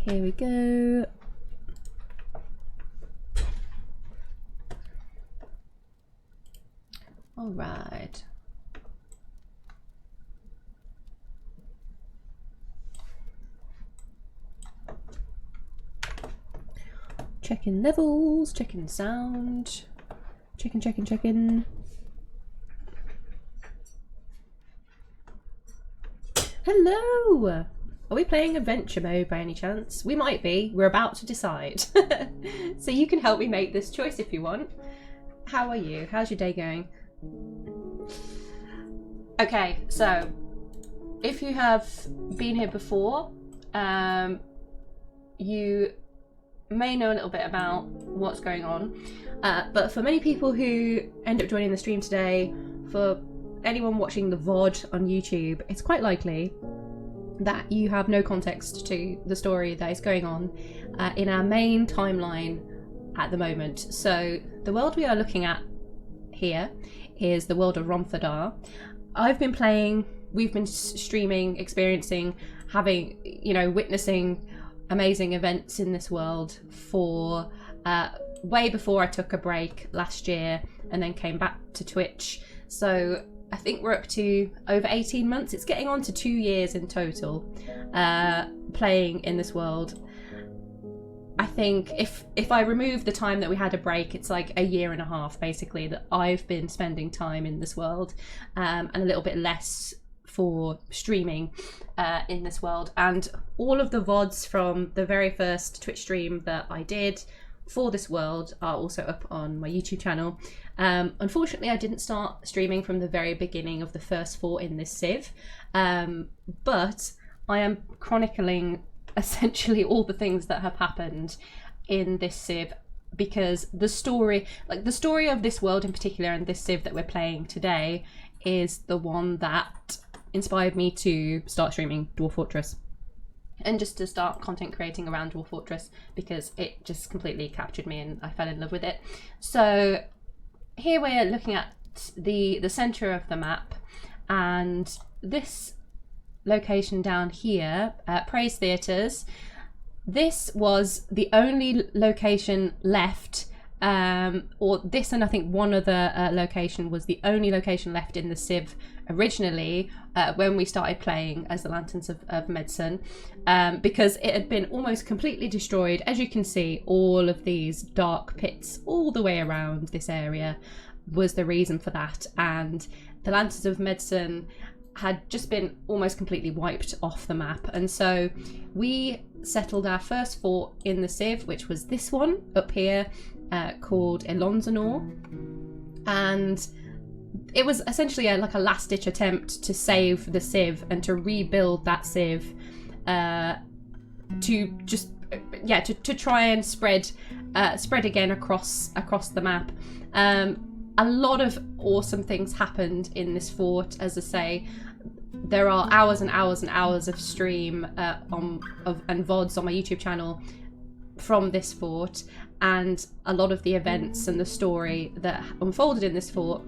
Here we go. All right. Checking levels, checking sound, checking. Hello! Are we playing adventure mode by any chance? We might be. We're about to decide. So you can help me make this choice if you want. How are you? How's your day going? Okay, so if you have been here before, you may know a little bit about what's going on, but for many people who end up joining the stream today, for anyone watching the VOD on YouTube, it's quite likely that you have no context to the story that is going on in our main timeline at the moment. So the world we are looking at here is the world of Romthadar. I've been playing, we've been streaming, experiencing, having, witnessing amazing events in this world for way before I took a break last year and then came back to Twitch. So I think we're up to over 18 months. It's getting on to 2 years in total playing in this world. I think if I remove the time that we had a break, it's like a year and a half basically that I've been spending time in this world, and a little bit less for streaming in this world. And all of the VODs from the very first Twitch stream that I did for this world are also up on my YouTube channel. Unfortunately, I didn't start streaming from the very beginning of the first 4 in this civ, but I am chronicling essentially all the things that have happened in this civ, because the story of this world in particular and this civ that we're playing today is the one that inspired me to start streaming Dwarf Fortress and just to start content creating around Dwarf Fortress, because it just completely captured me and I fell in love with it. So here we're looking at the center of the map, and this location down here, Praisetheaters, this was the only location left, or this and I think one other location was the only location left in the civ originally when we started playing as the Lanterns of Medicine, because it had been almost completely destroyed. As you can see, all of these dark pits all the way around this area was the reason for that, and the Lanterns of Medicine had just been almost completely wiped off the map. And so we settled our first fort in the civ, which was this one up here, called Ilon, and it was essentially like a last-ditch attempt to save the civ and to rebuild that civ, to just to try and spread again across the map. A lot of awesome things happened in this fort. As I say, there are hours and hours and hours of stream and VODs on my YouTube channel from this fort, and a lot of the events and the story that unfolded in this fort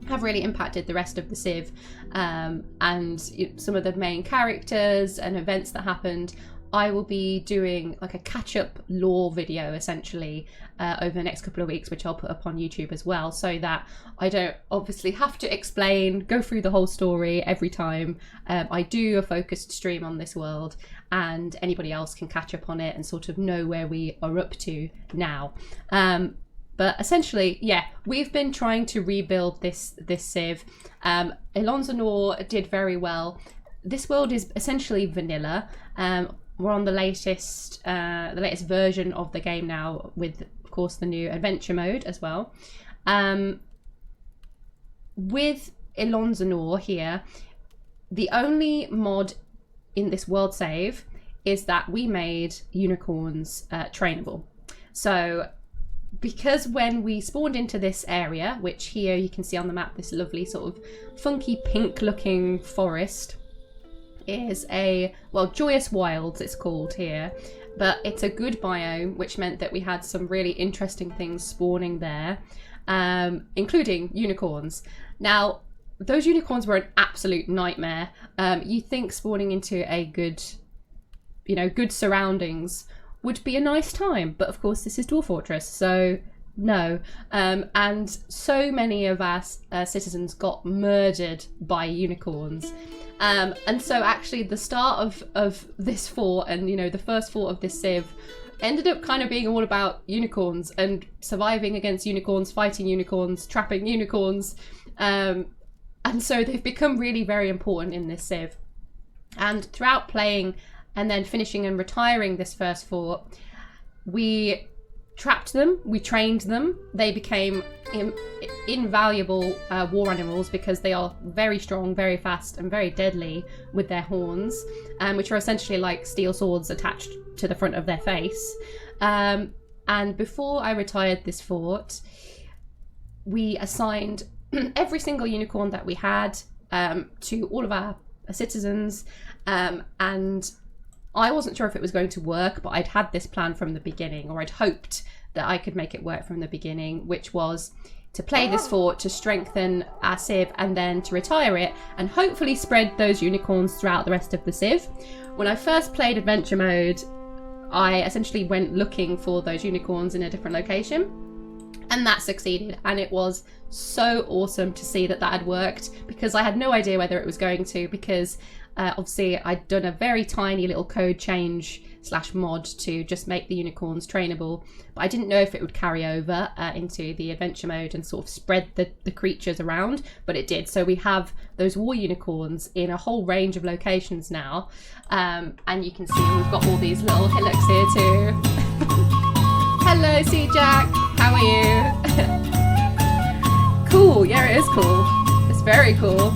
have really impacted the rest of the civ, and some of the main characters and events that happened. I will be doing like a catch-up lore video essentially over the next couple of weeks, which I'll put up on YouTube as well, so that I don't obviously have to go through the whole story every time I do a focused stream on this world, and anybody else can catch up on it and sort of know where we are up to now. But essentially, yeah, we've been trying to rebuild this civ. Ilon did very well. This world is essentially vanilla. We're on the latest version of the game now, with, of course, the new adventure mode as well. With Ilon here, the only mod in this world save is that we made unicorns trainable. So because when we spawned into this area, which here you can see on the map, this lovely sort of funky pink looking forest, is Joyous Wilds it's called here, but it's a good biome, which meant that we had some really interesting things spawning there, including unicorns. Now, those unicorns were an absolute nightmare. You think spawning into a good you know, good surroundings would be a nice time. But of course, this is Dwarf Fortress, so no. And so many of our citizens got murdered by unicorns. And so actually the start of this fort, and, you know, the first fort of this civ, ended up kind of being all about unicorns and surviving against unicorns, fighting unicorns, trapping unicorns. And so they've become really very important in this civ. And throughout playing and then finishing and retiring this first fort, we trapped them, we trained them. They became invaluable war animals because they are very strong, very fast, and very deadly with their horns, which are essentially like steel swords attached to the front of their face. And before I retired this fort, we assigned every single unicorn that we had to all of our citizens, and I wasn't sure if it was going to work, but I'd had this plan from the beginning, or I'd hoped that I could make it work from the beginning, which was to play this fort, to strengthen our civ, and then to retire it, and hopefully spread those unicorns throughout the rest of the civ. When I first played adventure mode, I essentially went looking for those unicorns in a different location, and that succeeded, and it was so awesome to see that had worked, because I had no idea whether it was going to, because obviously I'd done a very tiny little code change / mod to just make the unicorns trainable, but I didn't know if it would carry over into the adventure mode and sort of spread the creatures around, but it did. So we have those war unicorns in a whole range of locations now, and you can see we've got all these little hillocks here too. Hello, Sea Jack, how are you? Cool, yeah, it is cool. It's very cool.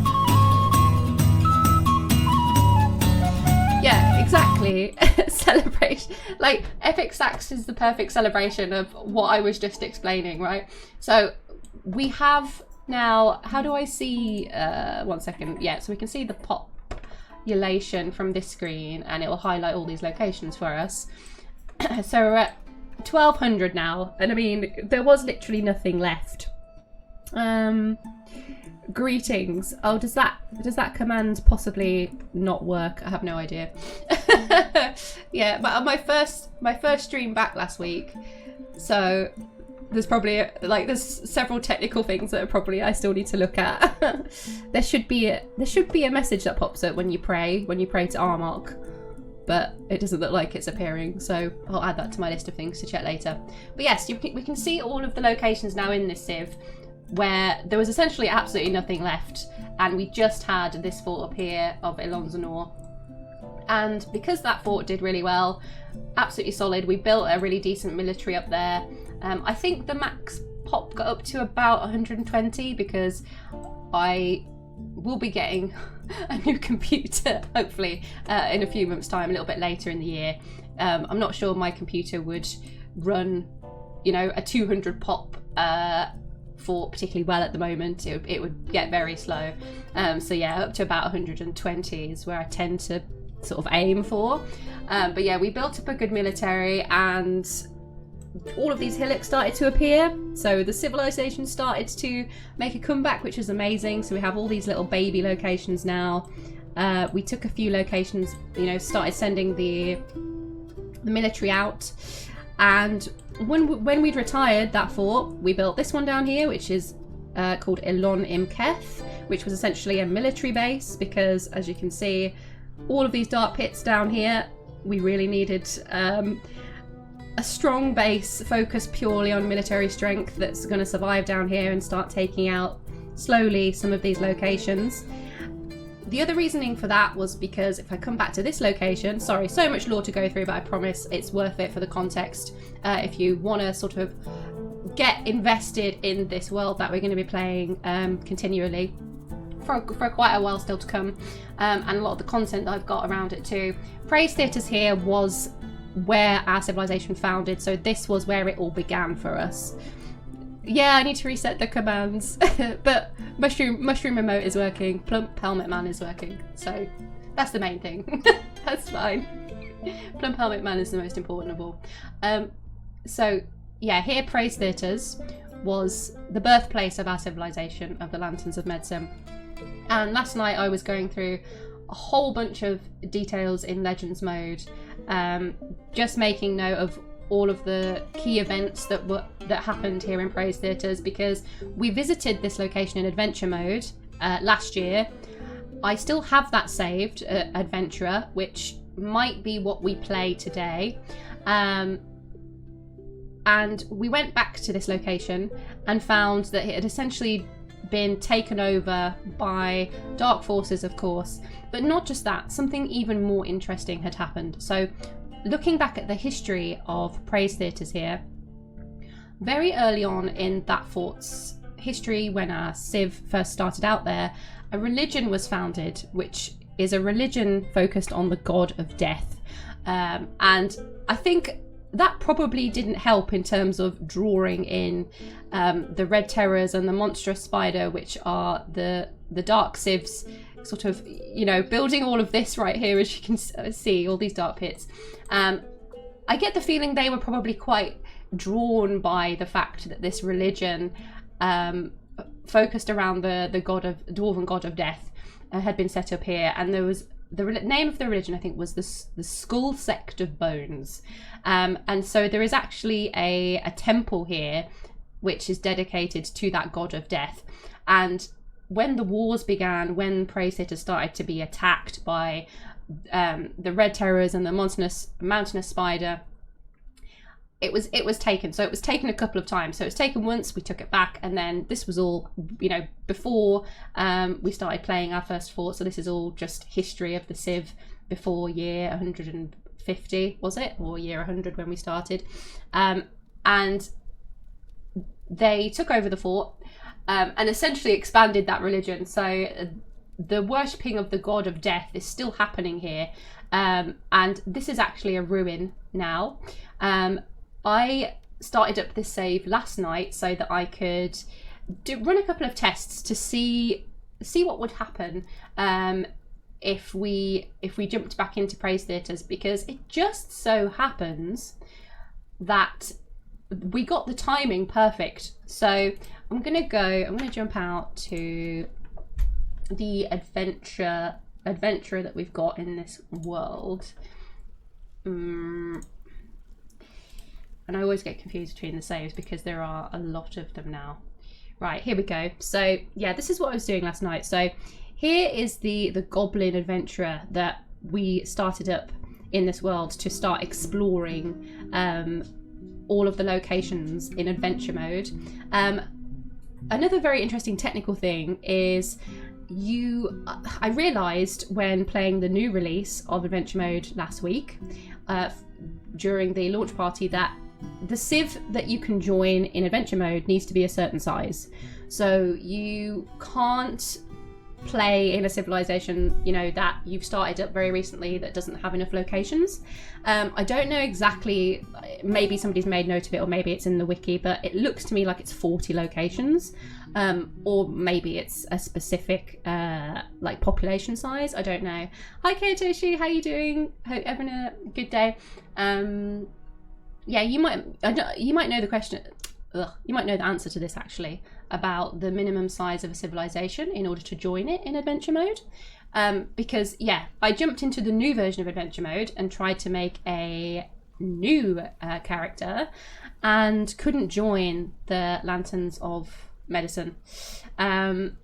Yeah, exactly. Celebration. Like, Epic Sax is the perfect celebration of what I was just explaining, right? So we have now, how do I see, 1 second. Yeah, so we can see the population from this screen, and it will highlight all these locations for us. So we're at 1200 now, and I mean, there was literally nothing left. Greetings. Oh, does that command possibly not work? I have no idea. Yeah, but my first stream back last week, so there's probably there's several technical things that probably I still need to look at. there should be a message that pops up when you pray to Armok, but it doesn't look like it's appearing, so I'll add that to my list of things to check later. But yes, we can see all of the locations now in this civ where there was essentially absolutely nothing left, and we just had this fort up here of Ilon. And because that fort did really well, absolutely solid, we built a really decent military up there. I think the max pop got up to about 120, because I will be getting a new computer, hopefully, in a few months' time, a little bit later in the year. I'm not sure my computer would run, you know, a 200 pop fort particularly well at the moment. It would get very slow. So yeah, up to about 120 is where I tend to sort of aim for. But yeah, we built up a good military, and all of these hillocks started to appear. So the civilization started to make a comeback, which is amazing. So we have all these little baby locations now. We took a few locations, you know, started sending the military out, and when we'd retired that fort, we built this one down here, which is called Ilon Imketh, which was essentially a military base, because as you can see, all of these dark pits down here, we really needed a strong base focused purely on military strength that's going to survive down here and start taking out slowly some of these locations. The other reasoning for that was because if I come back to this location, sorry, so much lore to go through, but I promise it's worth it for the context. If you want to sort of get invested in this world that we're going to be playing continually for quite a while still to come, and a lot of the content that I've got around it too. Praisetheaters here was where our civilization founded, so this was where it all began for us. Yeah, I need to reset the commands, but mushroom remote is working, plump helmet man is working, so that's the main thing. That's fine. Plump helmet man is the most important of all. So yeah, here Praisetheaters was the birthplace of our civilization, of the Lanterns of Medicine. And last night I was going through a whole bunch of details in Legends mode, just making note of all of the key events that happened here in Praisetheaters, because we visited this location in adventure mode last year. I still have that saved, Adventurer, which might be what we play today. And we went back to this location and found that it had essentially been taken over by dark forces, of course. But not just that, something even more interesting had happened. So looking back at the history of Praisetheaters here, very early on in that fort's history, when our Civ first started out there, a religion was founded, which is a religion focused on the god of death. And I think that probably didn't help in terms of drawing in the red terrors and the monstrous spider, which are the dark civs, sort of, you know, building all of this right here, as you can see, all these dark pits. I get the feeling they were probably quite drawn by the fact that this religion focused around the dwarven god of death had been set up here, and there was the name of the religion, I think, was the Skull Sect of Bones. And so there is actually a temple here which is dedicated to that god of death. And when the wars began, when Praisetheaters started to be attacked by the red terrors and the mountainous spider, it was taken. So it was taken a couple of times. So it was taken once, we took it back, and then this was all, you know, before we started playing our first fort. So this is all just history of the Civ before year 150, was it? Or year 100 when we started. And they took over the fort and essentially expanded that religion. So the worshipping of the god of death is still happening here. And this is actually a ruin now. I started up this save last night so that I could run a couple of tests to see what would happen if we jumped back into Praisetheaters, because it just so happens that we got the timing perfect. So I'm gonna jump out to the adventurer that we've got in this world. And I always get confused between the saves because there are a lot of them now. Right, here we go. So yeah, this is what I was doing last night. So here is the goblin adventurer that we started up in this world to start exploring all of the locations in adventure mode. Another very interesting technical thing is I realised when playing the new release of adventure mode last week during the launch party that the Civ that you can join in adventure mode needs to be a certain size. So you can't play in a civilization, you know, that you've started up very recently that doesn't have enough locations. I don't know exactly, maybe somebody's made note of it or maybe it's in the wiki, but it looks to me like it's 40 locations, or maybe it's a specific like population size. I don't know. Hi Keitoshi, how you doing? Hope having a good day. Yeah, you might know the question. You might know the answer to this actually, about the minimum size of a civilization in order to join it in adventure mode. Because yeah, I jumped into the new version of adventure mode and tried to make a new character and couldn't join the Lanterns of Medicine. I'm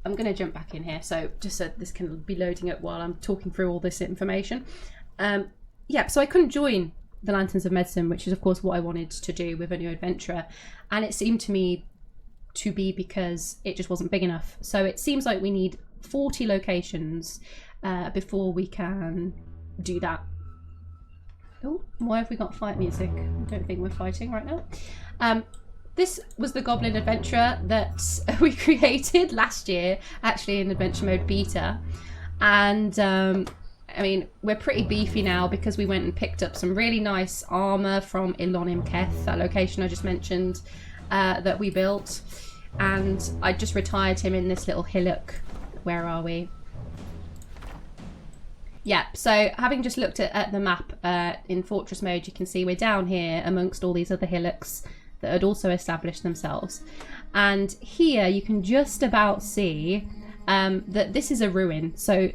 going to jump back in here, so just so this can be loading up while I'm talking through all this information. Yeah, so I couldn't join the Lanterns of Medicine, which is of course what I wanted to do with a new adventurer, and it seemed to me to be because it just wasn't big enough. So it seems like we need 40 locations before we can do that. Oh, why have we got fight music? I don't think we're fighting right now. This was the Goblin Adventurer that we created last year, actually in Adventure Mode Beta. And I mean, we're pretty beefy now because we went and picked up some really nice armour from Ilon Imketh, that location I just mentioned, that we built. And I just retired him in this little hillock. Where are we? Yeah, so having just looked at the map in Fortress mode, you can see we're down here amongst all these other hillocks that had also established themselves. And here you can just about see that this is a ruin. So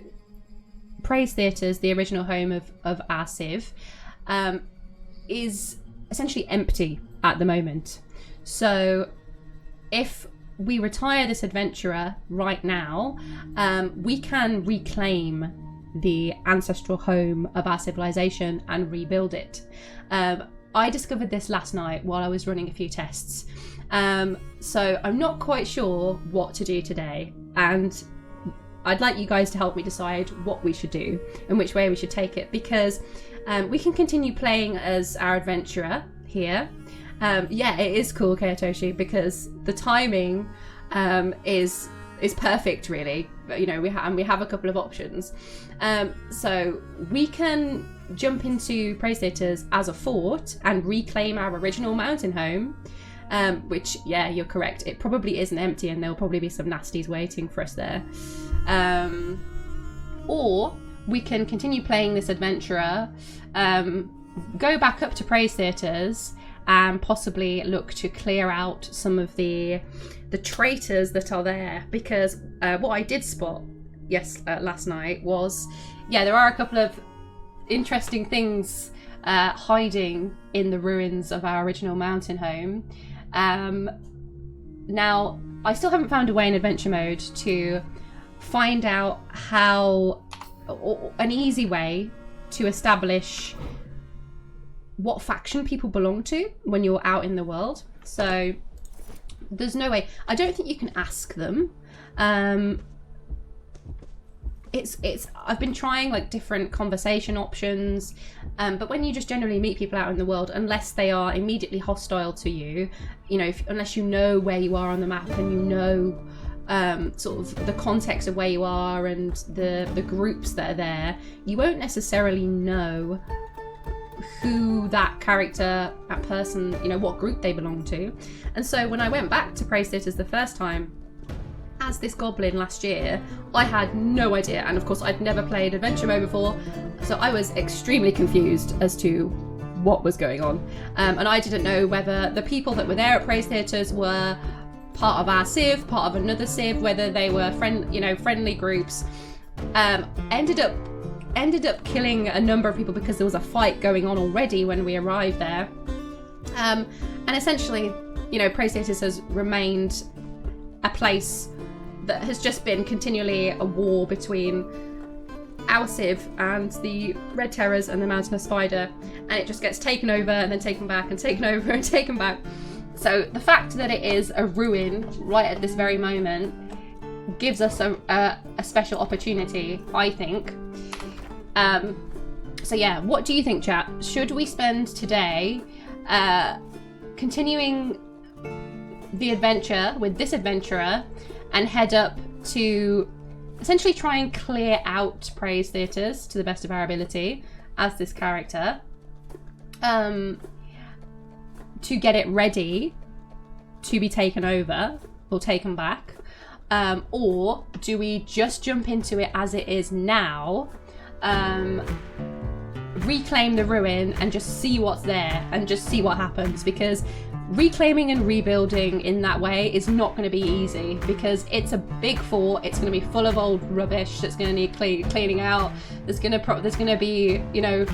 Praisetheaters, the original home of our civ, is essentially empty at the moment. So if we retire this adventurer right now, we can reclaim the ancestral home of our civilization and rebuild it. I discovered this last night while I was running a few tests. So I'm not quite sure what to do today, and I'd like you guys to help me decide what we should do and which way we should take it, because we can continue playing as our adventurer here. Yeah, it is cool, Kayatoshi, because the timing is perfect, really. You know, we have a couple of options. So we can jump into Praisetheaters as a fort and reclaim our original mountain home, which, yeah, you're correct, it probably isn't empty and there'll probably be some nasties waiting for us there. Or we can continue playing this adventurer, go back up to Praisetheaters and possibly look to clear out some of the traitors that are there, because what I did spot last night was, yeah, there are a couple of interesting things hiding in the ruins of our original mountain home. Now, I still haven't found a way in adventure mode to find out how, or an easy way to establish what faction people belong to when you're out in the world. So there's no way. I don't think you can ask them. I've been trying like different conversation options, but when you just generally meet people out in the world, unless they are immediately hostile to you, you know, unless you know where you are on the map and you know sort of the context of where you are and the groups that are there, you won't necessarily know who that character, that person, you know, what group they belong to. And so when I went back to Praisetheaters the first time as this goblin last year, I had no idea, and of course I'd never played adventure mode before, so I was extremely confused as to what was going on, and I didn't know whether the people that were there at Praisetheaters were part of our civ, part of another civ, whether they were friendly groups. Ended up killing a number of people because there was a fight going on already when we arrived there, and essentially, you know, Praisetheaters has remained a place that has just been continually a war between our civ and the Red Terrors and the Mountainous Spider, and it just gets taken over and then taken back and taken over and taken back. So the fact that it is a ruin right at this very moment gives us a special opportunity, I think. So yeah, what do you think, chat? Should we spend today continuing the adventure with this adventurer and head up to essentially try and clear out Praisetheaters to the best of our ability as this character, to get it ready to be taken over or taken back, or do we just jump into it as it is now, reclaim the ruin and just see what's there and just see what happens? Because reclaiming and rebuilding in that way is not going to be easy, because it's a big fort. It's going to be full of old rubbish that's going to need cleaning out. There's going to be, you know,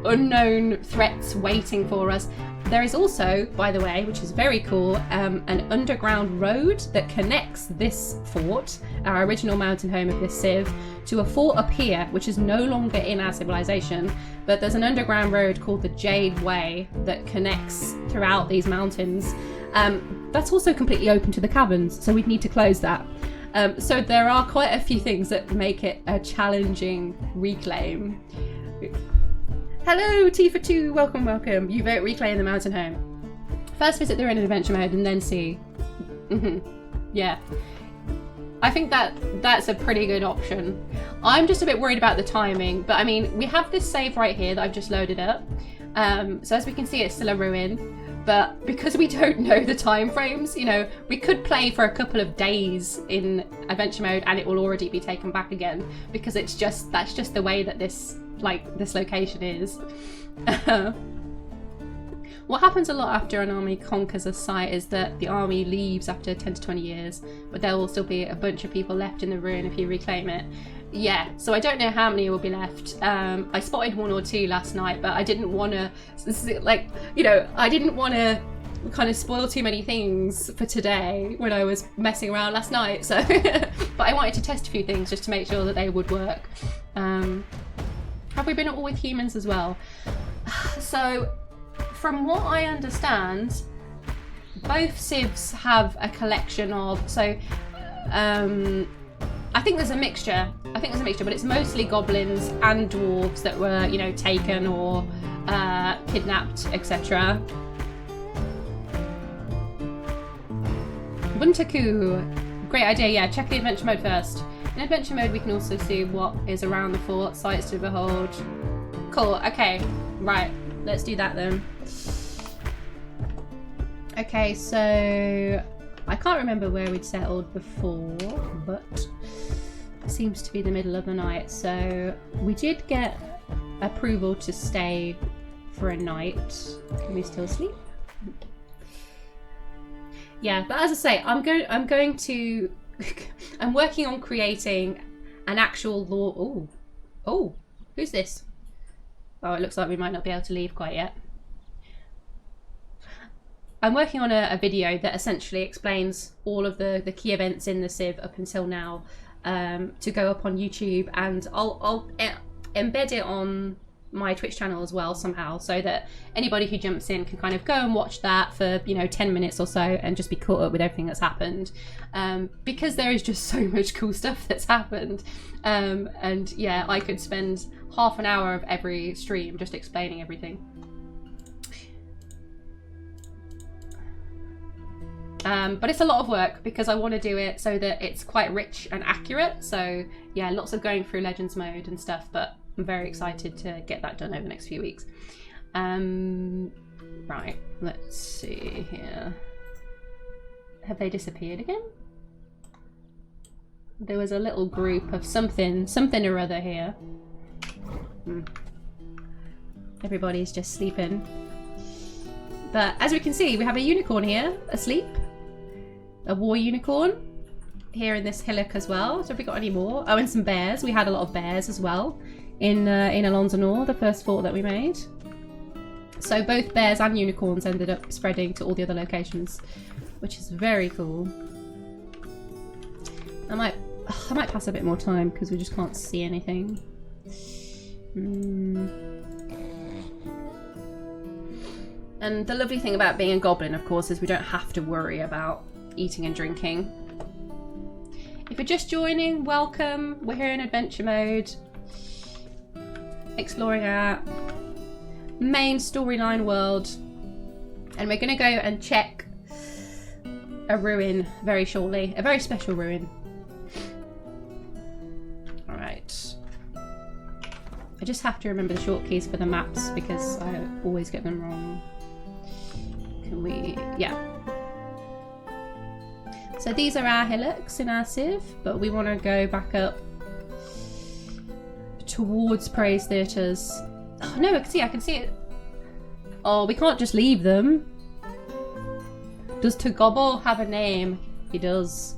unknown threats waiting for us. There is also, by the way, which is very cool, an underground road that connects this fort, our original mountain home of this civ, to a fort up here, which is no longer in our civilization, but there's an underground road called the Jade Way that connects throughout these mountains. That's also completely open to the caverns, so we'd need to close that. So there are quite a few things that make it a challenging reclaim. Hello, T for 2, welcome. You vote reclaim the mountain home. First visit the ruin in adventure mode and then see. Yeah. I think that's a pretty good option. I'm just a bit worried about the timing, but I mean, we have this save right here that I've just loaded up. So as we can see, it's still a ruin, but because we don't know the time frames, you know, we could play for a couple of days in adventure mode and it will already be taken back again, because that's just the way that this location is. What happens a lot after an army conquers a site is that the army leaves after 10 to 20 years, but there will still be a bunch of people left in the ruin if you reclaim it. yeah, so I don't know how many will be left. I spotted 1 or 2 last night, but I didn't want to, like, you know, I didn't want to kind of spoil too many things for today when I was messing around last night. So, but I wanted to test a few things just to make sure that they would work. Have we been all with humans as well? So, from what I understand, both civs have a collection of, so I think there's a mixture. But it's mostly goblins and dwarves that were, you know, taken or kidnapped, etc. Buntaku, great idea. Yeah, check the adventure mode first. In adventure mode, we can also see what is around the fort, sights to behold. Cool. Okay, right. Let's do that then. Okay, so I can't remember where we'd settled before, but it seems to be the middle of the night. So we did get approval to stay for a night. Can we still sleep? Yeah, but as I say, I'm going to I'm working on creating an actual lore. Oh, who's this? Oh, it looks like we might not be able to leave quite yet. I'm working on a video that essentially explains all of the key events in the Civ up until now, to go up on YouTube, and I'll embed it on my Twitch channel as well somehow, so that anybody who jumps in can kind of go and watch that for, you know, 10 minutes or so and just be caught up with everything that's happened, because there is just so much cool stuff that's happened, and yeah, I could spend half an hour of every stream just explaining everything. But it's a lot of work because I want to do it so that it's quite rich and accurate. So yeah, lots of going through Legends mode and stuff, but I'm very excited to get that done over the next few weeks. Right, let's see here. Have they disappeared again? There was a little group of something or other here. Everybody's just sleeping. But as we can see, we have a unicorn here, asleep. A war unicorn here in this hillock as well. So have we got any more? Oh, and some bears. We had a lot of bears as well in Ilon, the first fort that we made. So both bears and unicorns ended up spreading to all the other locations, which is very cool. I might pass a bit more time because we just can't see anything. And the lovely thing about being a goblin, of course, is we don't have to worry about eating and drinking. If you're just joining, welcome. We're here in adventure mode, exploring our main storyline world, and we're going to go and check a ruin very shortly, a very special ruin. Alright. I just have to remember the short keys for the maps because I always get them wrong. Can we... yeah. So these are our hillocks in our Civ, but we want to go back up towards Praisetheaters. Oh no, I can see it. Oh, we can't just leave them. Does Togobble have a name? He does.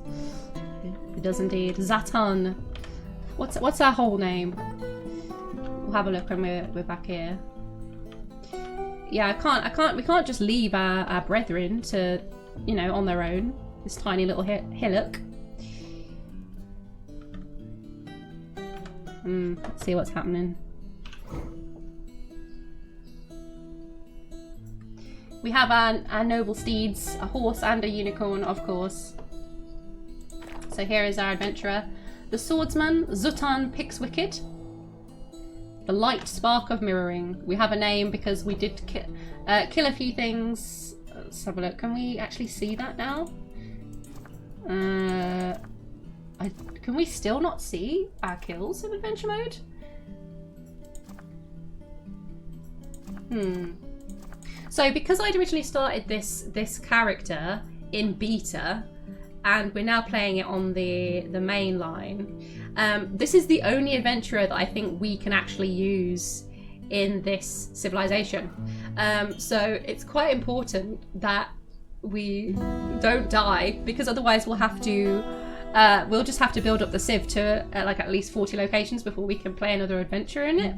He does indeed. Zattan. What's our whole name? We'll have a look when we're back here. Yeah, we can't just leave our brethren to, you know, on their own. This tiny little hillock. Let's see what's happening. We have our noble steeds, a horse and a unicorn, of course. So here is our adventurer. The swordsman, Zatthan Pickswicked. The light spark of mirroring. We have a name because we did kill a few things. Let's have a look. Can we actually see that now? Can we still not see our kills in adventure mode? So because I'd originally started this character in beta, and we're now playing it on the main line, this is the only adventurer that I think we can actually use in this civilization. So it's quite important that we don't die, because otherwise we'll have to we'll just have to build up the Civ to like at least 40 locations before we can play another adventure in it.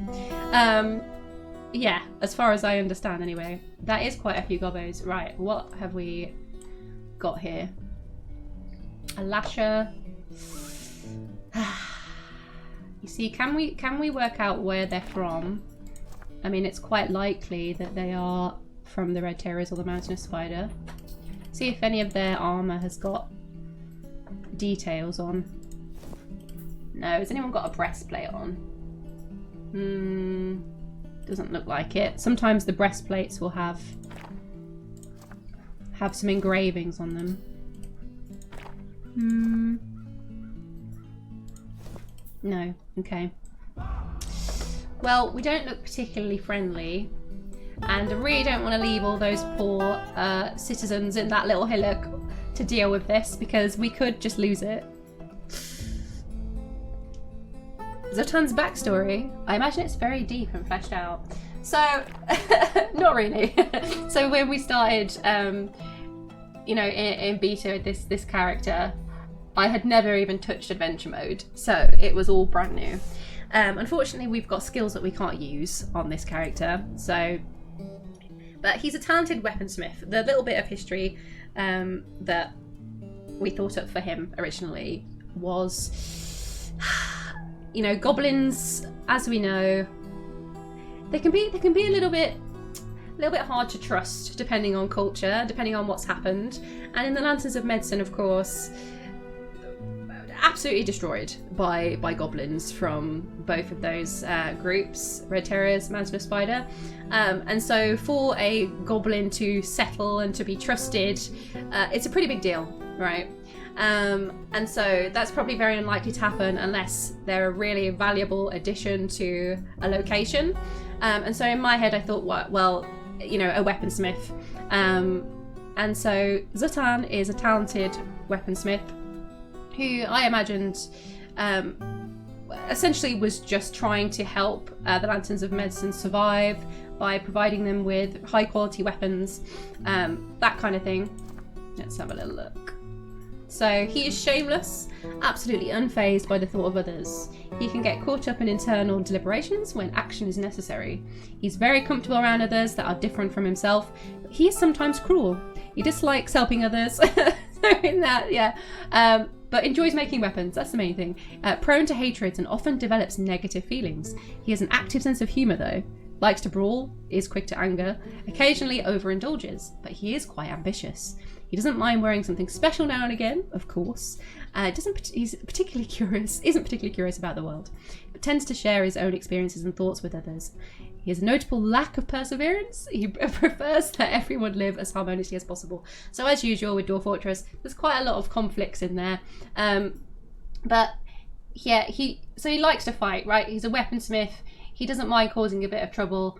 Yeah, as far as I understand anyway. That is quite a few gobbos. Right, what have we got here? A lasher. You see, can we work out where they're from? I mean, it's quite likely that they are from the Red Terrors or the Mountainous Spider. See if any of their armor has got details on. No, has anyone got a breastplate on? Doesn't look like it. Sometimes the breastplates will have some engravings on them. No, okay. Well, we don't look particularly friendly, and I really don't want to leave all those poor citizens in that little hillock to deal with this, because we could just lose it. Zatthan's backstory, I imagine it's very deep and fleshed out. So, not really. So when we started, you know, in beta with this character, I had never even touched adventure mode, so it was all brand new. Unfortunately, we've got skills that we can't use on this character, so... But he's a talented weaponsmith. The little bit of history that we thought up for him originally was... You know, goblins, as we know, they can be a little bit hard to trust, depending on culture, depending on what's happened. And in the Lanterns of Medicine, of course, absolutely destroyed by goblins from both of those groups, Red Terrors, Mountainous Spider. And so for a goblin to settle and to be trusted, it's a pretty big deal, right? And so that's probably very unlikely to happen unless they're a really valuable addition to a location. And so in my head I thought, well, you know, a weaponsmith. And so Zutthan is a talented weaponsmith who I imagined essentially was just trying to help the Lanterns of Medicine survive by providing them with high quality weapons, that kind of thing. Let's have a little look. So he is shameless, absolutely unfazed by the thought of others. He can get caught up in internal deliberations when action is necessary. He's very comfortable around others that are different from himself, but he is sometimes cruel. He dislikes helping others, so in that, yeah. But enjoys making weapons, that's the main thing. Prone to hatred and often develops negative feelings. He has an active sense of humour though. Likes to brawl, is quick to anger, occasionally overindulges, but he is quite ambitious. He doesn't mind wearing something special now and again, of course. He's particularly curious, isn't particularly curious about the world, but tends to share his own experiences and thoughts with others. He has a notable lack of perseverance. He prefers that everyone live as harmoniously as possible. So as usual with Dwarf Fortress, there's quite a lot of conflicts in there. But yeah, he likes to fight, right? He's a weaponsmith. He doesn't mind causing a bit of trouble.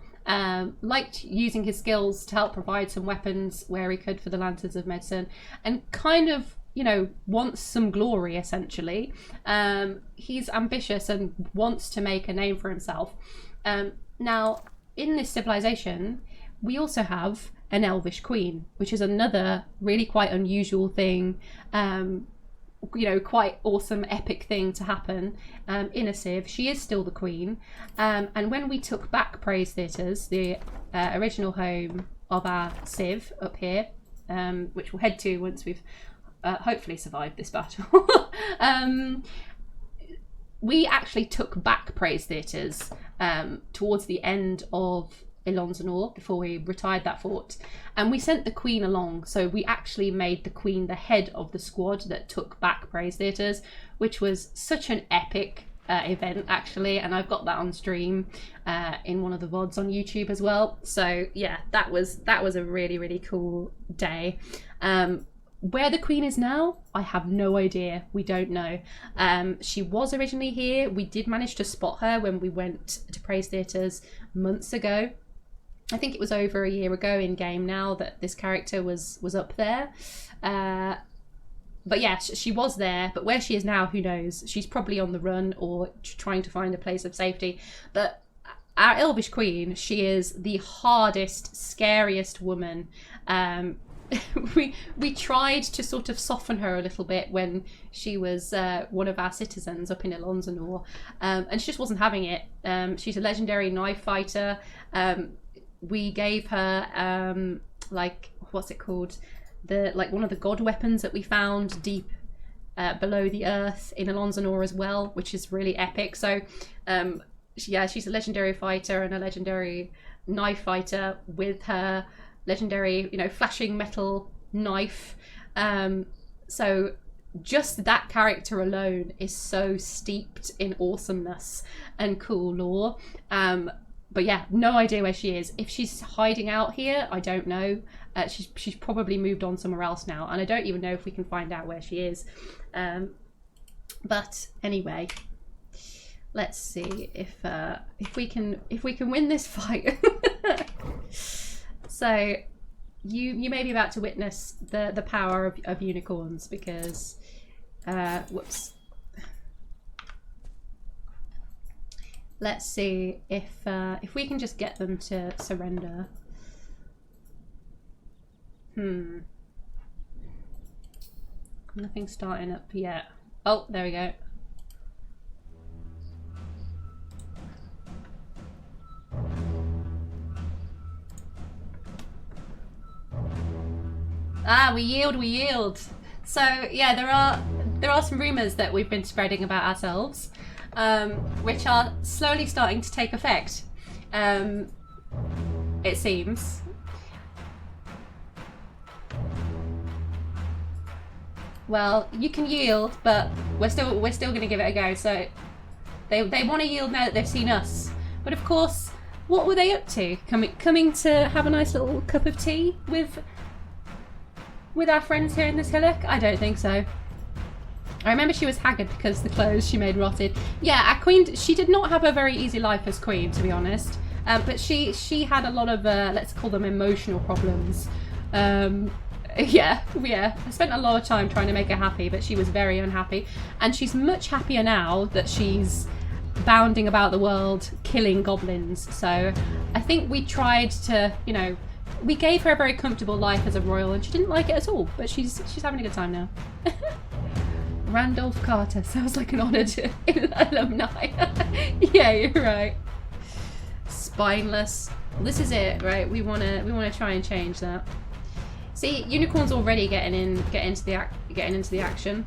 Liked using his skills to help provide some weapons where he could for the Lanterns of Medicine, and kind of, you know, wants some glory essentially. He's ambitious and wants to make a name for himself. Now, in this civilization, we also have an elvish queen, which is another really quite unusual thing, you know, quite awesome, epic thing to happen in a Civ. She is still the queen. And when we took back Praisetheaters, the original home of our Civ up here, which we'll head to once we've hopefully survived this battle, we actually took back Praisetheaters towards the end of Ilon before we retired that fort, and we sent the queen along. So we actually made the queen the head of the squad that took back Praisetheaters, which was such an epic event actually, and I've got that on stream in one of the VODs on YouTube as well. So yeah, that was a really, really cool day. Where the queen is now, I have no idea. We don't know. She was originally here. We did manage to spot her when we went to Praisetheaters months ago. I think it was over a year ago in game now that this character was up there. But yeah, she was there, but where she is now, who knows? She's probably on the run or trying to find a place of safety. But our elvish queen, she is the hardest, scariest woman we tried to sort of soften her a little bit when she was one of our citizens up in Ilon, and she just wasn't having it. She's a legendary knife fighter. We gave her like, what's it called? One of the god weapons that we found deep below the earth in Ilon as well, which is really epic. So yeah, she's a legendary fighter and a legendary knife fighter with her legendary, flashing metal knife. So just that character alone is so steeped in awesomeness and cool lore. But yeah, no idea where she is. If she's hiding out here, I don't know. She's probably moved on somewhere else now, and I don't even know if we can find out where she is. But anyway, let's see if we can win this fight. So you may be about to witness the power of unicorns, because whoops. Let's see if we can just get them to surrender. Nothing's starting up yet. Oh, there we go. Ah, we yield. So yeah, there are some rumours that we've been spreading about ourselves, which are slowly starting to take effect. It seems. Well, you can yield, but we're still going to give it a go. So they want to yield now that they've seen us. But of course, what were they up to? Coming to have a nice little cup of tea with our friends here in this hillock? I don't think so. I remember she was haggard because the clothes she made rotted. Yeah, our queen, she did not have a very easy life as queen, to be honest. But she had a lot of, let's call them emotional problems. Yeah. I spent a lot of time trying to make her happy, but she was very unhappy. And she's much happier now that she's bounding about the world, killing goblins. So I think we tried to, we gave her a very comfortable life as a royal, and she didn't like it at all. But she's having a good time now. Randolph Carter sounds like an honoured alumni. Yeah, you're right. Spineless. This is it, right? We wanna try and change that. See, unicorn's already getting into the action.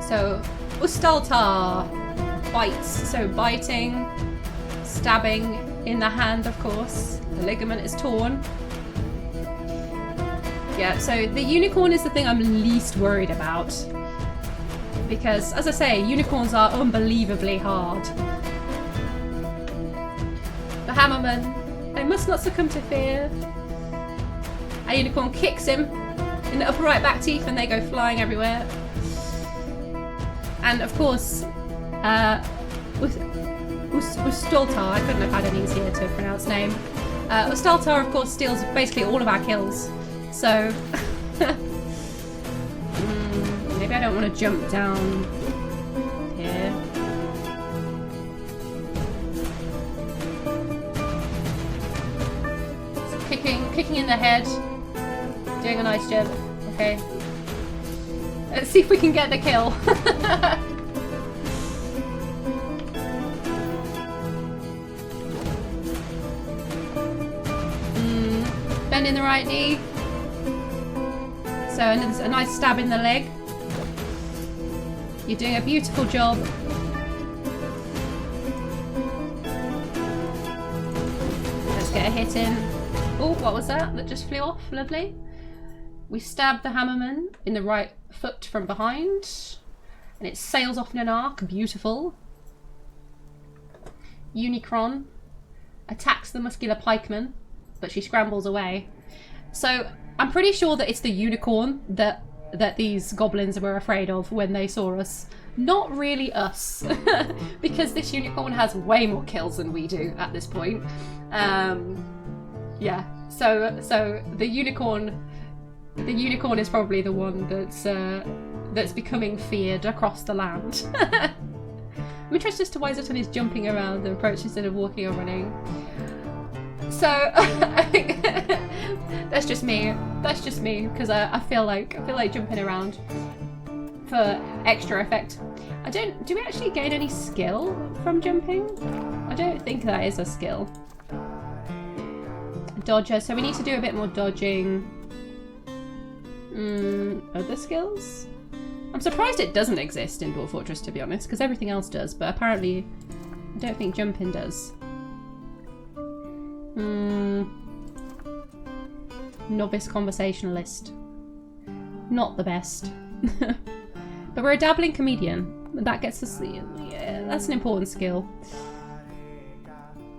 So Ustoltar bites. So biting, stabbing in the hand, of course. The ligament is torn. Yeah, so the unicorn is the thing I'm least worried about. Because, as I say, unicorns are unbelievably hard. The hammerman, they must not succumb to fear. A unicorn kicks him in the upper right back teeth and they go flying everywhere. And of course, Ustoltar, I couldn't have had an easier to pronounce name. Ustoltar, of course, steals basically all of our kills. So, maybe I don't want to jump down here. So kicking in the head, doing a nice job. Okay, let's see if we can get the kill. Bending the right knee. So a nice stab in the leg. You're doing a beautiful job. Let's get a hit in. Oh, what was that? That just flew off. Lovely. We stab the hammerman in the right foot from behind. And it sails off in an arc. Beautiful. Unicron attacks the muscular pikeman, but she scrambles away. So I'm pretty sure that it's the unicorn that these goblins were afraid of when they saw us. Not really us. Because this unicorn has way more kills than we do at this point. Yeah. So the unicorn is probably the one that's becoming feared across the land. I'm interested as to why Zutthan is jumping around the approach instead of walking or running. So I think that's just me. That's just me because I feel like jumping around for extra effect. Do we actually gain any skill from jumping? I don't think that is a skill. Dodger, so we need to do a bit more dodging. Other skills? I'm surprised it doesn't exist in Dwarf Fortress, to be honest, because everything else does, but apparently I don't think jumping does. Novice conversationalist. Not the best. But we're a dabbling comedian. That gets us, yeah, that's an important skill.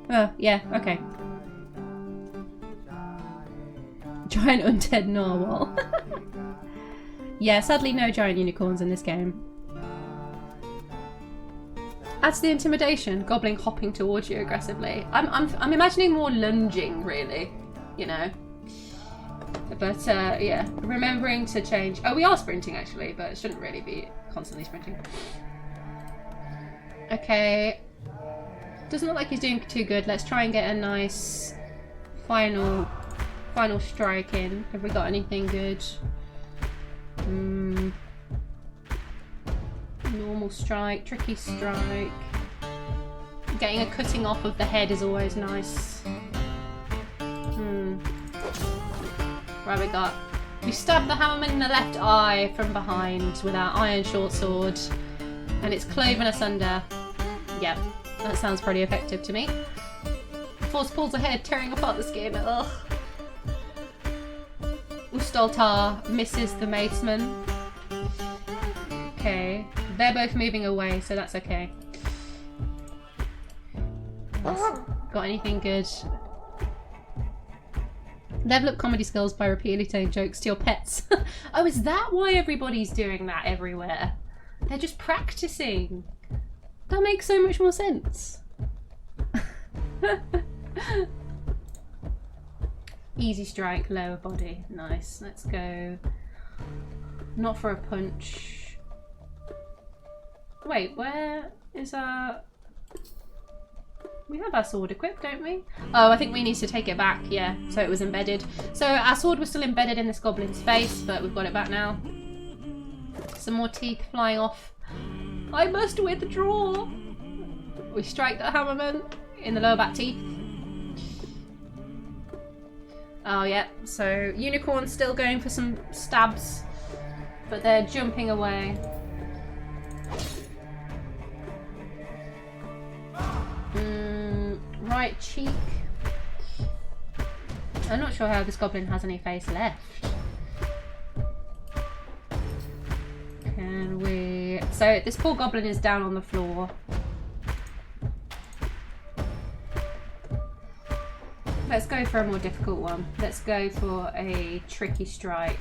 Oh, yeah, okay. Giant undead narwhal. Yeah, sadly no giant unicorns in this game. Adds the intimidation, goblin hopping towards you aggressively. I'm imagining more lunging, really, you know. But yeah, remembering to change. Oh, we are sprinting actually, but it shouldn't really be constantly sprinting. Okay, doesn't look like he's doing too good. Let's try and get a nice final strike in. Have we got anything good? Normal strike, tricky strike. Getting a cutting off of the head is always nice. Right, we stabbed the hammerman in the left eye from behind with our iron short sword, and it's cloven asunder. Yep, that sounds pretty effective to me. Force pulls ahead, tearing apart the skin. Ugh. Ustoltar misses the maceman. Okay, they're both moving away, so that's okay. Got anything good? Level up comedy skills by repeatedly telling jokes to your pets. Oh, is that why everybody's doing that everywhere? They're just practicing. That makes so much more sense. Easy strike, lower body. Nice. Let's go. Not for a punch. Wait, where is our... We have our sword equipped, don't we? Oh, I think we need to take it back. Yeah, so it was embedded. So our sword was still embedded in this goblin's face, but we've got it back now. Some more teeth flying off. I must withdraw. We strike the hammerman in the lower back teeth. Oh yeah, so unicorn's still going for some stabs, but they're jumping away. Right cheek. I'm not sure how this goblin has any face left. Can we... So this poor goblin is down on the floor. Let's go for a more difficult one. Let's go for a tricky strike.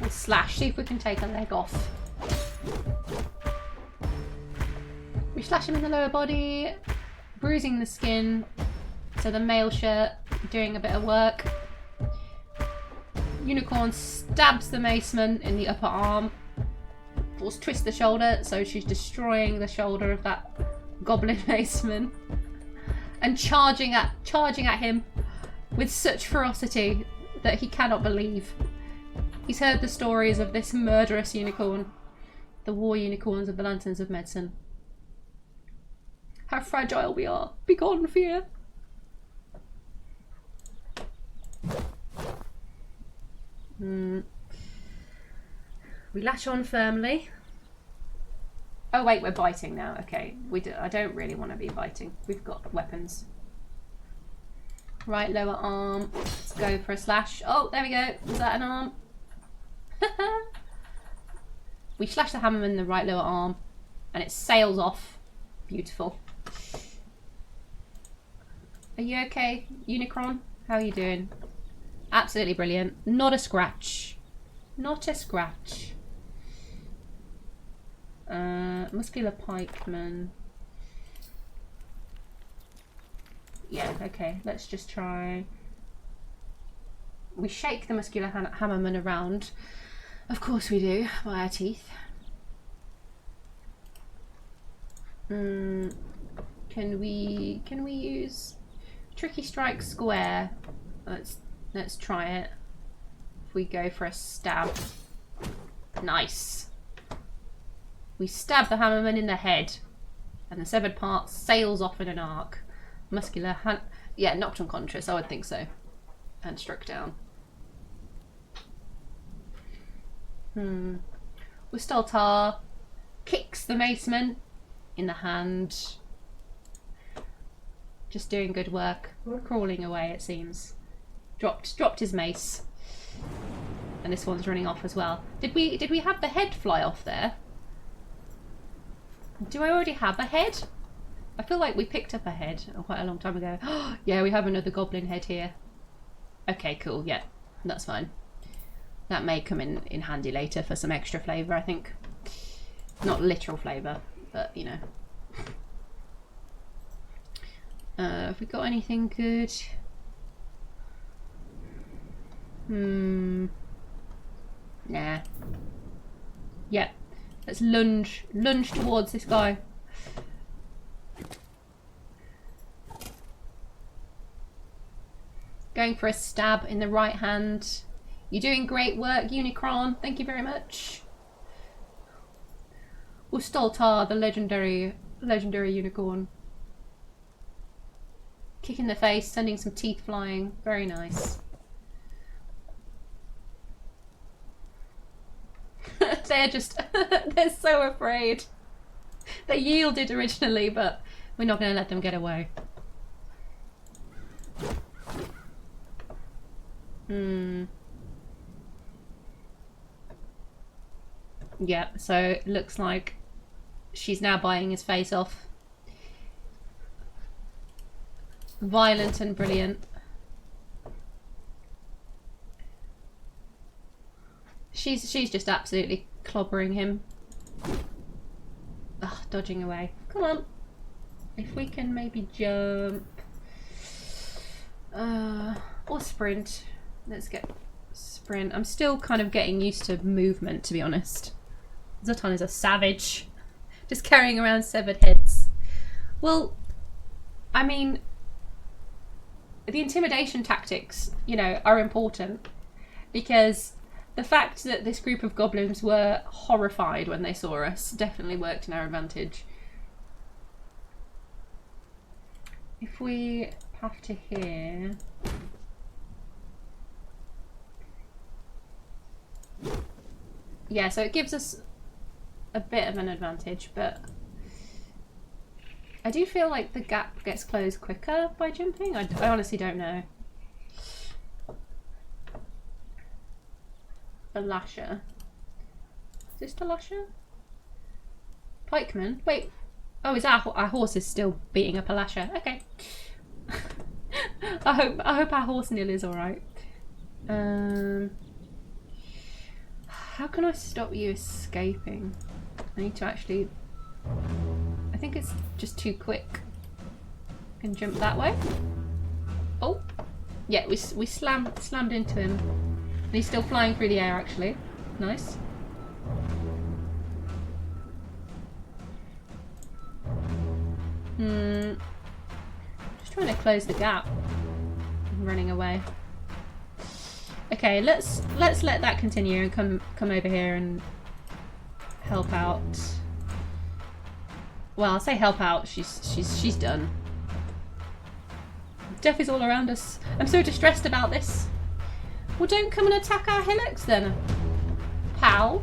We'll slash, see if we can take a leg off. We slash him in the lower body, bruising the skin. So the mail shirt doing a bit of work. Unicorn stabs the maceman in the upper arm. Force twist the shoulder, so she's destroying the shoulder of that goblin maceman. And charging at him with such ferocity that he cannot believe. He's heard the stories of this murderous unicorn, the war unicorns of the Lanterns of Medicine. How fragile we are. Begone, fear. We latch on firmly. Oh wait, we're biting now. Okay, I don't really want to be biting. We've got weapons. Right, lower arm. Let's go for a slash. Oh, there we go. Was that an arm? We slash the hammerman in the right lower arm, and it sails off. Beautiful. Are you okay, Unicron? How are you doing? Absolutely brilliant. Not a scratch. Not a scratch. Muscular pikeman. Yeah, okay. Let's just try. We shake the muscular hammerman around. Of course we do, by our teeth. Can we use Tricky Strike Square? Let's try it. If we go for a stab. Nice. We stab the hammerman in the head, and the severed part sails off in an arc. Muscular hand. Yeah, knocked unconscious. I would think so. And struck down. Ustoltar kicks the maceman in the hand. Just doing good work. Crawling away, it seems. Dropped his mace. And this one's running off as well. Did we have the head fly off there? Do I already have a head? I feel like we picked up a head quite a long time ago. Yeah, we have another goblin head here. Okay, cool. Yeah, that's fine. That may come in handy later for some extra flavour, I think. Not literal flavour, but you know. Have we got anything good? Nah. Yep. Let's lunge towards this guy. Going for a stab in the right hand. You're doing great work, Unicron. Thank you very much. Ustoltar, the legendary unicorn. Kick in the face, sending some teeth flying. Very nice. They're so afraid. They yielded originally, but we're not going to let them get away. Yeah, so it looks like she's now biting his face off. Violent and brilliant. She's just absolutely clobbering him. Ugh, dodging away. Come on. If we can maybe jump. Or sprint. Let's get sprint. I'm still kind of getting used to movement, to be honest. Zattan is a savage. Just carrying around severed heads. Well, I mean, the intimidation tactics, you know, are important. Because the fact that this group of goblins were horrified when they saw us definitely worked in our advantage. If we have to here... Yeah, so it gives us a bit of an advantage, but I do feel like the gap gets closed quicker by jumping. I honestly don't know. A lasher. Is this the lasher? Pikeman? Wait. Oh, is our horse is still beating up a lasher? Okay. I hope our horse Nil is alright. How can I stop you escaping? I need to actually... I think it's just too quick. I can jump that way. Oh! Yeah, we slammed into him. And he's still flying through the air, actually. Nice. Just trying to close the gap. I'm running away. Okay, let's let that continue and come over here and help out. Well, I'll say help out. She's done. Death is all around us. I'm so distressed about this. Well, don't come and attack our hillocks then, pal.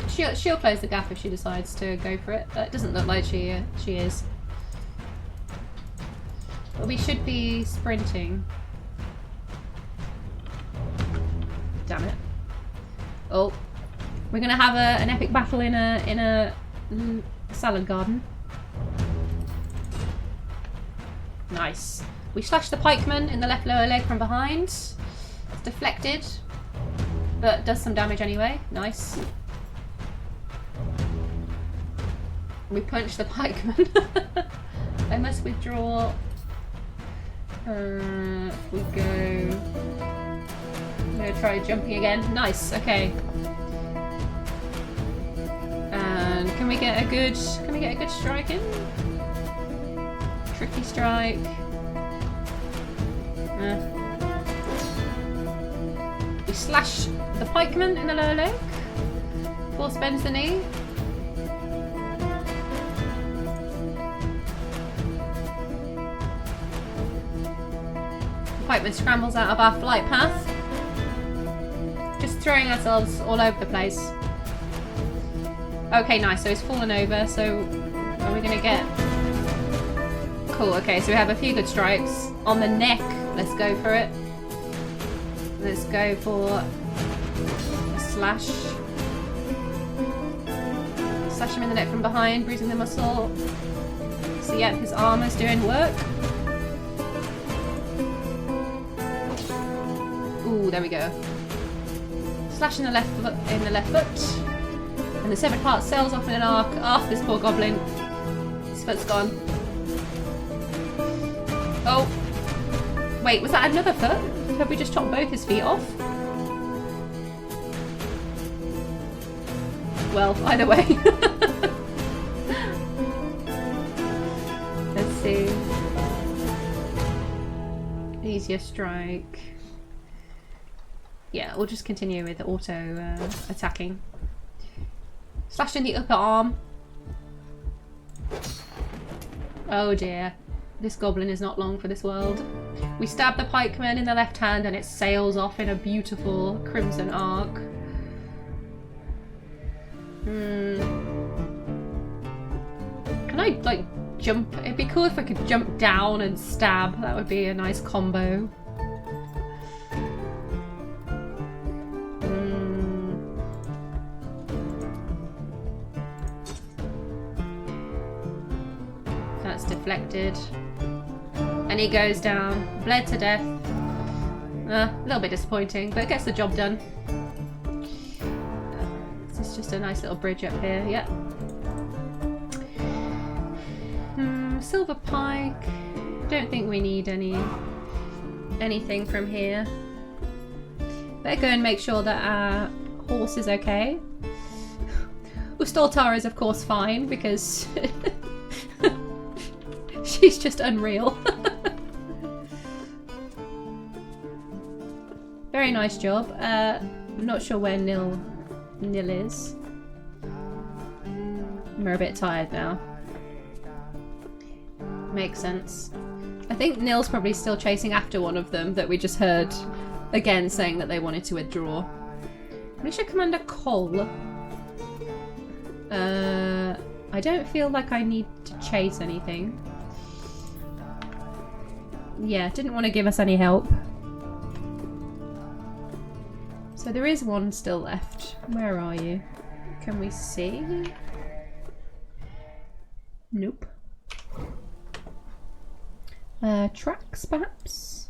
She'll close the gap if she decides to go for it. It doesn't look like she is. But we should be sprinting. Damn it! Oh, we're gonna have an epic battle in a salad garden. Nice. We slash the pikeman in the left lower leg from behind. It's deflected, but does some damage anyway. Nice. We punch the pikeman. I must withdraw. We go. I'm gonna try jumping again. Nice. Okay. we get a good strike in? Tricky strike. We slash the pikeman in the lower leg. Force bends the knee. The pikeman scrambles out of our flight path. Just throwing ourselves all over the place. Okay, nice. So he's fallen over. So are we gonna get? Cool. Okay, so we have a few good strikes on the neck. Let's go for it. Let's go for a slash. Slash him in the neck from behind, bruising the muscle. So yeah, his armor's doing work. Ooh, there we go. Slash in the left foot, and the severed part sails off in an arc. Oh, this poor goblin. His foot's gone. Oh, wait, was that another foot? Have we just chopped both his feet off? Well, either way. Let's see. Easier strike. Yeah, we'll just continue with auto attacking. Slash in the upper arm. Oh dear. This goblin is not long for this world. We stab the pikeman in the left hand and it sails off in a beautiful crimson arc. Can I, like, jump? It'd be cool if I could jump down and stab. That would be a nice combo. That's deflected. And he goes down, bled to death. A little bit disappointing, but it gets the job done. This is just a nice little bridge up here, yep. Silver pike. Don't think we need anything from here. Better go and make sure that our horse is okay. Ustoltar is of course fine because she's just unreal. Very nice job. I'm not sure where Nil is. We're a bit tired now. Makes sense. I think Nil's probably still chasing after one of them that we just heard again saying that they wanted to withdraw. Militia Commander Cole. I don't feel like I need to chase anything. Yeah, didn't want to give us any help. So there is one still left. Where are you? Can we see? Nope. Tracks, perhaps?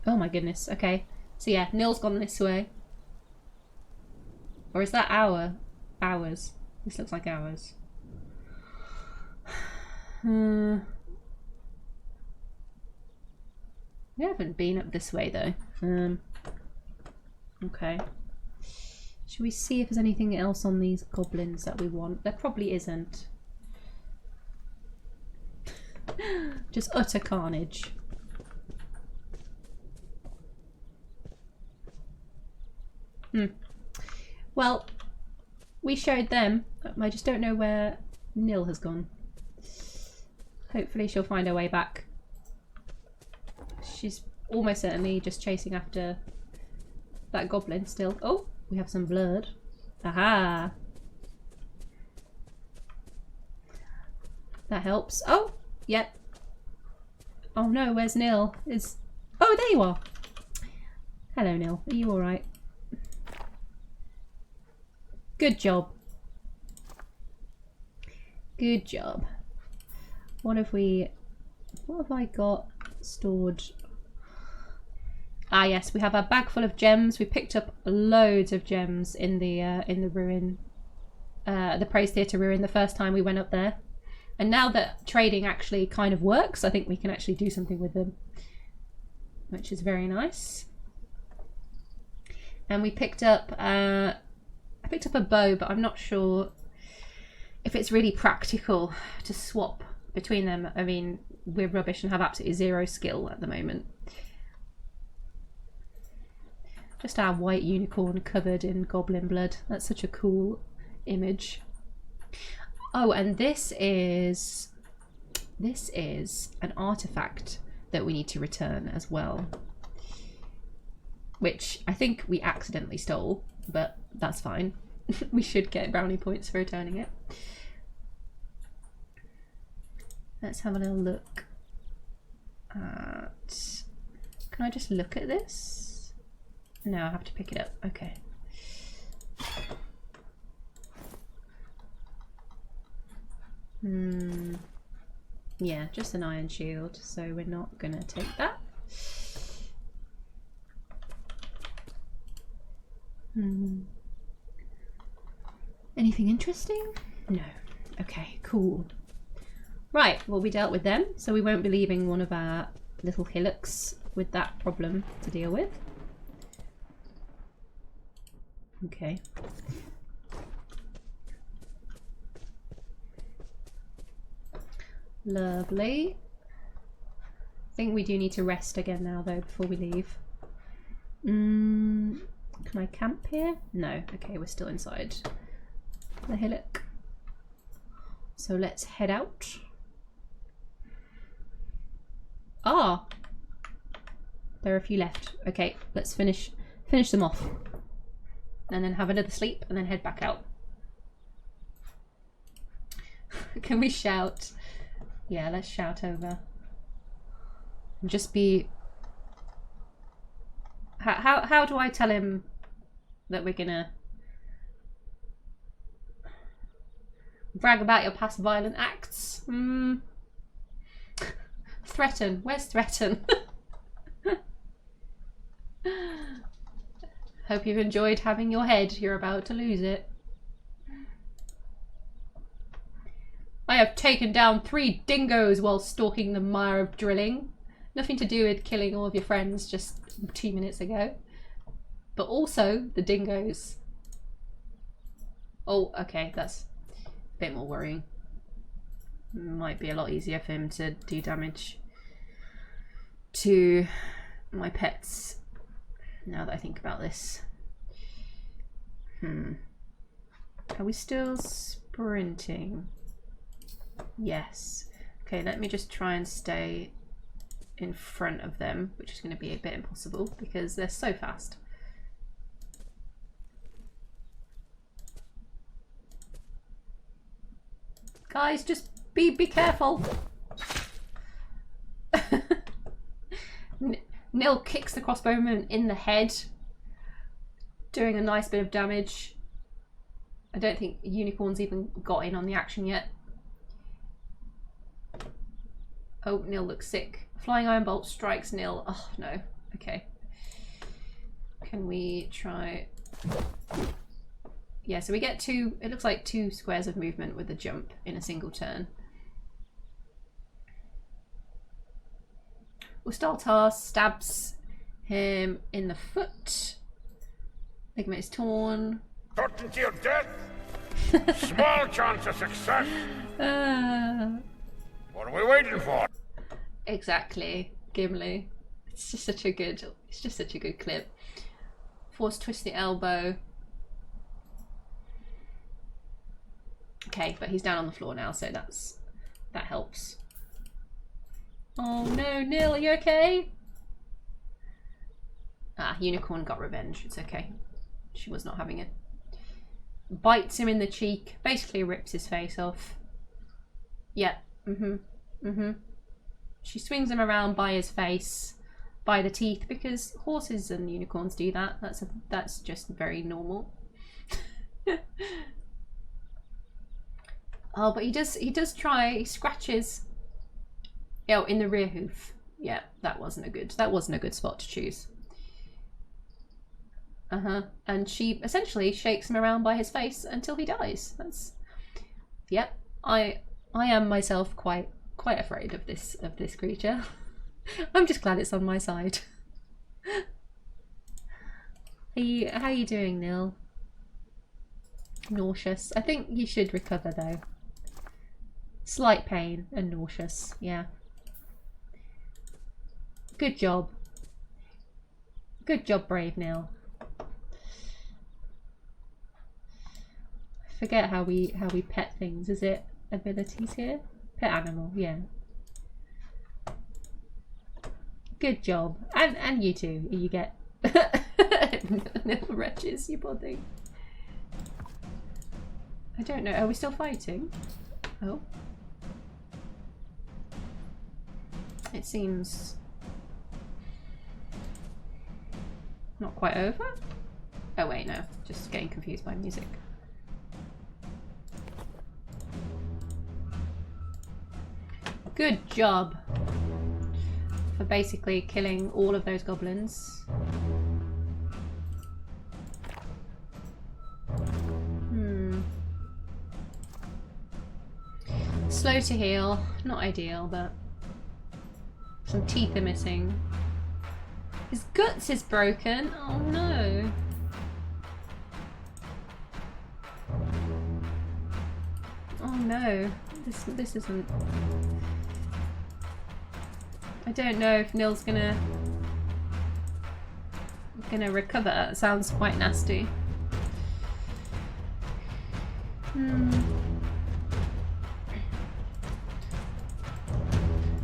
Oh my goodness, okay. So yeah, Nil's gone this way. Or is that ours? This looks like ours. We haven't been up this way though. Okay. Should we see if there's anything else on these goblins that we want? There probably isn't. Just utter carnage. Well, we showed them. I just don't know where Nil has gone. Hopefully she'll find her way back. She's almost certainly just chasing after that goblin still. Oh, we have some blood. Aha! That helps. Oh! Yep. Oh no, where's Nil? Oh, there you are! Hello, Nil. Are you alright? Good job. Good job. What have I got stored? Ah yes, we have our bag full of gems. We picked up loads of gems in the ruin, the Praisetheater ruin the first time we went up there. And now that trading actually kind of works, I think we can actually do something with them, which is very nice. And we picked up, I picked up a bow, but I'm not sure if it's really practical to swap between them. I mean, we're rubbish and have absolutely zero skill at the moment. Just our white unicorn covered in goblin blood. That's such a cool image. Oh, and this is an artifact that we need to return as well, which I think we accidentally stole, but that's fine. We should get brownie points for returning it. Let's have a little look at... Can I just look at this? No, I have to pick it up. Okay. Yeah, just an iron shield, so we're not gonna take that. Anything interesting? No. Okay, cool. Right, well, we dealt with them, so we won't be leaving one of our little hillocks with that problem to deal with. Okay. Lovely. I think we do need to rest again now, though, before we leave. Can I camp here? No. Okay, we're still inside the hillock. So let's head out. Ah! There are a few left. Okay, let's finish them off. And then have another sleep, and then head back out. Can we shout? Yeah, let's shout over. Just be... How do I tell him that we're gonna brag about your past violent acts? Threaten. Where's threaten? Hope you've enjoyed having your head. You're about to lose it. I have taken down 3 dingoes while stalking the mire of drilling. Nothing to do with killing all of your friends just 2 minutes ago. But also the dingoes. Oh, okay, that's a bit more worrying. Might be a lot easier for him to do damage to my pets, now that I think about this. Are we still sprinting? Yes. Okay, let me just try and stay in front of them, which is going to be a bit impossible because they're so fast. Guys, just be careful. Nil kicks the crossbowman in the head, doing a nice bit of damage. I don't think Unicorn's even got in on the action yet. Oh, Nil looks sick. Flying Iron Bolt strikes Nil. Oh, no. Okay. Can we try... Yeah, so we get 2, it looks like 2 squares of movement with a jump in a single turn. Ustoltar stabs him in the foot. Ligament is torn. Certainty of death? Small chance of success. What are we waiting for? Exactly, Gimli. It's just such a good clip. Force twist the elbow. Okay, but he's down on the floor now, so that helps. Oh no, Nil, are you okay? Ah, Unicorn got revenge. It's okay. She was not having it. Bites him in the cheek. Basically rips his face off. Yeah. She swings him around by his face, by the teeth, because horses and unicorns do that. That's just very normal. Oh, but he does try. He scratches. Oh, in the rear hoof. Yeah, that wasn't a good spot to choose. And she essentially shakes him around by his face until he dies. Yep. I am myself quite afraid of this creature. I'm just glad it's on my side. How are you doing, Nil? Nauseous. I think you should recover though. Slight pain and nauseous, yeah. Good job. Good job, brave Nil. I forget how we pet things. Is it abilities here? Pet animal, yeah. Good job. And you too. You get little wretches, you poor thing. I don't know. Are we still fighting? Oh. It seems not quite over. Oh wait, no. Just getting confused by music. Good job for basically killing all of those goblins. Slow to heal. Not ideal, but some teeth are missing. His guts is broken. Oh no. Oh no. This isn't. I don't know if Nil's gonna recover. It sounds quite nasty.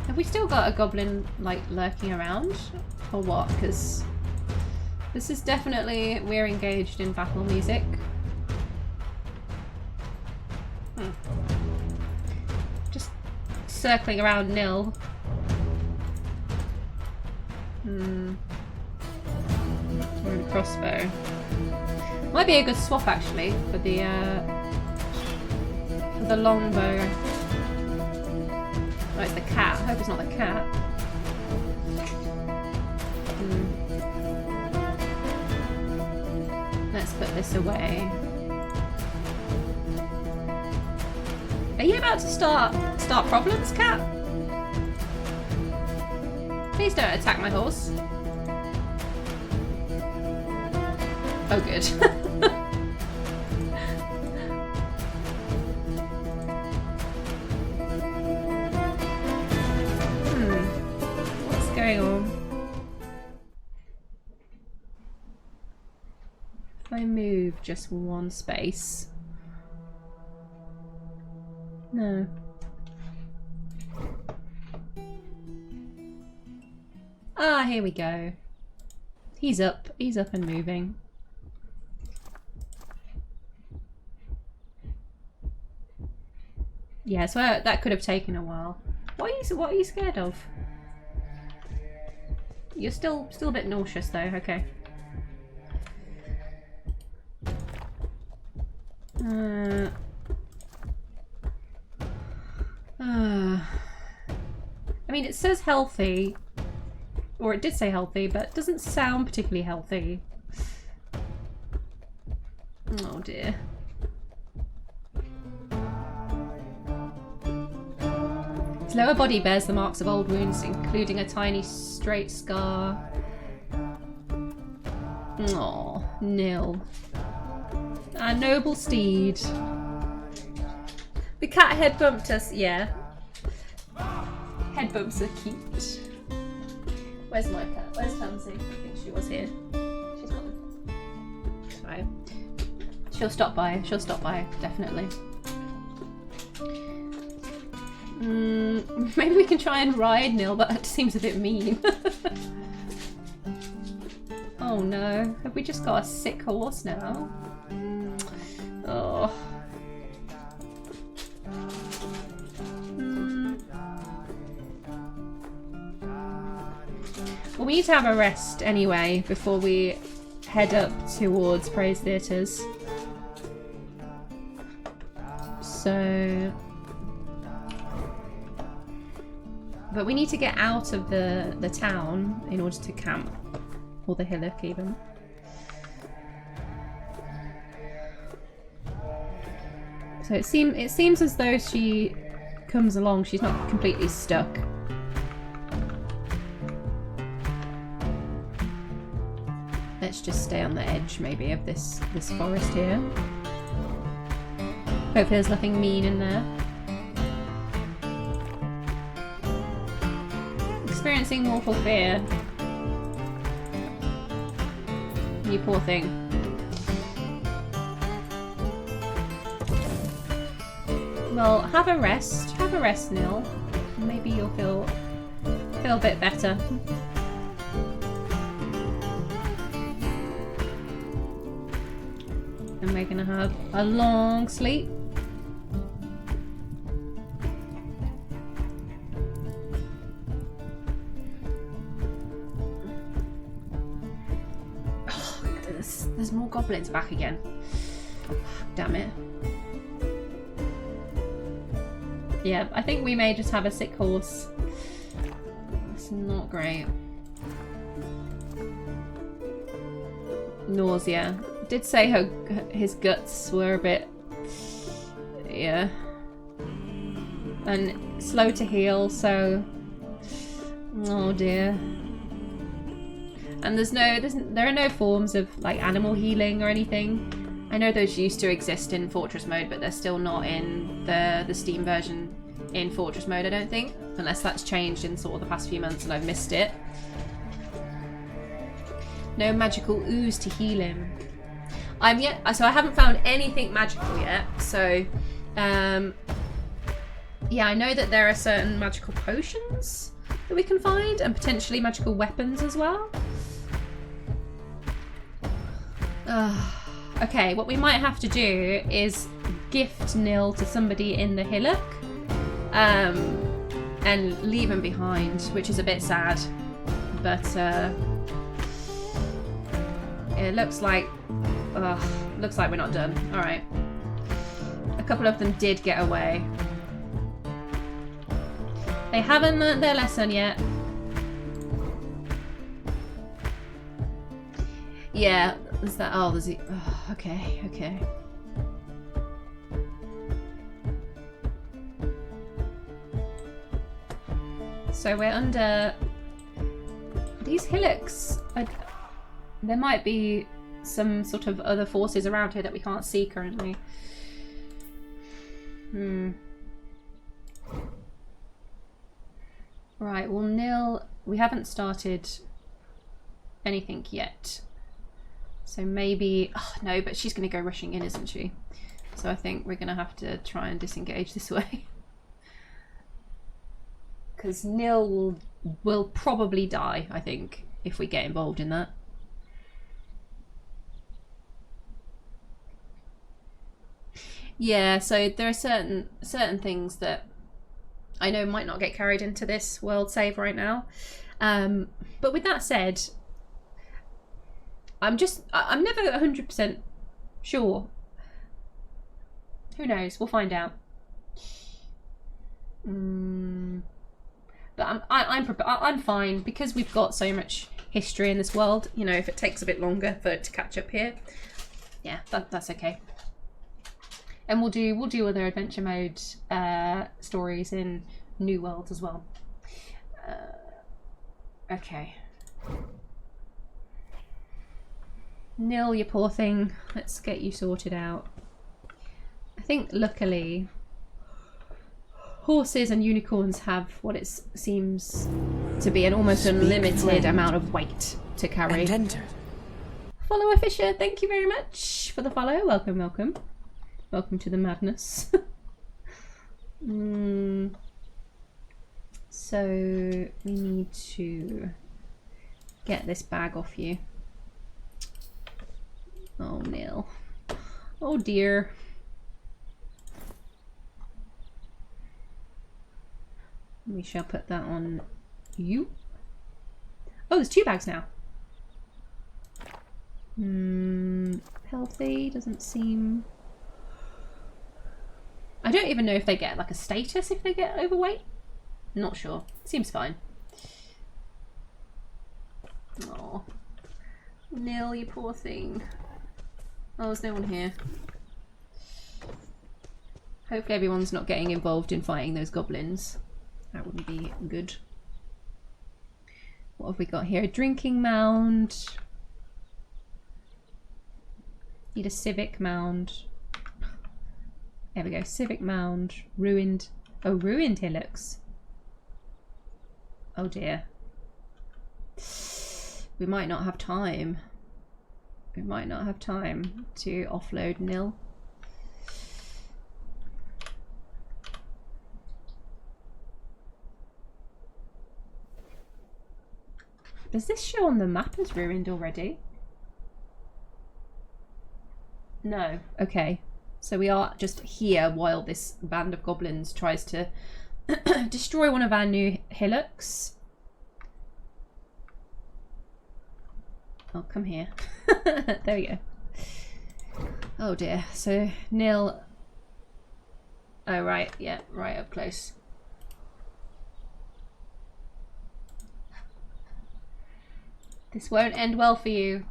Have we still got a goblin like lurking around, or what? Because this is definitely, we're engaged in battle music. Just circling around Nil. Or a crossbow. Might be a good swap actually for the longbow. Oh, it's the cat. I hope it's not the cat. Let's put this away. Are you about to start problems, cat? Please don't attack my horse. Oh, good. What's going on? If I move just one space. No. Ah, here we go. He's up and moving. Yeah, so that could have taken a while. What are you scared of? You're still a bit nauseous though, okay. I mean, it says healthy, or it did say healthy, but it doesn't sound particularly healthy. Oh dear. His lower body bears the marks of old wounds, including a tiny straight scar. Aw, Nil. Our noble steed. The cat head bumped us, yeah. Head bumps are cute. Where's my cat? Where's Tansy? I think she was here. She's gone. Right. She'll stop by. She'll stop by, definitely. Maybe we can try and ride Nil, but that seems a bit mean. Oh no. Have we just got a sick horse now? Oh. Well, we need to have a rest anyway before we head up towards Praisetheaters. So... But we need to get out of the town in order to camp. Or the hillock even. So it seems as though she comes along, she's not completely stuck. Let's just stay on the edge maybe of this forest here. Hope there's nothing mean in there. experiencing awful fear. You poor thing. Well, have a rest. Have a rest, Nil. Maybe you'll feel a bit better. And we're gonna have a long sleep. Oh, there's more goblins back again. Damn it. Yeah, I think we may just have a sick horse. It's not great. Nausea. Did say his guts were a bit, yeah, and slow to heal. So, oh dear. And there are no forms of like animal healing or anything. I know those used to exist in Fortress mode, but they're still not in the Steam version in Fortress mode, I don't think, unless that's changed in sort of the past few months and I've missed it. No magical ooze to heal him. So I haven't found anything magical yet. So, yeah, I know that there are certain magical potions that we can find, and potentially magical weapons as well. Okay, what we might have to do is gift Nil to somebody in the Hillock, and leave him behind, which is a bit sad. But it looks like we're not done. All right. A couple of them did get away. They haven't learnt their lesson yet. Yeah, is that? Oh, there's. Oh, okay, okay. So we're under these hillocks. There might be some sort of other forces around here that we can't see currently. Right, well, Nil, we haven't started anything yet. So maybe... Oh, no, but she's going to go rushing in, isn't she? So I think we're going to have to try and disengage this way. Because Nil will probably die, I think, if we get involved in that. Yeah, so there are certain things that I know might not get carried into this world save right now. But with that said, I'm never 100% sure. Who knows? We'll find out. But I'm fine because we've got so much history in this world. You know, if it takes a bit longer for it to catch up here, yeah, that's okay. And we'll do other adventure mode stories in New World as well. Okay. Nil, you poor thing. Let's get you sorted out. I think luckily horses and unicorns have what it seems to be an almost unlimited amount of weight to carry. And enter. Follower Fisher, thank you very much for the follow. Welcome, welcome. Welcome to the madness. So we need to get this bag off you. Oh, Nil. Oh dear. We shall put that on you. Oh, there's 2 bags now. Healthy doesn't seem... I don't even know if they get like a status if they get overweight. Not sure. Seems fine. Oh, Nil, you poor thing. Oh, there's no one here. Hopefully everyone's not getting involved in fighting those goblins. That wouldn't be good. What have we got here? A drinking mound. Need a civic mound. There we go. Civic mound. Ruined. Oh, ruined hillocks. Oh dear. We might not have time. We might not have time to offload nil. Does this show on the map as ruined already? No. Okay. So we are just here while this band of goblins tries to destroy one of our new hillocks. Oh, come here. There we go. Oh dear. So nil. Oh right, yeah, right up close. This won't end well for you.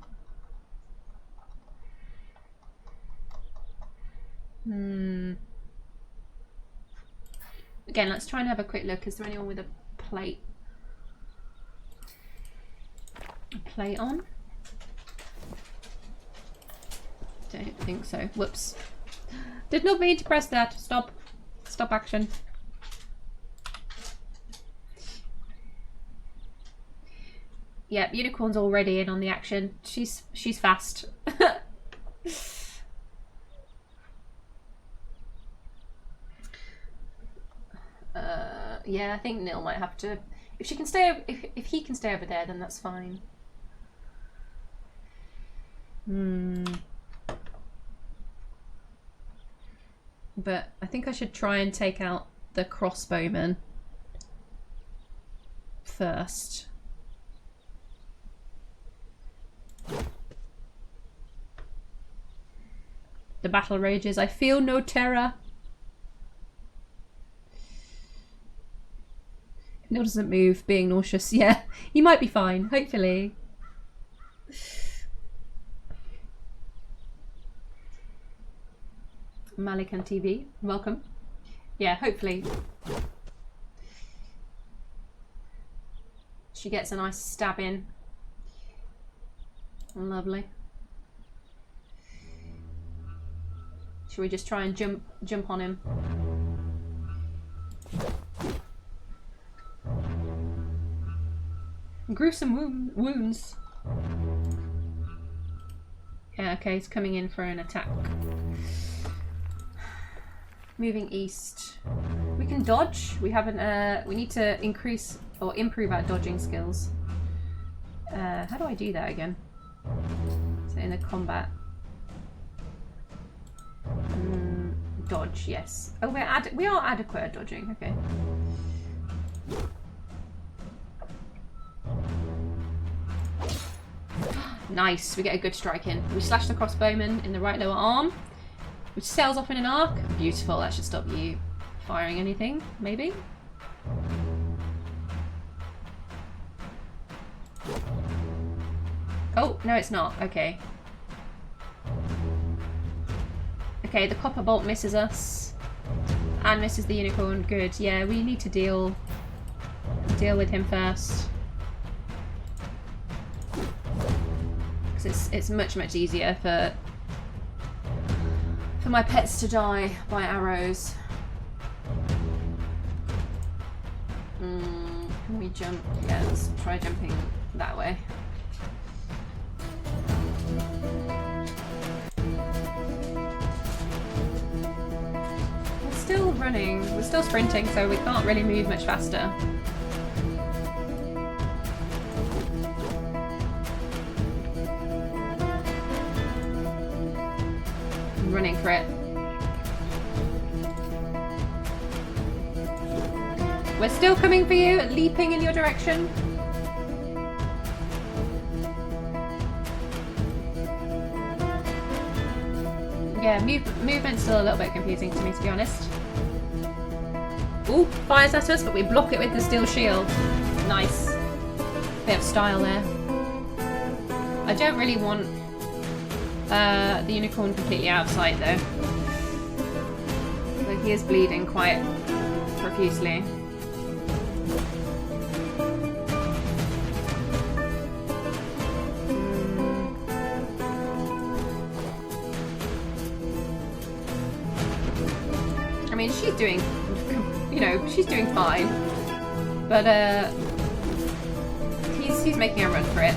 Again, let's try and have a quick look. Is there anyone with a plate? A plate on? Don't think so. Whoops. Did not mean to press that. Stop. Stop action. Yep, Unicorn's already in on the action. She's fast. Yeah, I think Nil might have to. If she can stay, if he can stay over there, then that's fine. But I think I should try and take out the crossbowman first. The battle rages. I feel no terror. Nil doesn't move, being nauseous. Yeah, he might be fine, hopefully. Malik and TV, welcome. Yeah, hopefully. She gets a nice stab in. Lovely. Should we just try and jump on him? Gruesome wounds. Yeah, okay, he's coming in for an attack. Moving east. We can dodge. We haven't. We need to increase or improve our dodging skills. How do I do that again? So in the combat. Dodge, yes. Oh, we are adequate at dodging. Okay. Nice, we get a good strike in. We slash the crossbowman in the right lower arm, which sails off in an arc. Beautiful, that should stop you firing anything, maybe? Oh, no it's not, okay. Okay, the copper bolt misses us. And misses the unicorn, good. Yeah, we need to deal with him first. It's much easier for my pets to die by arrows. Can we jump? Yeah, let's try jumping that way. We're still running. We're still sprinting, so we can't really move much faster. Running for it. We're still coming for you, leaping in your direction. Yeah, movement's still a little bit confusing to me, to be honest. Ooh, fires at us, but we block it with the steel shield. Nice. Bit of style there. I don't really want the unicorn completely out of sight though. So he is bleeding quite profusely. I mean, she's doing, you know, she's doing fine. But He's making a run for it.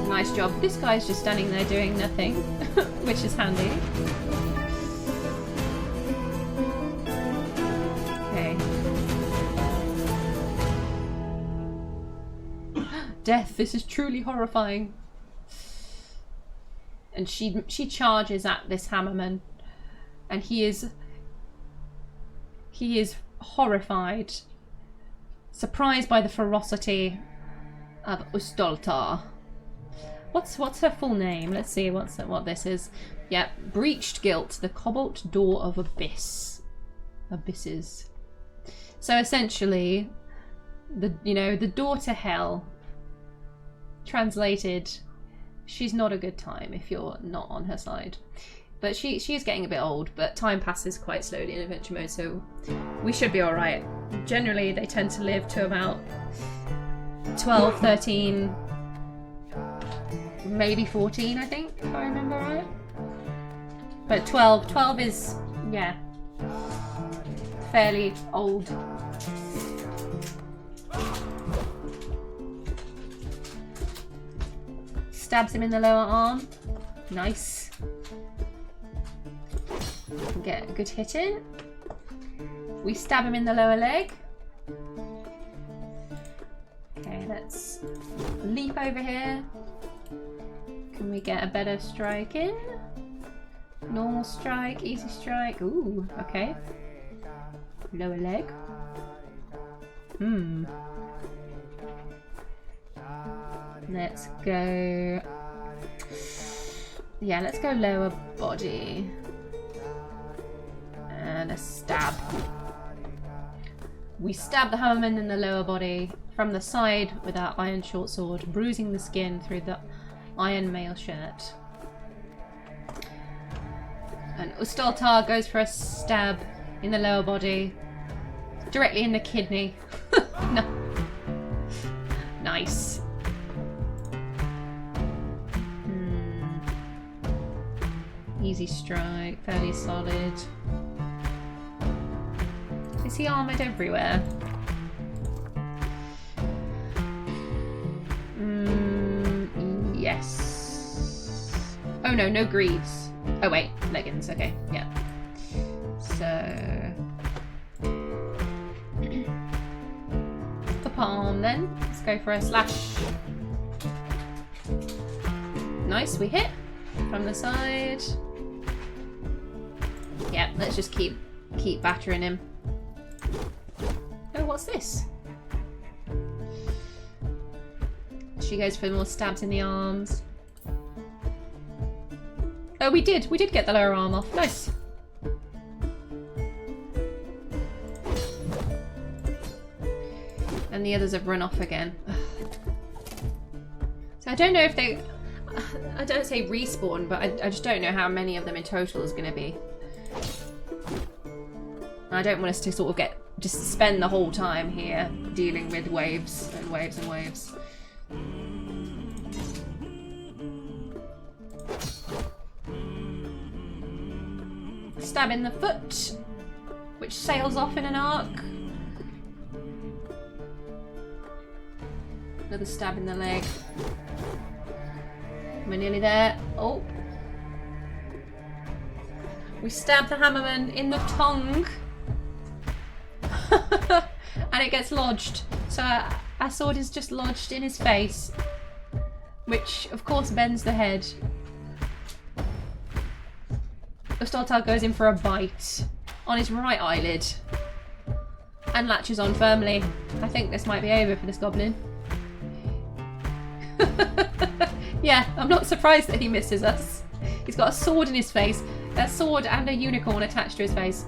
Nice job. This guy's just standing there doing nothing, which is handy. Okay. Death, this is truly horrifying. And she charges at this hammerman, and he is horrified, surprised by the ferocity of Ustoltar. What's her full name? Let's see what this is. Yeah, breached guilt, the cobalt door of abysses. So essentially, the door to hell. Translated, she's not a good time if you're not on her side. But she is getting a bit old, but time passes quite slowly in adventure mode, so we should be alright. Generally, they tend to live to about 12, 13, maybe 14, I think, if I remember right. But 12 is, yeah, fairly old. Stabs him in the lower arm. Nice. Get a good hit in. We stab him in the lower leg. Okay, let's leap over here. Can we get a better strike in? Normal strike, easy strike. Ooh, okay. Lower leg. Let's go... Yeah, let's go lower body. And a stab. We stab the hammerman in the lower body from the side with our iron short sword, bruising the skin through the iron mail shirt. And Ustoltar goes for a stab in the lower body, directly in the kidney. No. Nice. Easy strike, fairly solid. Is he armoured everywhere? Yes. Oh no, no greaves. Oh wait, leggings, okay, yeah. So... the palm then. Let's go for a slash. Nice, we hit from the side. Yeah, let's just keep battering him. Oh, what's this? She goes for more stabs in the arms. Oh, we did get the lower arm off. Nice. And the others have run off again. So I don't know if they... I don't say respawn, but I just don't know how many of them in total is going to be. I don't want us to sort of just spend the whole time here dealing with waves and waves and waves. Stab in the foot, which sails off in an arc. Another stab in the leg. We're nearly there. Oh. We stab the hammerman in the tongue. And it gets lodged. So our sword is just lodged in his face. Which, of course, bends the head. Ustoltar goes in for a bite on his right eyelid. And latches on firmly. I think this might be over for this goblin. Yeah, I'm not surprised that he misses us. He's got a sword in his face. A sword and a unicorn attached to his face.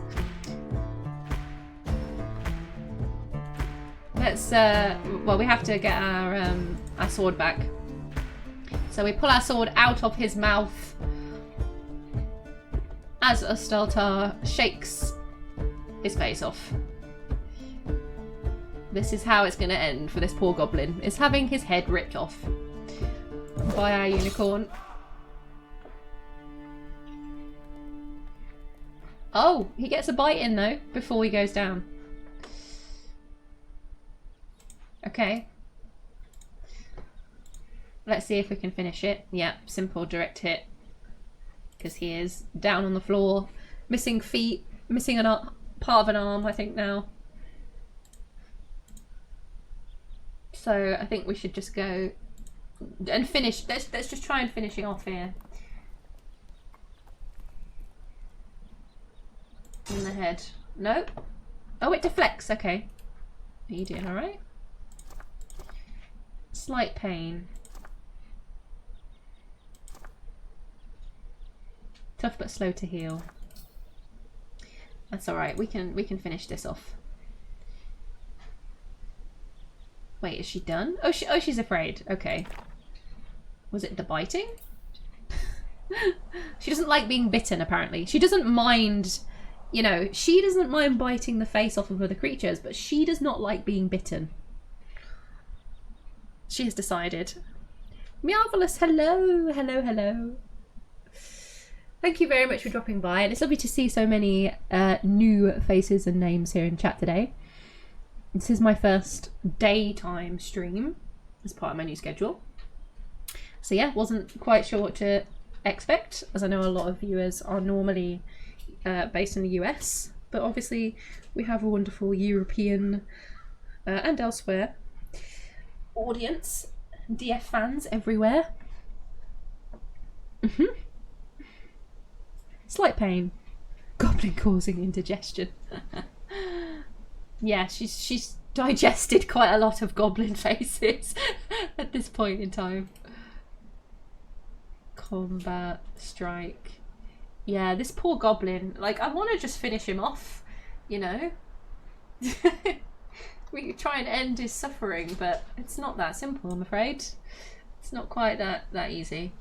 Let's, well, we have to get our sword back. So we pull our sword out of his mouth as Ustoltar shakes his face off. This is how it's going to end for this poor goblin, is having his head ripped off by our unicorn. Oh, he gets a bite in though before he goes down. Okay. Let's see if we can finish it. Yeah, simple direct hit. Because he is down on the floor. Missing feet. Missing part of an arm, I think, now. So I think we should just go and finish. Let's just try and finish it off here. In the head. No. Oh, it deflects. Okay. Are you doing alright? Slight pain. Tough but slow to heal. That's alright. We can finish this off. Wait, is she done? Oh, she's afraid. Okay. Was it the biting? She doesn't like being bitten, apparently. She doesn't mind, you know, she doesn't mind biting the face off of other creatures, but she does not like being bitten. She has decided. Meowvelous, hello, hello, hello. Thank you very much for dropping by, and it's lovely to see so many new faces and names here in chat today. This is my first daytime stream as part of my new schedule. So yeah, wasn't quite sure what to expect, as I know a lot of viewers are normally based in the US, but obviously we have a wonderful European and elsewhere audience, DF fans everywhere. Slight pain. Goblin causing indigestion. Yeah, she's digested quite a lot of goblin faces at this point in time. Combat, strike. Yeah, this poor goblin. Like, I want to just finish him off, you know? We could try and end his suffering, but it's not that simple, I'm afraid. It's not quite that easy.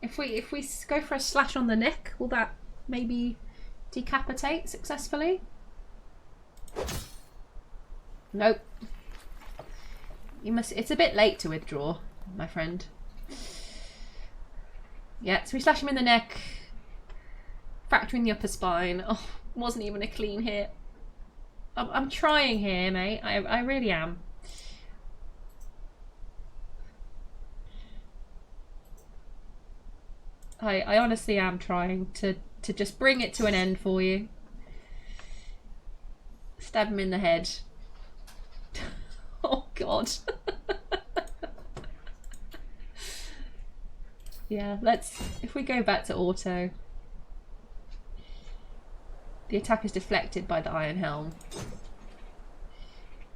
If we go for a slash on the neck, will that maybe decapitate successfully? Nope. It's a bit late to withdraw, my friend. Yeah, so we slash him in the neck, fracturing the upper spine. Oh, wasn't even a clean hit. I'm trying here, mate. I really am. I honestly am trying to just bring it to an end for you. Stab him in the head. Oh god. Yeah, if we go back to auto. The attack is deflected by the iron helm.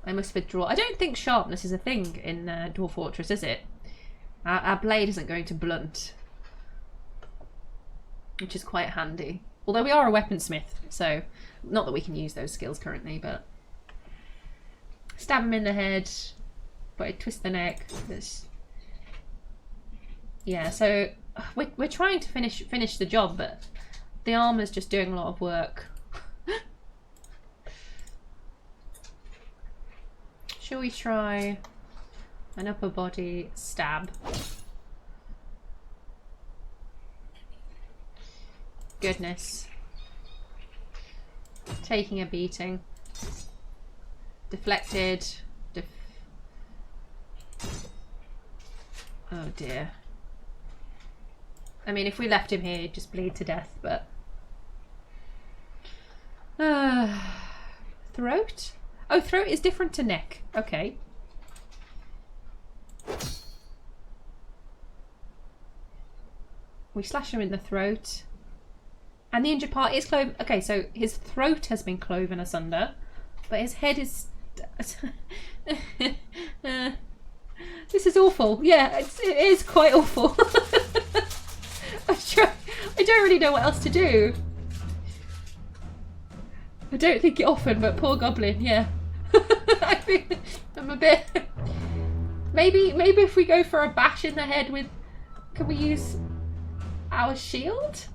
I must withdraw. I don't think sharpness is a thing in Dwarf Fortress, is it? Our blade isn't going to blunt, which is quite handy. Although we are a weaponsmith, so not that we can use those skills currently, but stab him in the head, but I twist the neck. Yeah, so we're trying to finish the job, but the armor's just doing a lot of work. Shall we try an upper body stab? Goodness. Taking a beating. Deflected. Oh dear. I mean, if we left him here, he'd just bleed to death, but... Throat? Oh, throat is different to neck. Okay. We slash him in the throat. And the injured part is cloven. Okay, so his throat has been cloven asunder, but his head is... This is awful. Yeah, it is quite awful. I don't really know what else to do. I don't think it often, but poor goblin, yeah. I think I'm a bit... Maybe if we go for a bash in the head with... Can we use our shield?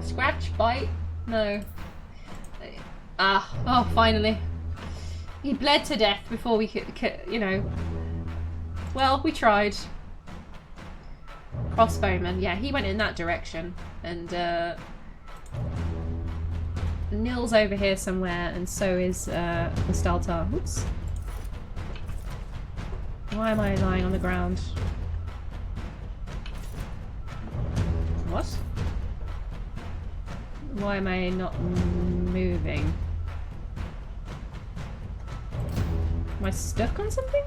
Scratch, bite? No. Oh, finally. He bled to death before we could, you know. Well, we tried. Crossbowman, yeah, he went in that direction. And Nil's over here somewhere, and so is Ustoltar. Oops. Why am I lying on the ground? What? Why am I not moving? Am I stuck on something?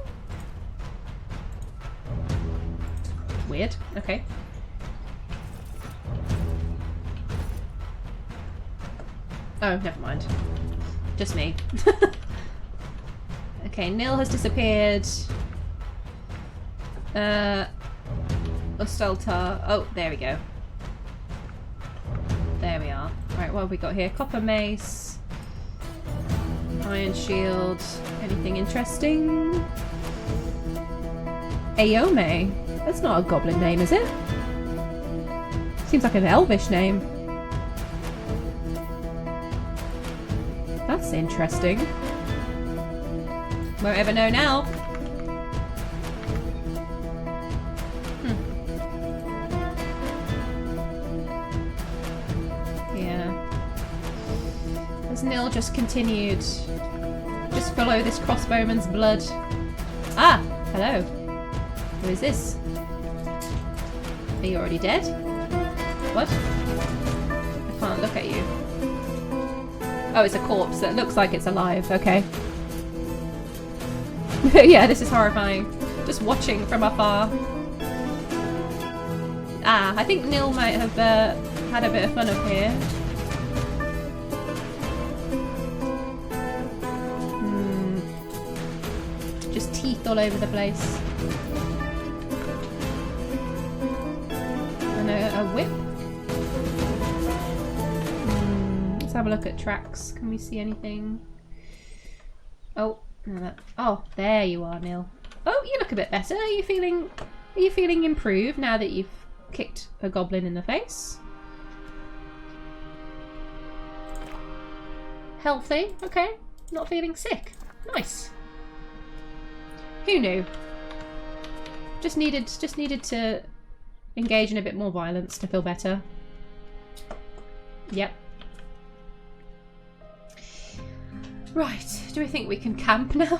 Weird. Okay. Oh, never mind. Just me. Okay, Nil has disappeared. Ustoltar. Oh, there we go. There we are. Right, what have we got here? Copper mace. Iron shield. Anything interesting? Aome. That's not a goblin name, is it? Seems like an elvish name. That's interesting. Won't ever know now. Yeah. As Nil just continued. Just follow this crossbowman's blood. Ah! Hello. Who is this? Are you already dead? What? I can't look at you. Oh, it's a corpse that looks like it's alive. Okay. Yeah, this is horrifying. Just watching from afar. Ah, I think Nil might have had a bit of fun up here. Just teeth all over the place. And a whip. Let's have a look at tracks. Can we see anything? Oh, no, oh, there you are, Nil. Oh, you look a bit better. Are you feeling improved now that you've kicked a goblin in the face? Healthy, okay. Not feeling sick. Nice. Who knew? Just needed to engage in a bit more violence to feel better. Yep. Right, do we think we can camp now?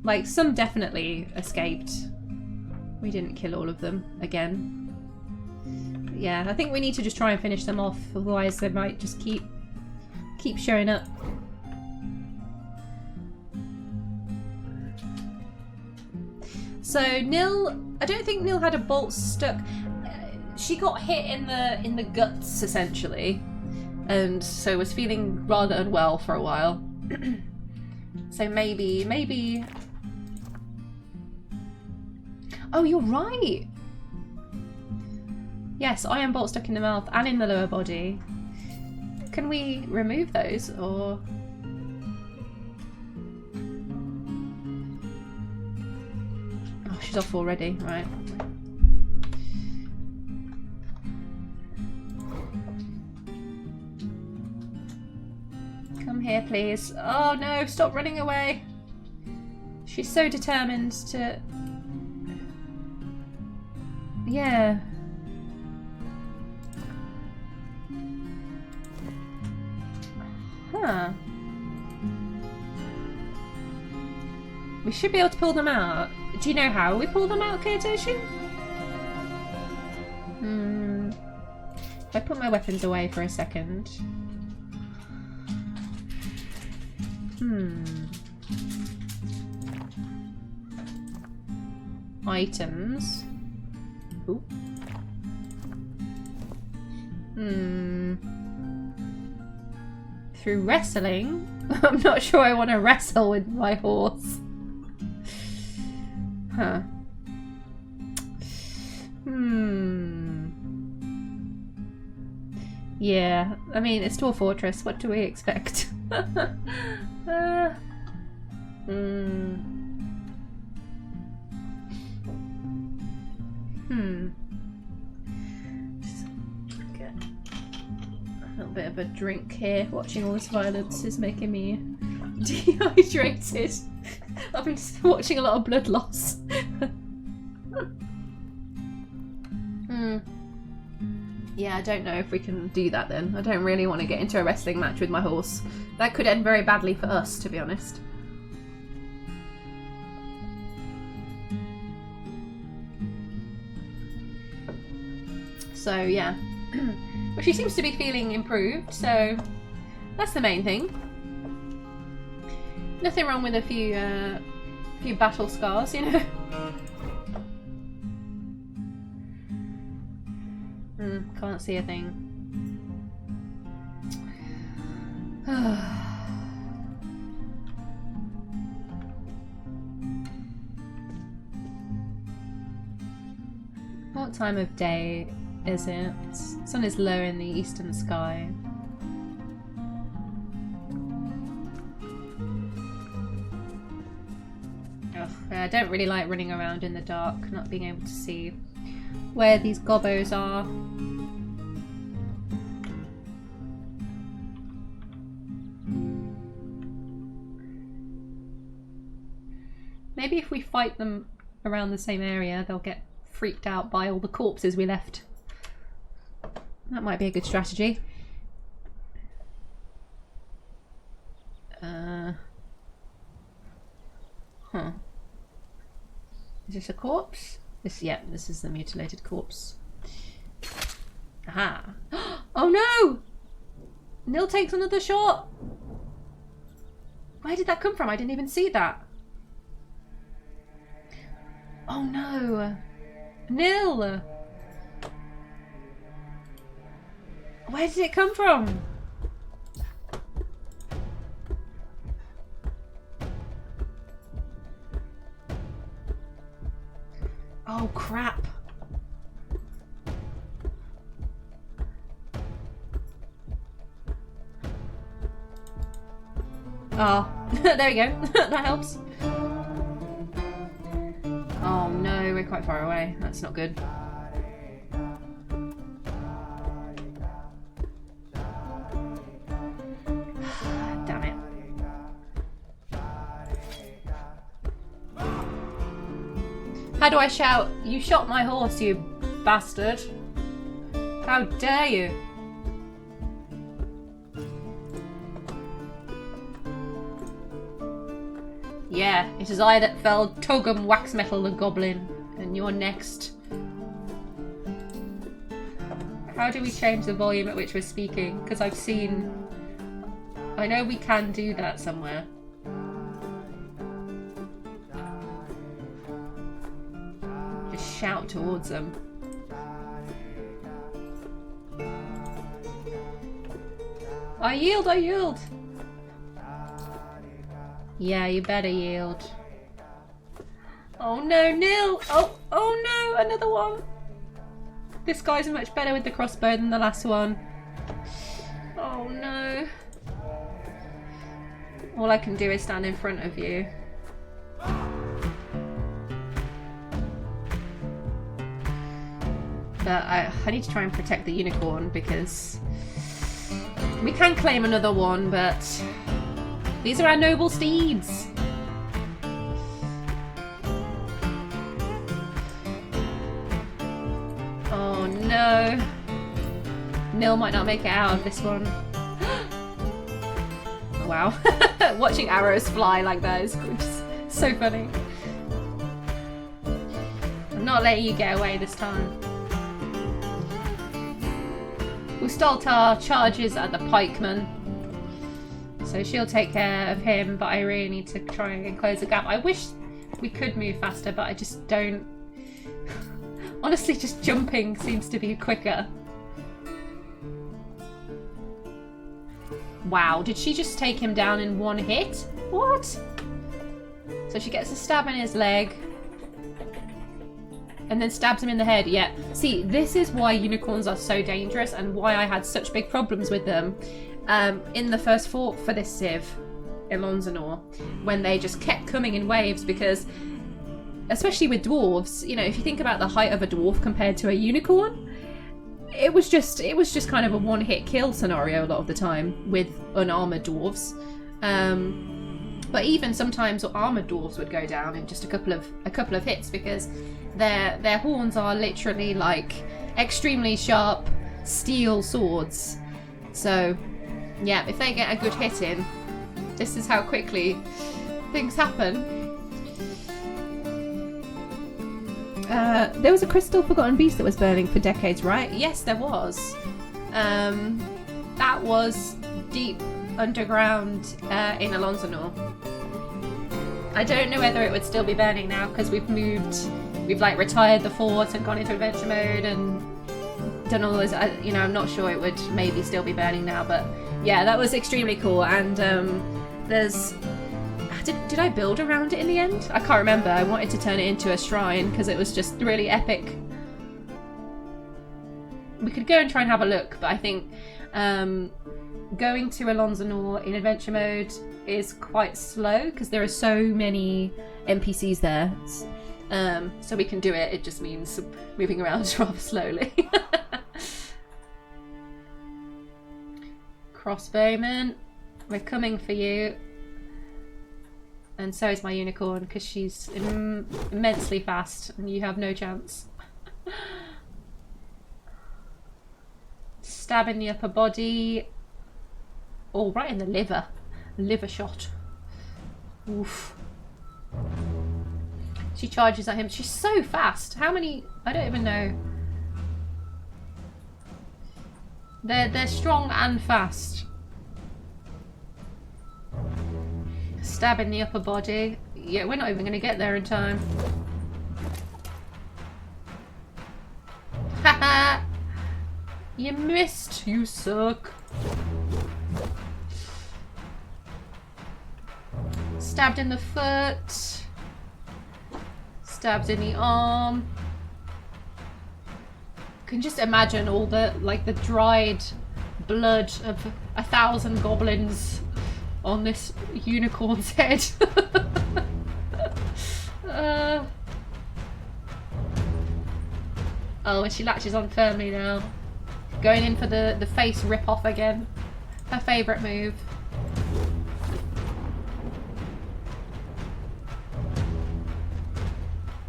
Like, some definitely escaped. We didn't kill all of them again. Yeah, I think we need to just try and finish them off, otherwise they might just keep showing up. So Nil, I don't think Nil had a bolt stuck. She got hit in the guts essentially, and so was feeling rather unwell for a while. So maybe. Oh, you're right. Yes, iron bolt stuck in the mouth and in the lower body. Can we remove those or? Oh, she's off already. Right. Come here, please. Oh no, stop running away. She's so determined to... Yeah. Huh. We should be able to pull them out. Do you know how we pull them out, Kurtoshi? If I put my weapons away for a second... Items. Ooh. Through wrestling? I'm not sure I want to wrestle with my horse. Huh. Yeah, I mean, it's to a fortress. What do we expect? Just get a little bit of a drink here. Watching all this violence is making me dehydrated. I've been watching a lot of blood loss. Yeah, I don't know if we can do that then. I don't really want to get into a wrestling match with my horse. That could end very badly for us, to be honest. So, yeah. But she seems to be feeling improved, so that's the main thing. Nothing wrong with a few battle scars, you know. Can't see a thing. What time of day is it? Sun is low in the eastern sky. Ugh, I don't really like running around in the dark, not being able to see where these gobbos are. Maybe if we fight them around the same area, they'll get freaked out by all the corpses we left. That might be a good strategy. Is this a corpse? This is the mutilated corpse. Aha! Oh no! Nil takes another shot! Where did that come from? I didn't even see that. Oh no! Nil! Where did it come from? Oh crap! Oh, there we go. That helps. Oh no, we're quite far away. That's not good. Damn it. How do I shout, "You shot my horse, you bastard"? How dare you? Yeah, it is I that felled Togum Waxmetal the Goblin, and you're next. How do we change the volume at which we're speaking? Because I know we can do that somewhere. Just shout towards them. I yield, I yield! Yeah, you better yield. Oh no, Nil! Oh no, another one! This guy's much better with the crossbow than the last one. Oh no. All I can do is stand in front of you. But I need to try and protect the unicorn because we can claim another one, but these are our noble steeds. Oh no. Nil might not make it out of this one. Wow. Watching arrows fly like that is just so funny. I'm not letting you get away this time. Ustoltar charges at the pikeman. So she'll take care of him, but I really need to try and close the gap. I wish we could move faster, but I just don't. Honestly, just jumping seems to be quicker. Wow, did she just take him down in one hit? What? So she gets a stab in his leg. And then stabs him in the head. Yeah. See, this is why unicorns are so dangerous and why I had such big problems with them in the first fort for this civ, Ilon, when they just kept coming in waves, because especially with dwarves, you know, if you think about the height of a dwarf compared to a unicorn, it was just kind of a one-hit kill scenario a lot of the time with unarmored dwarves. But even sometimes armored dwarves would go down in just a couple of hits because their horns are literally like extremely sharp steel swords. So, yeah, if they get a good hit in, this is how quickly things happen. There was a crystal forgotten beast that was burning for decades, right? Yes, there was. That was deep underground in Ilon. I don't know whether it would still be burning now because we've like retired the fort and gone into adventure mode and done all those. You know, I'm not sure it would maybe still be burning now, but yeah, that was extremely cool. And there's. Did I build around it in the end? I can't remember. I wanted to turn it into a shrine because it was just really epic. We could go and try and have a look, but I think going to Ilon in adventure mode is quite slow because there are so many NPCs there. So we can do it. It just means moving around rather slowly. Crossbowman, we're coming for you. And so is my unicorn, because she's immensely fast and you have no chance. Stab in the upper body. Oh, right in the liver. Liver shot. Oof. She charges at him. She's so fast. How many? I don't even know. They're strong and fast. Stab in the upper body. Yeah, we're not even going to get there in time. Haha! You missed, you suck. Stabbed in the foot. Stabbed in the arm. Can just imagine all the the dried blood of 1,000 goblins on this unicorn's head. Oh, and she latches on firmly now. Going in for the face rip-off again. Her favourite move.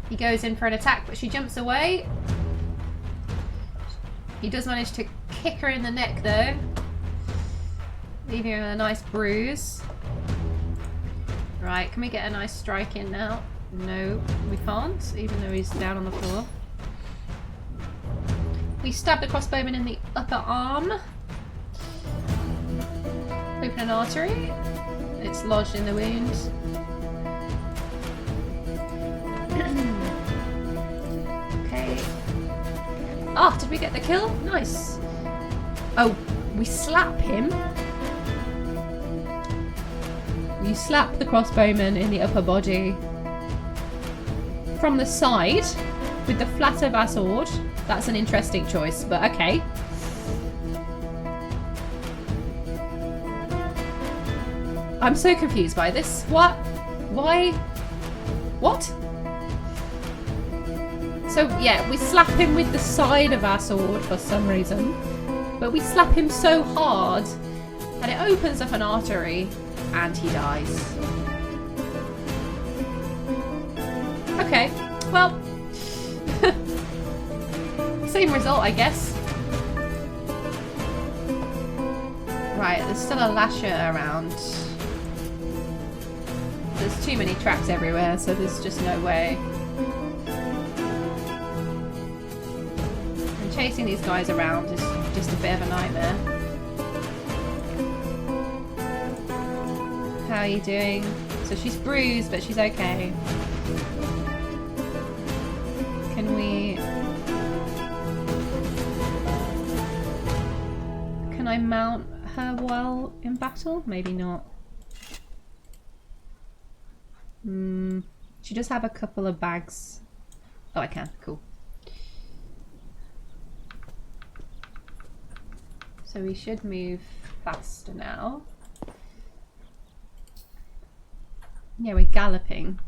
He goes in for an attack, but she jumps away. He does manage to kick her in the neck, though. Leaving her with a nice bruise. Right, can we get a nice strike in now? No, we can't, even though he's down on the floor. We stab the crossbowman in the upper arm. Open an artery. It's lodged in the wound. Okay. Ah, did we get the kill? Nice. Oh, we slap him. You slap the crossbowman in the upper body from the side with the flat of our sword. That's an interesting choice, but okay. I'm so confused by this. What? Why? What? So yeah, we slap him with the side of our sword for some reason, but we slap him so hard that it opens up an artery and he dies. Okay, well, same result, I guess. Right, there's still a lasher around. There's too many traps everywhere, so there's just no way. And chasing these guys around is just a bit of a nightmare. How are you doing? So she's bruised, but she's okay. Can we... Can I mount her while in battle? Maybe not. She does have a couple of bags. Oh, I can. Cool. So we should move faster now. Yeah, we're galloping.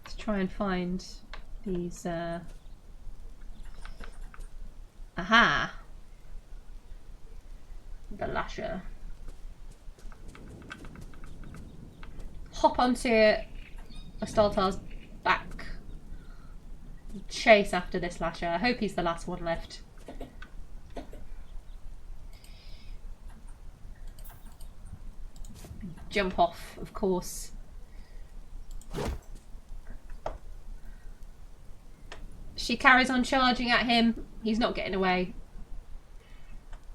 Let's try and find these... Aha! The lasher. Hop onto Ustoltar's back. chase after this lasher. I hope he's the last one left. Jump off, of course. She carries on charging at him. He's not getting away.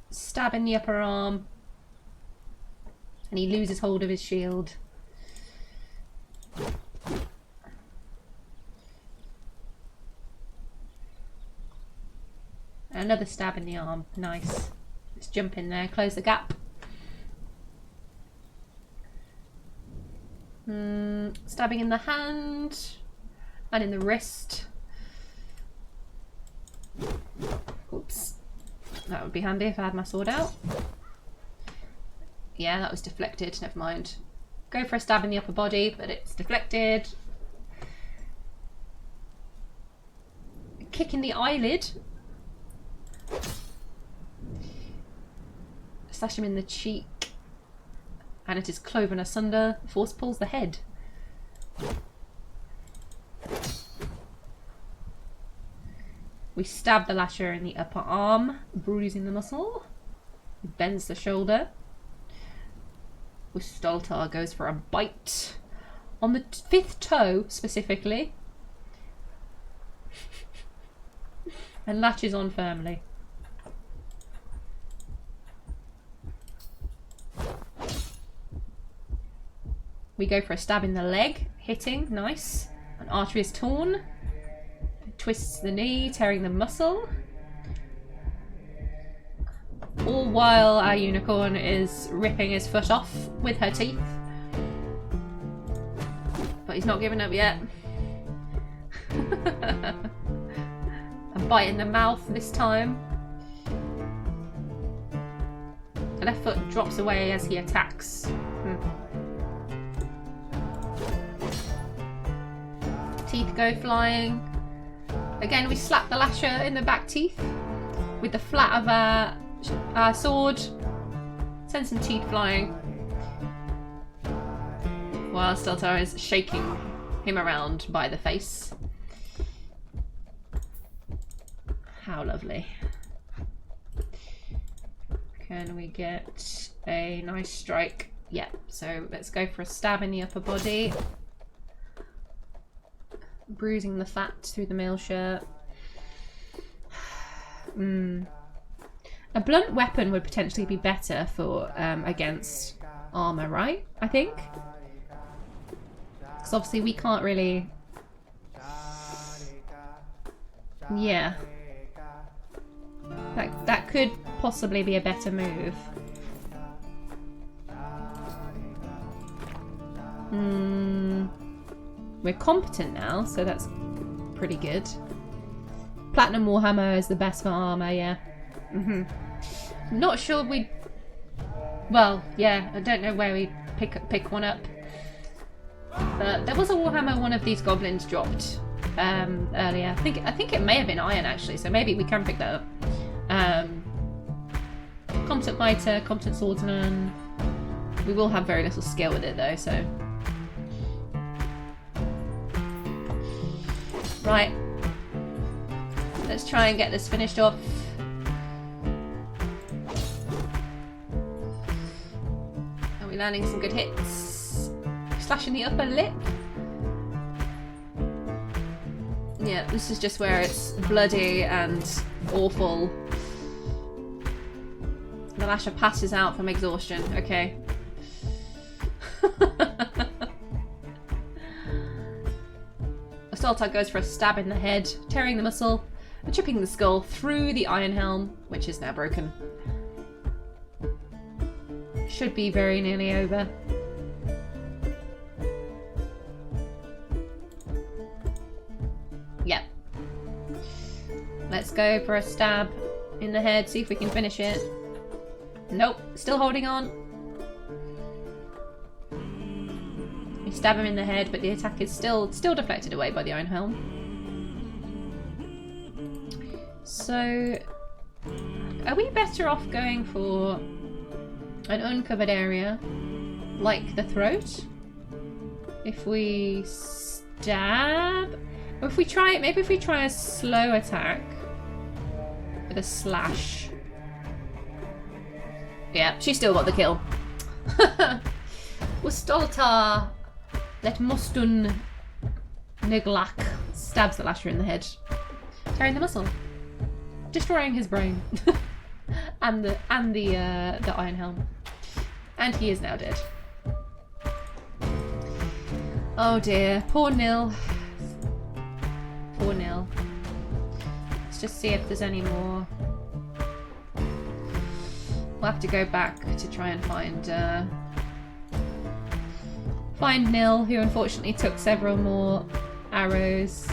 Stab in the upper arm. And he loses hold of his shield. Another stab in the arm. Nice. Let's jump in there, close the gap. Stabbing in the hand and in the wrist. Oops. That would be handy if I had my sword out. Yeah, that was deflected. Never mind. Go for a stab in the upper body, but it's deflected. Kick in the eyelid. Slash him in the cheek. And it is cloven asunder. Force pulls the head. We stab the lasher in the upper arm, bruising the muscle. He bends the shoulder. Ustoltar goes for a bite. On the fifth toe, specifically. And latches on firmly. We go for a stab in the leg, hitting, nice. An artery is torn. Twists the knee, tearing the muscle. All while our unicorn is ripping his foot off with her teeth. But he's not giving up yet. A bite in the mouth this time. The left foot drops away as he attacks. Teeth go flying. Again, we slap the lasher in the back teeth with the flat of our sword. Send some teeth flying. While Ustoltar is shaking him around by the face. How lovely. Can we get a nice strike? Yeah, so let's go for a stab in the upper body. Bruising the fat through the mail shirt. A blunt weapon would potentially be better for against armor, right? I think. Because obviously we can't really... Yeah. That could possibly be a better move. We're competent now, so that's pretty good. Platinum Warhammer is the best for armor, yeah. Not sure we... Well, yeah, I don't know where we pick one up. But there was a Warhammer one of these goblins dropped earlier. I think it may have been iron actually, so maybe we can pick that up. Competent fighter, competent swordsman. We will have very little skill with it though, so... Right. Let's try and get this finished off. Are we landing some good hits? Slashing the upper lip. Yeah, this is just where it's bloody and awful. The lasher passes out from exhaustion. Okay. Ustoltar goes for a stab in the head, tearing the muscle, and chipping the skull through the iron helm, which is now broken. Should be very nearly over. Yep. Let's go for a stab in the head, see if we can finish it. Nope, still holding on. We stab him in the head, but the attack is still deflected away by the iron helm. So, are we better off going for an uncovered area, like the throat? If we stab... If we try, maybe if we try a slow attack with a slash. Yeah, she still got the kill. Ustoltar, let Mustun Niglak stabs the lasher in the head, tearing the muscle, destroying his brain, and the iron helm, and he is now dead. Oh dear, poor Nil. Poor Nil. Let's just see if there's any more. We'll have to go back to try and find Nil, who unfortunately took several more arrows.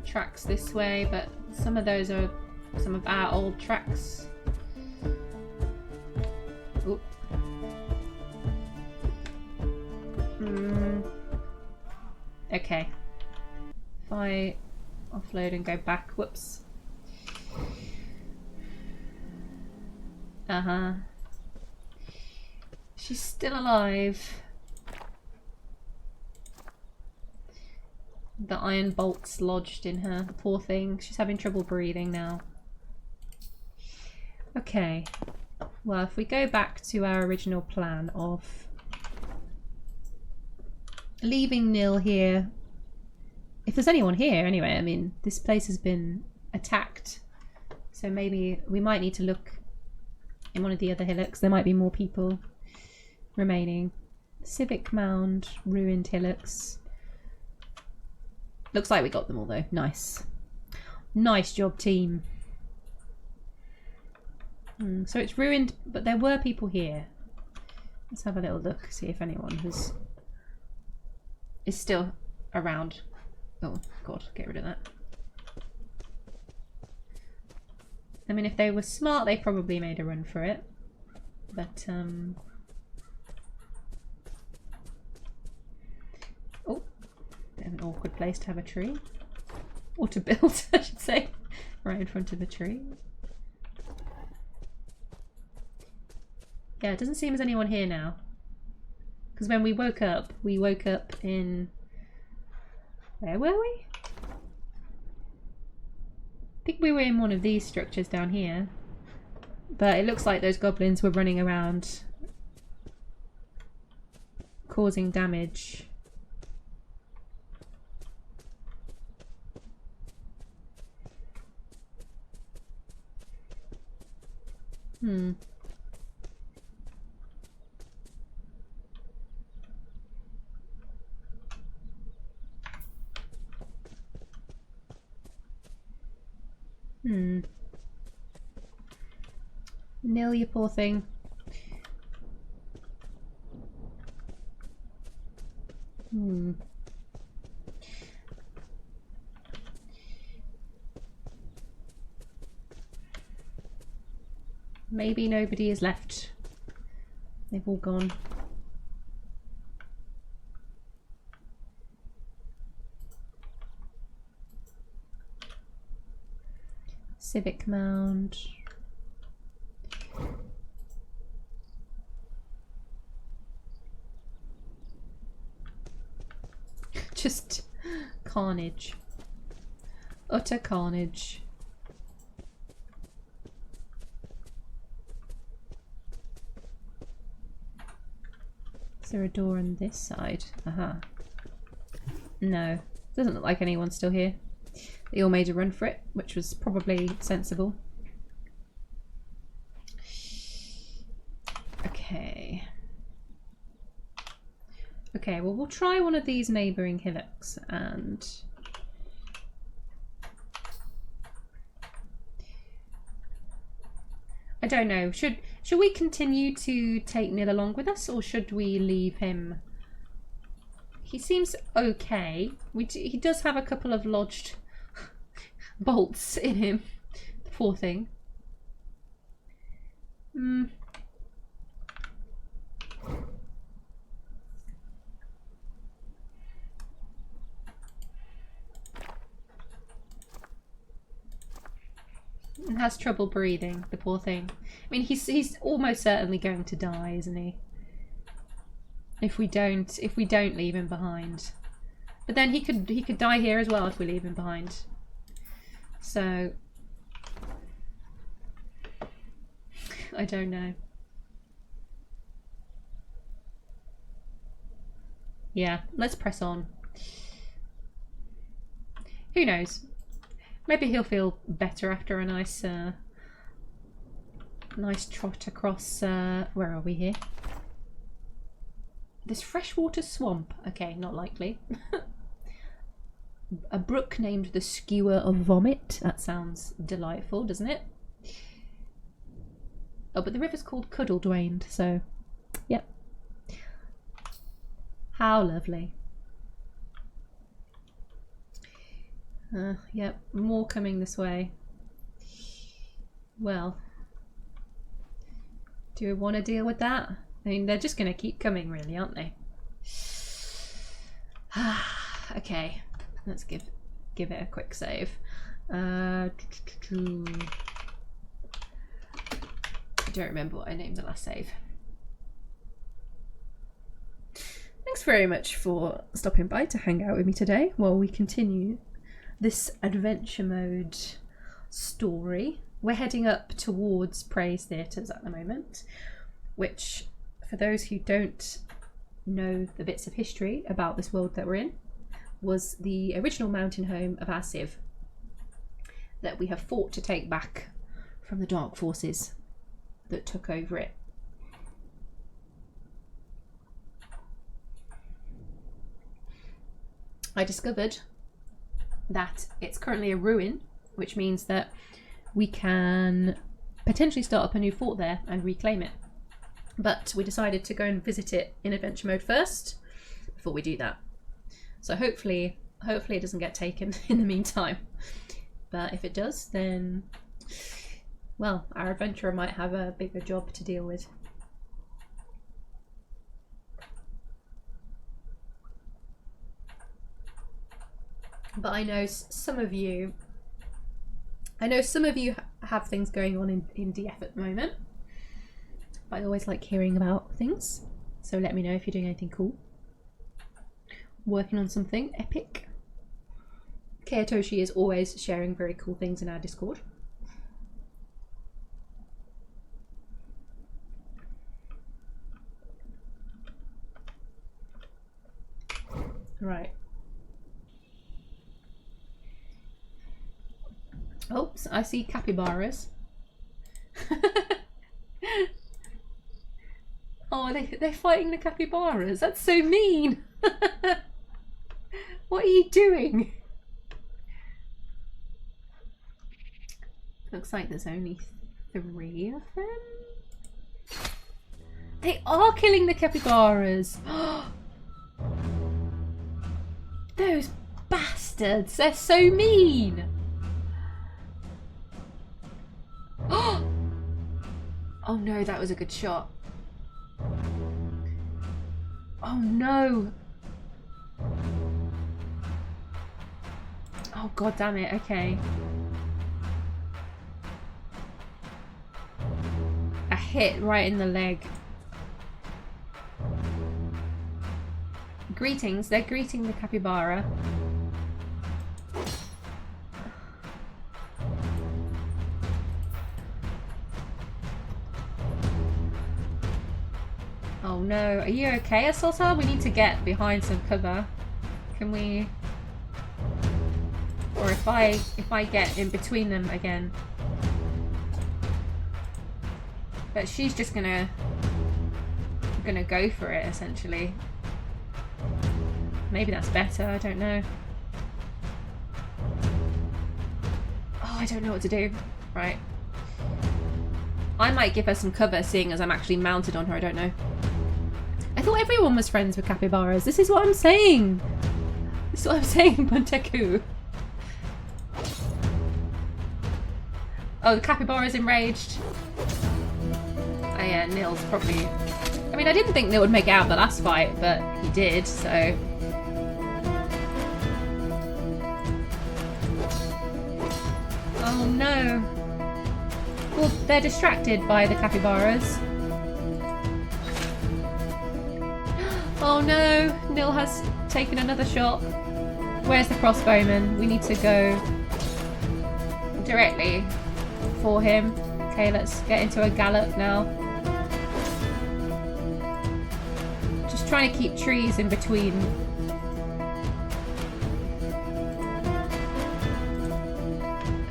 Tracks this way, but some of those are some of our old tracks. Oop. Okay. If I offload and go back, whoops. She's still alive. The iron bolts lodged in her. Poor thing. She's having trouble breathing now. Okay. Well, if we go back to our original plan of leaving Nil here. If there's anyone here, anyway, I mean, this place has been attacked. So maybe we might need to look in one of the other hillocks. There might be more people remaining. Civic mound, ruined hillocks. Looks like we got them all though. Nice. Nice job, team. So it's ruined, but there were people here. Let's have a little look, see if anyone is still around. Oh god, get rid of that. I mean, if they were smart, they probably made a run for it. But, oh, bit of an awkward place to have a tree. Or to build, I should say. Right in front of a tree. Yeah, it doesn't seem there's anyone here now. Because when we woke up in... Where were we? I think we were in one of these structures down here. But it looks like those goblins were running around causing damage. Nil, you poor thing. Maybe nobody is left. They've all gone. Civic mound. Just carnage. Utter carnage. Is there a door on this side? No. Doesn't look like anyone's still here. They all made a run for it, which was probably sensible. Okay. Okay, well, we'll try one of these neighbouring hillocks and... I don't know. Should we continue to take Nil along with us, or should we leave him? He seems okay. He does have a couple of lodged bolts in him. Poor thing. And has trouble breathing, the poor thing. I mean, he's almost certainly going to die, isn't he? If we don't leave him behind. But then he could die here as well if we leave him behind. So I don't know. Yeah, let's press on. Who knows? Maybe he'll feel better after a nice nice trot across where are we here? This freshwater swamp. Okay, not likely. A brook named the Skewer of Vomit. That sounds delightful, doesn't it? Oh, but the river's called Cuddle Dwained, so yep. How lovely. Yep, more coming this way. Well, do we want to deal with that? I mean, they're just going to keep coming, really, aren't they? Okay, let's give it a quick save. I don't remember what I named the last save. Thanks very much for stopping by to hang out with me today while we continue this adventure mode story. We're heading up towards Praisetheaters at the moment, which, for those who don't know the bits of history about this world that we're in, was the original mountain home of our civ that we have fought to take back from the dark forces that took over it. I discovered that it's currently a ruin, which means that we can potentially start up a new fort there and reclaim it. But we decided to go and visit it in adventure mode first before we do that. So hopefully it doesn't get taken in the meantime. But if it does, then, well, our adventurer might have a bigger job to deal with. But I know some of you have things going on in DF at the moment. But I always like hearing about things. So let me know if you're doing anything cool. Working on something epic. Keatoshi is always sharing very cool things in our Discord. Right. Oops, I see capybaras. Oh, they're fighting the capybaras. That's so mean. What are you doing? Looks like there's only 3 of them. They are killing the capybaras. Those bastards. They're so mean. Oh no, that was a good shot. Oh no. Oh god damn it, okay. A hit right in the leg. Greetings, they're greeting the capybara. Oh no, are you okay, Ustoltar? We need to get behind some cover. Can we... Or if I get in between them again. But she's just gonna go for it, essentially. Maybe that's better, I don't know. Oh, I don't know what to do. Right. I might give her some cover, seeing as I'm actually mounted on her, I don't know. I thought everyone was friends with capybaras. This is what I'm saying. This is what I'm saying, Bunteku. Oh, the capybara's enraged. Oh yeah, Nil's probably... I mean, I didn't think Nil would make it out the last fight, but he did, so... Oh no. Well, they're distracted by the capybaras. Oh no, Nil has taken another shot. Where's the crossbowman? We need to go directly for him. Okay, let's get into a gallop now. Just trying to keep trees in between.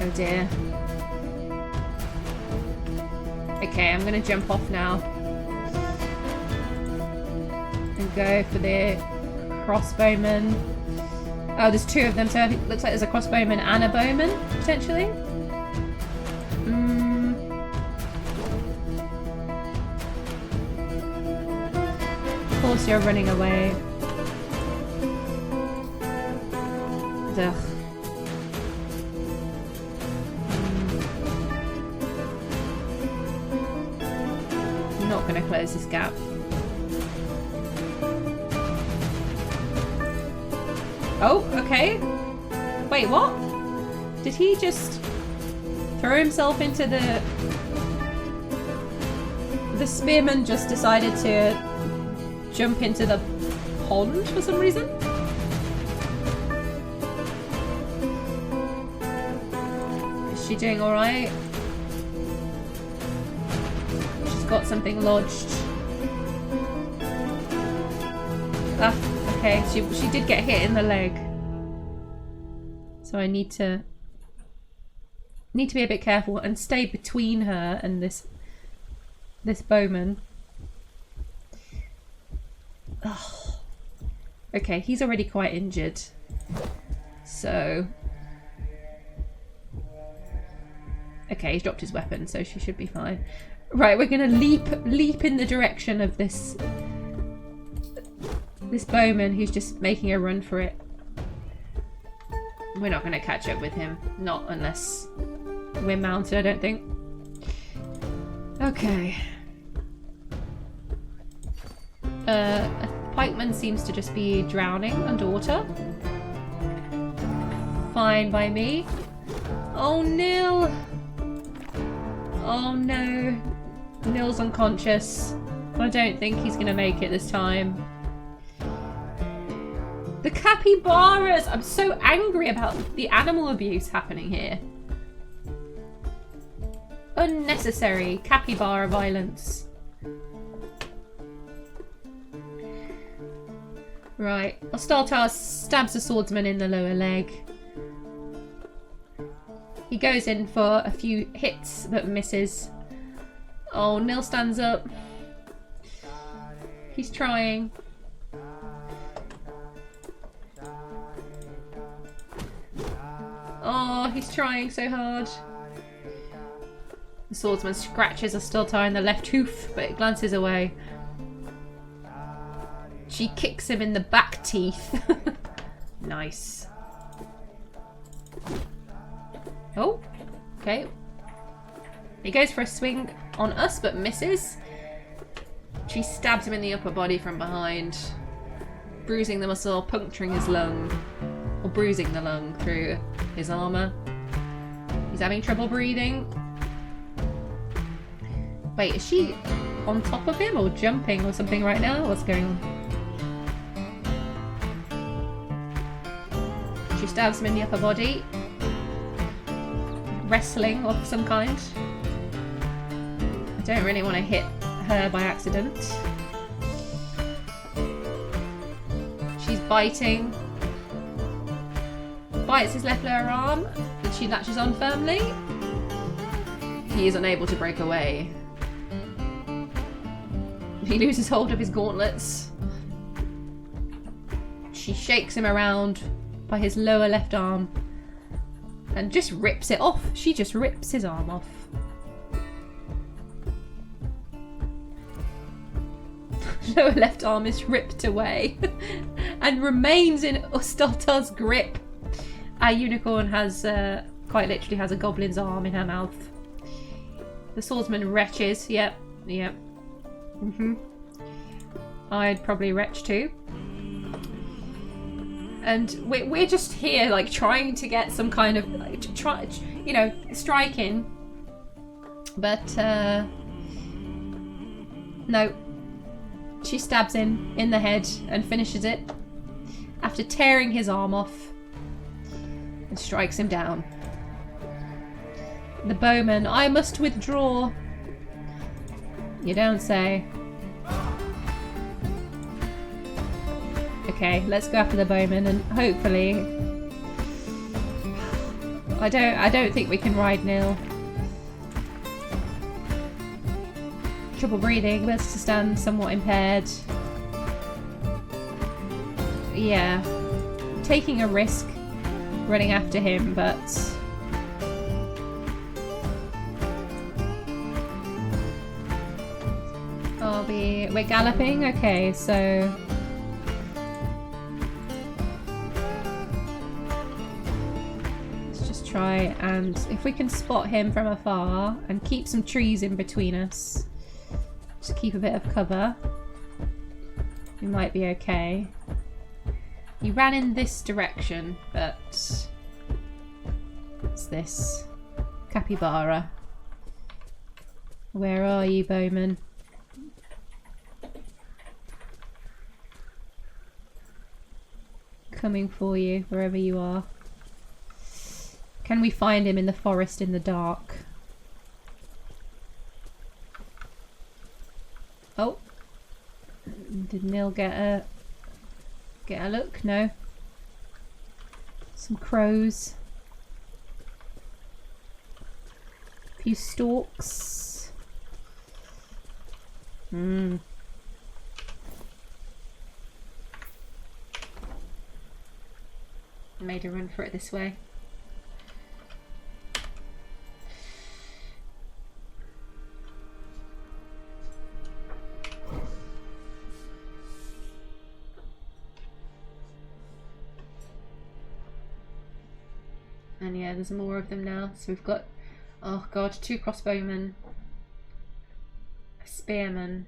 Oh dear. Okay, I'm gonna jump off now. And go for the crossbowman. Oh, there's two of them, so it looks like there's a crossbowman and a bowman, potentially. Of course you're running away. Ugh. I'm not going to close this gap. Oh, okay. Wait, what? Did he just throw himself into the... The spearman just decided to jump into the pond for some reason? Is she doing alright? She's got something lodged. Ah. Okay, she did get hit in the leg, so I need to be a bit careful and stay between her and this bowman. Oh. Okay, he's already quite injured, so okay, he's dropped his weapon, so she should be fine. Right, we're gonna leap in the direction of this bowman who's just making a run for it. We're not going to catch up with him. Not unless we're mounted, I don't think. Okay. A pikeman seems to just be drowning underwater. Fine by me. Oh, Nil! Oh no. Nil's unconscious. I don't think he's going to make it this time. The capybaras! I'm so angry about the animal abuse happening here. Unnecessary capybara violence. Right. Ustoltar stabs the swordsman in the lower leg. He goes in for a few hits but misses. Oh, Nil stands up. He's trying. Oh, he's trying so hard. The swordsman scratches Ustoltar in the left hoof, but it glances away. She kicks him in the back teeth. Nice. Oh, okay. He goes for a swing on us, but misses. She stabs him in the upper body from behind, bruising the muscle, puncturing his lung. Or bruising the lung through his armour. He's having trouble breathing. Wait, is she on top of him or jumping or something right now? What's going on? She stabs him in the upper body. Wrestling of some kind. I don't really want to hit her by accident. She's biting. Bites his left lower arm, and she latches on firmly. He is unable to break away. He loses hold of his gauntlets. She shakes him around by his lower left arm and just rips it off. She just rips his arm off. Lower left arm is ripped away and remains in Ustoltar's grip. Our unicorn has, quite literally has a goblin's arm in her mouth. The swordsman retches. Yep. I'd probably retch too. And we're just here, like, trying to get some kind of, strike in. But, no. She stabs him in the head and finishes it after tearing his arm off and strikes him down. The bowman, I must withdraw. You don't say. Okay, let's go after the bowman and hopefully... I don't think we can ride Nil. Trouble breathing, let's just stand somewhat impaired. Yeah. Taking a risk running after him, but we're galloping? Okay, so let's just try and if we can spot him from afar and keep some trees in between us. Just keep a bit of cover. We might be okay. He ran in this direction, but what's this? Capybara. Where are you, bowman? Coming for you, wherever you are. Can we find him in the forest in the dark? Oh, did Nil get a look? No. Some crows. A few storks. Made a run for it this way. And yeah, there's more of them now. So we've got, oh god, 2 crossbowmen, a spearman.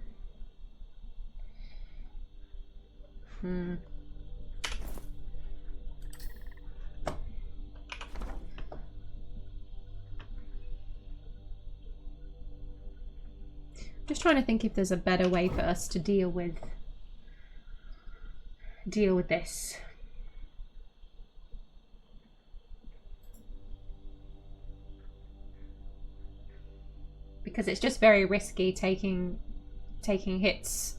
Just trying to think if there's a better way for us to deal with this. Because it's just very risky taking hits.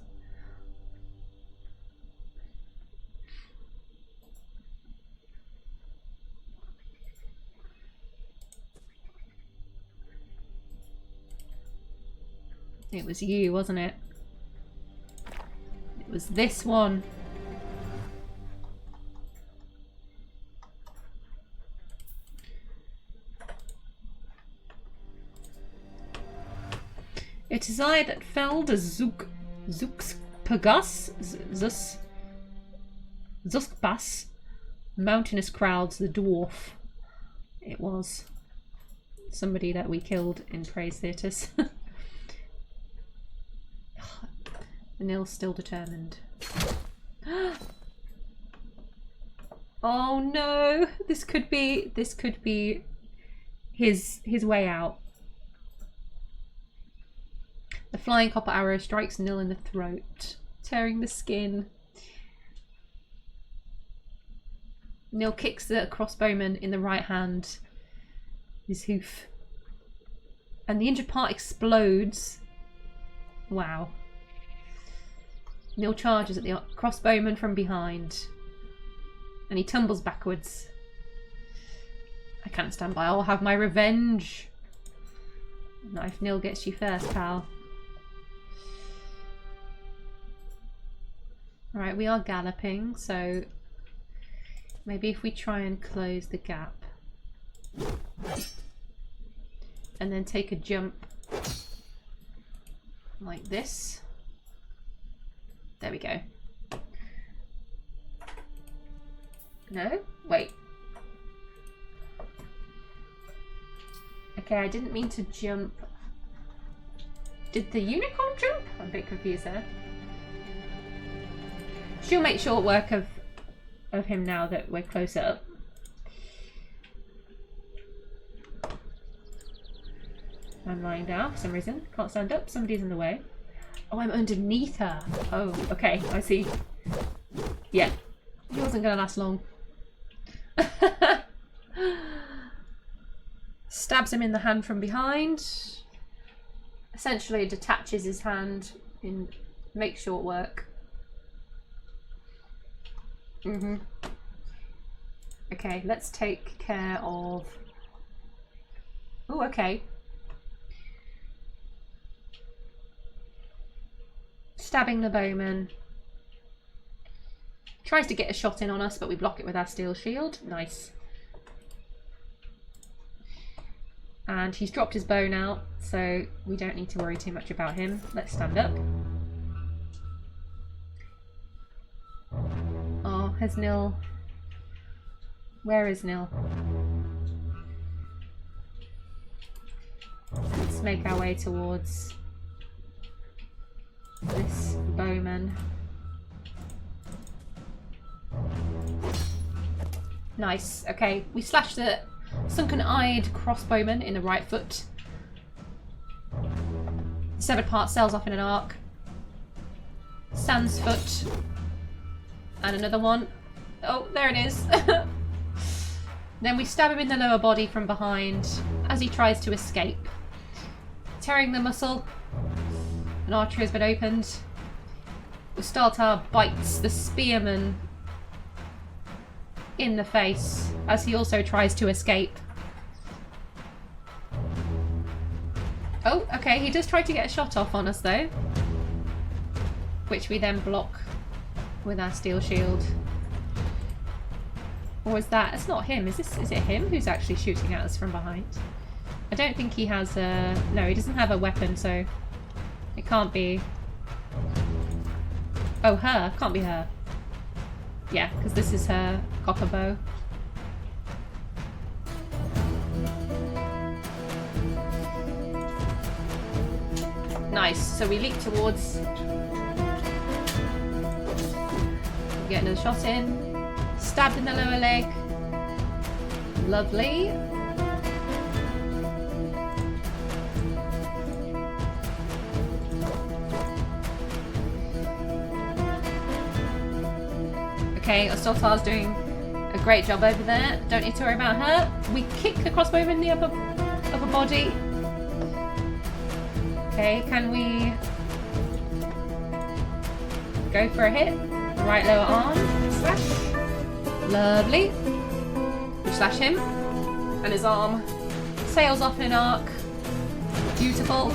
It was you, wasn't it? It was this one. It is I that felled Zuskbas, mountainous crowds, the dwarf. It was somebody that we killed in Praisetheaters. Nil's still determined. Oh no! This could be his way out. The flying copper arrow strikes Nil in the throat, tearing the skin. Nil kicks the crossbowman in the right hand, his hoof, and the injured part explodes. Wow. Nil charges at the crossbowman from behind, and he tumbles backwards. I can't stand by. I'll have my revenge. Not if Nil gets you first, pal. Right, we are galloping, so maybe if we try and close the gap and then take a jump like this. There we go. No? Wait. Okay, I didn't mean to jump. Did the unicorn jump? I'm a bit confused there. She'll make short work of him now that we're closer up. I'm lying down for some reason. Can't stand up. Somebody's in the way. Oh, I'm underneath her. Oh, okay, I see. Yeah, he wasn't gonna last long. Stabs him in the hand from behind. Essentially detaches his hand and makes short work. Okay, let's take care of... Oh, okay. Stabbing the bowman. Tries to get a shot in on us, but we block it with our steel shield. Nice. And he's dropped his bow now, so we don't need to worry too much about him. Let's stand up. Oh, has Nil... Where is Nil? Let's make our way towards this bowman. Nice. Okay, we slashed the sunken-eyed crossbowman in the right foot. The severed part sails off in an arc. Sans foot. And another one. Oh, there it is. Then we stab him in the lower body from behind as he tries to escape. Tearing the muscle. An artery has been opened. Ustoltar bites the spearman in the face as he also tries to escape. Oh, okay, he does try to get a shot off on us though, which we then block with our steel shield. Or is that... It's not him. Is it him who's actually shooting at us from behind? I don't think he has a... No, he doesn't have a weapon, so it can't be... Oh, her. Can't be her. Yeah, because this is her copper bow. Nice. So we leap towards... Get another shot in. Stabbed in the lower leg. Lovely. Okay, Ustoltar's doing a great job over there. Don't need to worry about her. We kick the crossbow in the upper body. Okay, can we go for a hit? Right lower arm. Slash. Lovely. We slash him. And his arm sails off in an arc. Beautiful.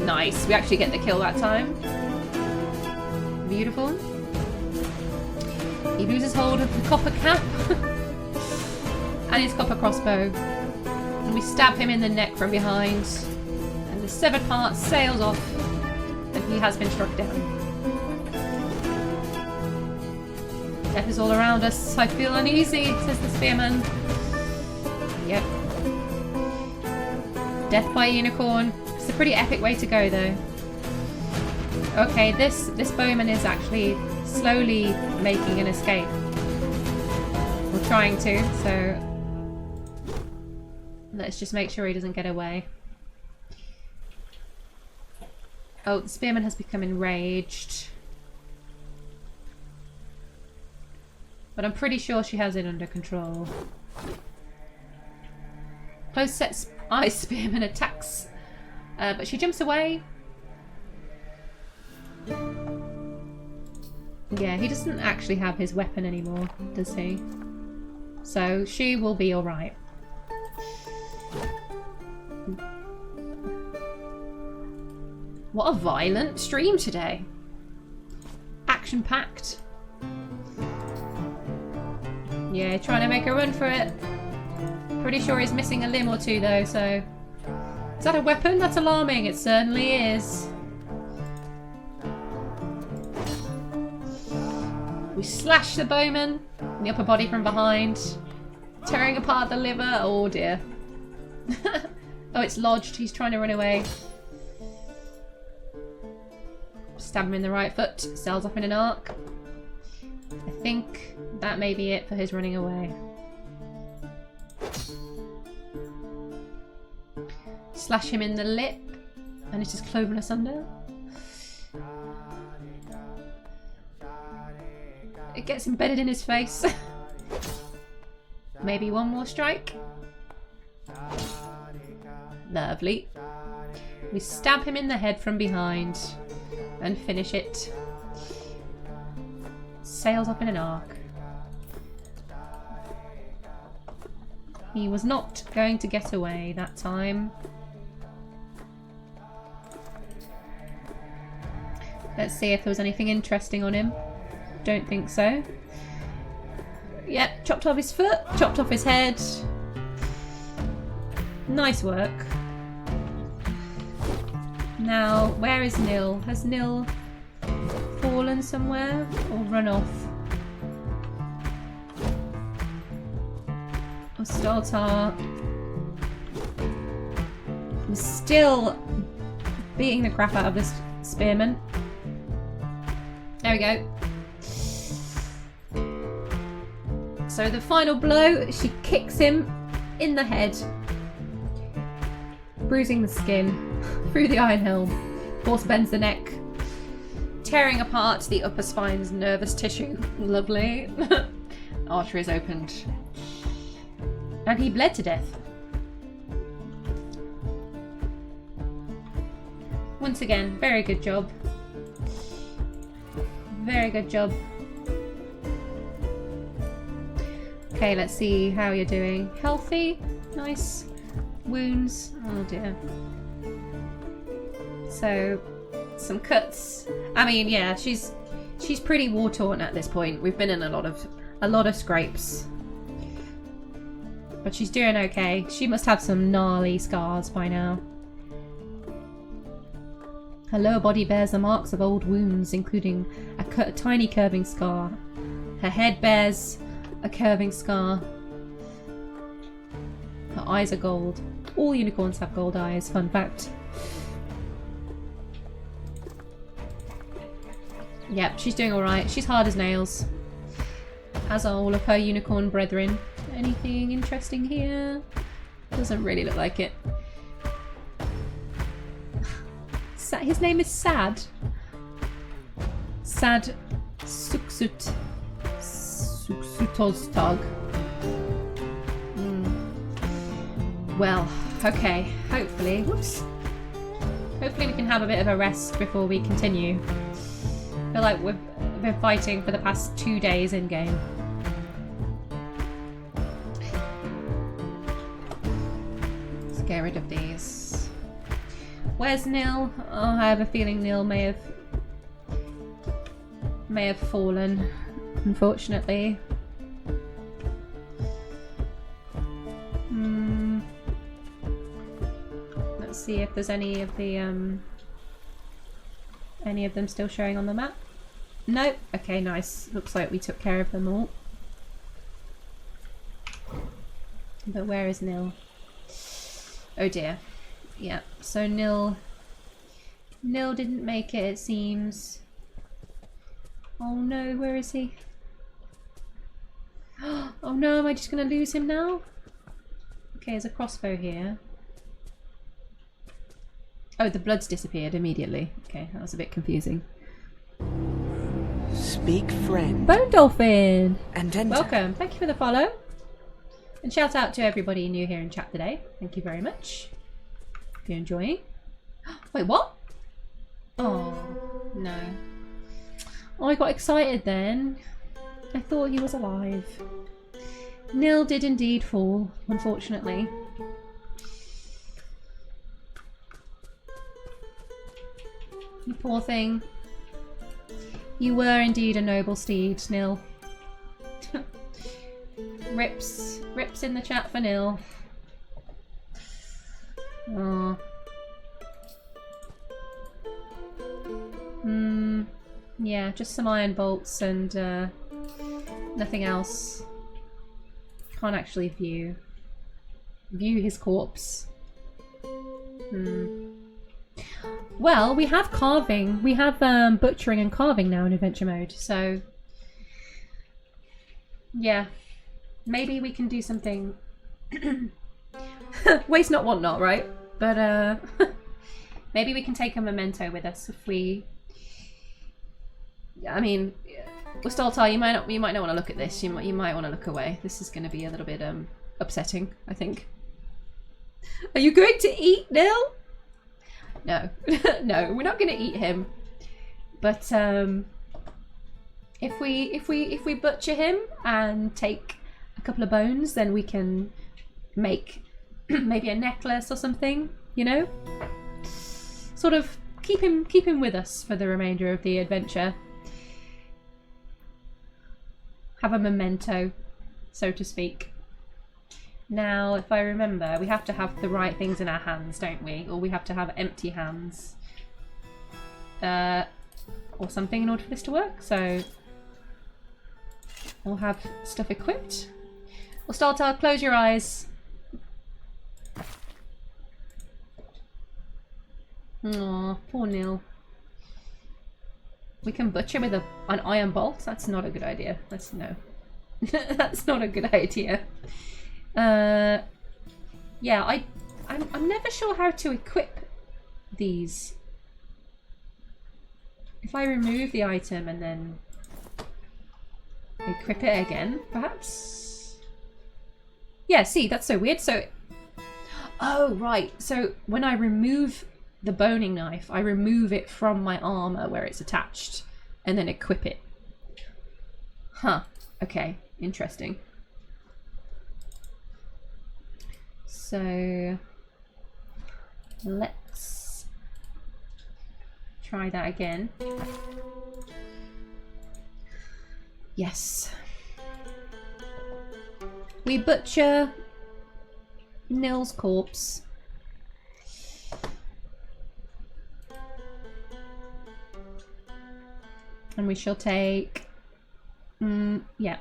Nice. We actually get the kill that time. Beautiful. He loses hold of the copper cap. And his copper crossbow. And we stab him in the neck from behind. And the severed part sails off. And he has been struck down. Death is all around us. I feel uneasy, says the spearman. Yep. Death by unicorn. It's a pretty epic way to go, though. Okay, this bowman is actually slowly making an escape. Or trying to, so... Let's just make sure he doesn't get away. Oh, the spearman has become enraged. But I'm pretty sure she has it under control. Close set eye spearman attacks. But she jumps away. Yeah, he doesn't actually have his weapon anymore, does he? So she will be alright. What a violent stream today. Action-packed. Yeah, trying to make a run for it. Pretty sure he's missing a limb or two though, so... Is that a weapon? That's alarming. It certainly is. We slash the bowman in the upper body from behind. Tearing apart the liver. Oh dear. Oh, it's lodged. He's trying to run away. Stab him in the right foot. Sails off in an arc. I think that may be it for his running away. Slash him in the lip, and it is cloven asunder. it gets embedded in his face. Maybe one more strike. Lovely. We stab him in the head from behind and finish it. Sails up in an arc. He was not going to get away that time. Let's see if there was anything interesting on him. Don't think so. Yep, chopped off his foot, chopped off his head. Nice work. Now, where is Nil? Has Nil fallen somewhere or run off? Ustoltar is still beating the crap out of this spearman. There we go. So the final blow, she kicks him in the head, bruising the skin through the iron helm. Force bends the neck, tearing apart the upper spine's nervous tissue. Lovely. Artery is opened. And he bled to death. Once again, very good job. Very good job. Okay, let's see how you're doing. Healthy. Nice. Wounds. Oh dear. So, some cuts. I mean, yeah, she's pretty war-torn at this point. We've been in a lot of scrapes. But she's doing okay. She must have some gnarly scars by now. Her lower body bears the marks of old wounds, including a tiny curving scar. Her head bears a curving scar. Her eyes are gold. All unicorns have gold eyes, fun fact. Yep, she's doing alright. She's hard as nails. As are all of her unicorn brethren. Anything interesting here? Doesn't really look like it. His name is Sad. Sad Suksut. Suksutoztag. Well, okay. Hopefully, whoops. Hopefully we can have a bit of a rest before we continue. I feel like we've been fighting for the past 2 days in game. Let's get rid of these. Where's Nil? Oh, I have a feeling Nil may have fallen, unfortunately. Let's see if there's any of them still showing on the map. Nope. Okay, nice. Looks like we took care of them all. But where is Nil? Oh dear. Yeah, so Nil didn't make it, it seems. Oh no, where is he? Oh no, am I just going to lose him now? Okay, there's a crossbow here. Oh, the blood's disappeared immediately. Okay, that was a bit confusing. Speak, friend. Bone Dolphin! And enter. Welcome, thank you for the follow. And shout out to everybody new here in chat today. Thank you very much. If you're enjoying. Wait, what? Oh, no. Oh, I got excited then. I thought he was alive. Nil did indeed fall, unfortunately. You poor thing. You were indeed a noble steed, Nil. Rips in the chat for Nil. Oh. Yeah, just some iron bolts and nothing else. Can't actually view his corpse. Well, we have carving. We have butchering and carving now in adventure mode, so yeah. Maybe we can do something. Waste not, want not, right? But maybe we can take a memento with us if we... I mean, Ustoltar, you might not want to look at this. You might want to look away. This is going to be a little bit upsetting, I think. Are you going to eat Nil? No, no, we're not going to eat him. But if we butcher him and take a couple of bones, then we can make maybe a necklace or something. You know, sort of keep him with us for the remainder of the adventure. Have a memento, so to speak. Now, if I remember, we have to have the right things in our hands, don't we? Or we have to have empty hands. Or something in order for this to work. So, we'll have stuff equipped. Ustoltar, close your eyes. Aw, poor Nil. We can butcher with an iron bolt. That's not a good idea. That's no. That's not a good idea. Yeah, I'm never sure how to equip these. If I remove the item and then equip it again, perhaps? Yeah, see, that's so weird. So, oh, right. So when I remove the boning knife, I remove it from my armor where it's attached and then equip it. Huh. Okay. Interesting. So let's try that again. Yes. We butcher Nil's corpse. And we shall take, yeah.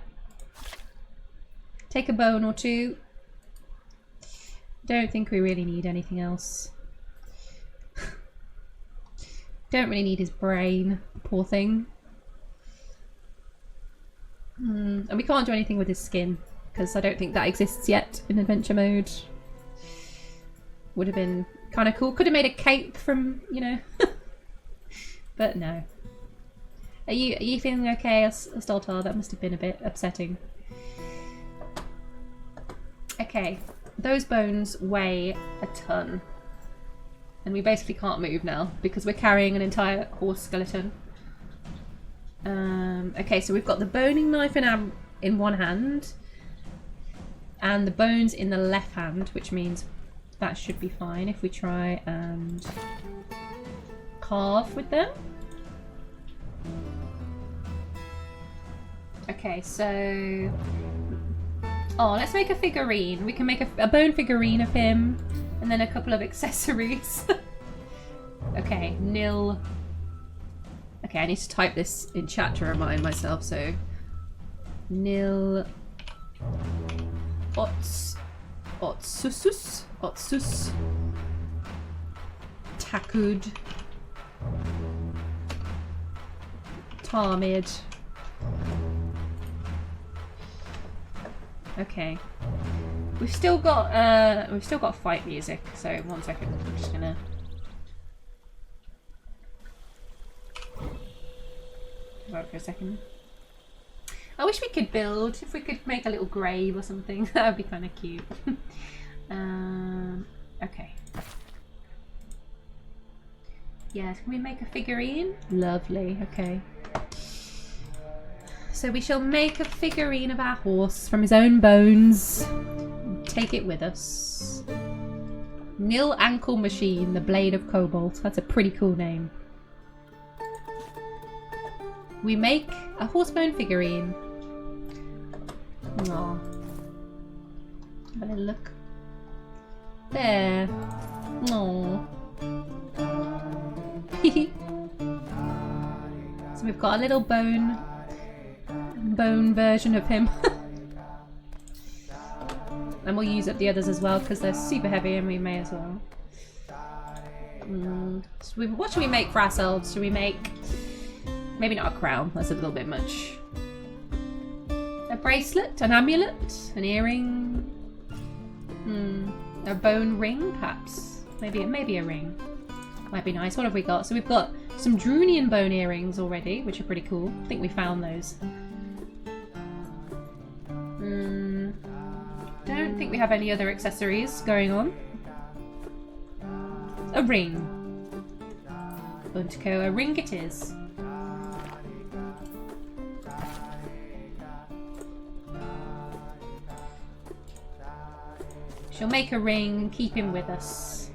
Take a bone or two. Don't think we really need anything else. Don't really need his brain, poor thing. And we can't do anything with his skin, because I don't think that exists yet in adventure mode. Would have been kind of cool. Could have made a cape from, you know. But no. Are you feeling okay, Ustoltar? That must have been a bit upsetting. Okay, those bones weigh a ton. And we basically can't move now because we're carrying an entire horse skeleton. Okay, so we've got the boning knife in one hand and the bones in the left hand, which means that should be fine if we try and carve with them. Okay, so... Oh, let's make a figurine. We can make a bone figurine of him and then a couple of accessories. Okay, Nil. Okay, I need to type this in chat to remind myself, so... Nil... Otsus. Takud. Tarmid. Okay. We've still got fight music, so 1 second, I'm just gonna work for a second. I wish we could build, if we could make a little grave or something, that would be kind of cute. Okay. Yes, can we make a figurine? Lovely, okay. So we shall make a figurine of our horse from his own bones. And take it with us. Nil Ankle Machine, the Blade of Cobalt. That's a pretty cool name. We make a horsebone figurine. Aww. Have a little look. There. Aww. So we've got a little bone version of him. And we'll use up the others as well because they're super heavy and we may as well. So what should we make for ourselves? Should we make... Maybe not a crown, that's a little bit much. A bracelet, an amulet, an earring, a bone ring perhaps. Maybe a ring. Might be nice. What have we got? So we've got Some Drunian bone earrings already, which are pretty cool. I think we found those. Don't think we have any other accessories going on. A ring. Buntico, a ring it is. She'll make a ring and keep him with us.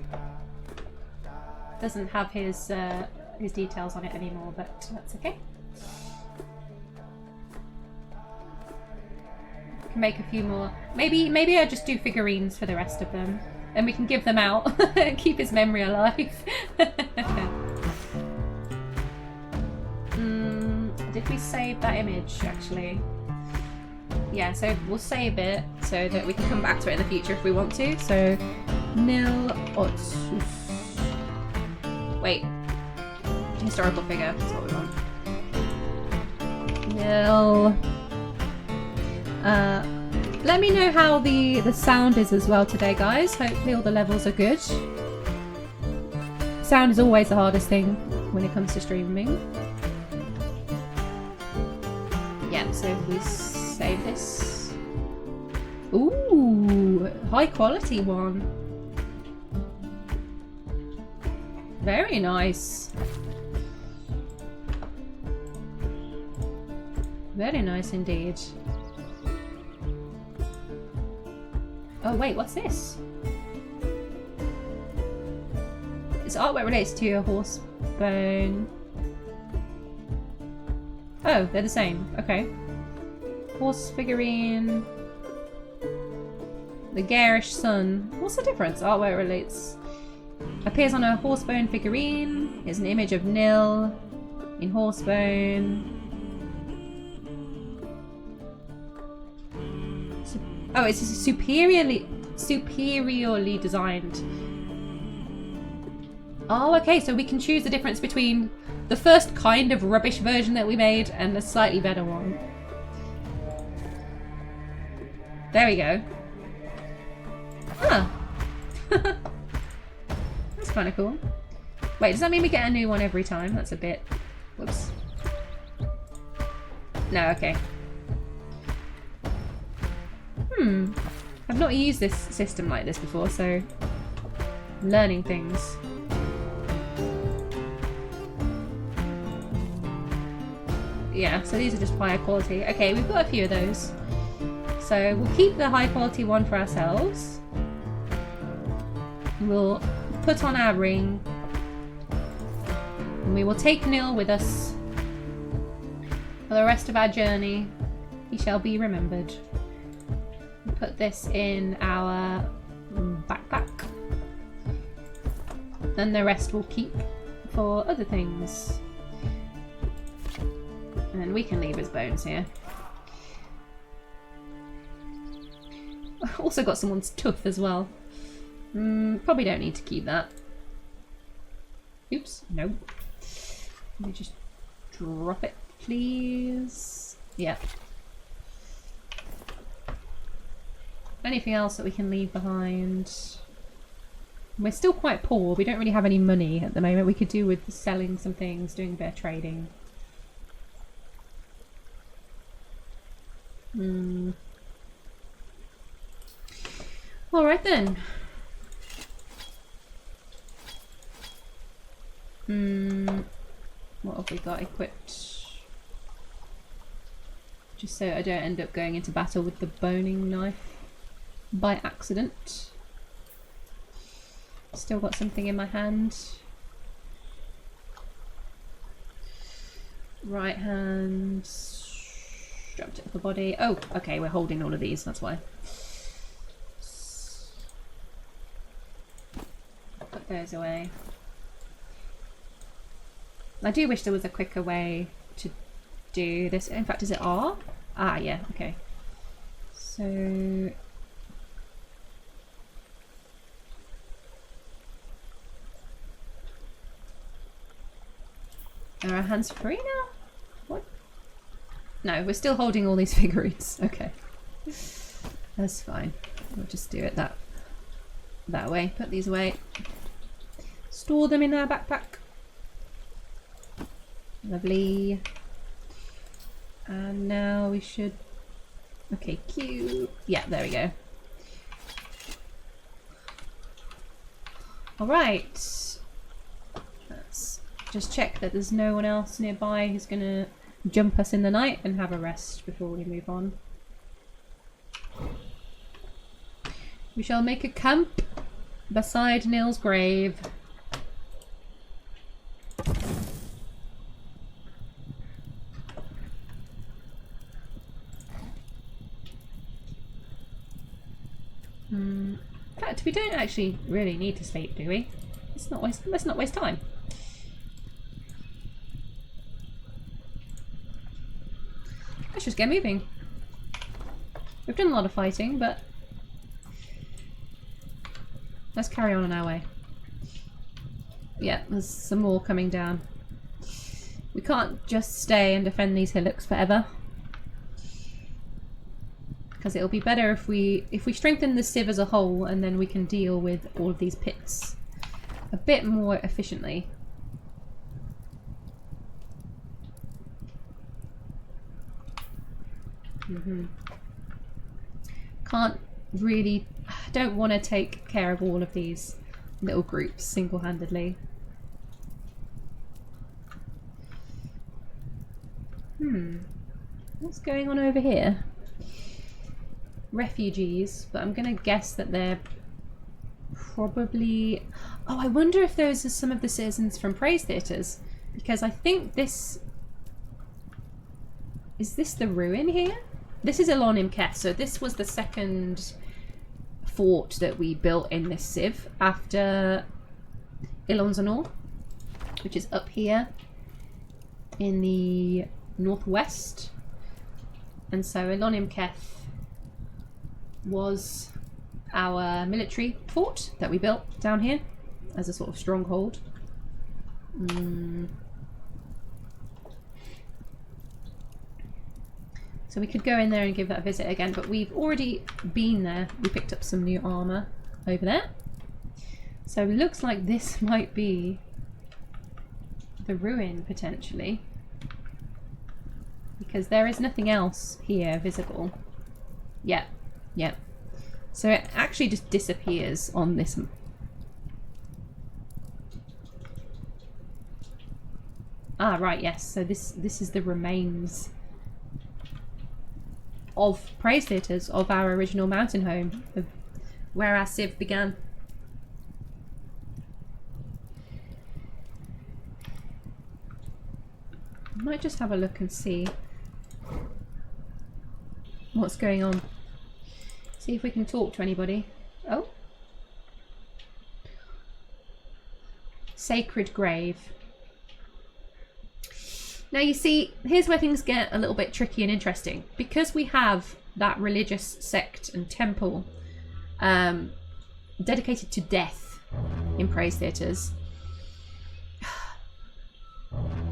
Doesn't have his details on it anymore, but that's okay. Can make a few more. Maybe I just do figurines for the rest of them, and we can give them out. Keep his memory alive. Did we save that image actually? Yeah, so we'll save it so that we can come back to it in the future if we want to. So, nil otsus. Wait. Historical figure. That's what we want. Nil. Let me know how the sound is as well today, guys. Hopefully all the levels are good. Sound is always the hardest thing when it comes to streaming. Yeah, so if we save this. Ooh, high quality one. Very nice. Very nice indeed. Oh wait, what's this? This artwork relates to a horse bone. Oh, they're the same. Okay. Horse figurine. The garish sun. What's the difference? Artwork relates. Appears on a horsebone figurine. Is an image of Nil in horsebone. Oh, it's superiorly designed. Oh, okay, so we can choose the difference between the first kind of rubbish version that we made and the slightly better one. There we go. Huh. That's kind of cool. Wait, does that mean we get a new one every time? That's a bit... Whoops. No, okay. I've not used this system like this before, so... I'm learning things. Yeah, so these are just higher quality. Okay, we've got a few of those. So we'll keep the high quality one for ourselves. We'll put on our ring. And we will take Nil with us for the rest of our journey. He shall be remembered. We'll put this in our backpack. And the rest we'll keep for other things. And we can leave his bones here. Also got someone's tooth as well. Probably don't need to keep that. Oops, no. Let me just drop it, please. Yeah. Anything else that we can leave behind? We're still quite poor. We don't really have any money at the moment. We could do with selling some things, doing a bit of trading. Alright then. What have we got equipped? Just so I don't end up going into battle with the boning knife by accident. Still got something in my hand. Right hand. Strapped it to the body. Oh, okay, we're holding all of these, that's why. Put those away. I do wish there was a quicker way to do this. In fact, is it R? Ah, yeah, okay. So... Are our hands free now? What? No, we're still holding all these figurines. Okay. That's fine. We'll just do it that way. Put these away. Store them in our backpack. Lovely. And now we should... Okay, Q. Yeah, there we go. Alright. Let's just check that there's no one else nearby who's going to jump us in the night and have a rest before we move on. We shall make a camp beside Nil's grave. In fact, we don't actually really need to sleep, do we? Let's not waste time. Let's just get moving. We've done a lot of fighting, but let's carry on our way. Yeah, there's some more coming down. We can't just stay and defend these hillocks forever. Because it'll be better if we strengthen the civ as a whole, and then we can deal with all of these pits a bit more efficiently. Can't really... don't want to take care of all of these little groups single-handedly. What's going on over here? Refugees, but I'm gonna guess that they're probably... Oh, I wonder if those are some of the citizens from Praisetheaters, because I think this... Is this the ruin here? This is Ilon Imketh, so this was the second fort that we built in this civ after Ilon, which is up here in the northwest. And so Ilon Imketh was our military fort that we built down here as a sort of stronghold. So we could go in there and give that a visit again, but we've already been there. We picked up some new armour over there. So it looks like this might be the ruin, potentially. Because there is nothing else here visible. Yeah. Yep. So it actually just disappears on this. Ah, right, yes. So this is the remains of Praisetheaters, of our original mountain home, of where our civ began. I might just have a look and see what's going on. See if we can talk to anybody. Oh. Sacred grave. Now you see, here's where things get a little bit tricky and interesting. Because we have that religious sect and temple dedicated to death in Praisetheaters,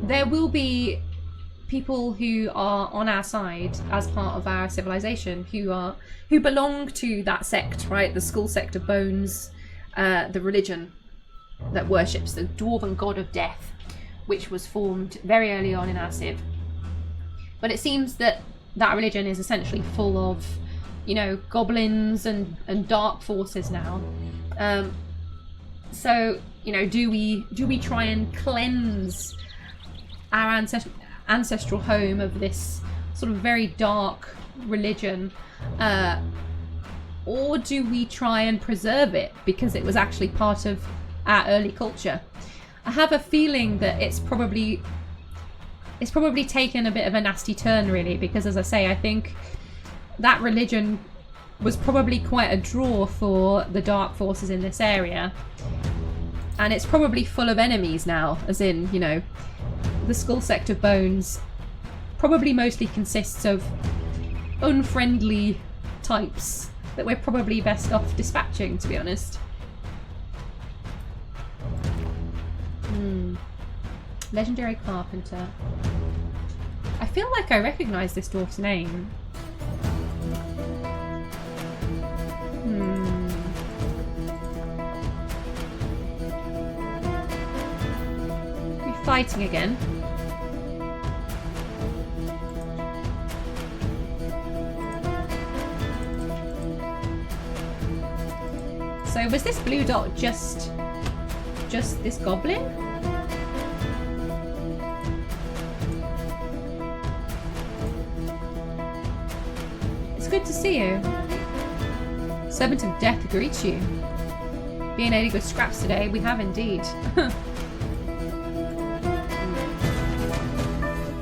there will be people who are on our side as part of our civilization who belong to that sect, right? The skull sect of bones, the religion that worships the dwarven god of death, which was formed very early on in our civ. But it seems that that religion is essentially full of, you know, goblins and dark forces now. So, you know, do we try and cleanse our ancestral home of this sort of very dark religion, or do we try and preserve it because it was actually part of our early culture? I have a feeling that it's probably taken a bit of a nasty turn, really, because, as I say, I think that religion was probably quite a draw for the dark forces in this area, and it's probably full of enemies now, as in, you know, the skull sect of bones probably mostly consists of unfriendly types that we're probably best off dispatching, to be honest. Legendary carpenter. I feel like I recognise this dwarf's name. We're fighting again. So was this blue dot just this goblin? It's good to see you. Servant of Death greets you. Being any good scraps today, we have indeed.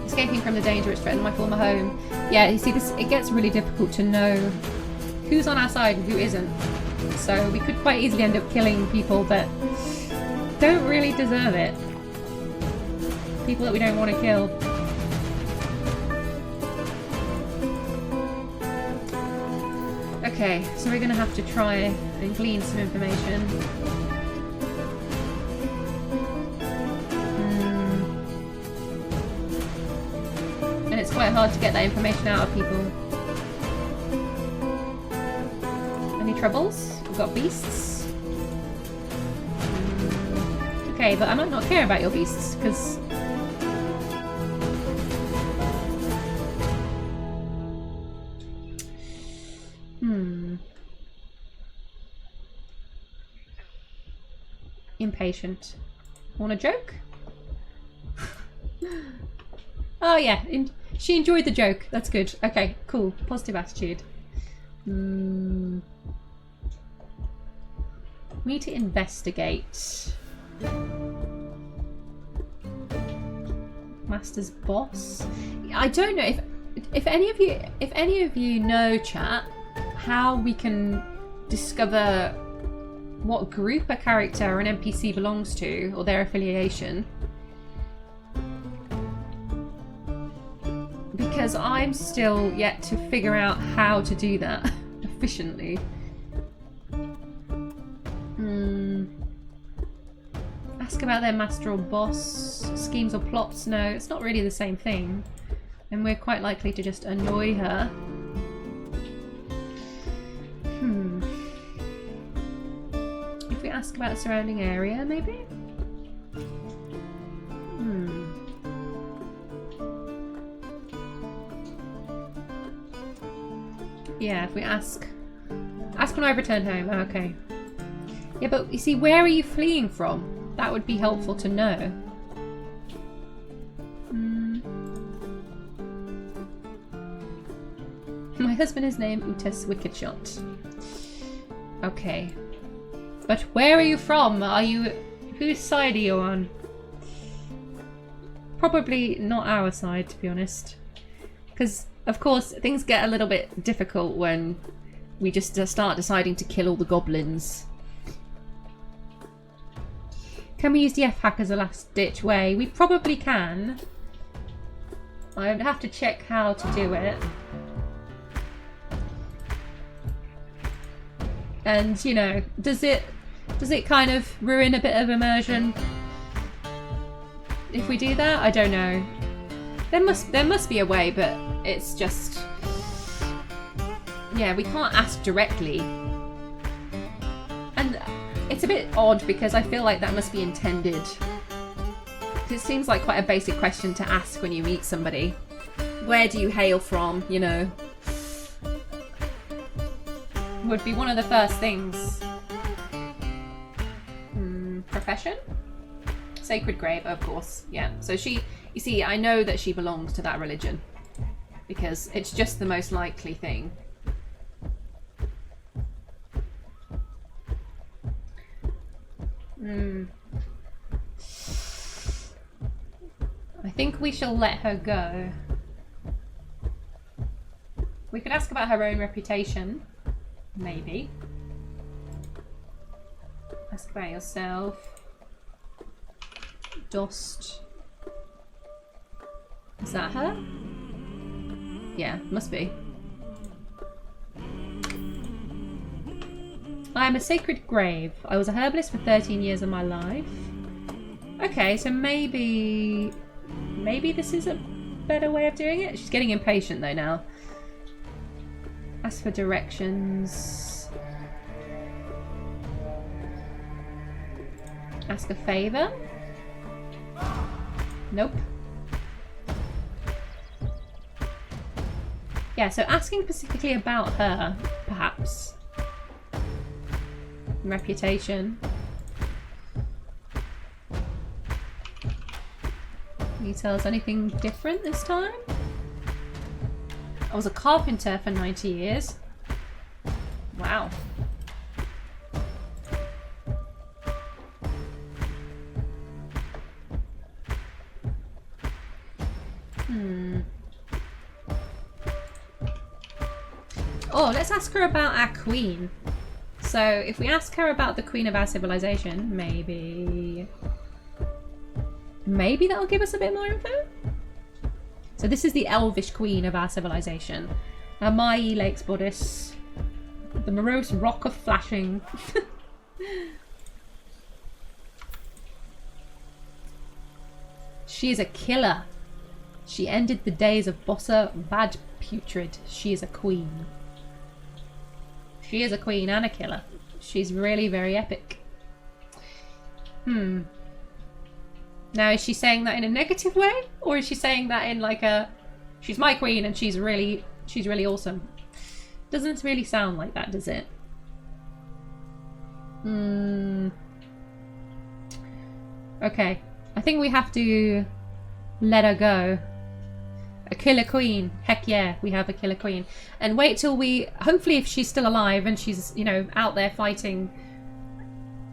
Escaping from the danger which threatened my former home. Yeah, you see, it gets really difficult to know who's on our side and who isn't. So we could quite easily end up killing people that don't really deserve it. People that we don't want to kill. Okay, so we're going to have to try and glean some information. And it's quite hard to get that information out of people. Any troubles? We've got beasts. Okay, but I might not care about your beasts, because... Impatient. Want a joke? Oh yeah, she enjoyed the joke. That's good. Okay, cool. Positive attitude. We need to investigate. Master's boss. I don't know if any of you know, chat, how we can discover what group a character or an NPC belongs to, or their affiliation. Because I'm still yet to figure out how to do that efficiently. Ask about their master or boss, schemes or plots. No, it's not really the same thing. And we're quite likely to just annoy her. If we ask about the surrounding area, maybe? Yeah, if we ask when I return home. Okay. Yeah, but you see, where are you fleeing from? That would be helpful to know. My husband is named Wickedshot. Okay. But where are you from? Whose side are you on? Probably not our side, to be honest. Because, of course, things get a little bit difficult when we just start deciding to kill all the goblins. Can we use the F-hack as a last-ditch way? We probably can. I would have to check how to do it. And, you know, does it kind of ruin a bit of immersion if we do that? I don't know. There must be a way, but it's just... Yeah, we can't ask directly. And it's a bit odd because I feel like that must be intended. It seems like quite a basic question to ask when you meet somebody. Where do you hail from, you know? Would be one of the first things. Profession? Sacred grave, of course. Yeah. So you see, I know that she belongs to that religion because it's just the most likely thing. I think we shall let her go. We could ask about her own reputation. Maybe. Ask about yourself. Dost. Is that her? Yeah, must be. I am a sacred grave. I was a herbalist for 13 years of my life. Okay, so maybe this is a better way of doing it. She's getting impatient though now. Ask for directions. Ask a favour. Nope. Yeah, so asking specifically about her, perhaps. reputation. Can you tell us anything different this time? I was a carpenter for 90 years. Wow. Oh, let's ask her about our queen. So if we ask her about the queen of our civilization, maybe that'll give us a bit more info. So this is the elvish queen of our civilization. Mai Lakes Bodice. The morose rock of flashing. She is a killer. She ended the days of Bossa Vad Putrid. She is a queen. She is a queen and a killer. She's really very epic. Now, is she saying that in a negative way? Or is she saying that in like a... She's my queen and she's really awesome. Doesn't really sound like that, does it? Okay. I think we have to let her go. A killer queen. Heck yeah, we have a killer queen. And wait till we... Hopefully if she's still alive and she's, you know, out there fighting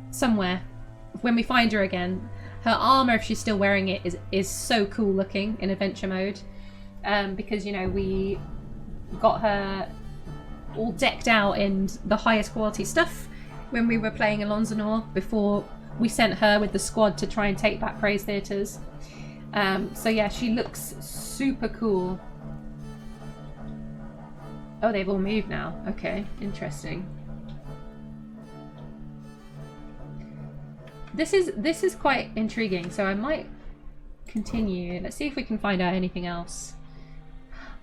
somewhere, when we find her again, her armor, if she's still wearing it, is so cool looking in adventure mode. Because, you know, we got her all decked out in the highest quality stuff when we were playing Ilon before we sent her with the squad to try and take back Praisetheaters. So yeah, she looks super cool. Oh, they've all moved now. Okay, interesting. This is quite intriguing, so I might continue. Let's see if we can find out anything else.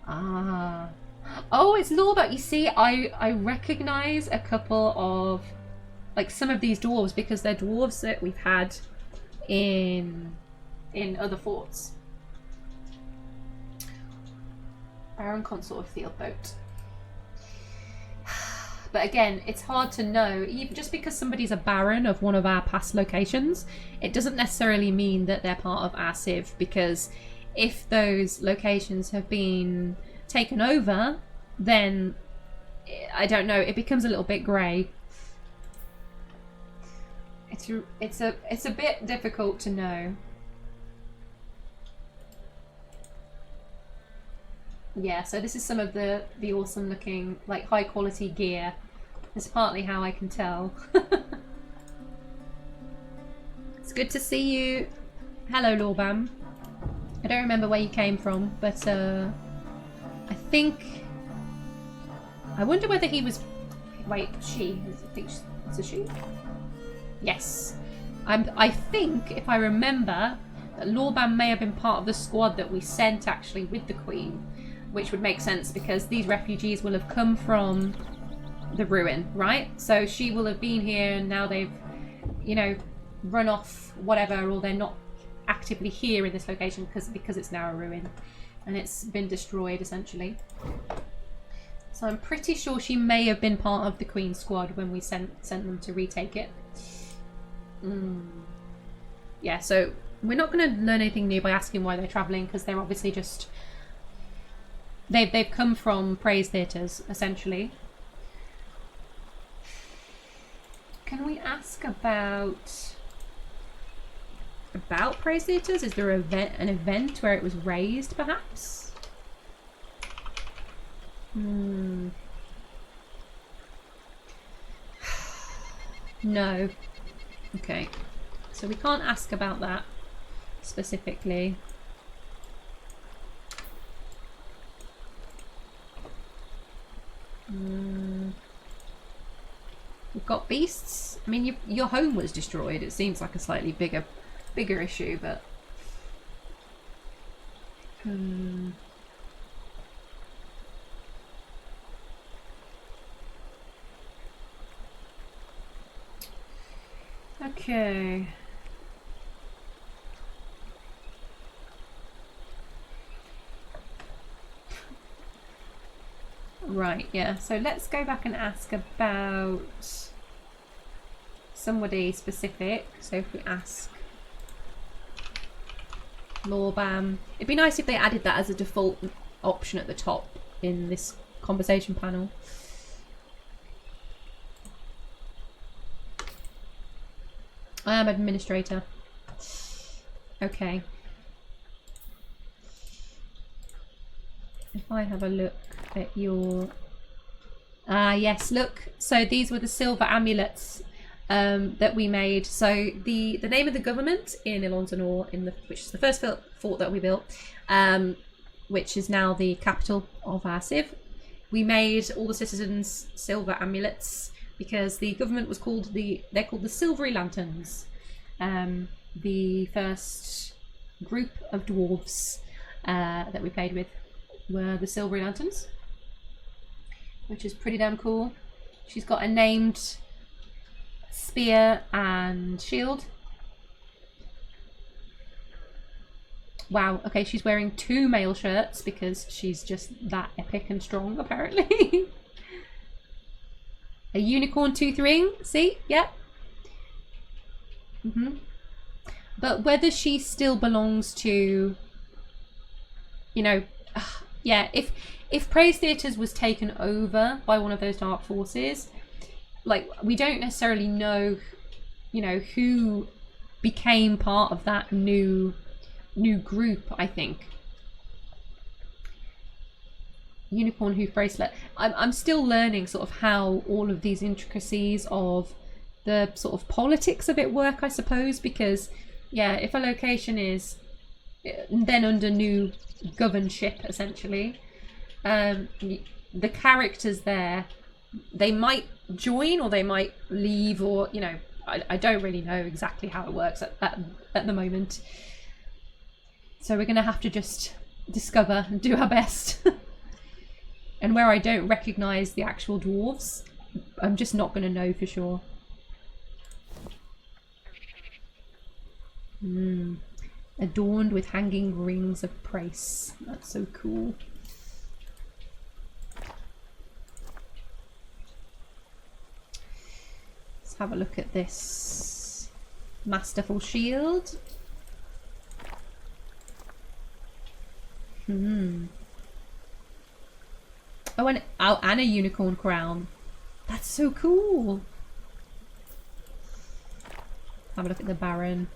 Ah. Oh, it's Lawbert. You see, I recognise a couple of, like, some of these dwarves because they're dwarves that we've had in other forts. Baron Consort of Field Boat. But again, it's hard to know. Even just because somebody's a baron of one of our past locations, it doesn't necessarily mean that they're part of our civ, because if those locations have been taken over, then I don't know, it becomes a little bit grey. It's a bit difficult to know. Yeah, so this is some of the awesome looking, like, high quality gear. It's partly how I can tell. It's good to see you. Hello, Lorbam. I don't remember where you came from, but I think... I wonder whether he was... Wait, she. I think it's a she? Yes. I think, if I remember, that Lorbam may have been part of the squad that we sent, actually, with the Queen. Which would make sense because these refugees will have come from the ruin, right? So she will have been here and now they've, you know, run off, whatever, or they're not actively here in this location because it's now a ruin and it's been destroyed essentially. So I'm pretty sure she may have been part of the Queen's squad when we sent them to retake it. Yeah, so we're not going to learn anything new by asking why they're travelling because they're obviously just... They've come from Praisetheaters, essentially. Can we ask about Praisetheaters? Is there an event where it was raised, perhaps? No. Okay. So we can't ask about that specifically. We've got beasts. I mean, your home was destroyed. It seems like a slightly bigger issue, but okay. Right, yeah, so let's go back and ask about somebody specific. So if we ask Lorbam, it'd be nice if they added that as a default option at the top in this conversation panel. I am administrator. Okay. If I have a look at your... Ah, yes, look. So these were the silver amulets that we made. So the name of the government in Ilon, which is the first fort that we built, which is now the capital of our civ. We made all the citizens silver amulets because the government was called they're called the Silvery Lanterns. The first group of dwarves that we played with were the Silvery Lanterns, which is pretty damn cool. She's got a named spear and shield. Wow, okay, she's wearing 2 mail shirts because she's just that epic and strong, apparently. A unicorn tooth ring, see? Yep. But whether she still belongs to, you know, yeah, if Praisetheaters was taken over by one of those dark forces, like, we don't necessarily know, you know, who became part of that new group, I think. Unicorn hoof bracelet. I'm still learning sort of how all of these intricacies of the sort of politics of it work, I suppose, because, yeah, if a location is then under new governship, essentially, the characters there, they might join or they might leave, or, you know, I don't really know exactly how it works at the moment. So we're going to have to just discover and do our best. And where I don't recognise the actual dwarves, I'm just not going to know for sure. Adorned with hanging rings of praise. That's so cool. Let's have a look at this masterful shield. Oh, and a unicorn crown. That's so cool. Have a look at the Baron.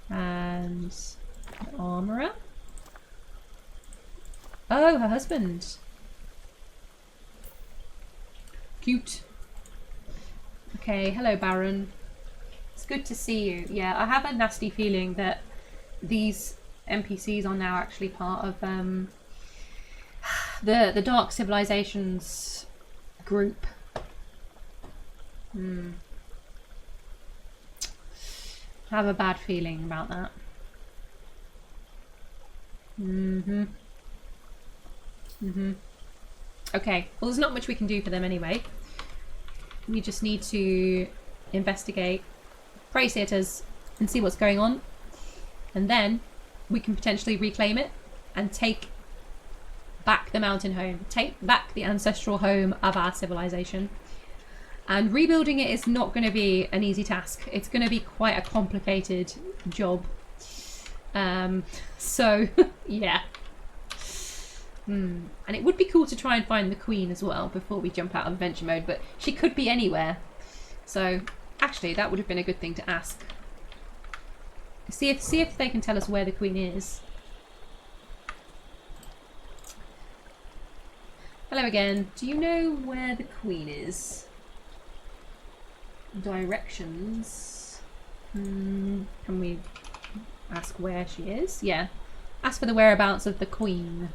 And the armourer. Oh, her husband. Cute. Okay, hello Baron. It's good to see you. Yeah, I have a nasty feeling that these NPCs are now actually part of the Dark Civilisations group. I have a bad feeling about that. Okay, well, there's not much we can do for them anyway. We just need to investigate Praisetheaters and see what's going on, and then we can potentially reclaim it and take back the mountain home, take back the ancestral home of our civilization. And rebuilding it is not going to be an easy task. It's going to be quite a complicated job. So, yeah. And it would be cool to try and find the Queen as well before we jump out of adventure mode, but she could be anywhere. So, actually, that would have been a good thing to ask. See if they can tell us where the Queen is. Hello again. Do you know where the Queen is? Directions. Can we ask where she is? Yeah. Ask for the whereabouts of the Queen.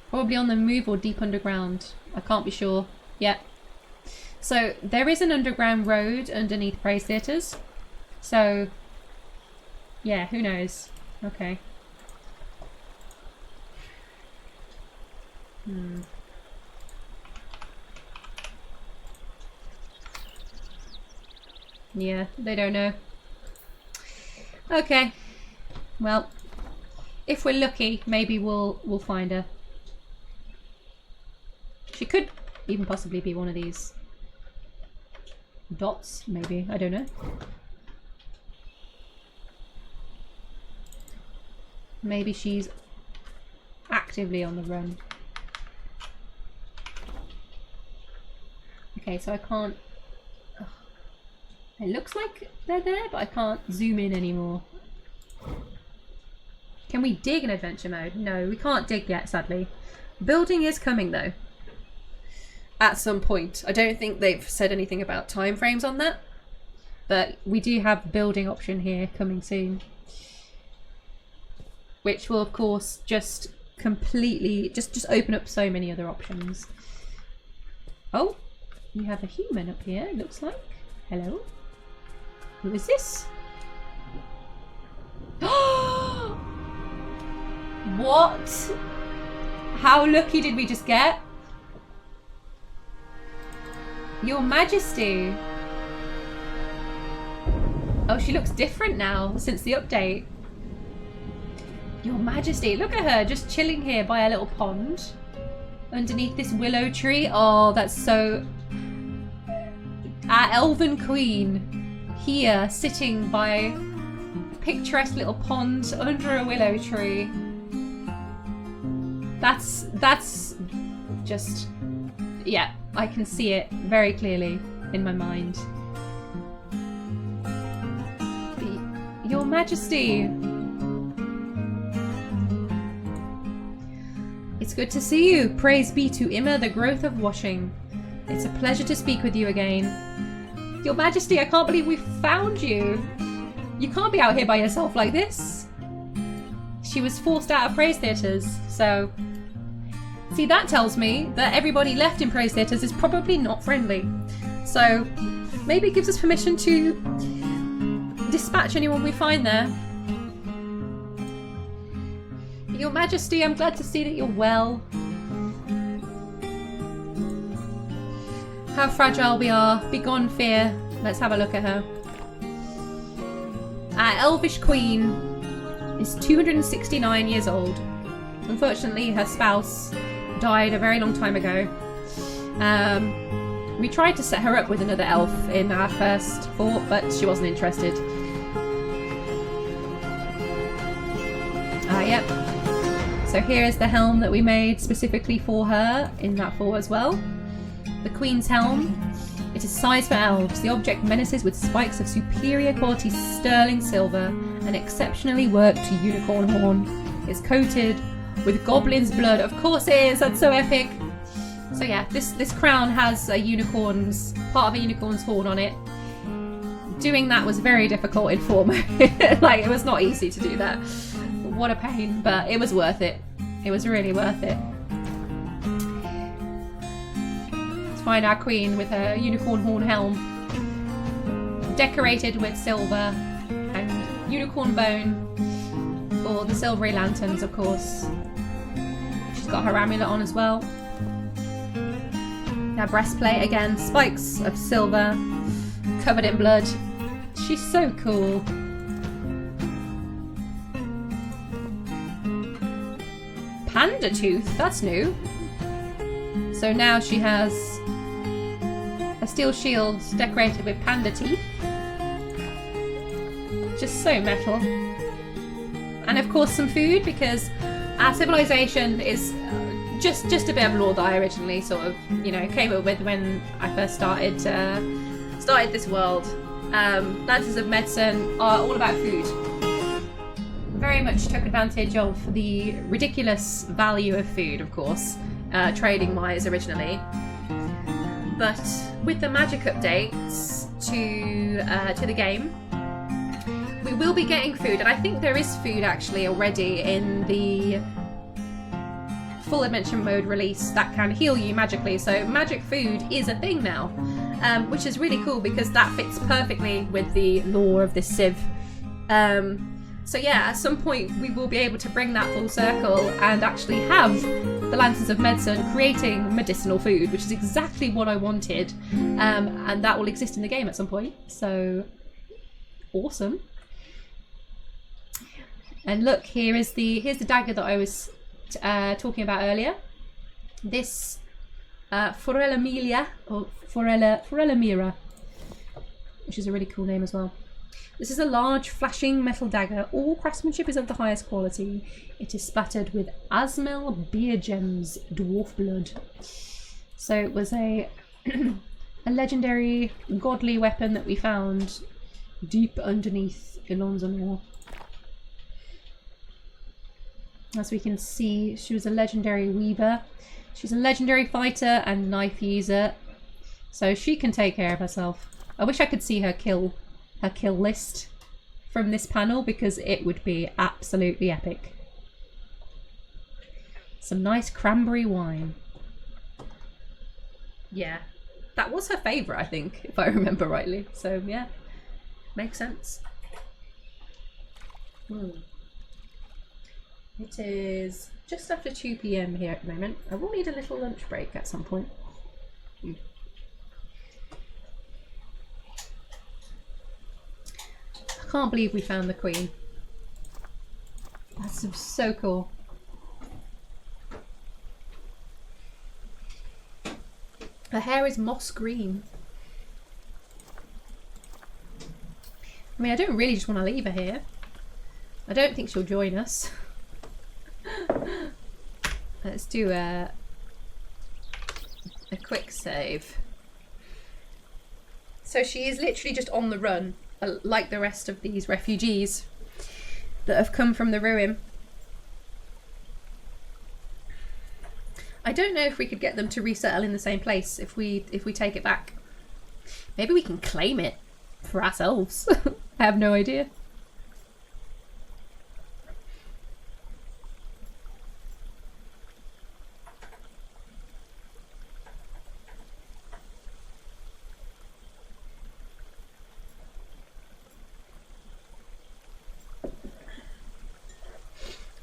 Probably on the move or deep underground. I can't be sure. Yeah. So there is an underground road underneath Praisetheaters. So yeah, who knows? Okay. Yeah, they don't know. Okay. Well, if we're lucky, maybe we'll find her. She could even possibly be one of these dots, maybe. I don't know. Maybe she's actively on the run. Okay, so I can't... Ugh. It looks like they're there, but I can't zoom in anymore. Can we dig in adventure mode? No, we can't dig yet, sadly. Building is coming, though. At some point. I don't think they've said anything about timeframes on that. But we do have the building option here coming soon. Which will, of course, just completely... Just open up so many other options. Oh! We have a human up here, it looks like. Hello? Who is this? What? How lucky did we just get? Your Majesty. Oh, she looks different now since the update. Your Majesty, look at her just chilling here by a little pond underneath this willow tree. Oh, that's so... Our elven queen here sitting by a picturesque little pond under a willow tree. That's just, yeah, I can see it very clearly in my mind. Your Majesty. It's good to see you. Praise be to Immer, the growth of washing. It's a pleasure to speak with you again. Your Majesty, I can't believe we found you. You can't be out here by yourself like this. She was forced out of Praisetheaters, so... See, that tells me that everybody left in Praisetheaters is probably not friendly. So, maybe it gives us permission to dispatch anyone we find there. Your Majesty, I'm glad to see that you're well. How fragile we are. Begone fear. Let's have a look at her. Our elvish queen is 269 years old. Unfortunately, her spouse died a very long time ago. We tried to set her up with another elf in our first fort, but she wasn't interested. Yep. So here is the helm that we made specifically for her in that fort as well. The Queen's helm. It is sized for elves. The object menaces with spikes of superior quality sterling silver and exceptionally worked unicorn horn. It's coated with goblin's blood. Of course it is. That's so epic. So yeah, this crown has a unicorn's part of a unicorn's horn on it. Doing that was very difficult in form. Like, it was not easy to do that. What a pain, but it was worth it. It was really worth it. Let's find our queen with her unicorn horn helm, decorated with silver and unicorn bone for the silvery lanterns, of course. She's got her amulet on as well. Her breastplate, again, spikes of silver, covered in blood. She's so cool. Panda tooth, that's new. So now she has a steel shield decorated with panda teeth. Just so metal. And of course some food, because our civilization is just a bit of lore that I originally sort of, you know, came up with when I first started this world. Lances of Medicine are all about food. Very much took advantage of the ridiculous value of food, of course, trading wise originally. But with the magic updates to the game, we will be getting food, and I think there is food actually already in the full adventure mode release that can heal you magically. So magic food is a thing now, which is really cool because that fits perfectly with the lore of this civ. So yeah, at some point we will be able to bring that full circle and actually have the Lances of Medicine creating medicinal food, which is exactly what I wanted, and that will exist in the game at some point. So awesome! And look, here's the dagger that I was talking about earlier. This Forella Melia, or Forella Mira, which is a really cool name as well. This is a large, flashing metal dagger. All craftsmanship is of the highest quality. It is spattered with Asmel Beer Gems dwarf blood. So it was a legendary godly weapon that we found deep underneath Ilon's Imketh. As we can see, she was a legendary weaver. She's a legendary fighter and knife user. So she can take care of herself. I wish I could see her kill list from this panel, because it would be absolutely epic. Some nice cranberry wine. Yeah, that was her favourite, I think, if I remember rightly. So yeah, makes sense. It is just after 2 PM here at the moment. I will need a little lunch break at some point. I can't believe we found the Queen. That's so cool. Her hair is moss green. I mean, I don't really just want to leave her here. I don't think she'll join us. Let's do a quick save. So she is literally just on the run, like the rest of these refugees that have come from the ruin. I don't know if we could get them to resettle in the same place if we take it back. Maybe we can claim it for ourselves. I have no idea.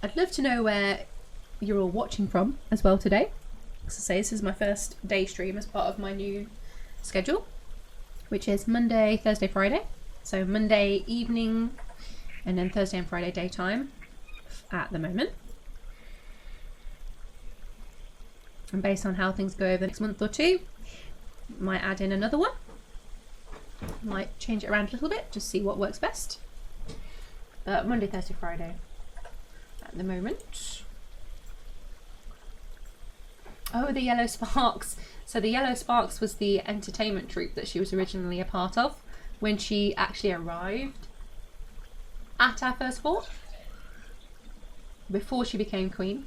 I'd love to know where you're all watching from as well today. As I say, this is my first day stream as part of my new schedule, which is Monday, Thursday, Friday. So Monday evening and then Thursday and Friday daytime at the moment. And based on how things go over the next month or two, might add in another one. Might change it around a little bit, just see what works best. But Monday, Thursday, Friday at the moment. Oh, the Yellow Sparks. So the Yellow Sparks was the entertainment troupe that she was originally a part of when she actually arrived at our first fort, before she became queen.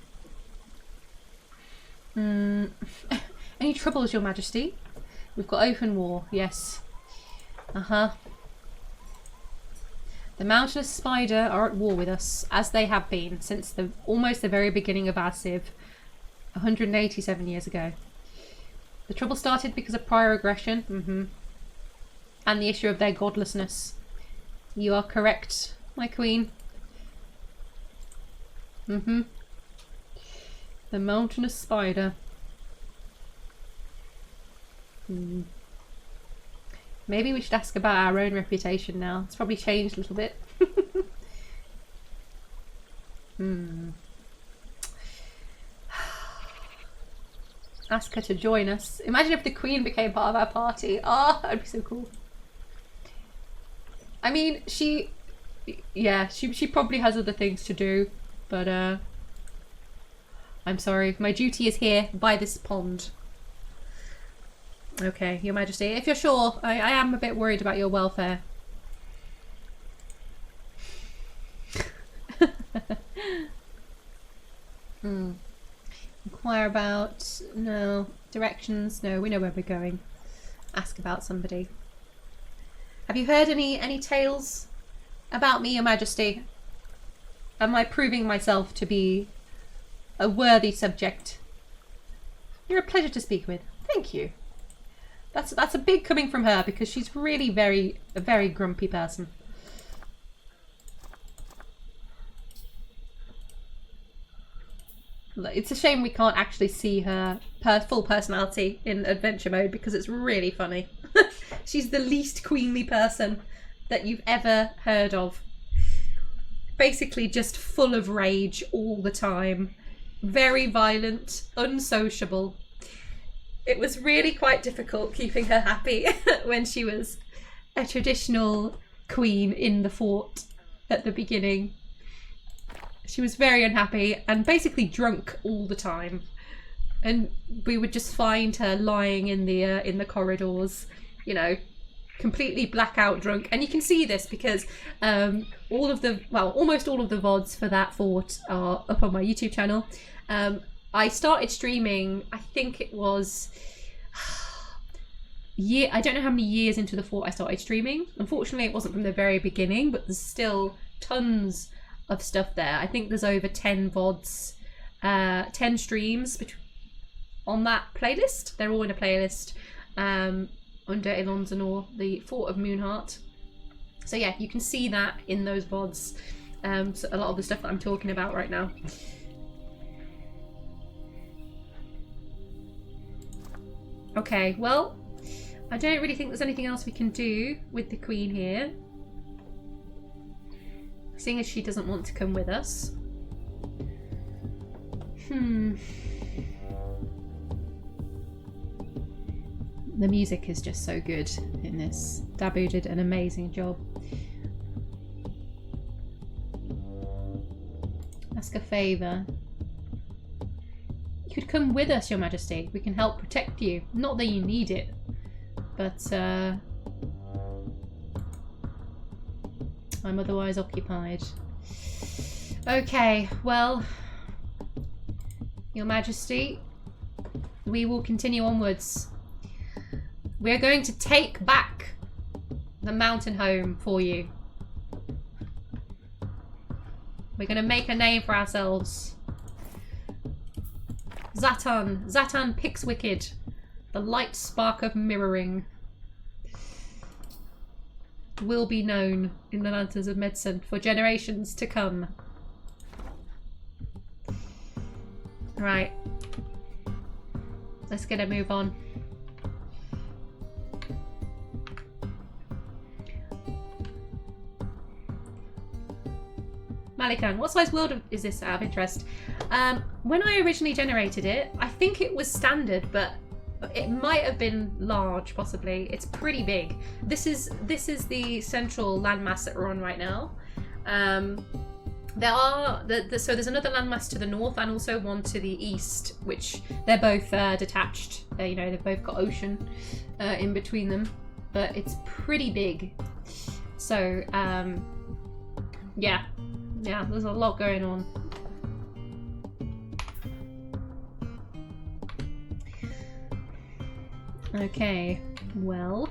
Any troubles, Your Majesty? We've got open war, yes. The Mountainous Spider are at war with us, as they have been since almost the very beginning of our civ, 187 years ago. The trouble started because of prior aggression, and the issue of their godlessness. You are correct, my queen. The Mountainous Spider. Maybe we should ask about our own reputation now. It's probably changed a little bit. Ask her to join us. Imagine if the Queen became part of our party. Oh, that'd be so cool. I mean, she probably has other things to do, but I'm sorry. My duty is here by this pond. Okay, Your Majesty, if you're sure, I am a bit worried about your welfare. Inquire about... no. Directions? No, we know where we're going. Ask about somebody. Have you heard any tales about me, Your Majesty? Am I proving myself to be a worthy subject? You're a pleasure to speak with. Thank you. That's a big coming from her, because she's really a very grumpy person. It's a shame we can't actually see her full personality in adventure mode, because it's really funny. She's the least queenly person that you've ever heard of. Basically just full of rage all the time. Very violent, unsociable. it was really quite difficult keeping her happy when she was a traditional queen in the fort at the beginning. She was very unhappy and basically drunk all the time. And we would just find her lying in the corridors, you know, completely blackout drunk. And you can see this because almost all of the VODs for that fort are up on my YouTube channel. I started streaming, I think it was I don't know how many years into the fort I started streaming. Unfortunately, it wasn't from the very beginning, but there's still tons of stuff there. I think there's over 10 VODs, 10 streams on that playlist. They're all in a playlist under Ilon, the Fort of Moonheart. So yeah, you can see that in those VODs. So a lot of the stuff that I'm talking about right now. Okay, well, I don't really think there's anything else we can do with the Queen here, seeing as she doesn't want to come with us. The music is just so good in this. Dabu did an amazing job. Ask a favour. You could come with us, Your Majesty. We can help protect you. Not that you need it, but I'm otherwise occupied. Okay, well, Your Majesty, we will continue onwards. We're going to take back the mountain home for you. We're going to make a name for ourselves. Zatthan Pickswicked, the light spark of mirroring, will be known in the Lanterns of Medicine for generations to come. Right. Let's get a move on. Malikan, what size world is this out of interest? When I originally generated it, I think it was standard, but it might have been large, possibly. It's pretty big. This is the central landmass that we're on right now. So there's another landmass to the north and also one to the east, which they're both detached. You know, they've both got ocean in between them, but it's pretty big. So yeah, there's a lot going on. Okay, well,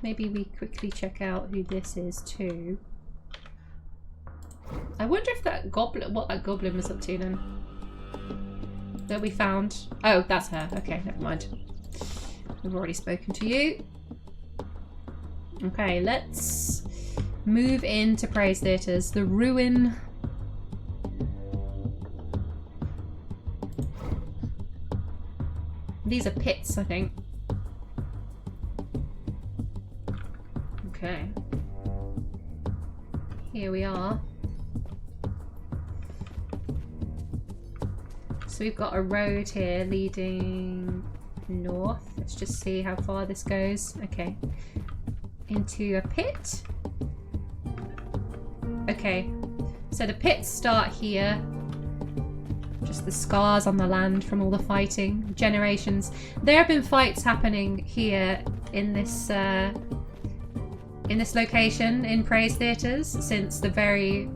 maybe we quickly check out who this is too. I wonder if that goblin, what that goblin was up to then. That we found. Oh, that's her. Okay, never mind. We've already spoken to you. Okay, let's move into Praisetheaters. The ruin. These are pits, I think. Okay. Here we are. So we've got a road here leading north. Let's just see how far this goes. Okay. Into a pit. Okay. So the pits start here. Just the scars on the land from all the fighting. Generations. There have been fights happening here in this location in Praisetheaters since the very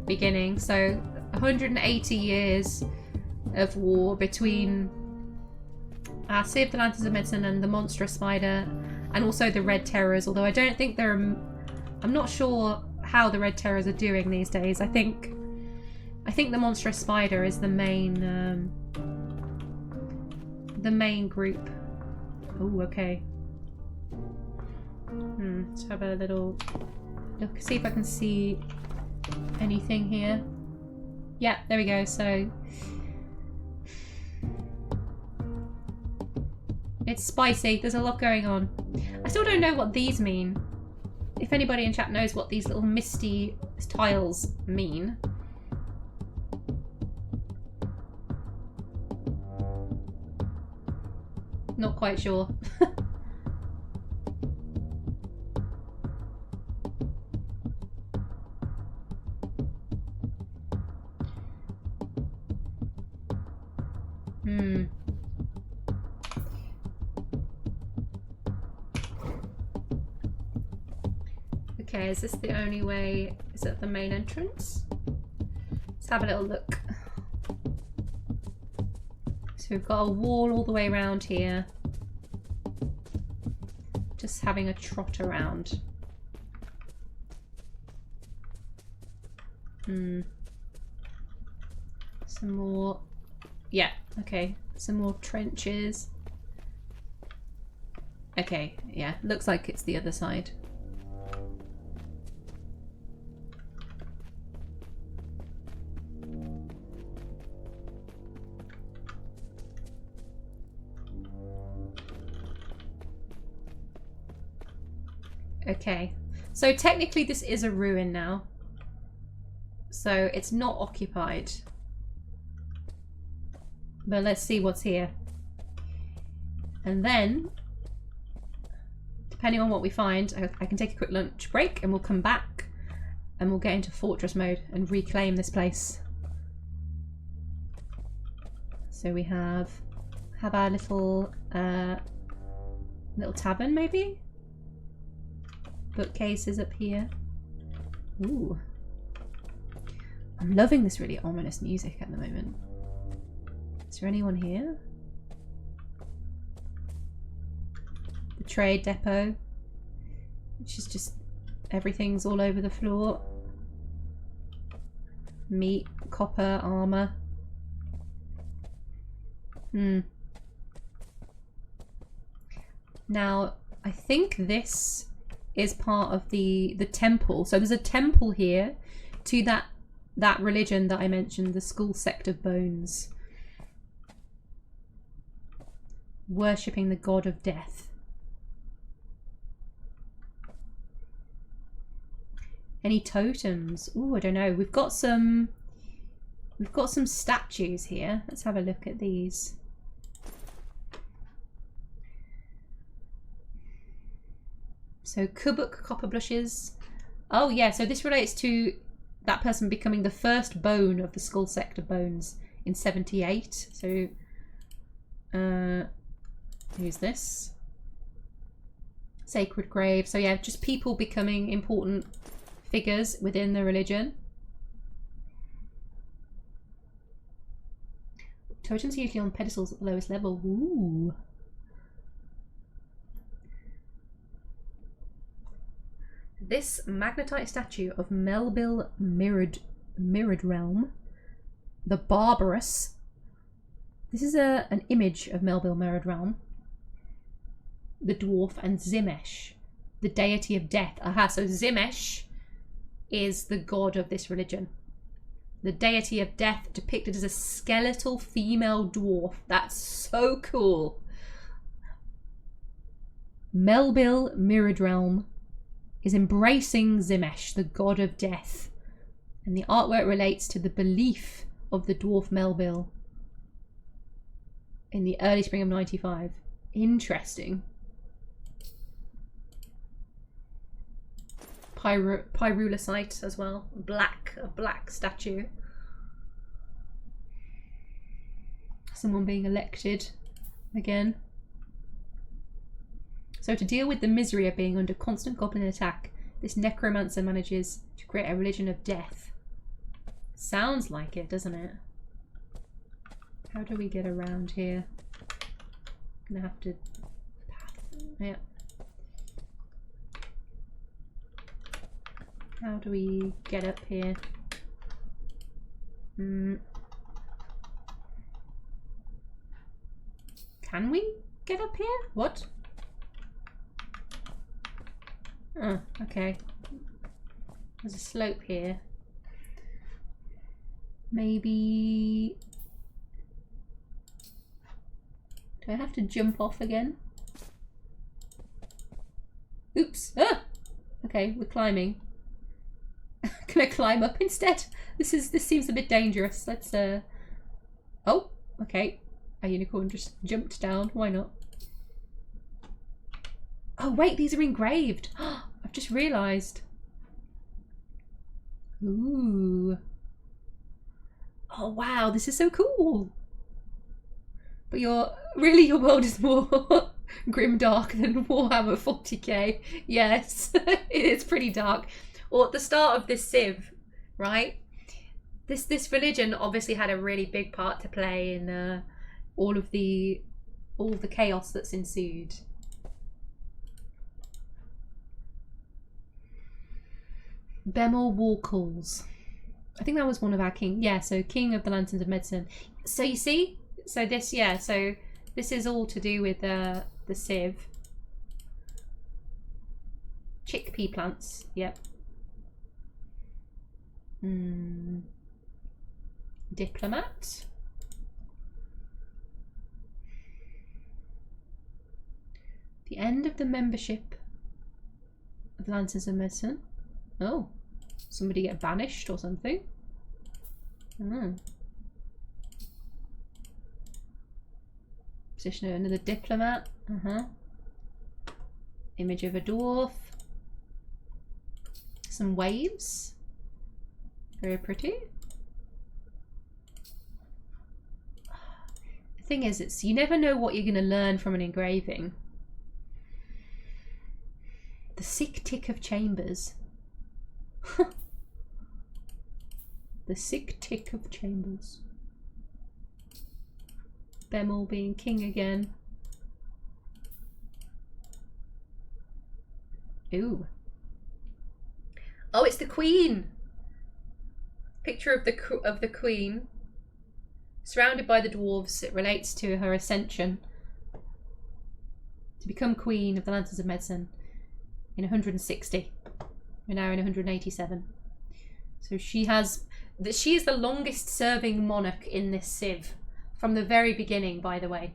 beginning. So 180 years of war between Civ, the Lanterns of Medicine, and the Monstrous Spider, and also the Red Terrors. Although I don't think they're. I'm not sure how the Red Terrors are doing these days. I think the Monstrous Spider is the main group. Oh, okay. Let's have a little look, see if I can see anything here. Yeah, there we go. So it's spicy. There's a lot going on. I still don't know what these mean. If anybody in chat knows what these little misty tiles mean. Not quite sure. Okay, is this the only way? Is it the main entrance? Let's have a little look. So we've got a wall all the way around here. Just having a trot around. Some more. Yeah, okay. Some more trenches. Okay, yeah. Looks like it's the other side. Okay, so technically this is a ruin now. So it's not occupied. But let's see what's here. And then, depending on what we find, I can take a quick lunch break and we'll come back and we'll get into fortress mode and reclaim this place. So we have our little tavern maybe? Bookcases up here. Ooh. I'm loving this really ominous music at the moment. Is there anyone here? The trade depot, which is just everything's all over the floor. Meat, copper, armor. Now, I think this is part of the temple. So there's a temple here to that religion that I mentioned, the school sect of bones. Worshipping the god of death. Any totems? Oh, I don't know. We've got some statues here. Let's have a look at these. So Kubuk copper blushes. Oh yeah, so this relates to that person becoming the first bone of the skull sect of bones in 78. So who's this? Sacred grave. So yeah, just people becoming important figures within the religion. Totems are usually on pedestals at the lowest level. Ooh. This magnetite statue of Melville Mirrored Realm, the Barbarous. This is an image of Melville Mirrored Realm, the dwarf, and Zimesh, the deity of death. Aha, so Zimesh is the god of this religion. The deity of death depicted as a skeletal female dwarf. That's so cool. Melville Mirrored Realm is embracing Zimesh, the god of death. And the artwork relates to the belief of the dwarf Melville in the early spring of 95. Interesting. Pyrulicite as well. A black statue. Someone being elected again. So to deal with the misery of being under constant goblin attack, this necromancer manages to create a religion of death. Sounds like it, doesn't it? How do we get around here? I'm gonna have to... Yeah. How do we get up here? Can we get up here? What? Oh, okay. There's a slope here. Maybe... Do I have to jump off again? Oops! Ah! Okay, we're climbing. Can I climb up instead? This seems a bit dangerous. Let's Oh, okay. A unicorn just jumped down. Why not? Oh wait, these are engraved. I've just realised. Ooh. Oh wow, this is so cool. But your world is more grimdark than Warhammer 40k. Yes, it is pretty dark. Or at the start of this civ, right? This religion obviously had a really big part to play in all of the chaos that's ensued. Bemor War Calls. I think that was one of our king. Yeah, so King of the Lanterns of Medicine. So you see, so this is all to do with the civ. Chickpea plants. Yep. Diplomat. The end of the membership of the Lanterns of Medicine. Oh, somebody get banished or something. Position of another diplomat. Image of a dwarf. Some waves. Very pretty. The thing is, you never know what you're going to learn from an engraving. The sick tick of chambers. The sick tick of chambers. Bemor being king again. Ooh. Oh, it's the Queen. Picture of the Queen. Surrounded by the dwarves, it relates to her ascension to become Queen of the Lanterns of Medicine in 160. We're now in 187. So she is the longest serving monarch in this civ. From the very beginning, by the way.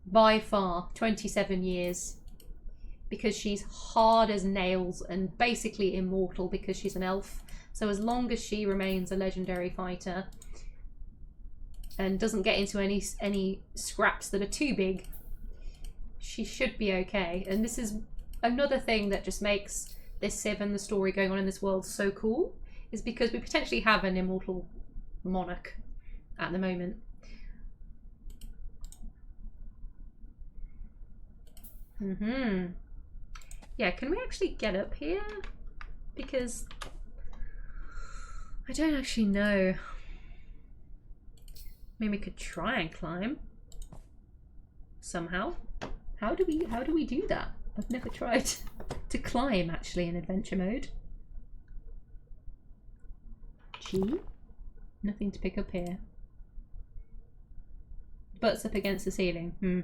By far, 27 years. Because she's hard as nails and basically immortal because she's an elf. So as long as she remains a legendary fighter and doesn't get into any scraps that are too big, she should be okay. And this is another thing that just makes this civ and the story going on in this world so cool, is because we potentially have an immortal monarch at the moment. Yeah, can we actually get up here? Because I don't actually know. Maybe we could try and climb somehow. How do we do that? I've never tried to climb actually in adventure mode. G? Nothing to pick up here. Butts up against the ceiling.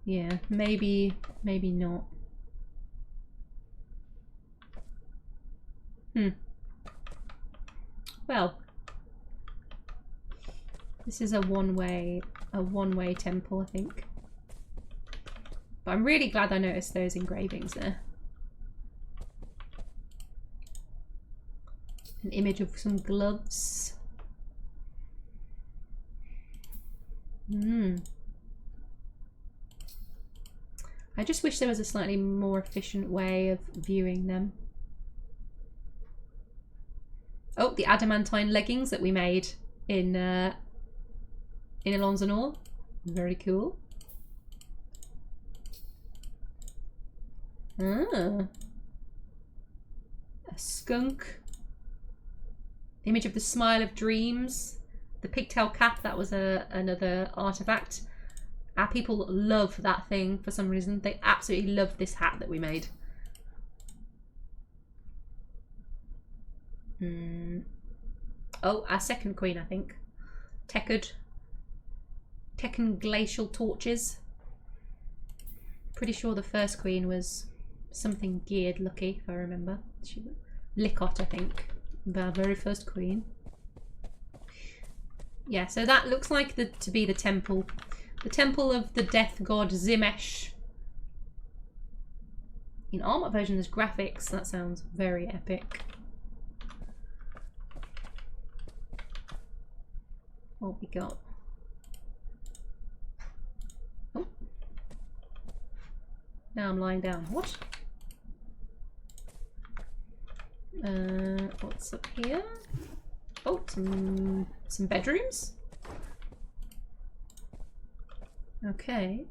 Yeah, maybe not. Well, this is a one-way temple, I think. But I'm really glad I noticed those engravings there. An image of some gloves. I just wish there was a slightly more efficient way of viewing them. Oh, the adamantine leggings that we made in Ilon's and all. Very cool. A skunk. Image of the Smile of Dreams. The pigtail cap, that was another artifact. Our people love that thing for some reason. They absolutely love this hat that we made. Oh, our second queen, I think. Tekken glacial torches. Pretty sure the first queen was something geared lucky, if I remember. Lickot, I think. Our very first queen. Yeah, so that looks like to be the temple. The temple of the death god Zimesh. In Armor version there's graphics. That sounds very epic. What we got? Oh. Now I'm lying down. What? What's up here? Oh, some bedrooms. Okay.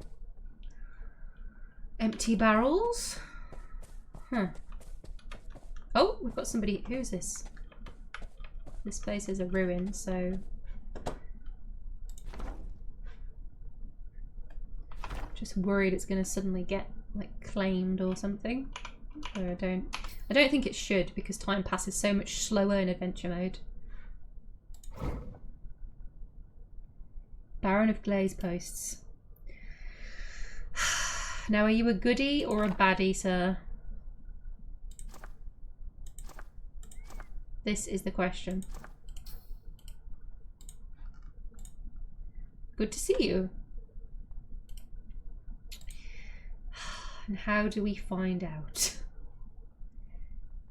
Empty barrels. Huh. Oh, we've got somebody. Who's this? This place is a ruin, so just worried it's going to suddenly get like claimed or something. So I don't think it should, because time passes so much slower in adventure mode. Baron of Glaze Posts. Now, are you a goodie or a baddie, sir? This is the question. Good to see you. And how do we find out?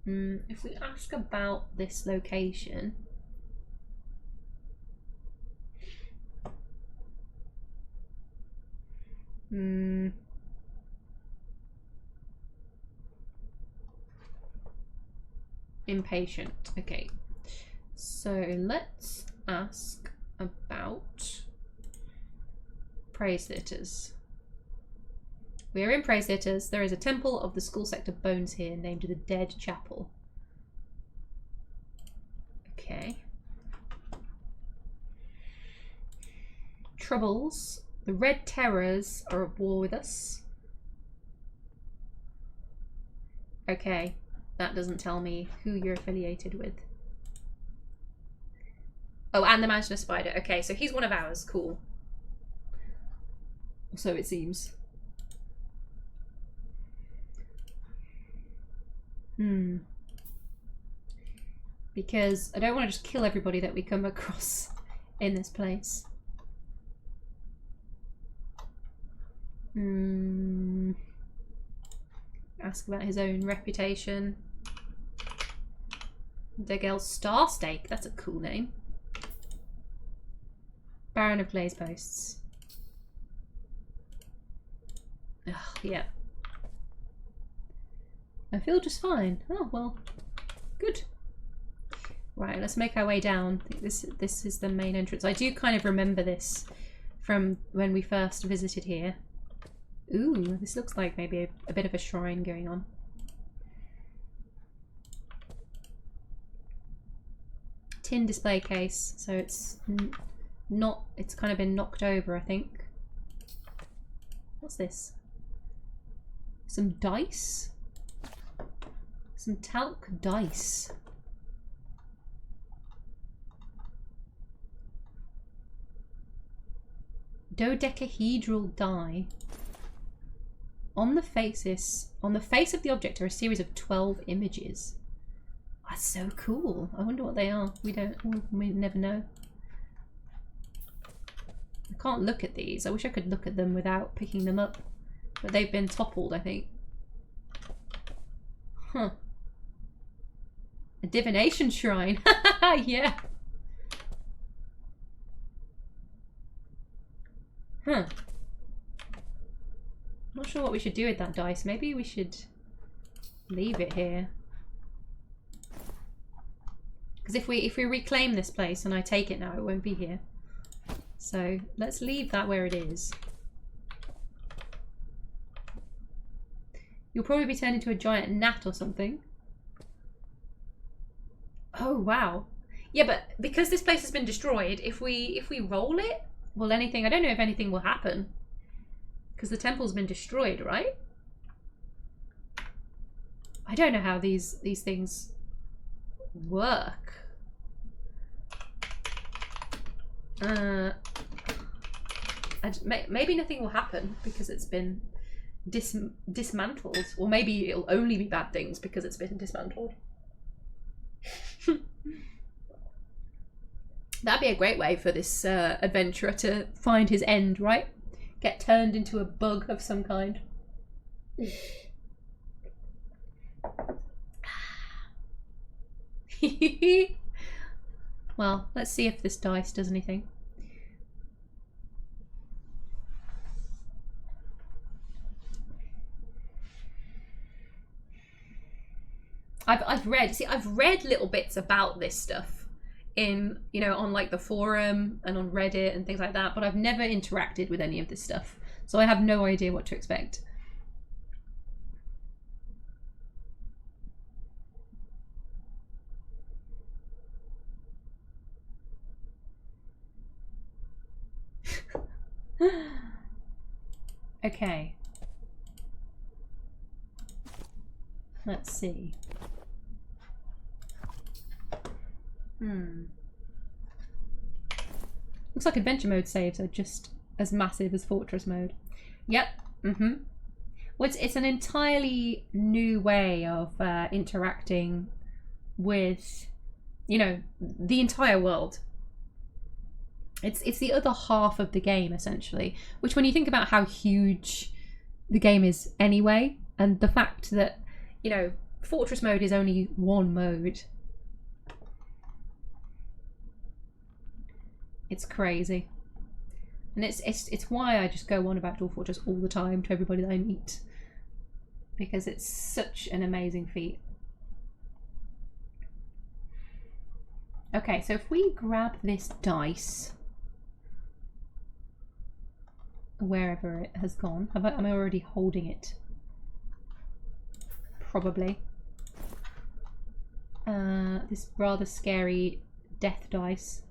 If we ask about this location. Impatient. Okay. So let's ask about Praisetheaters. We are in Praisetheaters. There is a temple of the school sector bones here named the Dead Chapel. Okay. Troubles. The Red Terrors are at war with us. Okay. That doesn't tell me who you're affiliated with. Oh, and the Mountainous Spider. Okay, so he's one of ours. Cool. So it seems. Because I don't want to just kill everybody that we come across in this place. Ask about his own reputation. Degel Starstake. That's a cool name. Baron of Glaze Posts. Ugh, yeah. I feel just fine. Oh, well. Good. Right, let's make our way down. I think this is the main entrance. I do kind of remember this from when we first visited here. Ooh, this looks like maybe a bit of a shrine going on. Tin display case, so it's not, it's kind of been knocked over, I think. What's this? Some dice? Some talc dice. Dodecahedral die. On the face of the object are a series of 12 images. That's so cool. I wonder what they are. We never know. I can't look at these. I wish I could look at them without picking them up. But they've been toppled, I think. Huh. A divination shrine. Yeah. Huh. Not sure what we should do with that dice. Maybe we should leave it here. Because if we reclaim this place and I take it now, it won't be here. So let's leave that where it is. You'll probably be turned into a giant gnat or something. Oh wow. Yeah, but because this place has been destroyed, if we roll it, will anything? I don't know if anything will happen. Because the temple's been destroyed, right? I don't know how these things work. Maybe nothing will happen because it's been dismantled. Or maybe it'll only be bad things because it's been dismantled. That'd be a great way for this adventurer to find his end, right? Get turned into a bug of some kind. Well, let's see if this dice does anything. I've read little bits about this stuff in, you know, on like the forum and on Reddit and things like that, but I've never interacted with any of this stuff, so I have no idea what to expect. Okay. Let's see. Looks like adventure mode saves are just as massive as fortress mode. Yep. Well, it's an entirely new way of interacting with, you know, the entire world. It's the other half of the game, essentially, which when you think about how huge the game is anyway, and the fact that, you know, fortress mode is only one mode. It's crazy. And it's why I just go on about Dwarf Fortress all the time to everybody that I meet. Because it's such an amazing feat. Okay, so if we grab this dice, wherever it has gone, am I already holding it? Probably. This rather scary death dice.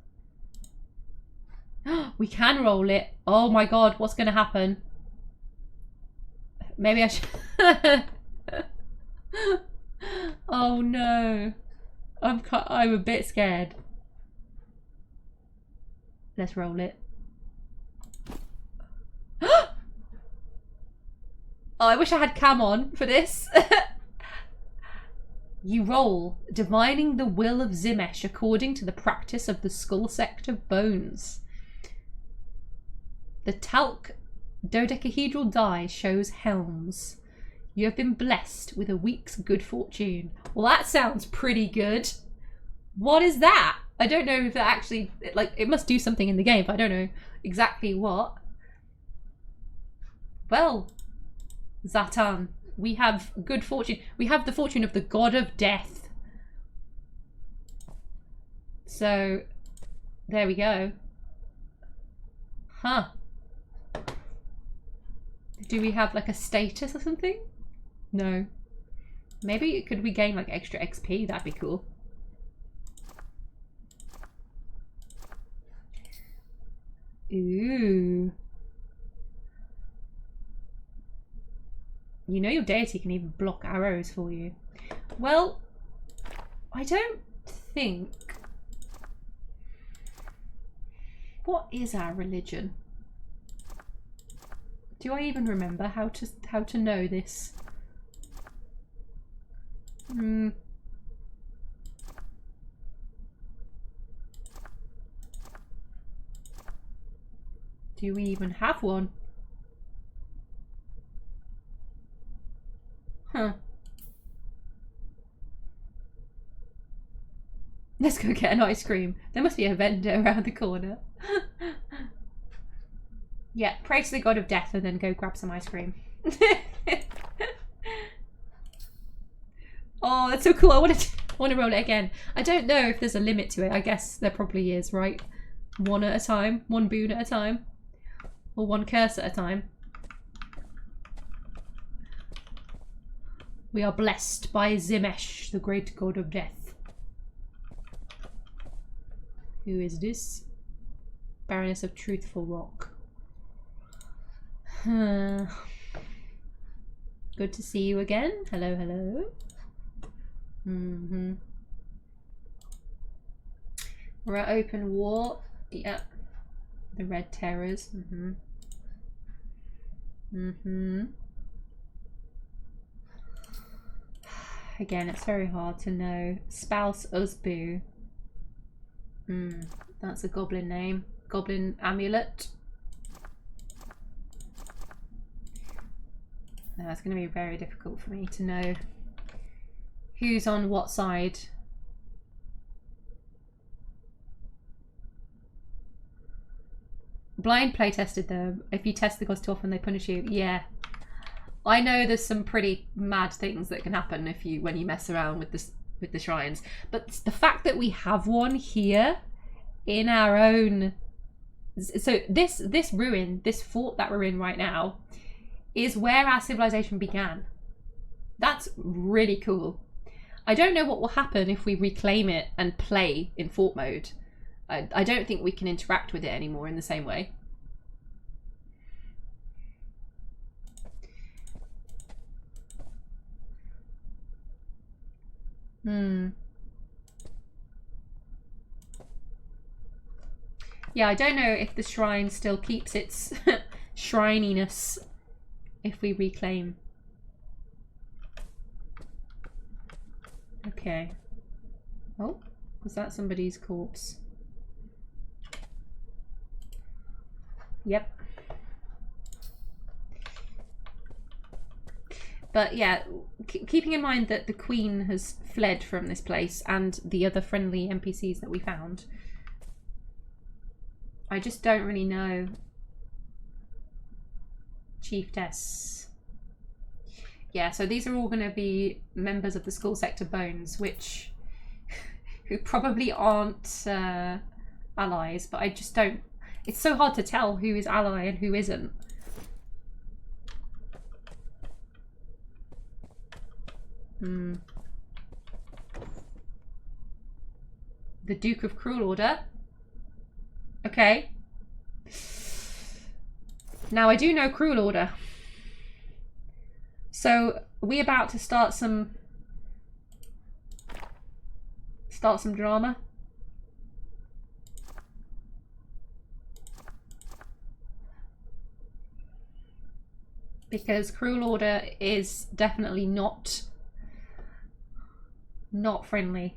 We can roll it. Oh my god, what's going to happen? Maybe I should... Oh no. I'm a bit scared. Let's roll it. Oh, I wish I had cam on for this. You roll, divining the will of Zimesh according to the practice of the skull sect of bones. The talc dodecahedral die shows helms. You have been blessed with a week's good fortune. Well, that sounds pretty good. What is that? I don't know if that actually, like, it must do something in the game, but I don't know exactly what. Well, Zattan, we have good fortune. We have the fortune of the god of death. So, there we go. Huh. Do we have like a status or something? No. Maybe could we gain like extra XP? That'd be cool. Ooh. You know your deity can even block arrows for you. Well, I don't think... What is our religion? Do I even remember how to know this? Do we even have one? Huh. Let's go get an ice cream. There must be a vendor around the corner. Yeah, pray to the god of death and then go grab some ice cream. Oh, that's so cool. I want to roll it again. I don't know if there's a limit to it. I guess there probably is, right? One at a time. One boon at a time. Or one curse at a time. We are blessed by Zimesh, the great god of death. Who is this? Baroness of Truthful Rock. Good to see you again. Hello, hello. We're at open war. Yep. The Red Terrors. Again, it's very hard to know. Spouse Usbu. That's a goblin name. Goblin amulet. No, it's going to be very difficult for me to know who's on what side. Blind play tested though. If you test the gods too often, they punish you. Yeah. I know there's some pretty mad things that can happen when you mess around with the shrines, but the fact that we have one here in our own, so this ruin, this fort that we're in right now, is where our civilization began. That's really cool. I don't know what will happen if we reclaim it and play in fort mode. I don't think we can interact with it anymore in the same way. Yeah, I don't know if the shrine still keeps its shrininess if we reclaim. Okay. Oh, was that somebody's corpse? Yep. But yeah, keeping in mind that the Queen has fled from this place and the other friendly NPCs that we found, I just don't really know. Chiefess. Yeah, so these are all going to be members of the Skull Sector Bones, who probably aren't allies, but I just don't. It's so hard to tell who is ally and who isn't. The Duke of Cruel Order. Okay. Now I do know Cruel Order. So are we about to start some drama? Because Cruel Order is definitely not friendly.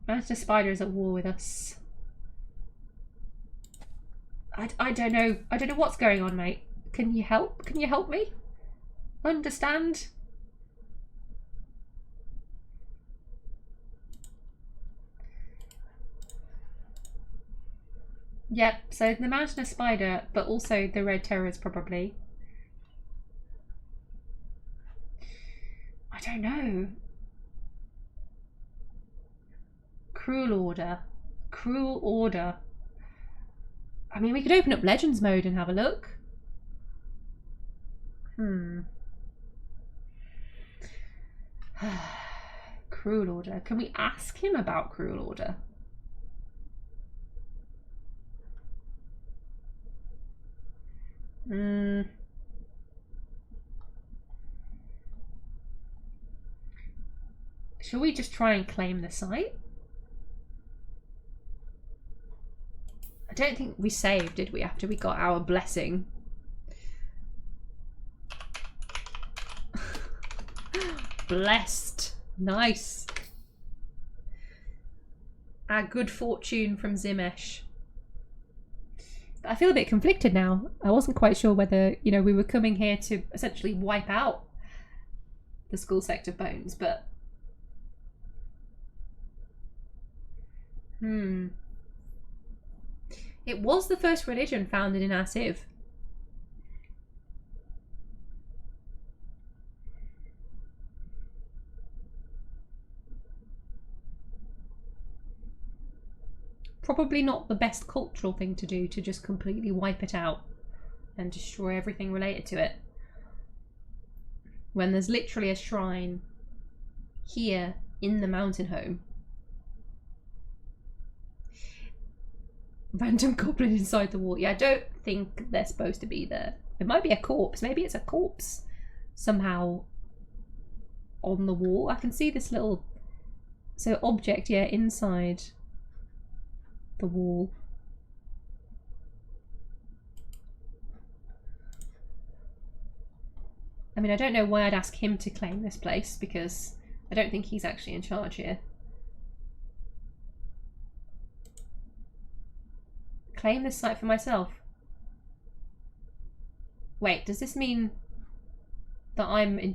Mountainous Spider is at war with us. I don't know. I don't know what's going on, mate. Can you help? Can you help me? Understand? Yep, so the Mountainous Spider, but also the Red Terrors probably. I don't know. Cruel Order. Cruel Order. I mean, we could open up Legends mode and have a look. Cruel Order. Can we ask him about Cruel Order? Shall we just try and claim the site? I don't think we saved, did we, after we got our blessing? Blessed. Nice. Our good fortune from Zimesh. I feel a bit conflicted now. I wasn't quite sure whether, you know, we were coming here to essentially wipe out the Skull Sector Bones, but... It was the first religion founded in our civ. Probably not the best cultural thing to do, to just completely wipe it out and destroy everything related to it. When there's literally a shrine here in the mountainhome. Random goblin inside the wall. Yeah, I don't think they're supposed to be there. It might be a corpse. Maybe it's a corpse somehow on the wall. I can see this little object, yeah, inside the wall. I mean, I don't know why I'd ask him to claim this place, because I don't think he's actually in charge here. Claim this site for myself. Wait, does this mean that I'm in?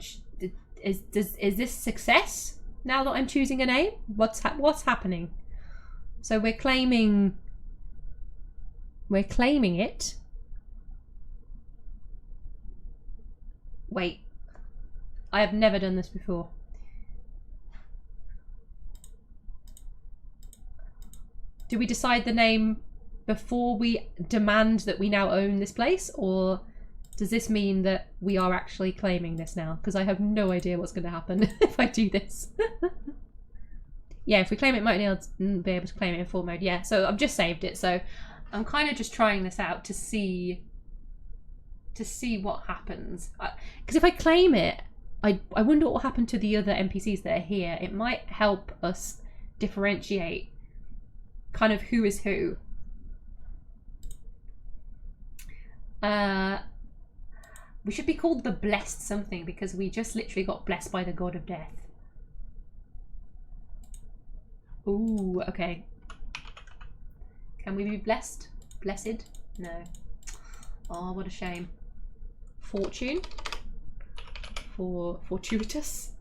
Is this success now that I'm choosing a name? What's happening? So we're claiming We're claiming it. Wait. I have never done this before. Do we decide the name before we demand that we now own this place? Or does this mean that we are actually claiming this now? Because I have no idea what's going to happen if I do this. Yeah, if we claim it, might be able to claim it in full mode. Yeah, so I've just saved it. So I'm kind of just trying this out to see what happens. Because if I claim it, I wonder what will happen to the other NPCs that are here. It might help us differentiate kind of who is who. We should be called the Blessed something because we just literally got blessed by the god of death. Ooh, okay. Can we be blessed? Blessed? No. Oh, what a shame. Fortune? Fortuitous?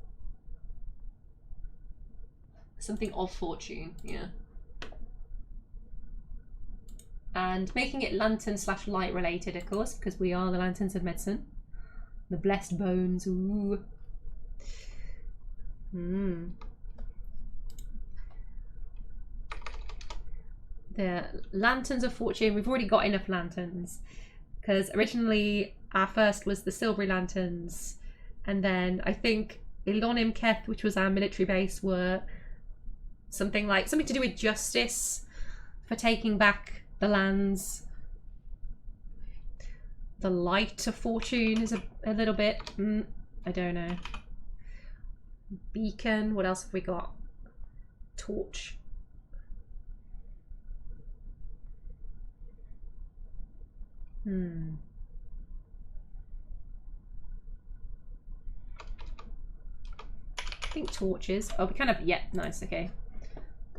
Something of fortune, yeah. And making it lantern/light related, of course, because we are the lanterns of medicine. The blessed bones, ooh. The lanterns of fortune, we've already got enough lanterns. Because originally our first was the silvery lanterns. And then I think Ilon Imketh, which was our military base, were something to do with justice for taking back the lands. The light of fortune is a little bit, I don't know. Beacon, what else have we got? Torch. I think torches. Oh, we kind of, yeah, nice, okay.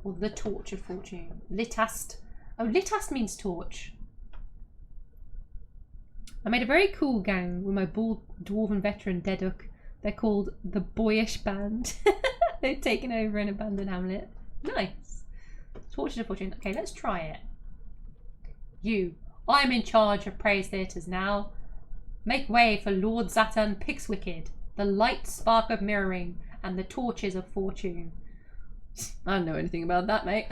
Or the torch of fortune. Litast. Oh, litast means torch. I made a very cool gang with my bald dwarven veteran Deduk. They're called the Boyish Band. They've taken over an abandoned hamlet. Nice. Torches of fortune. Okay, let's try it. I'm in charge of Praisetheaters now. Make way for Lord Zatthan Pickswicked, the light spark of mirroring, and the torches of fortune. I don't know anything about that, mate.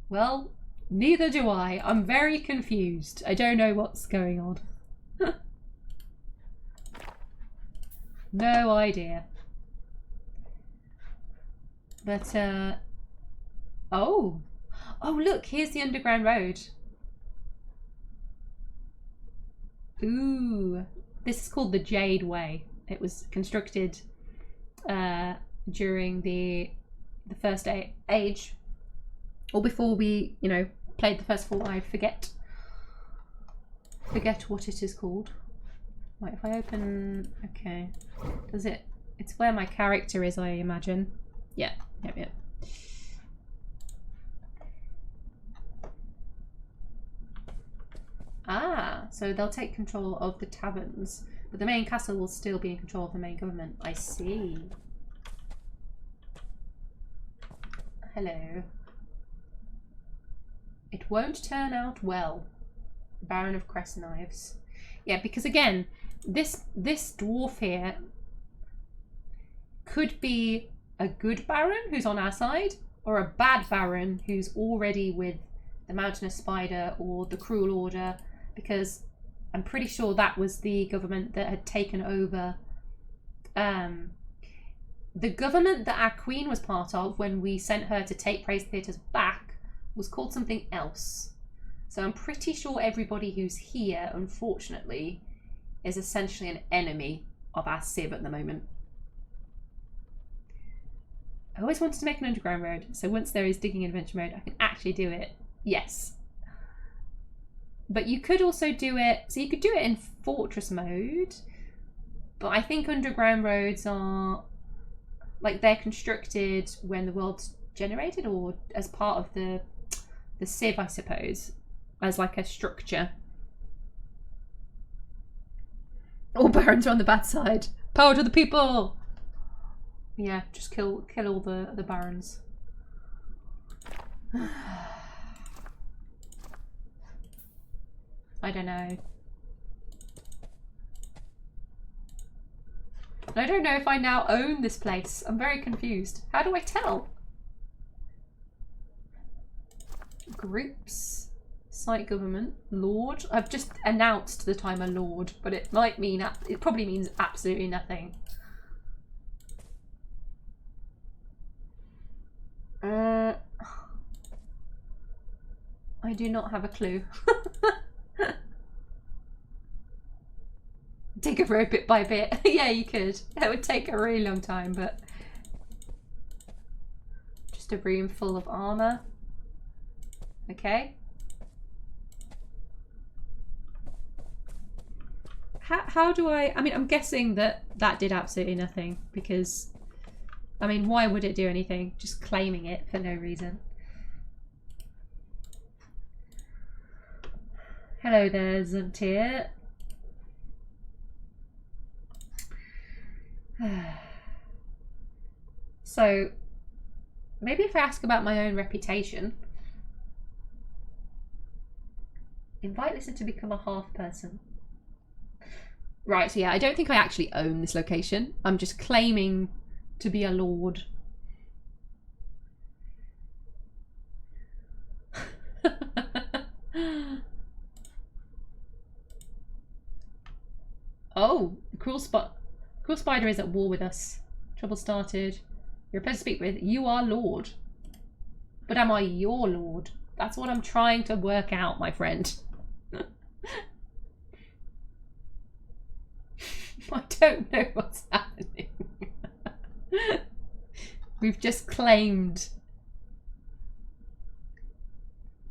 Well, neither do I. I'm very confused. I don't know what's going on. No idea. But, oh, look, here's the underground road. Ooh, this is called the Jade Way. It was constructed during the First Age, or before we, played the first four. I forget what it is called. Right, if I open, okay, does it? It's where my character is, I imagine. Yeah. Ah, so they'll take control of the taverns, but the main castle will still be in control of the main government. I see. Hello. It won't turn out well. Baron of Crest Knives. Yeah, because again, this dwarf here could be a good baron who's on our side, or a bad baron who's already with the Mountainous Spider or the Cruel Order, because I'm pretty sure that was the government that had taken over. The government that our queen was part of when we sent her to take Praisetheaters back was called something else. So I'm pretty sure everybody who's here, unfortunately, is essentially an enemy of our civ at the moment. I always wanted to make an underground road, so once there is digging adventure mode, I can actually do it. Yes. But you could also do it, so you could do it in fortress mode, but I think underground roads are, they're constructed when the world's generated, or as part of the civ, I suppose, as like a structure. All barons are on the bad side. Power to the people! Yeah, just kill all the barons. I don't know. I don't know if I now own this place. I'm very confused. How do I tell? Groups. Site government. Lord. I've just announced that I'm a lord, but it might mean... it probably means absolutely nothing. I do not have a clue. Take a road bit by bit. Yeah, you could. That would take a really long time, but... Just a room full of armour. Okay. How do I mean, I'm guessing that did absolutely nothing, because... I mean, why would it do anything? Just claiming it for no reason. Hello there, Zatthan. So, maybe if I ask about my own reputation. Invite listener to become a half person. Right, so yeah, I don't think I actually own this location. I'm just claiming to be a lord. Oh, Cruel Spider is at war with us. Trouble started. You're a person to speak with. You are lord. But am I your lord? That's what I'm trying to work out, my friend. I don't know what's happening. We've just claimed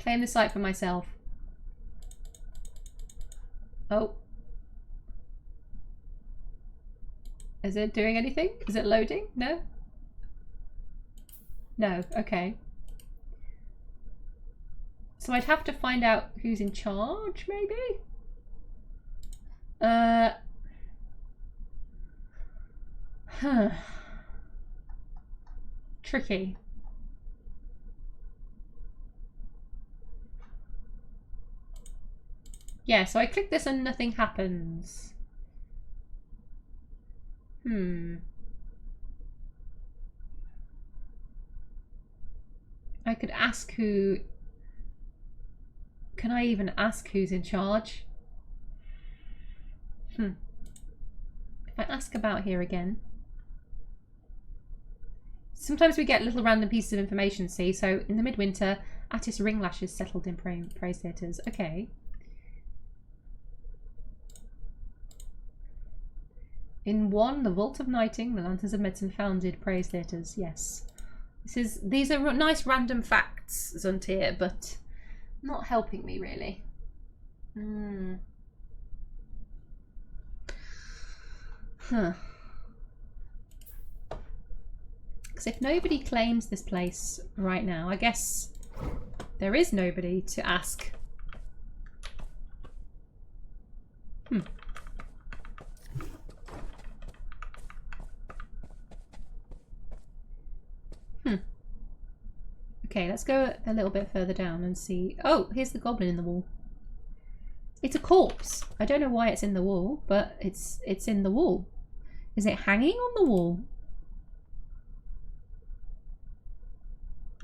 the site for myself. Oh. Is it doing anything? Is it loading? No? No, okay. So I'd have to find out who's in charge, maybe? Huh. Tricky. Yeah, so I click this and nothing happens. I could ask who... Can I even ask who's in charge? If I ask about here again... Sometimes we get little random pieces of information, see? So, in the midwinter, Attis Ringlashes settled in Praisetheaters. Okay. In 1, the Vault of Nighting, the Lanterns of Medicine founded Praisetheaters. Yes. These are nice random facts, Zatthan, but not helping me really. Huh. Because if nobody claims this place right now, I guess there is nobody to ask. Okay, let's go a little bit further down and see. Oh, here's the goblin in the wall. It's a corpse. I don't know why it's in the wall, but it's in the wall. Is it hanging on the wall?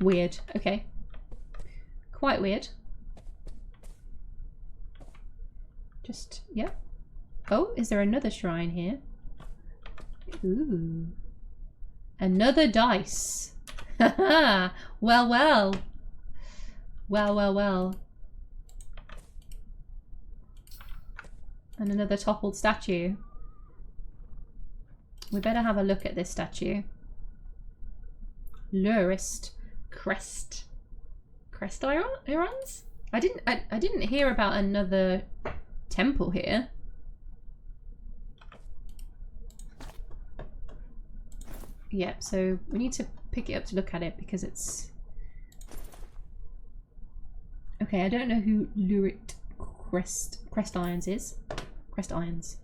Weird. Okay. Quite weird. Just, yeah. Oh, is there another shrine here? Ooh. Another dice. Haha. Well, well. Well, well, well. And another toppled statue. We better have a look at this statue. Lurist Crest Irons? I didn't hear about another temple here. Yeah, so we need to pick it up to look at it because it's... Okay, I don't know who Lurit Crest Irons is. Crest Irons.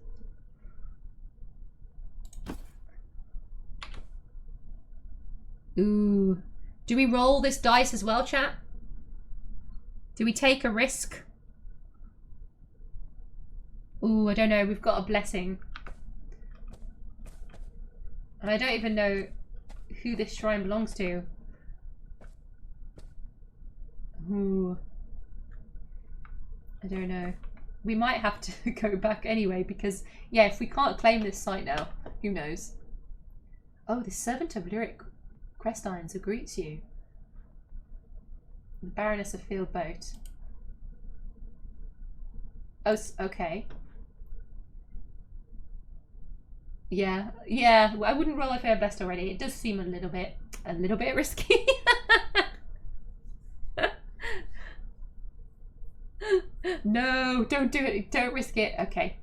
Ooh. Do we roll this dice as well, chat? Do we take a risk? Ooh, I don't know. We've got a blessing. And I don't even know who this shrine belongs to. Ooh. I don't know. We might have to go back anyway because, yeah, if we can't claim this site now, who knows? Oh, the servant of Lyric Crestines who greets you. The Baroness of Field Boat. Oh, okay. Yeah, yeah. I wouldn't roll if I had blessed already. It does seem a little bit risky. No, don't do it. Don't risk it. Okay.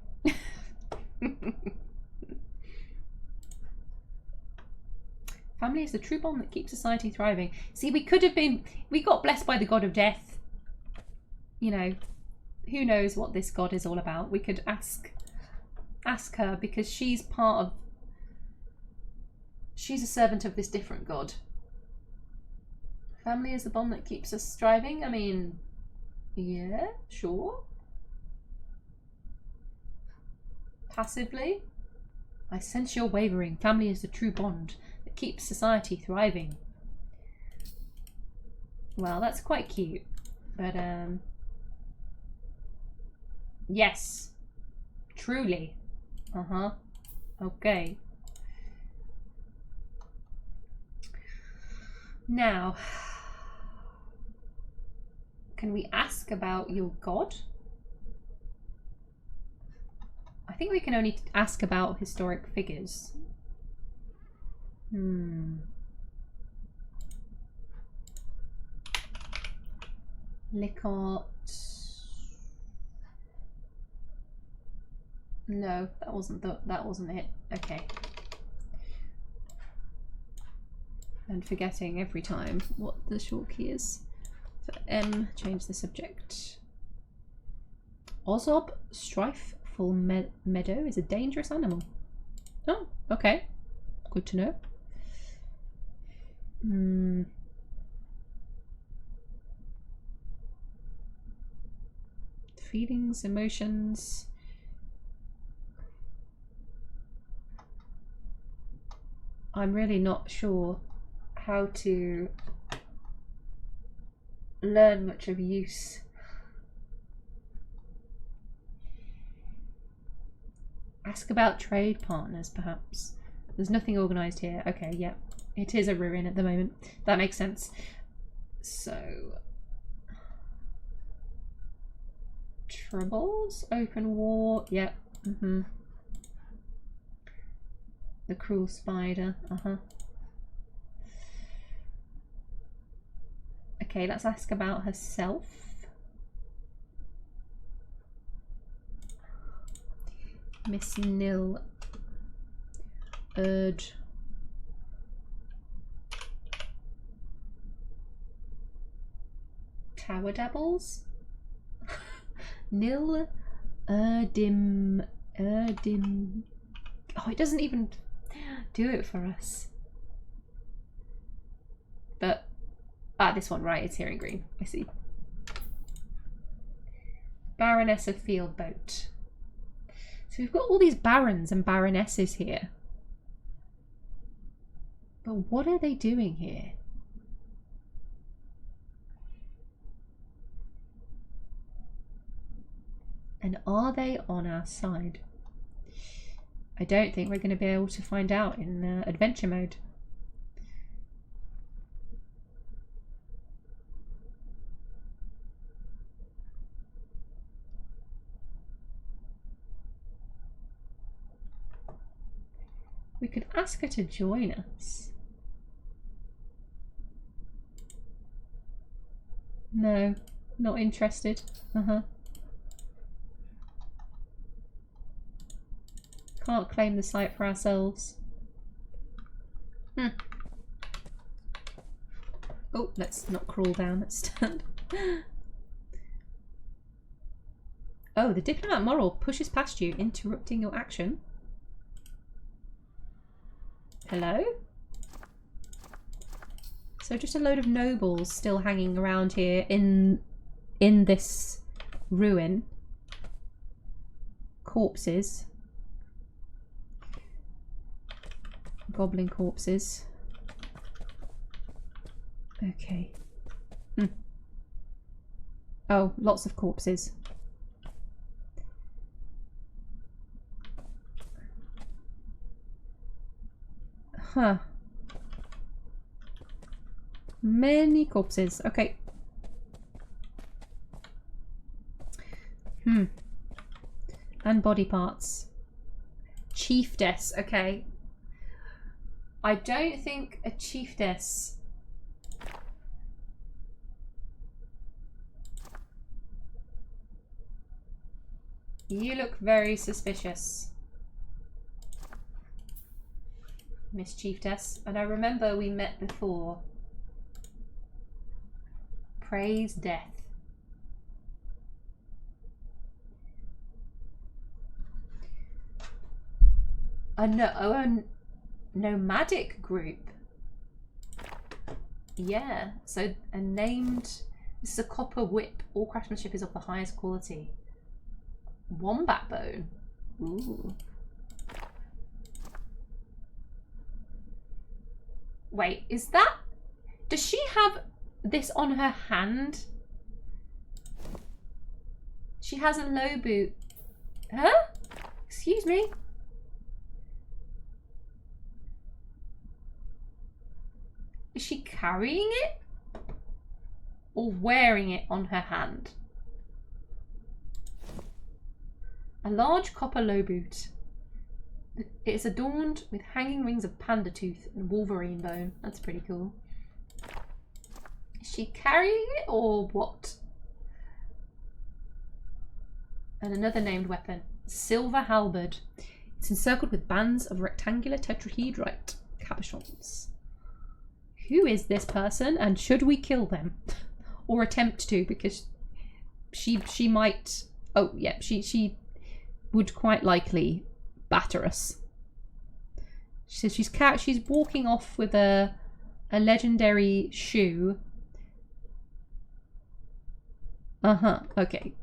Family is the true bond that keeps society thriving. See, we got blessed by the god of death. You know, who knows what this god is all about. We could ask her because she's a servant of this different god. Family is the bond that keeps us striving. I mean, yeah, sure. Passively. I sense your wavering. Family is the true bond that keeps society thriving. Well, that's quite cute. But, yes. Truly. Uh-huh. Okay. Now, can we ask about your god? I think we can only ask about historic figures. Licot. No, that wasn't it. Okay. And forgetting every time what the short key is. For M, change the subject. Ozob, Strifeful Meadow is a dangerous animal. Oh, okay. Good to know. Feelings, emotions. I'm really not sure how to learn much of use. Ask about trade partners, perhaps. There's nothing organised here. Okay, yeah. It is a ruin at the moment. That makes sense. So... Troubles? Open war? Yep. The cruel spider. Okay, let's ask about herself. Miss Nil Urge. Tower Dabbles? Nil Erdim. Oh, it doesn't even do it for us. But this one, right? It's here in green. I see. Baroness of Field Boat. So we've got all these barons and baronesses here. But what are they doing here? And are they on our side? I don't think we're going to be able to find out in adventure mode. We could ask her to join us. No, not interested. Can't claim the site for ourselves. Oh, let's not crawl down, let's stand. Oh, the diplomat moral pushes past you, interrupting your action. Hello? So just a load of nobles still hanging around here in this ruin. corpses. Goblin corpses. Okay. Oh, lots of corpses. Huh. Many corpses. Okay. And body parts. Chiefess. Okay. I don't think a chiefess. You look very suspicious, Miss Chiefess. And I remember we met before. Praise death. A nomadic group. Yeah, so a named. This is a copper whip. All craftsmanship is of the highest quality. Wombat bone. Ooh. Wait, is that... Does she have this on her hand? She has a low boot. Huh? Excuse me? Is she carrying it? Or wearing it on her hand? A large copper low boot. It is adorned with hanging rings of panda tooth and wolverine bone. That's pretty cool. Is she carrying it or what? And another named weapon. Silver halberd. It's encircled with bands of rectangular tetrahedrite cabochons. Who is this person and should we kill them? Or attempt to, because she might... Oh, yeah, she would quite likely batter us. She says she's walking off with a legendary shoe. Okay.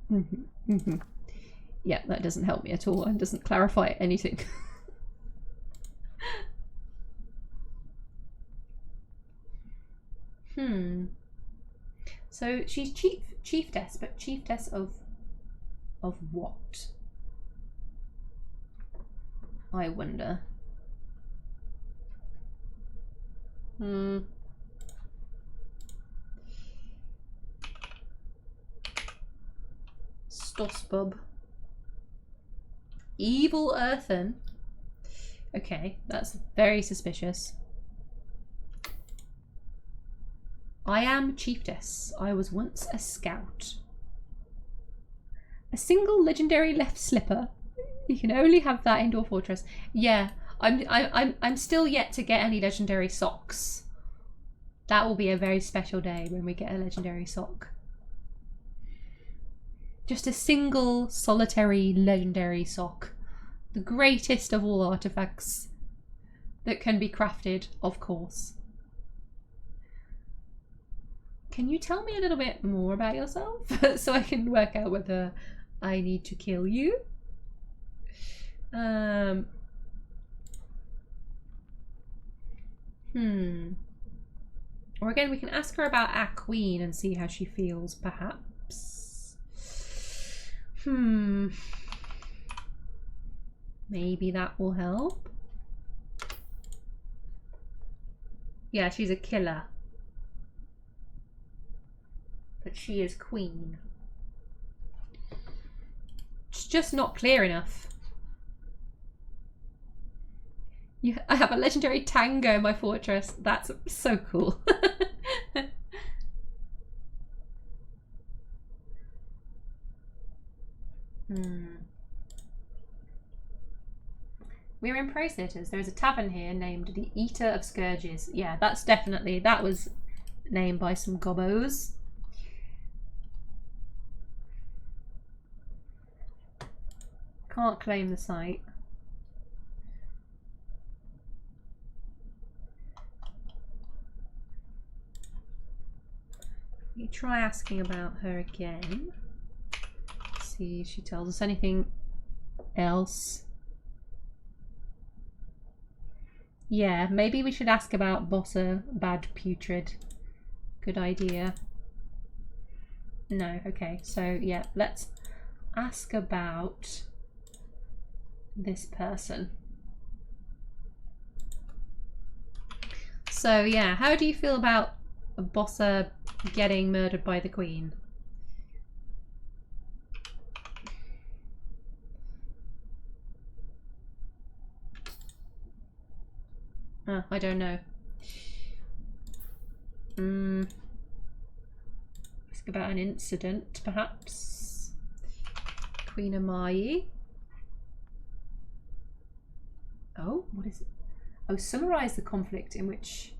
Yeah, that doesn't help me at all. It doesn't clarify anything. So she's chiefess, but chiefess of what? I wonder. Stossbub. Evil earthen. Okay, that's very suspicious. I am chiefess. I was once a scout. A single legendary left slipper. You can only have that in Dwarf Fortress. Yeah, I'm still yet to get any legendary socks. That will be a very special day when we get a legendary sock. Just a single solitary legendary sock. The greatest of all artifacts that can be crafted, of course. Can you tell me a little bit more about yourself so I can work out whether I need to kill you? Or again, we can ask her about our queen and see how she feels, perhaps. Maybe that will help. Yeah, she's a killer. But she is queen. It's just not clear enough. I have a legendary tango in my fortress. That's so cool. We're in Praisetheaters. There's a tavern here named the Eater of Scourges. Yeah, that's definitely, that was named by some gobbos. Can't claim the site. We try asking about her again. See if she tells us anything else. Yeah, maybe we should ask about Bossa Bad Putrid. Good idea. No, okay, so yeah, let's ask about this person. So yeah, how do you feel about Bossa getting murdered by the Queen? I don't know. Ask about an incident, perhaps. Queen Amayi. Oh, what is it? Oh, summarise the conflict in which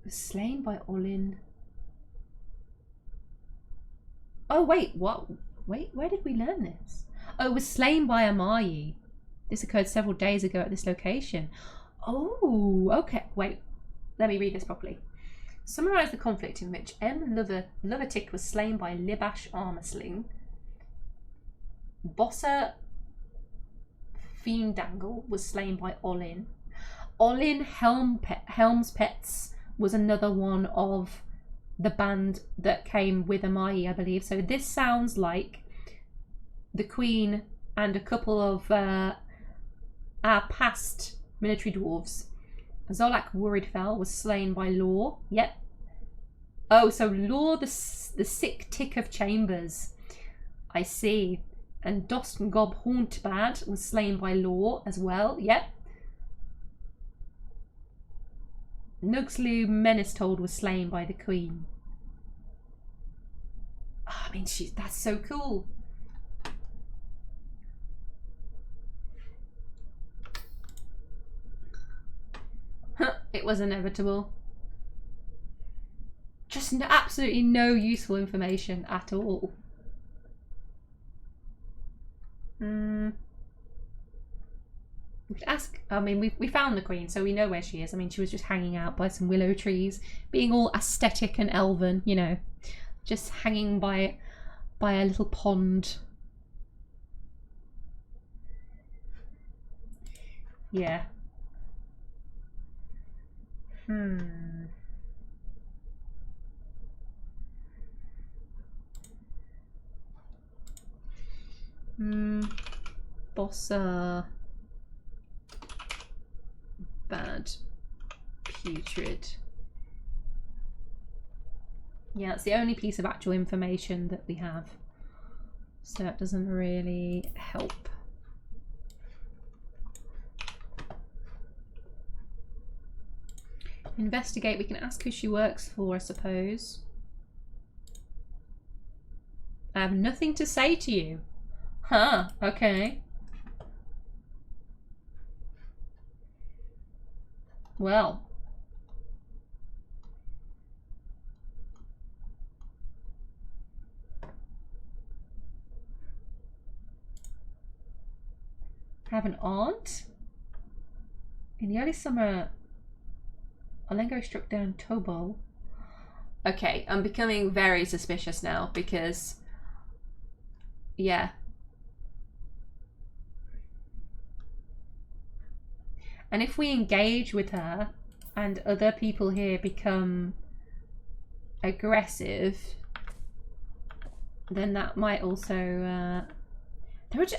was slain by Olin. Oh wait, what? Wait, where did we learn this? Oh, it was slain by Amayi. This occurred several days ago at this location. Oh, okay. Wait, let me read this properly. Summarise the conflict in which M. Lovertick was slain by Libash Armorsling. Bossa Fiendangle was slain by Olin. Olin Helmspets was another one of the band that came with Amayi, I believe. So this sounds like the Queen and a couple of our past military dwarves. Zolak Wuridfell was slain by Law. Yep. Oh, so Law, the sick tick of chambers. I see. And Dostgob Hauntbad was slain by Law as well. Yep. Nugslu Menesthold was slain by the Queen. Oh, I mean, that's so cool. It was inevitable. Just absolutely no useful information at all. We could ask. I mean, we found the Queen, so we know where she is. I mean, she was just hanging out by some willow trees, being all aesthetic and elven, you know, just hanging by a little pond. Yeah. Bossa Bad Putrid. Yeah, it's the only piece of actual information that we have, so that doesn't really help. Investigate. We can ask who she works for, I suppose. I have nothing to say to you. Huh, okay. Well. I have an aunt. In the early summer, Olengo struck down Tobo. Okay, I'm becoming very suspicious now because, yeah. And if we engage with her and other people here become aggressive, then that might also... are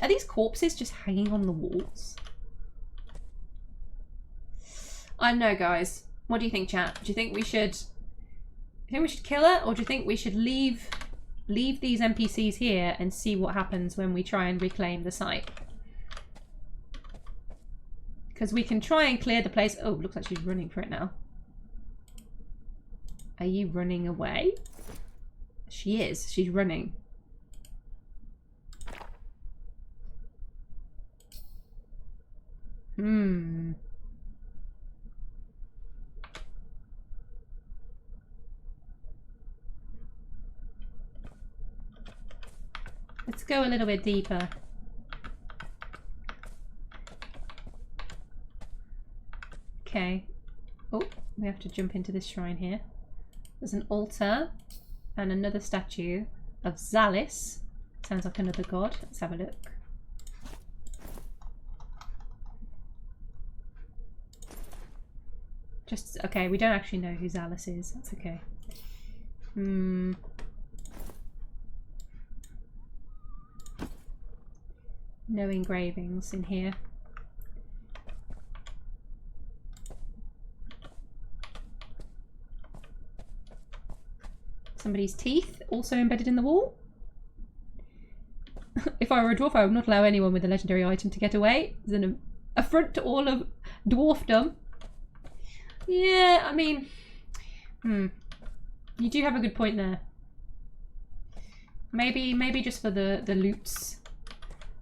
these corpses just hanging on the walls? I don't know, guys. What do you think, chat? Do you think we should kill her, or do you think we should leave these NPCs here and see what happens when we try and reclaim the site? Because we can try and clear the place. Oh, looks like she's running for it now. Are you running away? She is. She's running. Let's go a little bit deeper. Okay. Oh, we have to jump into this shrine here. There's an altar and another statue of Zalis. Sounds like another god. Let's have a look. Just, okay, we don't actually know who Alice is. That's okay. No engravings in here. Somebody's teeth also embedded in the wall. If I were a dwarf, I would not allow anyone with a legendary item to get away. It's an affront to all of dwarfdom. Yeah, I mean, you do have a good point there. Maybe just for the loots,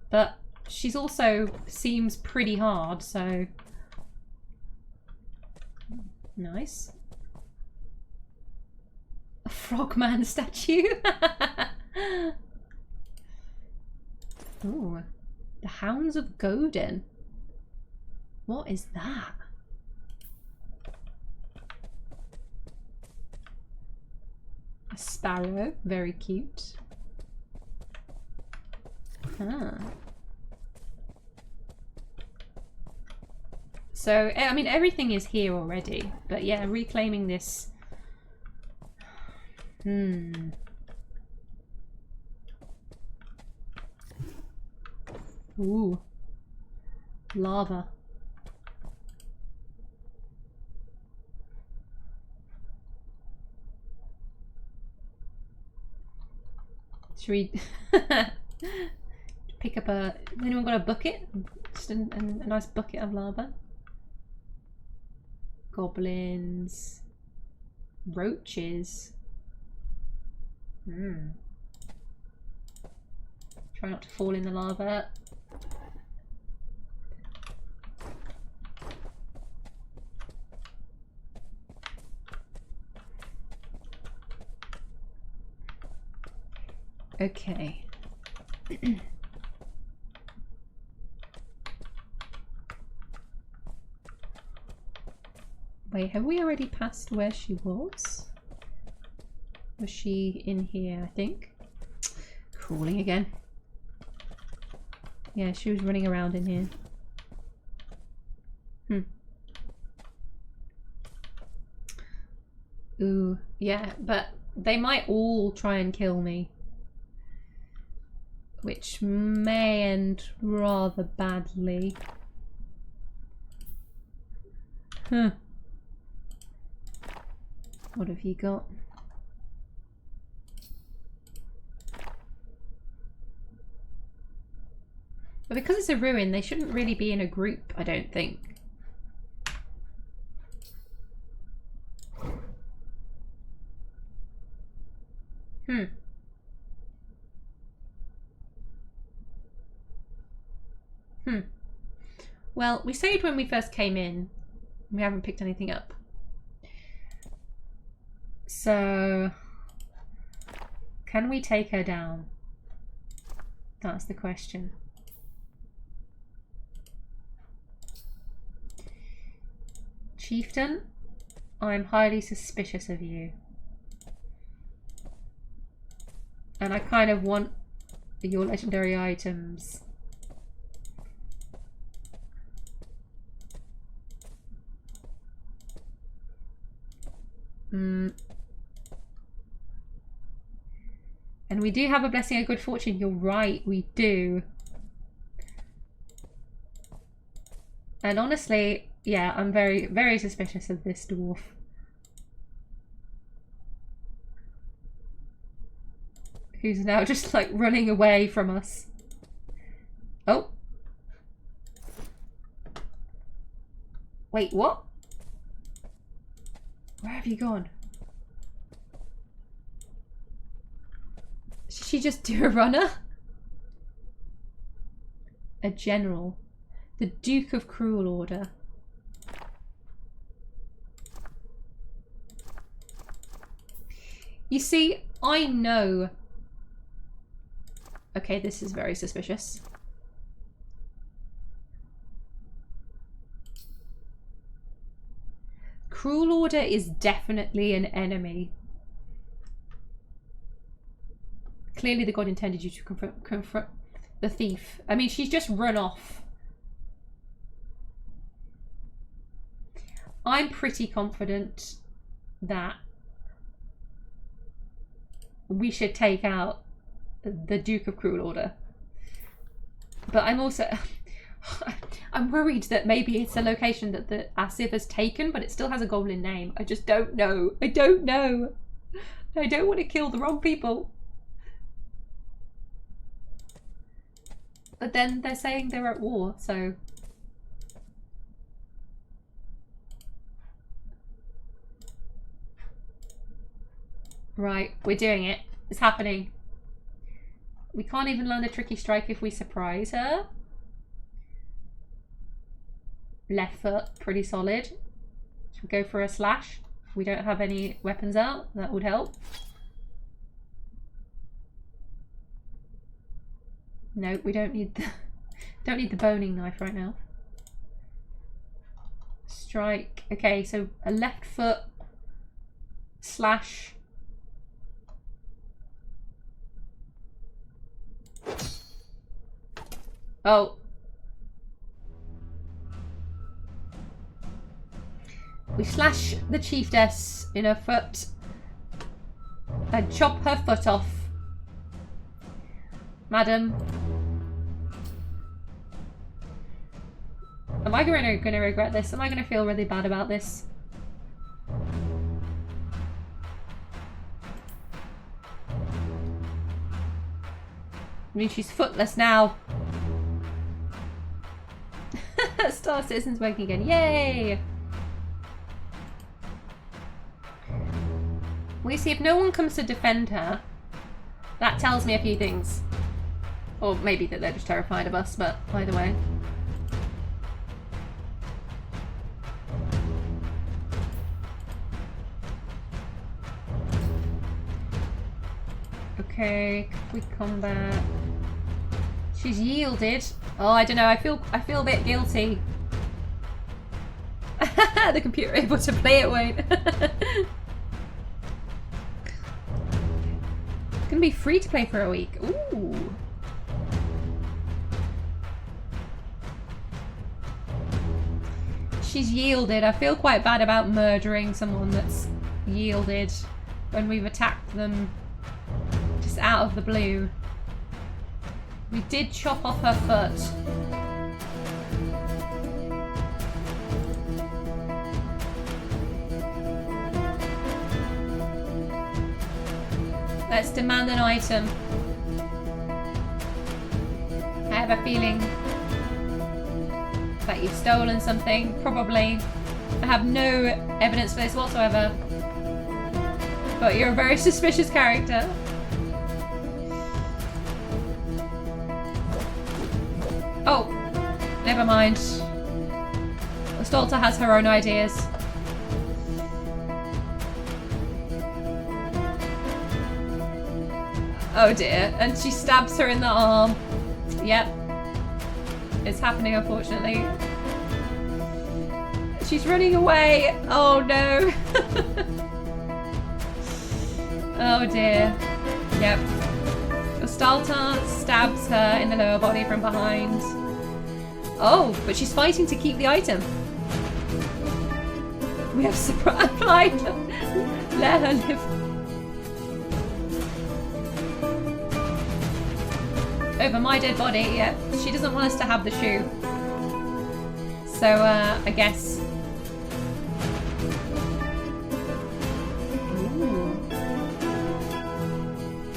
but she's also seems pretty hard, so nice. A frogman statue. Ooh, the Hounds of Godin. What is that? A sparrow, very cute. Ah. So, I mean, everything is here already, but yeah, reclaiming this. Ooh. Lava. Should we pick up a... Has anyone got a bucket? Just a nice bucket of lava. Goblins. Roaches. Try not to fall in the lava. Okay. Wait, have we already passed where she was? Was she in here, I think? Crawling again. Yeah, she was running around in here. Ooh, yeah, but they might all try and kill me. Which may end rather badly. What have you got? But because it's a ruin, they shouldn't really be in a group, I don't think. Well, we saved when we first came in. We haven't picked anything up. So, can we take her down? That's the question. Chieftain, I'm highly suspicious of you. And I kind of want your legendary items. And we do have a blessing of good fortune. You're right, we do. And honestly, yeah, I'm very, very suspicious of this dwarf. Who's now just like running away from us. Oh. Wait, what? Where have you gone? Did she just do a runner? A general. The Duke of Cruel Order. You see, I know... Okay, this is very suspicious. Cruel Order is definitely an enemy. Clearly the god intended you to confront the thief. I mean, she's just run off. I'm pretty confident that we should take out the Duke of Cruel Order. But I'm also... I'm worried that maybe it's a location that the Civ has taken, but it still has a goblin name. I just don't know. I don't know. I don't want to kill the wrong people. But then they're saying they're at war, so... Right, we're doing it. It's happening. We can't even land a tricky strike if we surprise her. Left foot, pretty solid. Should we go for a slash? We don't have any weapons out. That would help. No, we don't need the boning knife right now. Strike. Okay, so a left foot slash. Oh. We slash the chiefess in her foot and chop her foot off. Madam. Am I going to regret this? Am I going to feel really bad about this? I mean, she's footless now. Star Citizen's working again. Yay! We see if no one comes to defend her. That tells me a few things. Or maybe that they're just terrified of us, but either way. Okay, quick combat. She's yielded. Oh, I don't know. I feel a bit guilty. The computer able to play it won't. It's gonna be free to play for a week. Ooh. She's yielded. I feel quite bad about murdering someone that's yielded when we've attacked them just out of the blue. We did chop off her foot. Let's demand an item. I have a feeling that you've stolen something. Probably. I have no evidence for this whatsoever. But you're a very suspicious character. Oh, never mind. Ustoltar has her own ideas. Oh dear, and she stabs her in the arm. Yep. It's happening, unfortunately. She's running away. Oh no. Oh dear. Yep. Ustoltar stabs her in the lower body from behind. Oh, but she's fighting to keep the item. We have supplied. Let her live. Over my dead body, yeah. She doesn't want us to have the shoe. So, I guess. Ooh.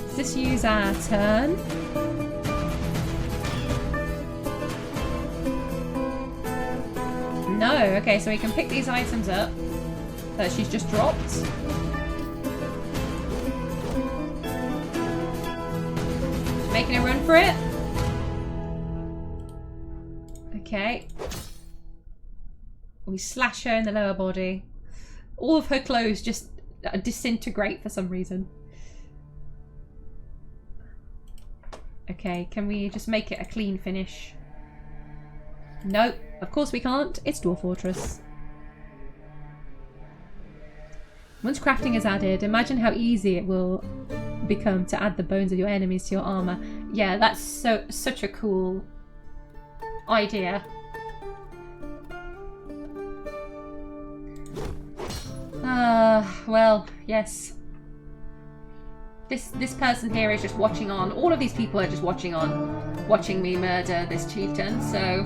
Does this use our turn? No, okay, so we can pick these items up that she's just dropped. Making a run for it. Okay. We slash her in the lower body. All of her clothes just disintegrate for some reason. Okay, can we just make it a clean finish? Nope, of course we can't. It's Dwarf Fortress. Once crafting is added, imagine how easy it will become to add the bones of your enemies to your armor. Yeah, that's such a cool idea. well, yes. This person here is just watching on. All of these people are just watching on, watching me murder this chieftain, so...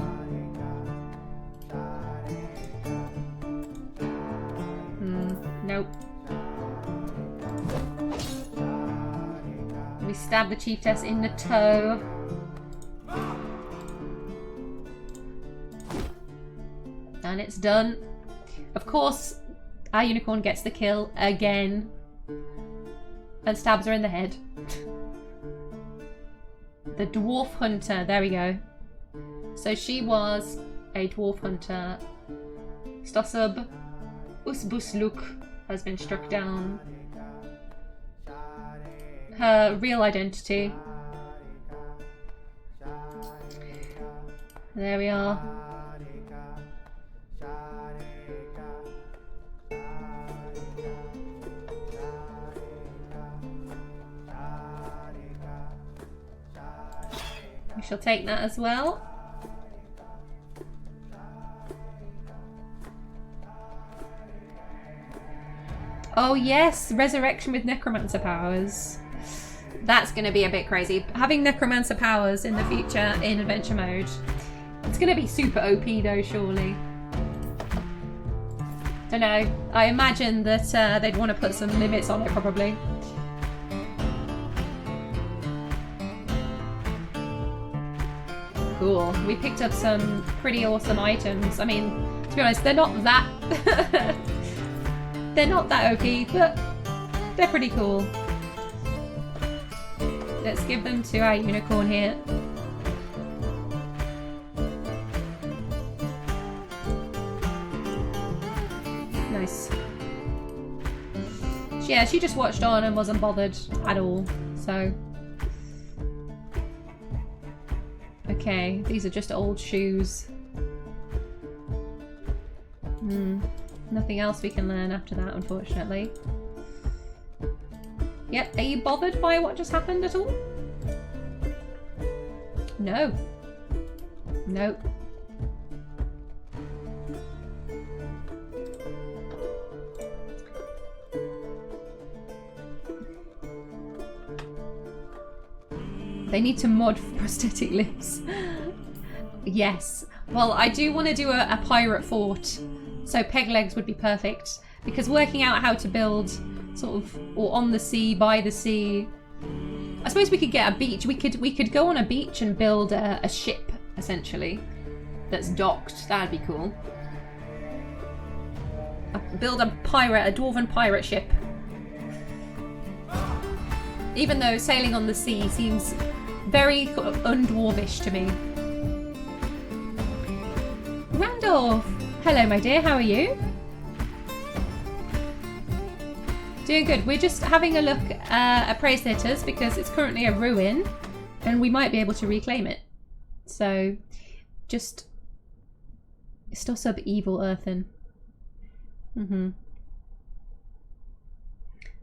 Nope. We stab the chiefess in the toe. And it's done. Of course, our unicorn gets the kill again. And stabs her in the head. The dwarf hunter, there we go. So she was a dwarf hunter. Stosub Usbusluk has been struck down. Her real identity. There we are. We shall take that as well. Oh yes, resurrection with necromancer powers. That's going to be a bit crazy. Having necromancer powers in the future in adventure mode. It's going to be super OP though, surely. Don't know. I imagine that they'd want to put some limits on it probably. Cool. We picked up some pretty awesome items. I mean, to be honest, they're not that they're not that OP, but they're pretty cool. Let's give them to our unicorn here. Nice. Yeah, she just watched on and wasn't bothered at all, so... Okay, these are just old shoes. Nothing else we can learn after that, unfortunately. Yep, are you bothered by what just happened at all? No. Nope. They need to mod prosthetic limbs. Yes. Well, I do want to do a pirate fort. So peg legs would be perfect. Because working out how to build sort of, or on the sea, by the sea. I suppose we could get a beach. We could go on a beach and build a ship, essentially. That's docked. That'd be cool. Build a dwarven pirate ship. Even though sailing on the sea seems very undwarvish to me. Randolph! Hello, my dear, how are you? Doing good. We're just having a look at Praisetheaters because it's currently a ruin and we might be able to reclaim it. So, just... Still sub evil earthen.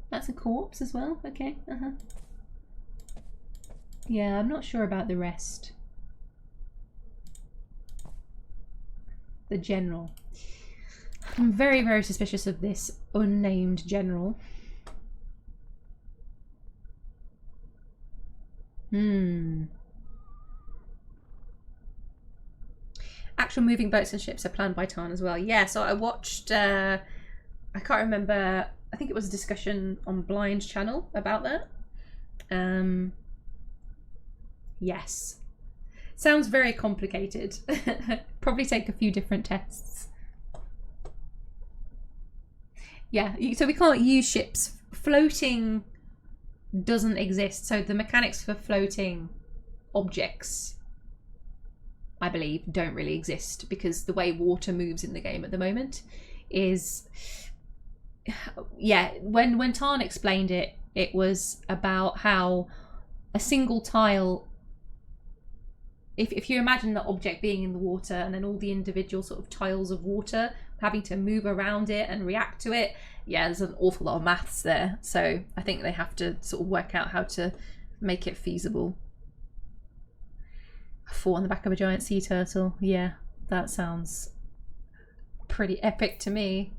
That's a corpse as well. Okay. Yeah, I'm not sure about the rest. The general. I'm very, very suspicious of this unnamed general. Actual moving boats and ships are planned by Tarn as well. Yeah, so I watched, I can't remember, I think it was a discussion on Blind's channel about that. Yes. Sounds very complicated. Probably take a few different tests. Yeah, so we can't use ships. Floating doesn't exist. So the mechanics for floating objects, I believe, don't really exist because the way water moves in the game at the moment is... Yeah, when Tarn explained it, it was about how a single tile... If you imagine the object being in the water and then all the individual sort of tiles of water having to move around it and react to it, yeah, there's an awful lot of maths there. So I think they have to sort of work out how to make it feasible. A fort on the back of a giant sea turtle. Yeah, that sounds pretty epic to me.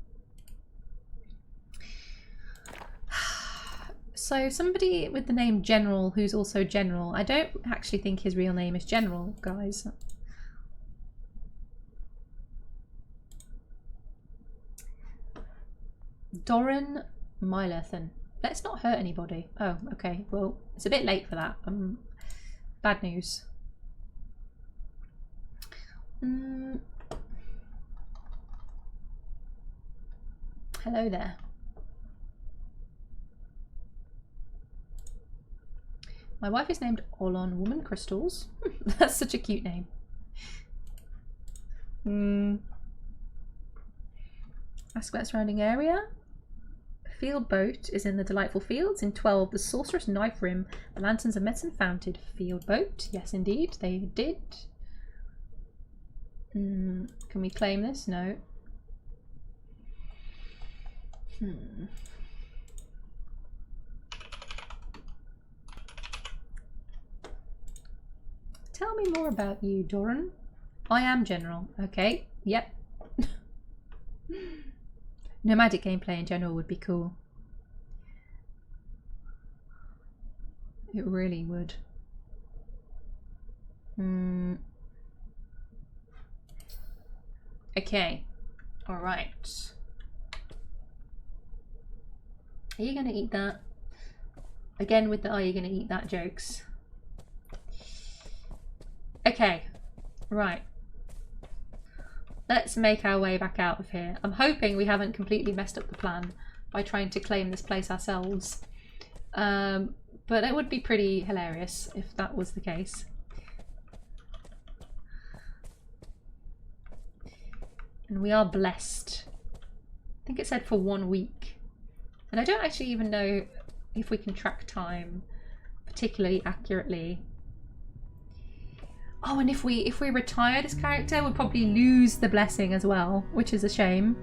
So somebody with the name General who's also General. I don't actually think his real name is General, guys. Doran Mylethan. Let's not hurt anybody. Oh, okay. Well, it's a bit late for that. Bad news. Hello there. My wife is named Olon Woman Crystals. That's such a cute name. Ask about surrounding area. Field boat is in the delightful fields. In 12, the sorceress knife rim. The lanterns of medicine founted. Field boat. Yes, indeed, they did. Can we claim this? No. Tell me more about you, Doran. I am General. Okay. Yep. Nomadic gameplay in general would be cool. It really would. Okay. Alright. Are you going to eat that? Again with the are you going to eat that jokes. Okay. Right. Let's make our way back out of here. I'm hoping we haven't completely messed up the plan by trying to claim this place ourselves. But it would be pretty hilarious if that was the case. And we are blessed. I think it said for 1 week. And I don't actually even know if we can track time particularly accurately. Oh, and if we retire this character, we'll probably lose the blessing as well, which is a shame.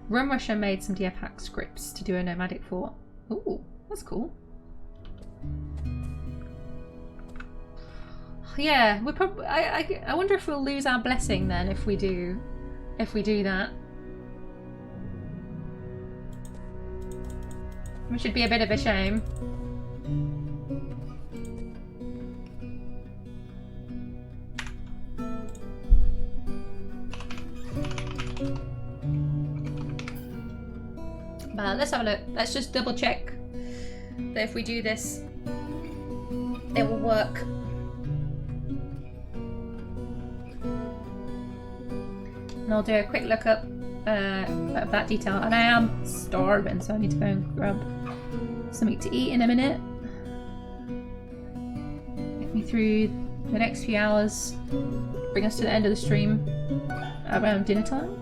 Rum Russia made some DF hack scripts to do a nomadic fort. Ooh, that's cool. Yeah, we probably. I wonder if we'll lose our blessing then if we do that. Which should be a bit of a shame. But let's have a look. Let's just double check that if we do this, it will work. And I'll do a quick look up of that detail. And I am starving, so I need to go and grab something to eat in a minute. Get me through the next few hours. Bring us to the end of the stream around dinner time.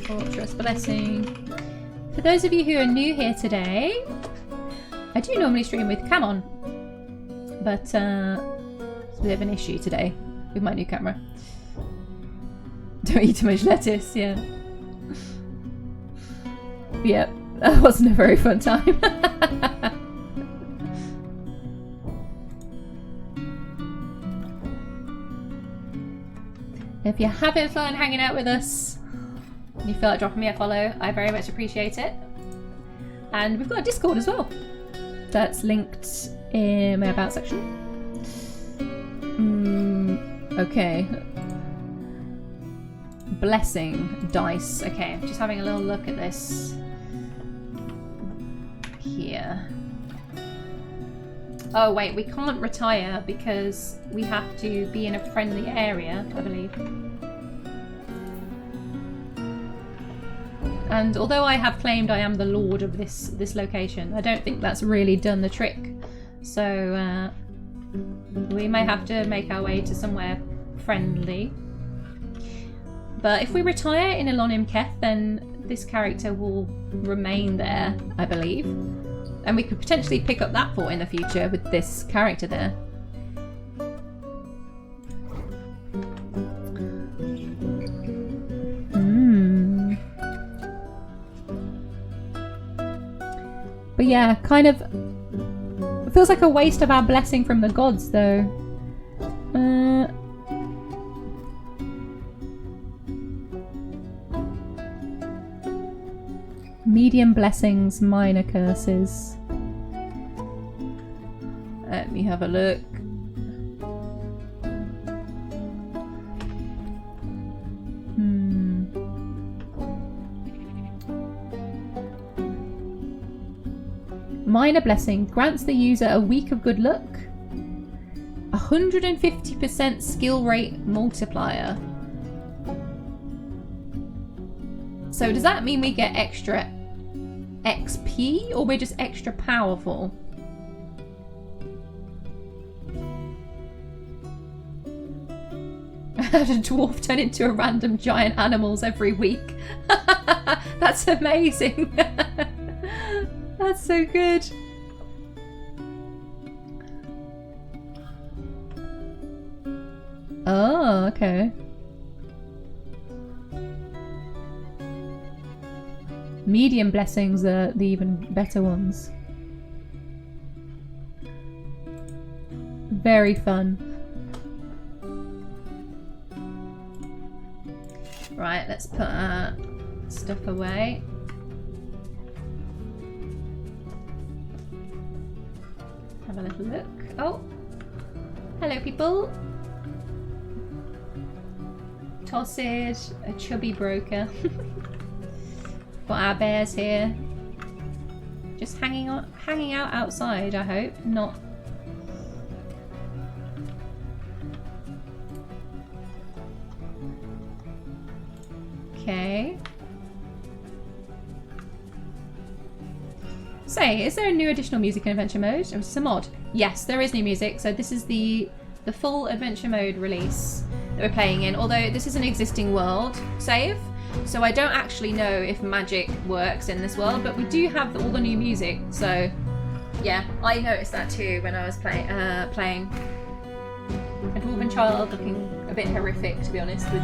Fortress blessing. For those of you who are new here today, I do normally stream with cam on, but it's a bit of an issue today with my new camera. Don't eat too much lettuce, yeah. Yep, that wasn't a very fun time. If you're having fun hanging out with us and you feel like dropping me a follow, I very much appreciate it. And we've got a Discord as well. That's linked in my about section. Okay. Blessing dice. Okay, I'm just having a little look at this here. Oh wait, we can't retire because we have to be in a friendly area, I believe. And although I have claimed I am the lord of this location, I don't think that's really done the trick. So we may have to make our way to somewhere friendly. But if we retire in Ilon Imketh, then this character will remain there, I believe. And we could potentially pick up that fort in the future with this character there. But yeah, kind of... It feels like a waste of our blessing from the gods, though. Medium blessings, minor curses. Let me have a look. Minor blessing grants the user a week of good luck. 150% skill rate multiplier. So does that mean we get extra XP or we're just extra powerful? How did a dwarf turn into a random giant animals every week? That's amazing. That's so good. Oh, okay. Medium blessings are the even better ones. Very fun. Right, let's put our stuff away. Have a little look. Oh, hello people. Tossage, a chubby broker. Got our bears here. Just hanging out outside, I hope. Not. Okay. Say, is there a new additional music in adventure mode? Or is this a mod? Yes, there is new music. So this is the full adventure mode release that we're playing in. Although this is an existing world save, so I don't actually know if magic works in this world, but we do have all the new music. So yeah, I noticed that too when I was playing. A dwarven child looking a bit horrific, to be honest with.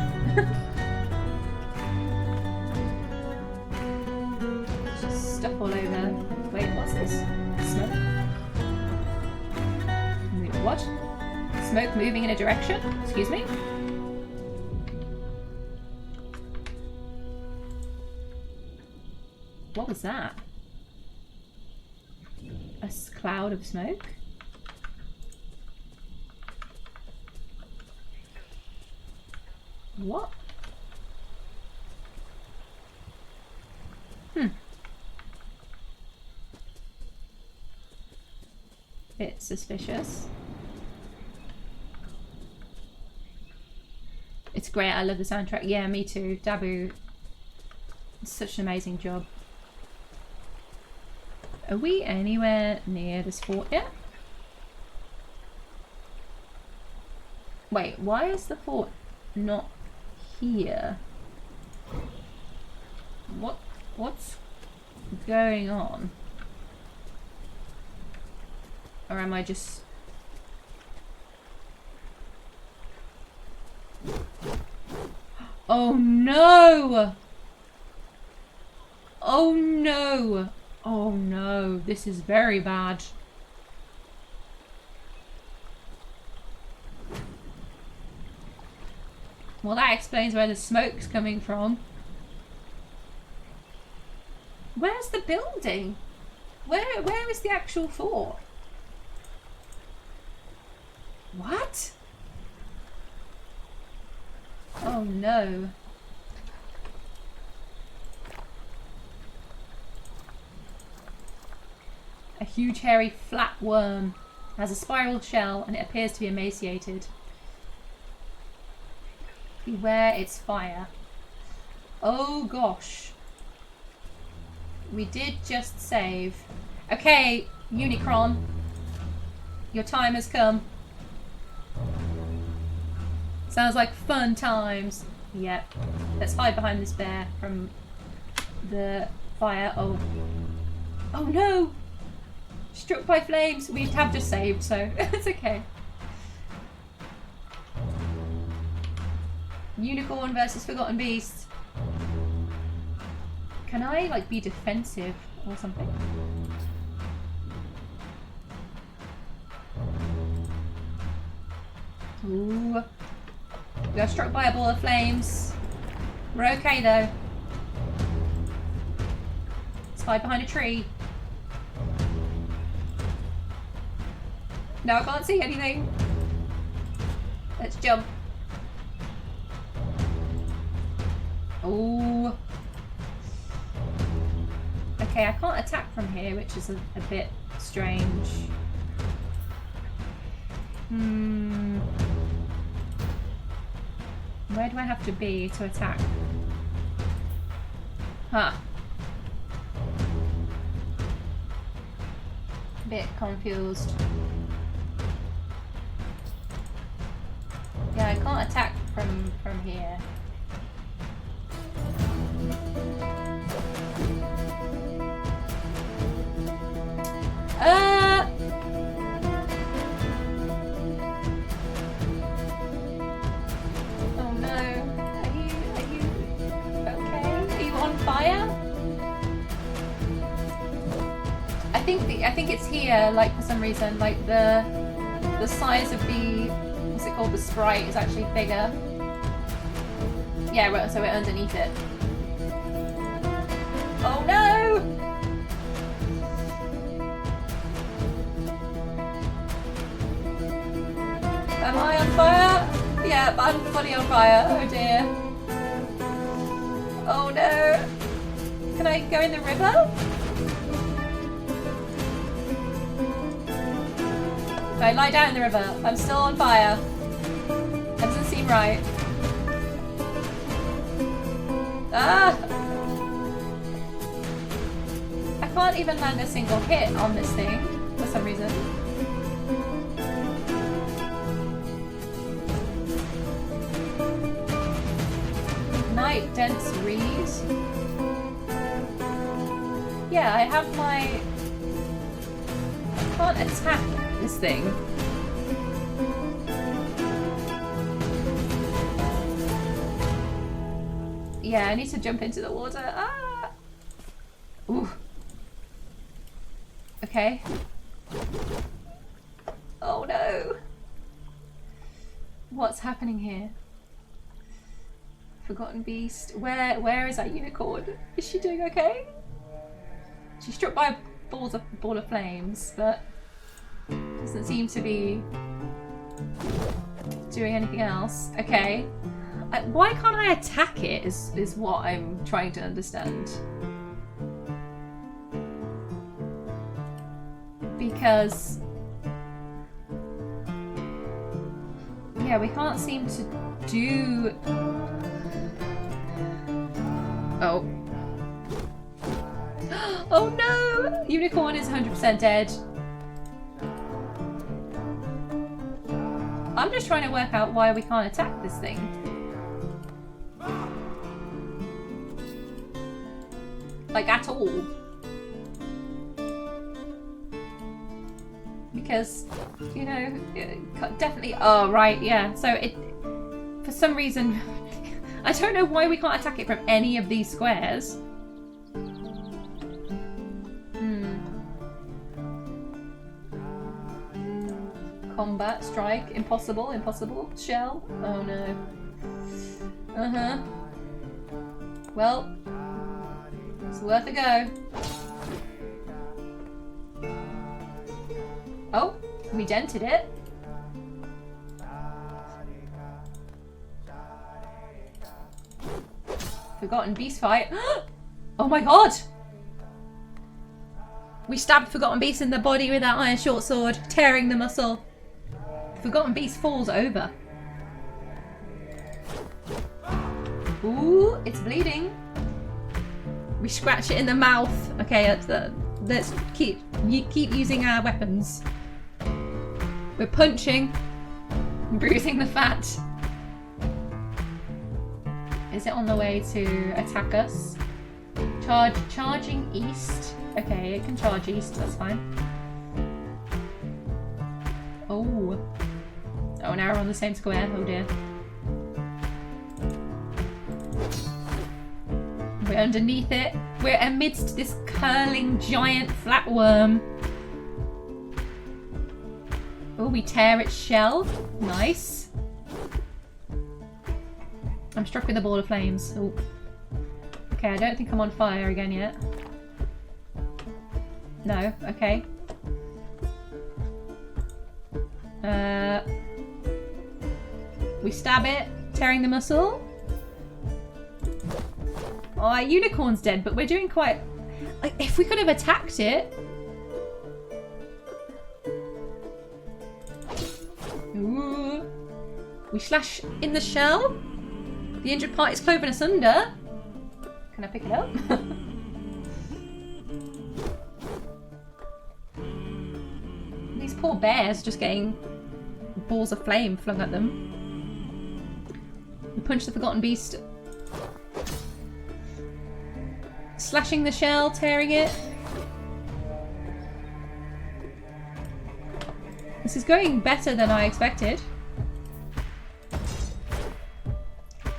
Just stuff all over. Wait, what's this? Smoke? What? Smoke moving in a direction? Excuse me? What was that? A cloud of smoke? What? Bit suspicious. It's great, I love the soundtrack. Yeah, me too. Dabu, such an amazing job. Are we anywhere near this fort yet? Wait, why is the fort not here? What's going on? Or am I just... Oh no! Oh no! Oh no, this is very bad. Well, that explains where the smoke's coming from. Where's the building? Where is the actual fort? What? Oh no. A huge hairy flat worm has a spiral shell and it appears to be emaciated. Beware its fire. Oh gosh. We did just save. Okay, Unicron. Your time has come. Sounds like fun times. Yep. Let's hide behind this bear from the fire. Oh. Oh no! Struck by flames. We have just saved, so it's okay. Unicorn versus Forgotten Beast. Can I, like, be defensive or something? Ooh. We got struck by a ball of flames. We're okay though. Let's hide behind a tree. No, I can't see anything. Let's jump. Ooh. Okay, I can't attack from here, which is a bit strange. Where do I have to be to attack? Huh. Bit confused. Yeah, I can't attack from here. Oh no. Are you okay? Are you on fire? I think it's here, like, for some reason, like the size of the, what's it called, the sprite is actually bigger. Yeah, right, so we're underneath it. Oh no! Am I on fire? Yeah, I'm fully on fire. Oh dear. Oh no. Can I go in the river? Can I lie down in the river? I'm still on fire. That doesn't seem right. Ah! I can't even land a single hit on this thing for some reason. Night dense reed. Yeah, I have my. I can't attack this thing. Yeah, I need to jump into the water. Ah! Ooh. Okay. Oh no! What's happening here? Forgotten beast. Where is that unicorn? Is she doing okay? She's struck by a ball of flames, but doesn't seem to be doing anything else. Okay. Why can't I attack it is what I'm trying to understand. Because yeah, we can't seem to do. Oh. Oh no! Unicorn is 100% dead. I'm just trying to work out why we can't attack this thing. Like, at all. Because, you know, definitely. Oh, right, yeah. So it, for some reason, I don't know why we can't attack it from any of these squares. Combat, strike, impossible, shell. Oh no. Uh-huh. Well, it's worth a go. Oh, we dented it. Forgotten beast fight. Oh my god! We stabbed Forgotten Beast in the body with that iron short sword, tearing the muscle. Forgotten Beast falls over. Ooh, it's bleeding. We scratch it in the mouth. Okay, let's keep using our weapons. We're punching, bruising the fat. Is it on the way to attack us? Charging east. Okay, it can charge east, that's fine. Oh. Oh, now we're on the same square. Oh dear. We're underneath it. We're amidst this curling giant flatworm. Oh, we tear its shell. Nice. I'm struck with a ball of flames. Ooh. Okay, I don't think I'm on fire again yet. No, okay. We stab it, tearing the muscle. Oh, our unicorn's dead, but we're doing quite... Like, if we could have attacked it... Ooh. We slash in the shell. The injured part is cloven asunder. Can I pick it up? These poor bears just getting balls of flame flung at them. We punch the forgotten beast. Slashing the shell, tearing it. This is going better than I expected.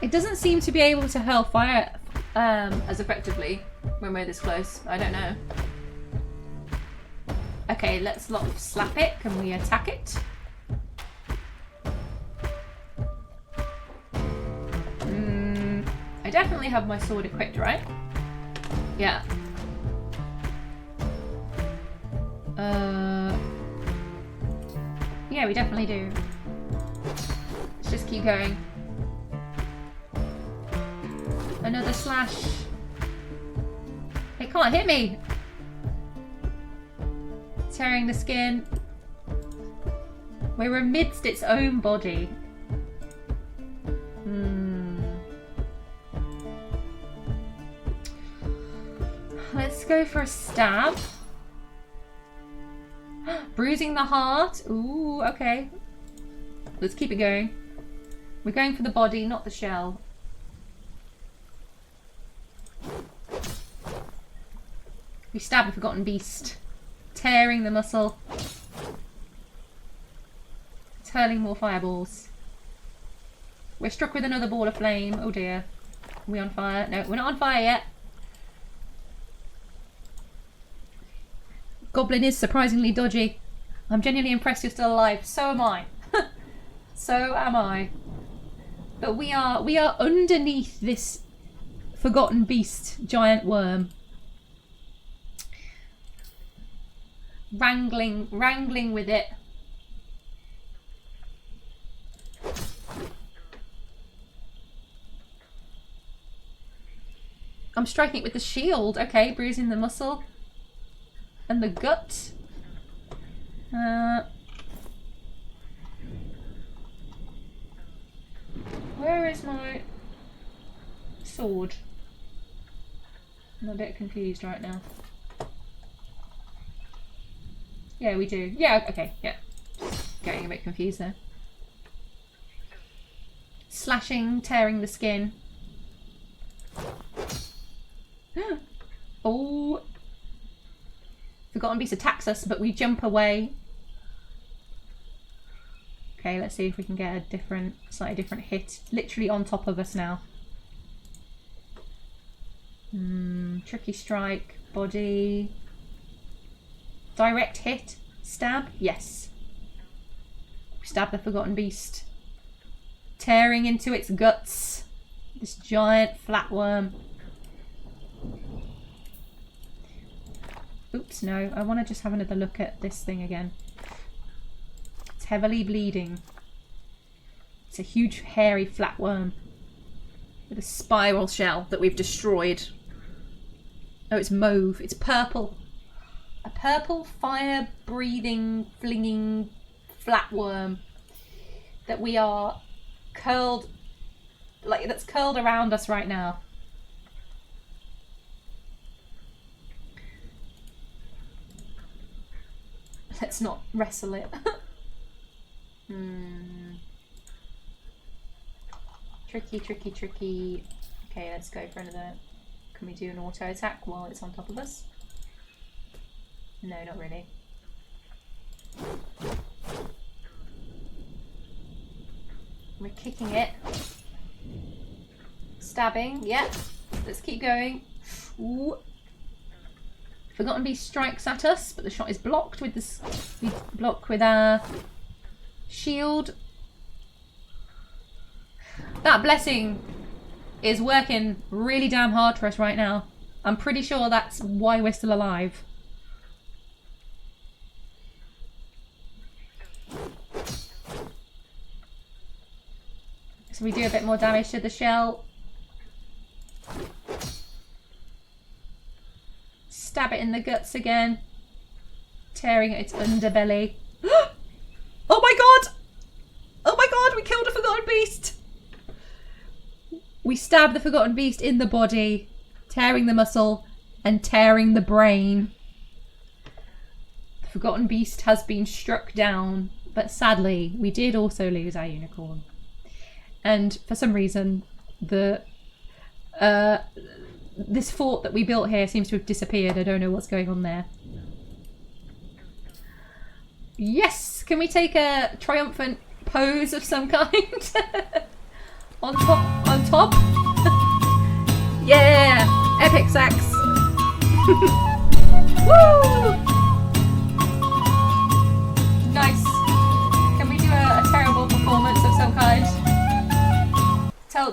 It doesn't seem to be able to hurl fire as effectively when we're this close. I don't know. Okay, let's slap it. Can we attack it? I definitely have my sword equipped, right? Yeah. Yeah, we definitely do. Let's just keep going. Another slash. It can't hit me. Tearing the skin. We're amidst its own body. Let's go for a stab. Bruising the heart. Ooh, okay. Let's keep it going. We're going for the body, not the shell. We stab the forgotten beast. Tearing the muscle. It's hurling more fireballs. We're struck with another ball of flame. Oh dear. Are we on fire? No, we're not on fire yet. Goblin is surprisingly dodgy. I'm genuinely impressed you're still alive. So am I. So am I. But we are underneath this forgotten beast giant worm. Wrangling with it. I'm striking it with the shield. Okay, bruising the muscle. And the gut. Where is my sword? I'm a bit confused right now. Yeah, we do. Yeah, okay, yeah. Getting a bit confused there. Slashing, tearing the skin. Oh. Forgotten beast attacks us, but we jump away. Okay, let's see if we can get a slightly different hit. Literally on top of us now. Tricky strike, body. Direct hit, stab, yes. We stab the forgotten beast. Tearing into its guts. This giant flatworm. Oops, no. I want to just have another look at this thing again. It's heavily bleeding. It's a huge, hairy flatworm with a spiral shell that we've destroyed. Oh, it's mauve. It's purple. A purple, fire-breathing, flinging flatworm that we are curled, like that's curled around us right now. Let's not wrestle it. Tricky, tricky, tricky. Okay, let's go for another. Can we do an auto attack while it's on top of us? No, not really. We're kicking it. Stabbing, yep. Let's keep going. Ooh. Forgotten Beast strikes at us, but the shot is blocked with this. We block with our shield. That blessing is working really damn hard for us right now. I'm pretty sure that's why we're still alive. So we do a bit more damage to the shell. Stab it in the guts again. Tearing at its underbelly. Oh my god! Oh my god, we killed a forgotten beast! We stab the forgotten beast in the body, tearing the muscle and tearing the brain. The forgotten beast has been struck down, but sadly, we did also lose our unicorn. And for some reason, this fort that we built here seems to have disappeared. I don't know what's going on there. Yes! Can we take a triumphant pose of some kind? On top, on top. Yeah, epic sax. Woo! Nice. Can we do a terrible performance of some kind?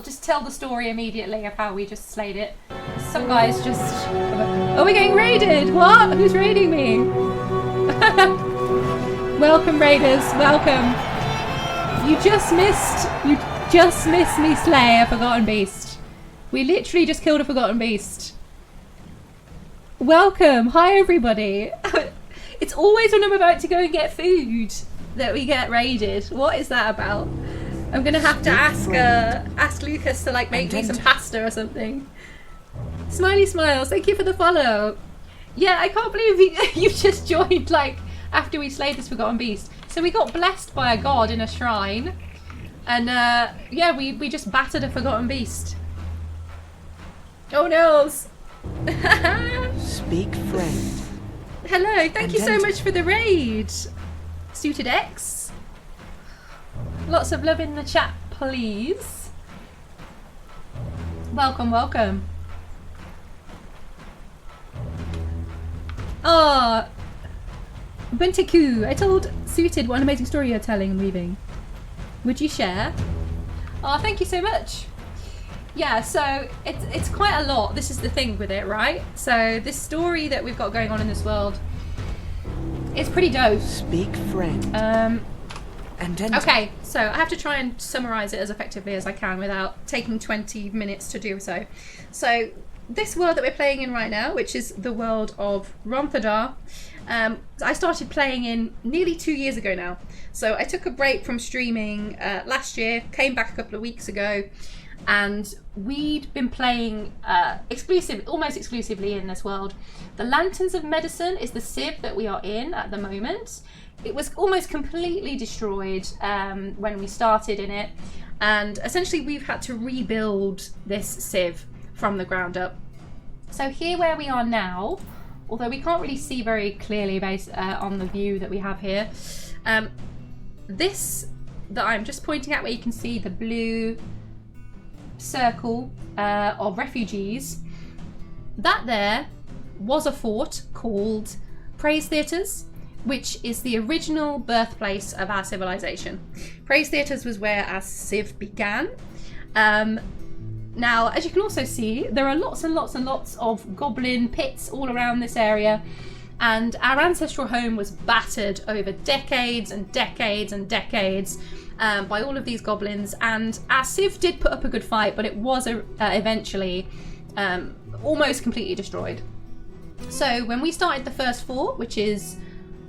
Just tell the story immediately of how we just slayed it. Some guys just. Oh, we're getting raided. What? Who's raiding me? Welcome, raiders. Welcome. You just missed me slay a forgotten beast. We literally just killed a forgotten beast. Welcome. Hi, everybody. It's always when I'm about to go and get food that we get raided. What is that about? I'm gonna have to ask Lucas to like make me some pasta or something. Smiley smiles. Thank you for the follow. Yeah, I can't believe you just joined like after we slayed this forgotten beast. So we got blessed by a god in a shrine. And yeah, we just battered a forgotten beast. Oh no! Speak friend. Hello, thank you so much for the raid, Suited X. Lots of love in the chat, please. Welcome, welcome. Ah, Buntiku, I told Suited what an amazing story you're telling and weaving. Would you share? Oh, thank you so much. Yeah, so it's quite a lot. This is the thing with it, right? So this story that we've got going on in this world, it's pretty dope. Speak friend. Okay, so I have to try and summarize it as effectively as I can without taking 20 minutes to do so. So this world that we're playing in right now, which is the world of Romthadar, I started playing in nearly 2 years ago now. So I took a break from streaming last year, came back a couple of weeks ago, and we'd been playing almost exclusively in this world. The Lanterns of Medicine is the civ that we are in at the moment. It was almost completely destroyed when we started in it, and essentially we've had to rebuild this civ from the ground up. So here where we are now, although we can't really see very clearly based on the view that we have here, this that I'm just pointing at, where you can see the blue circle of refugees, that there was a fort called Praisetheaters, which is the original birthplace of our civilization. Praisetheaters was where our civ began. Now, as you can also see, there are lots and lots and lots of goblin pits all around this area, and our ancestral home was battered over decades and decades and decades by all of these goblins, and our civ did put up a good fight, but it was eventually almost completely destroyed. So when we started the first fort, which is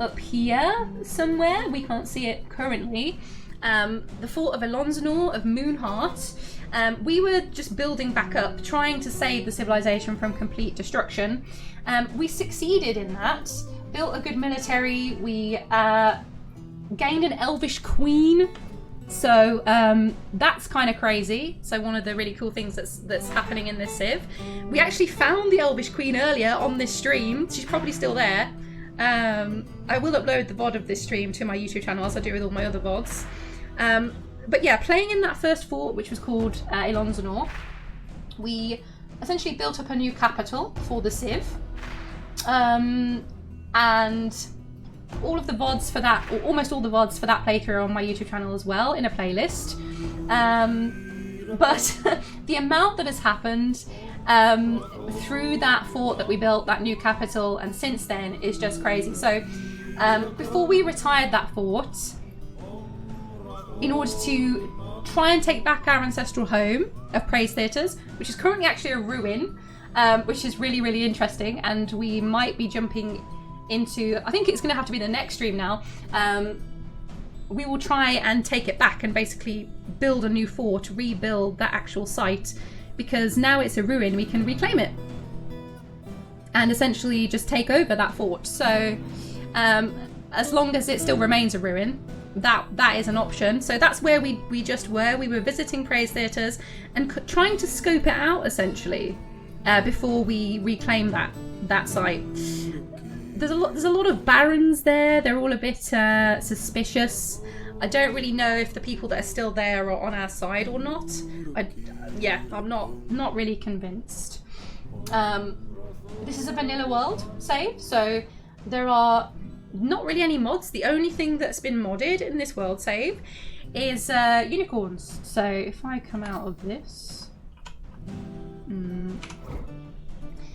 up here somewhere, we can't see it currently, the fort of Ilon of Moonheart, we were just building back up, trying to save the civilization from complete destruction. We succeeded in that, built a good military, we gained an elvish queen, so that's kind of crazy. So one of the really cool things that's happening in this civ, we actually found the elvish queen earlier on this stream. She's probably still there. I will upload the VOD of this stream to my YouTube channel, as I do with all my other VODs. But yeah, playing in that first fort, which was called Ilon, we essentially built up a new capital for the civ, and all of the VODs for that, or almost all the VODs for that playthrough, are on my YouTube channel as well in a playlist. But the amount that has happened through that fort that we built, that new capital, and since then is just crazy. So before we retired that fort, in order to try and take back our ancestral home of Praisetheaters, which is currently actually a ruin, which is really, really interesting, and we might be jumping into, I think it's going to have to be the next stream now, we will try and take it back and basically build a new fort, rebuild that actual site, because now it's a ruin, we can reclaim it and essentially just take over that fort. So as long as it still remains a ruin, that is an option. So that's where we just were. We were visiting Praisetheaters and trying to scope it out essentially before we reclaim that site. There's a lot of barons there. They're all a bit suspicious. I don't really know if the people that are still there are on our side or not. I'm not really convinced. This is a vanilla world save, so there are not really any mods. The only thing that's been modded in this world save is unicorns. So if I come out of this,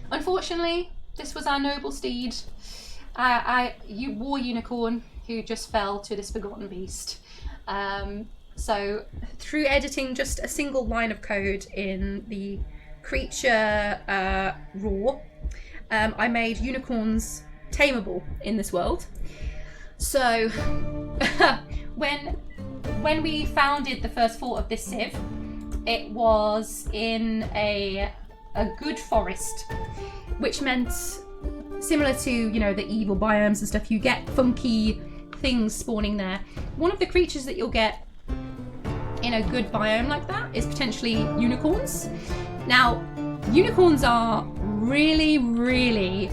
unfortunately, this was our noble steed, war unicorn, who just fell to this forgotten beast. So through editing just a single line of code in the creature raw, I made unicorns tameable in this world. So when we founded the first fort of this civ, it was in a good forest, which meant, similar to, you know, the evil biomes and stuff, you get funky things spawning there. One of the creatures that you'll get in a good biome like that is potentially unicorns. Now, unicorns are really, really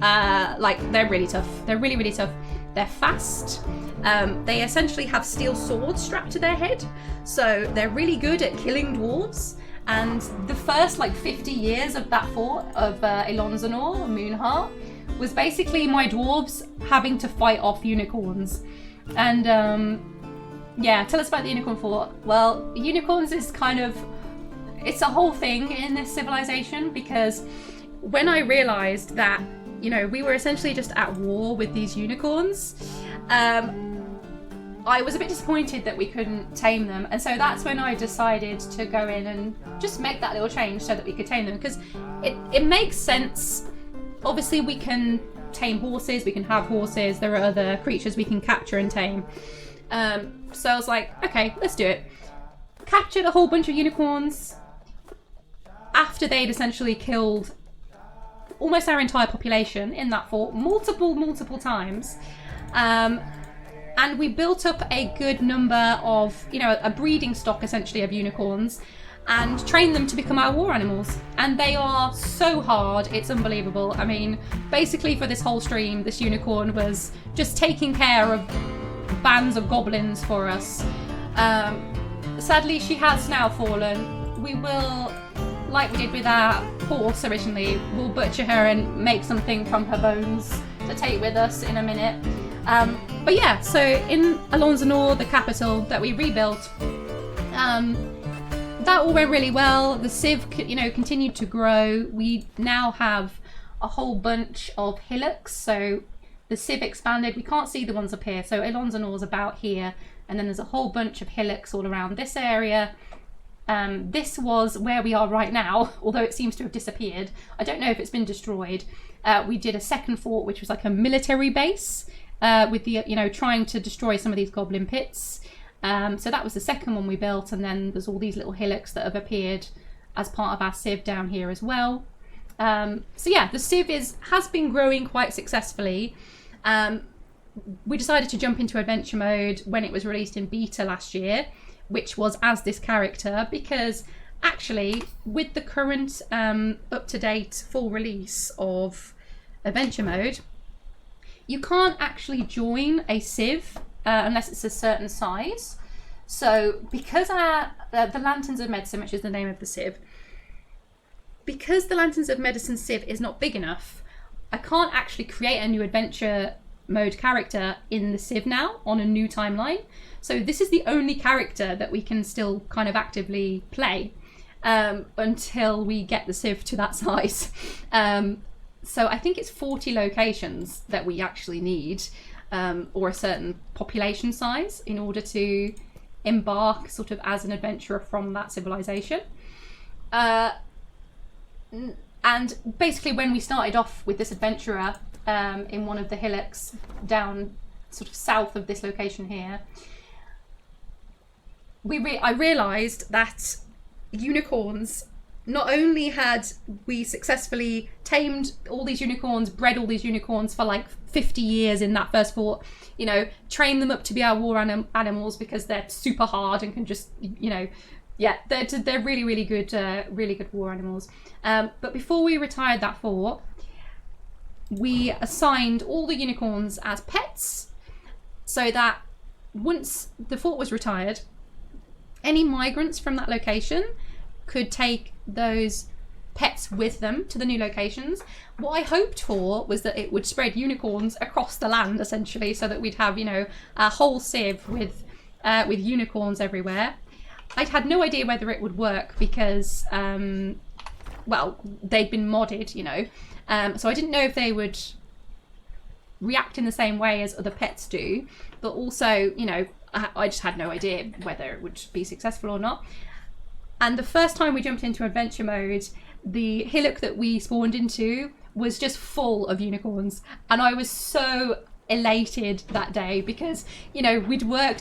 they're really tough. They're really, really tough. They're fast. They essentially have steel swords strapped to their head, so they're really good at killing dwarves. And the first 50 years of that fort of Ilon Moonheart was basically my dwarves having to fight off unicorns. And tell us about the unicorn fort. Well, unicorns is it's a whole thing in this civilization, because when I realized that, you know, we were essentially just at war with these unicorns, I was a bit disappointed that we couldn't tame them, and so that's when I decided to go in and just make that little change so that we could tame them, because it makes sense. Obviously we can tame horses, we can have horses, there are other creatures we can capture and tame. So I was like, okay, let's do it. Captured a whole bunch of unicorns after they'd essentially killed almost our entire population in that fort multiple times. And we built up a good number of, you know, a breeding stock essentially of unicorns, and trained them to become our war animals. And they are so hard, it's unbelievable. I mean, basically for this whole stream, this unicorn was just taking care of bands of goblins for us. Sadly, she has now fallen. We will, like we did with our horse originally, we'll butcher her and make something from her bones to take with us in a minute. But yeah, so in Ilon, the capital that we rebuilt, that all went really well. The civ, you know, continued to grow. We now have a whole bunch of hillocks, so the civ expanded. We can't see the ones up here, so Ilon is about here, and then there's a whole bunch of hillocks all around this area. This was where we are right now, although it seems to have disappeared. I don't know if it's been destroyed. We did a second fort, which was like a military base, with the, you know, trying to destroy some of these goblin pits. So that was the second one we built, and then there's all these little hillocks that have appeared as part of our civ down here as well. So yeah, the civ has been growing quite successfully. We decided to jump into adventure mode when it was released in beta last year, which was as this character, because actually with the current up-to-date full release of adventure mode, you can't actually join a civ unless it's a certain size. So because the Lanterns of Medicine, which is the name of the civ, because the Lanterns of Medicine civ is not big enough, I can't actually create a new adventure mode character in the Civ now on a new timeline. So this is the only character that we can still kind of actively play until we get the Civ to that size. So I think it's 40 locations that we actually need, or a certain population size in order to embark sort of as an adventurer from that civilization. And basically when we started off with this adventurer in one of the hillocks down sort of south of this location here, I realised that unicorns, not only had we successfully tamed all these unicorns, bred all these unicorns for like 50 years in that first fort, you know, trained them up to be our war animals because they're super hard and can just, you know, yeah, they're really, really good war animals. But before we retired that fort, we assigned all the unicorns as pets so that once the fort was retired, any migrants from that location could take those pets with them to the new locations. What I hoped for was that it would spread unicorns across the land, essentially, so that we'd have, you know, a whole civ with unicorns everywhere. I'd had no idea whether it would work because, well, they'd been modded, you know, so I didn't know if they would react in the same way as other pets do, but also, you know, I just had no idea whether it would be successful or not. And the first time we jumped into adventure mode, the hillock that we spawned into was just full of unicorns, and I was so elated that day because, you know,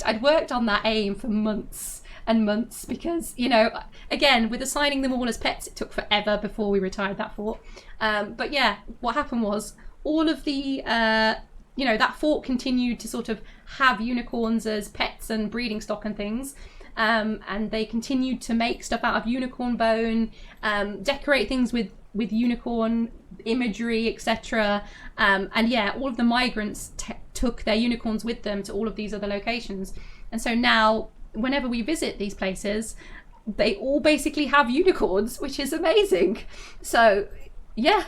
I'd worked on that aim for months and months because, you know, again, with assigning them all as pets, it took forever before we retired that fort. But yeah, what happened was all of the, you know, that fort continued to sort of have unicorns as pets and breeding stock and things. And they continued to make stuff out of unicorn bone, decorate things with unicorn imagery, etc. And yeah, all of the migrants took their unicorns with them to all of these other locations. And so now, whenever we visit these places, they all basically have unicorns, which is amazing. So yeah,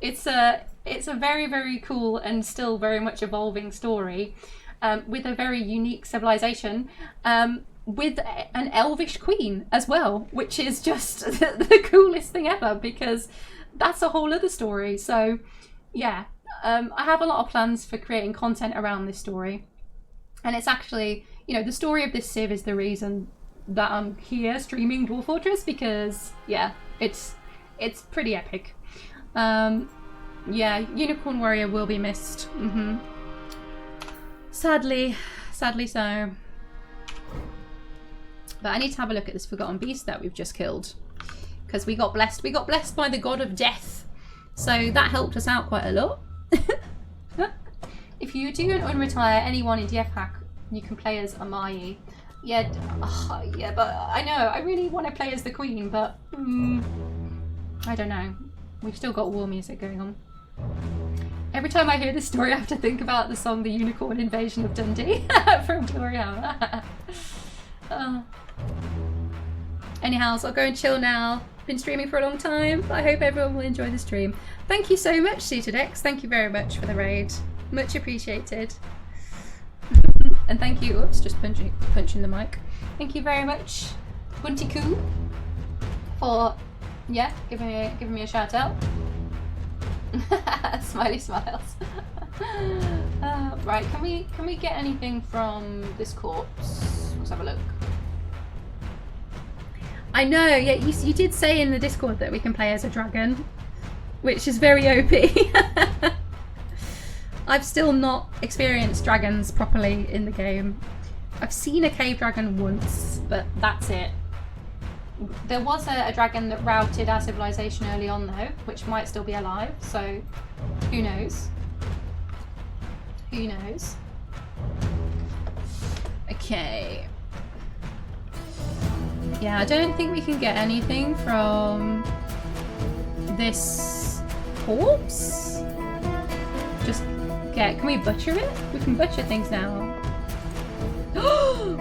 it's a very, very cool and still very much evolving story, with a very unique civilization. With an elvish queen as well, which is just the coolest thing ever, because that's a whole other story. So yeah, I have a lot of plans for creating content around this story, and it's actually, you know, the story of this civ is the reason that I'm here streaming Dwarf Fortress, because yeah, it's pretty epic. Yeah, Unicorn Warrior will be missed. Sadly so. But I need to have a look at this forgotten beast that we've just killed, because we got blessed by the god of death, so that helped us out quite a lot. If you do and unretire anyone in DF hack, you can play as Amayi. Yeah, yeah, but I know I really want to play as the queen, but I don't know. We've still got war music going on. Every time I hear this story, I have to think about the song "The Unicorn Invasion of Dundee" from Gloria. Anyhow, so I'll go and chill now. Been streaming for a long time, but I hope everyone will enjoy the stream. Thank you so much, Suitodex. Thank you very much for the raid. Much appreciated. And thank you, oops, just punching the mic. Thank you very much, Bunty-Coo, for, yeah, giving me a shout out. Smiley smiles. Right, can we get anything from this corpse? Let's have a look. I know, yeah, you did say in the Discord that we can play as a dragon, which is very OP. I've still not experienced dragons properly in the game. I've seen a cave dragon once, but that's it. There was a dragon that routed our civilization early on though, which might still be alive, so who knows? Who knows? Okay. Yeah, I don't think we can get anything from this corpse. Just can we butcher it? We can butcher things now.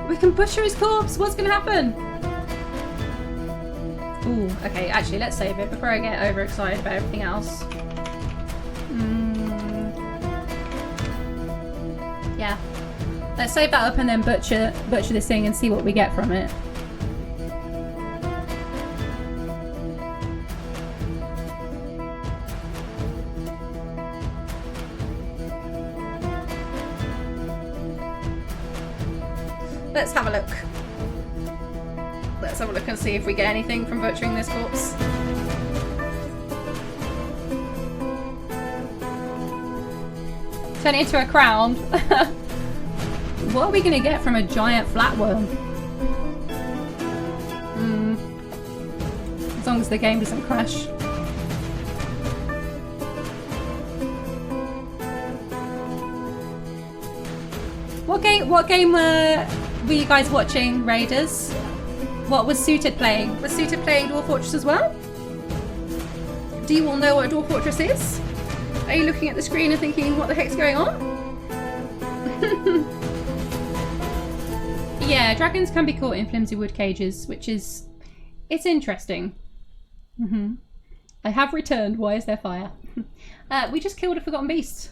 We can butcher his corpse! What's gonna happen? Ooh, okay, actually let's save it before I get overexcited about everything else. Yeah. Let's save that up and then butcher this thing and see what we get from it. Let's have a look. Let's have a look and see if we get anything from butchering this corpse. Turn it into a crown. What are we going to get from a giant flatworm? As long as the game doesn't crash. What game were you guys watching, Raiders? What was Suited playing? Was Suited playing Dwarf Fortress as well? Do you all know what Dwarf Fortress is? Are you looking at the screen and thinking, what the heck's going on? Yeah, dragons can be caught in flimsy wood cages, it's interesting. I have returned. Why is there fire? We just killed a forgotten beast.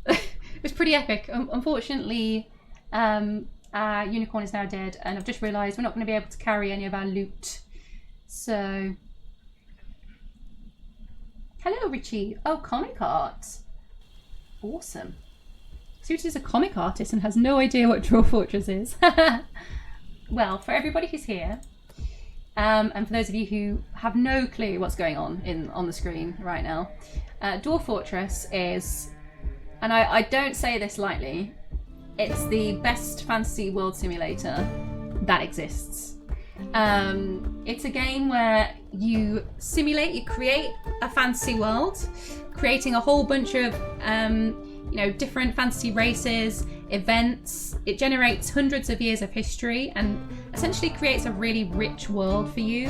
It was pretty epic. Unfortunately, our unicorn is now dead, and I've just realised we're not going to be able to carry any of our loot. So, hello, Richie. Oh, comic art. Awesome. Suited is a comic artist and has no idea what Dwarf Fortress is. Well, for everybody who's here, and for those of you who have no clue what's going on the screen right now, Dwarf Fortress is, and I don't say this lightly, it's the best fantasy world simulator that exists. It's a game where you create a fantasy world, creating a whole bunch of different fantasy races, events. It generates hundreds of years of history and essentially creates a really rich world for you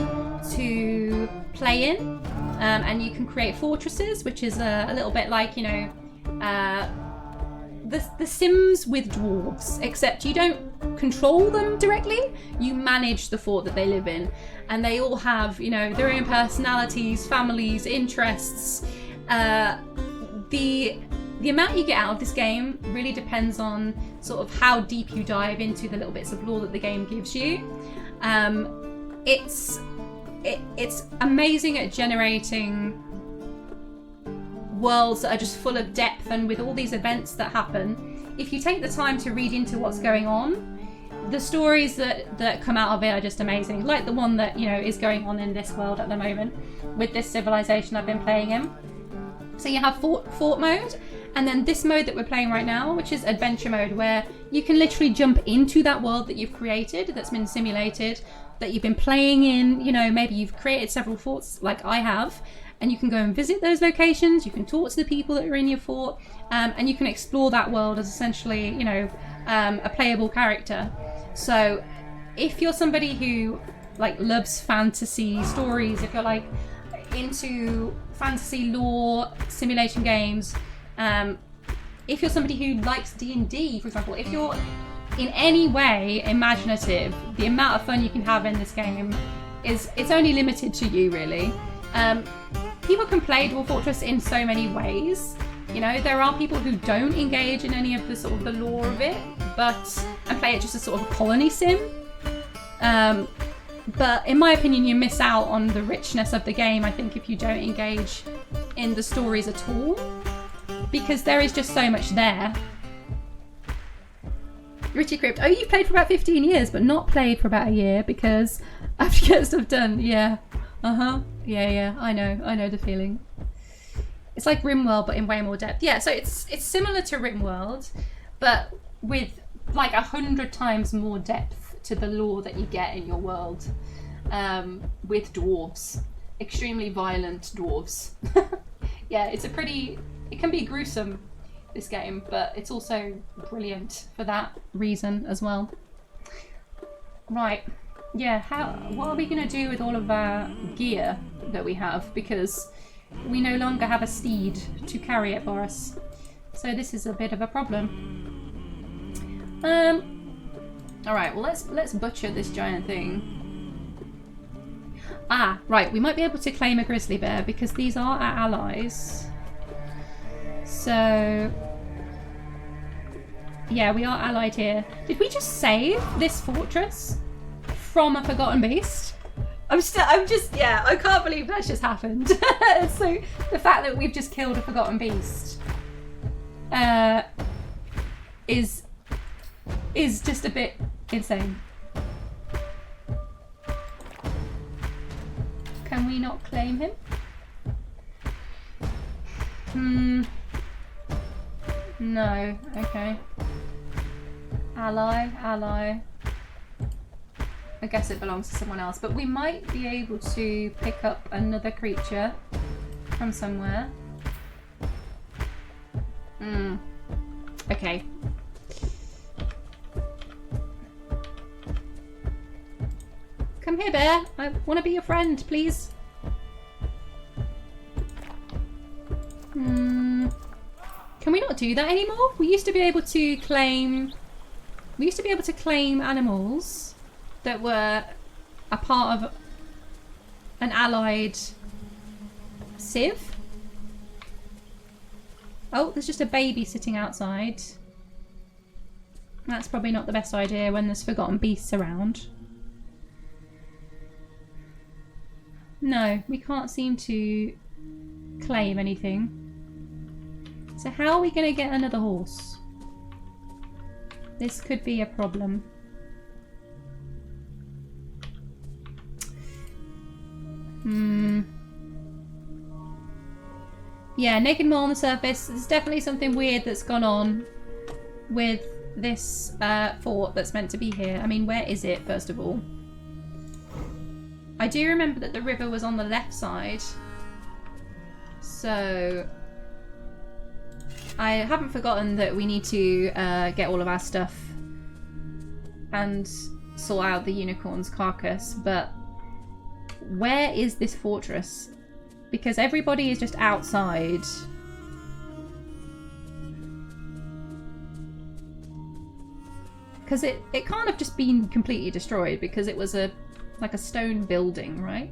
to play in. And you can create fortresses, which is a little bit like, the Sims with dwarves, except you don't control them directly, you manage the fort that they live in. And they all have, their own personalities, families, interests. The amount you get out of this game really depends on sort of how deep you dive into the little bits of lore that the game gives you. It's amazing at generating worlds that are just full of depth, and with all these events that happen, if you take the time to read into what's going on, the stories that come out of it are just amazing. Like the one that is going on in this world at the moment with this civilization I've been playing in. So you have fort mode, and then this mode that we're playing right now, which is adventure mode, where you can literally jump into that world that you've created, that's been simulated, that you've been playing in. Maybe you've created several forts like I have, and you can go and visit those locations, you can talk to the people that are in your fort, and you can explore that world as essentially, a playable character. So if you're somebody who loves fantasy stories, if you're into fantasy lore simulation games, if you're somebody who likes D&D, for example, if you're in any way imaginative, the amount of fun you can have in this game it's only limited to you, really. People can play Dwarf Fortress in so many ways. There are people who don't engage in any of the sort of the lore of it, and play it just as sort of a colony sim. But in my opinion, you miss out on the richness of the game, I think, if you don't engage in the stories at all, because there is just so much there. Richie Crypt, oh, you've played for about 15 years, but not played for about a year, because I have to get stuff done. Yeah. Yeah, I know the feeling. It's like RimWorld, but in way more depth. Yeah, so it's similar to RimWorld, but with 100 times more depth to the lore that you get in your world, with dwarves, extremely violent dwarves. Yeah, it can be gruesome, this game, but it's also brilliant for that reason as well. Right. Yeah, what are we going to do with all of our gear that we have? Because we no longer have a steed to carry it for us. So this is a bit of a problem. Alright, well let's butcher this giant thing. Ah, right, we might be able to claim a grizzly bear because these are our allies. So Yeah, we are allied here. Did we just save this fortress from a forgotten beast? Yeah, I can't believe that's just happened. So the fact that we've just killed a forgotten beast is just a bit insane. Can we not claim him? No, okay. Ally. I guess it belongs to someone else, but we might be able to pick up another creature from somewhere. Okay. Come here, bear. I want to be your friend, please. Can we not do that anymore? We used to be able to claim... We used to be able to claim animals that were a part of an allied civ. Oh, there's just a baby sitting outside. That's probably not the best idea when there's forgotten beasts around. No, we can't seem to claim anything. So how are we going to get another horse? This could be a problem. Yeah, naked mole on the surface. There's definitely something weird that's gone on with this fort that's meant to be here. I mean, where is it, first of all? I do remember that the river was on the left side. So I haven't forgotten that we need to get all of our stuff and sort out the unicorn's carcass, but where is this fortress? Because everybody is just outside. Because it can't have just been completely destroyed, because it was like a stone building, right?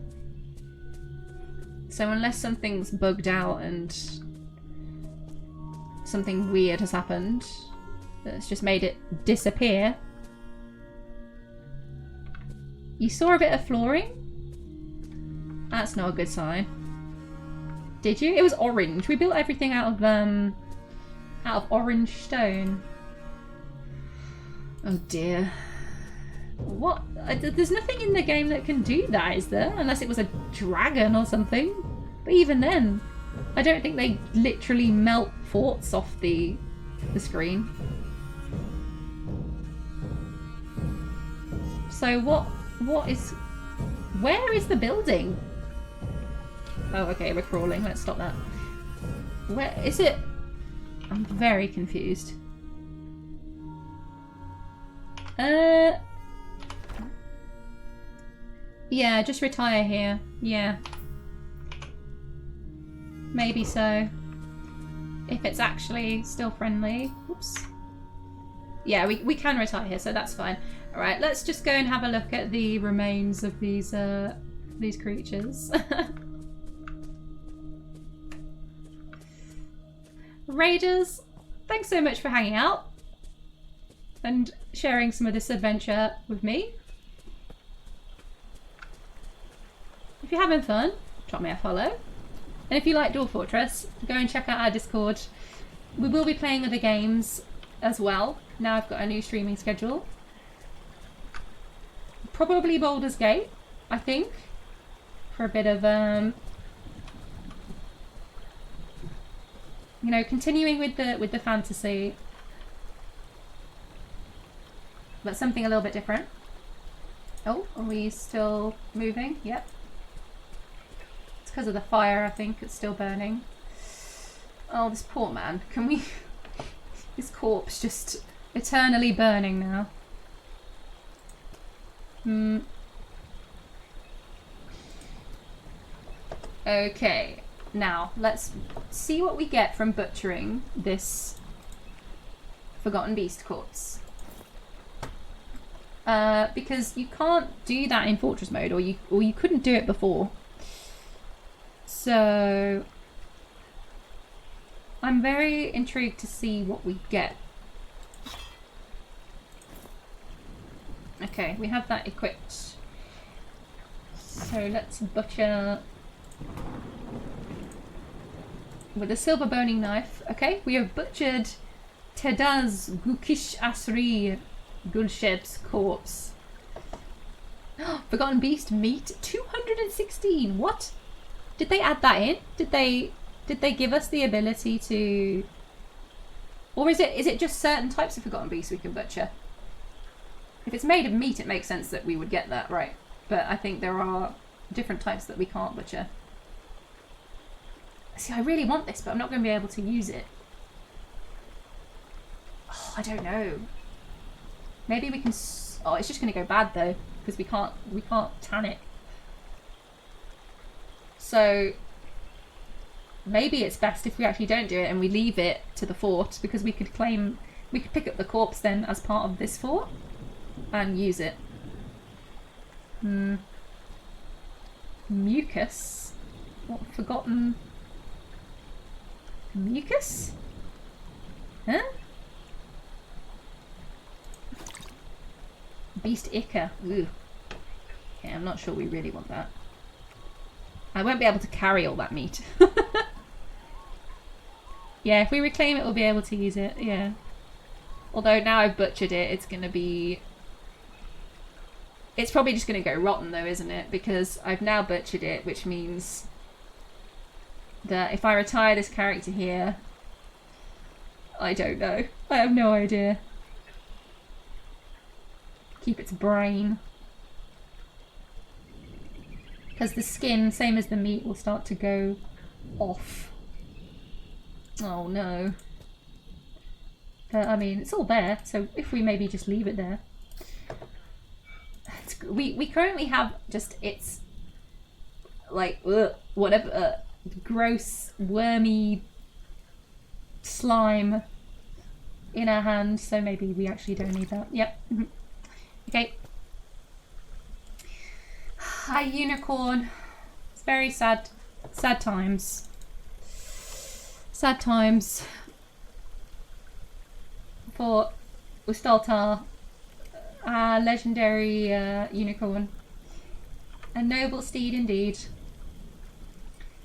So unless something's bugged out and something weird has happened that's just made it disappear. You saw a bit of flooring? That's not a good sign. Did you? It was orange. We built everything out of orange stone. Oh dear. What? There's nothing in the game that can do that, is there? Unless it was a dragon or something. But even then, I don't think they literally melt forts off the screen. So what is... Where is the building? Oh, okay, we're crawling. Let's stop that. Where is it? I'm very confused. Yeah, just retire here. Yeah. Maybe so. If it's actually still friendly. Oops. Yeah, we can retire here, so that's fine. Alright, let's just go and have a look at the remains of these creatures. Raiders, thanks so much for hanging out and sharing some of this adventure with me. If you're having fun, drop me a follow. And if you like Dwarf Fortress, go and check out our Discord. We will be playing other games as well. Now I've got a new streaming schedule. Probably Baldur's Gate, I think. For a bit of, you know, continuing with the fantasy. But something a little bit different. Oh, are we still moving? Yep. It's because of the fire, I think. It's still burning. Oh, this poor man. Can we... His corpse just eternally burning now. Okay. Now, let's see what we get from butchering this Forgotten Beast corpse. Because you can't do that in Fortress mode, or you couldn't do it before. So I'm very intrigued to see what we get Okay, we have that equipped. So let's butcher with a silver boning knife. Okay, we have butchered Tedaz Gukish Asri Gulsheb's corpse. Forgotten Beast meat 216. What? Did they add that in? Did they give us the ability to, or is it just certain types of Forgotten Beasts we can butcher? If it's made of meat, it makes sense that we would get that, right? But I think there are different types that we can't butcher. See, I really want this, but I'm not going to be able to use it. Oh, I don't know. Maybe we can. Oh, it's just going to go bad though, because we can't tan it. So maybe it's best if we actually don't do it and we leave it to the fort, because we could pick up the corpse then as part of this fort and use it. Mucus? What, forgotten mucus? Huh? Beast Ica. Ooh. Okay, I'm not sure we really want that. I won't be able to carry all that meat. Yeah, if we reclaim it, we'll be able to use it, yeah. Although now I've butchered it, it's going to be... It's probably just going to go rotten though, isn't it? Because I've now butchered it, which means that if I retire this character here... I don't know. I have no idea. Keep its brain. Because the skin, same as the meat, will start to go off. Oh no. But I mean, it's all there, so if we maybe just leave it there. We currently have just its, like, whatever, gross, wormy slime in our hand, so maybe we actually don't need that. Yep. Okay. Hi, unicorn. It's very sad. Sad times. Sad times. For Ustoltar, our legendary unicorn. A noble steed indeed.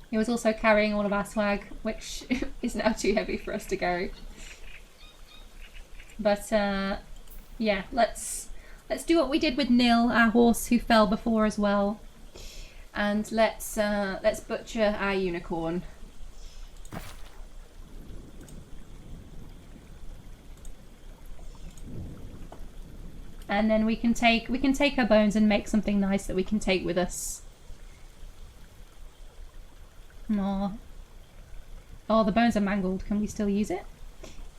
He was also carrying all of our swag, which is now too heavy for us to carry. But yeah, let's do what we did with Nil, our horse who fell before as well, and let's butcher our unicorn. And then we can take her bones and make something nice that we can take with us. Aww. Oh, the bones are mangled. Can we still use it?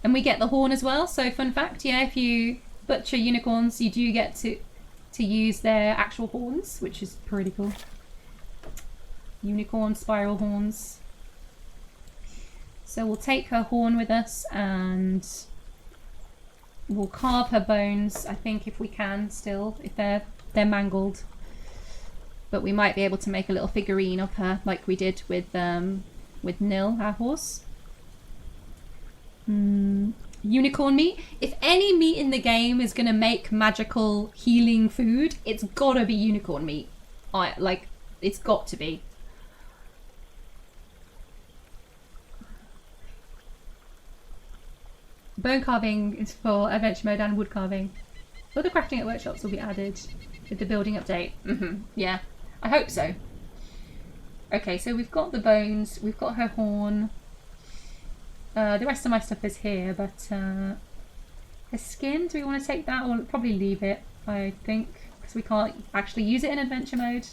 And we get the horn as well. So fun fact, yeah, if you butcher unicorns, you do get to use their actual horns, which is pretty cool. Unicorn spiral horns. So we'll take her horn with us and we'll carve her bones, I think, if we can still, if they're mangled. But we might be able to make a little figurine of her, like we did with Nil, our horse. Unicorn meat. If any meat in the game is gonna make magical healing food, it's gotta be unicorn meat. Like, it's got to be. Bone carving is for adventure mode and wood carving. Other crafting at workshops will be added with the building update. Yeah, I hope so. Okay, so we've got the bones, we've got her horn. The rest of my stuff is here, but her skin, do we want to take that? Or probably leave it, I think, because we can't actually use it in adventure mode.